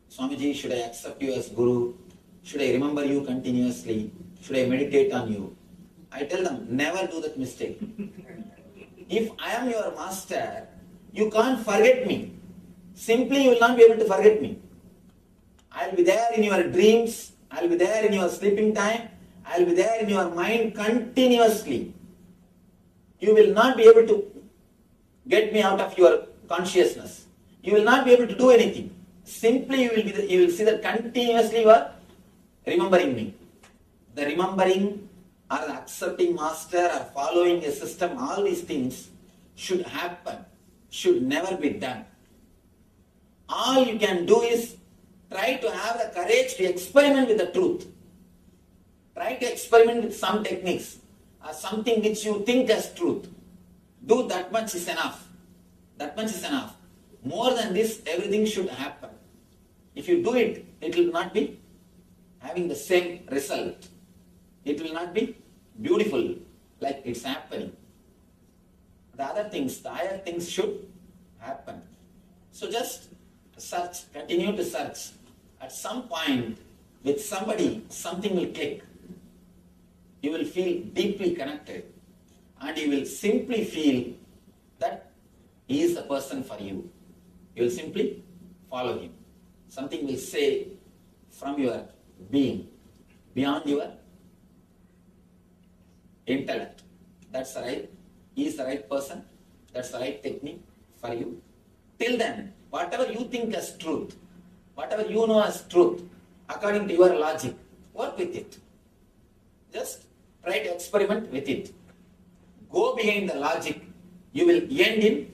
Swamiji, should I accept you as Guru? Should I remember you continuously? Should I meditate on you? I tell them, never do that mistake. If I am your master, you can't forget me. Simply you will not be able to forget me. I will be there in your dreams, I will be there in your sleeping time, I will be there in your mind continuously. You will not be able to get me out of your consciousness. You will not be able to do anything. Simply you will see that continuously you are remembering me. The remembering or the accepting master or following a system, all these things should happen, should never be done. All you can do is try to have the courage to experiment with the truth. Try to experiment with some techniques or something which you think as truth. Do that much is enough. That much is enough. More than this, everything should happen. If you do it, it will not be having the same result. It will not be beautiful like it's happening. The other things, the higher things should happen. So just search, continue to search. At some point, with somebody, something will click. You will feel deeply connected. And you will simply feel that he is the person for you. You will simply follow him. Something will say from your being, beyond your intellect. That's the right, he is the right person. That's the right technique for you. Till then, whatever you think as truth, whatever you know as truth, according to your logic, work with it. Just try to experiment with it. Go behind the logic, you will end in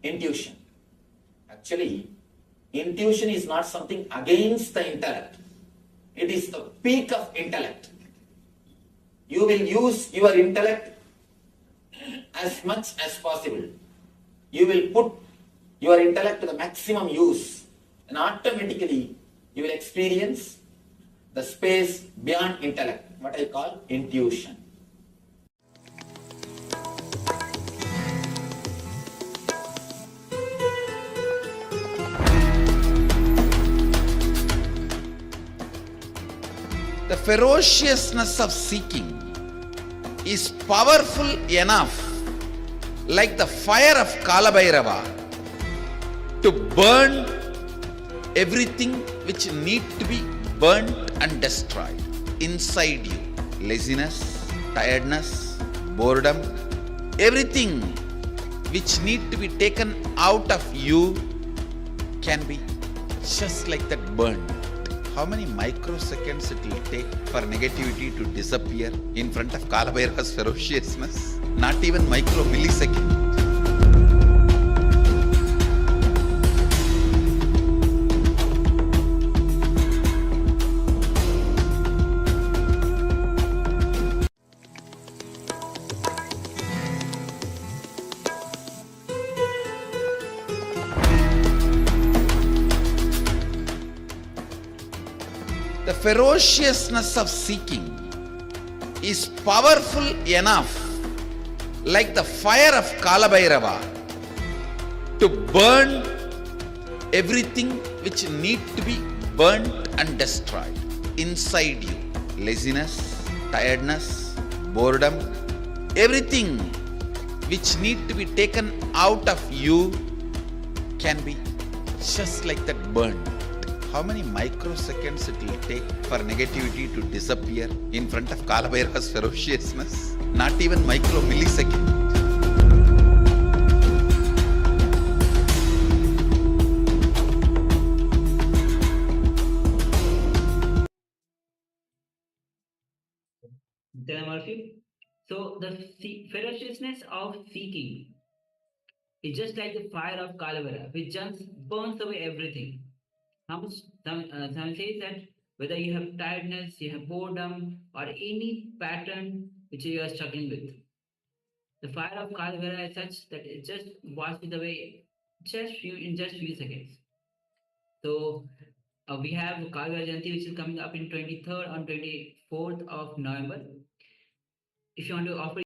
intuition. Actually, intuition is not something against the intellect. It is the peak of intellect. You will use your intellect as much as possible. You will put your intellect to the maximum use, and automatically you will experience the space beyond intellect, what I call intuition. The ferociousness of seeking is powerful enough, like the fire of Kalabhairava, to burn everything which need to be burnt and destroyed inside you. Laziness, tiredness, boredom, everything which need to be taken out of you can be just like that burned. How many microseconds it will take for negativity to disappear in front of Kalabhairava's ferociousness? Not even micro millisecond. ferociousness of seeking is powerful enough, like the fire of Kalabhairava, to burn everything which need to be burnt and destroyed inside you. Laziness, tiredness, boredom, everything which need to be taken out of you can be just like that burned. How many microseconds it will take for negativity to disappear in front of Kalabhairava's ferociousness? Not even micro millisecond. So the ferociousness of seeking is just like the fire of Kalabhairava, which just burns away everything. Some says that whether you have tiredness, you have boredom, or any pattern which you are struggling with, the fire of Kalabhairava is such that it just washes it away in just few seconds. So we have Kalabhairava Jayanti, which is coming up in 23rd and 24th of November. If you want to offer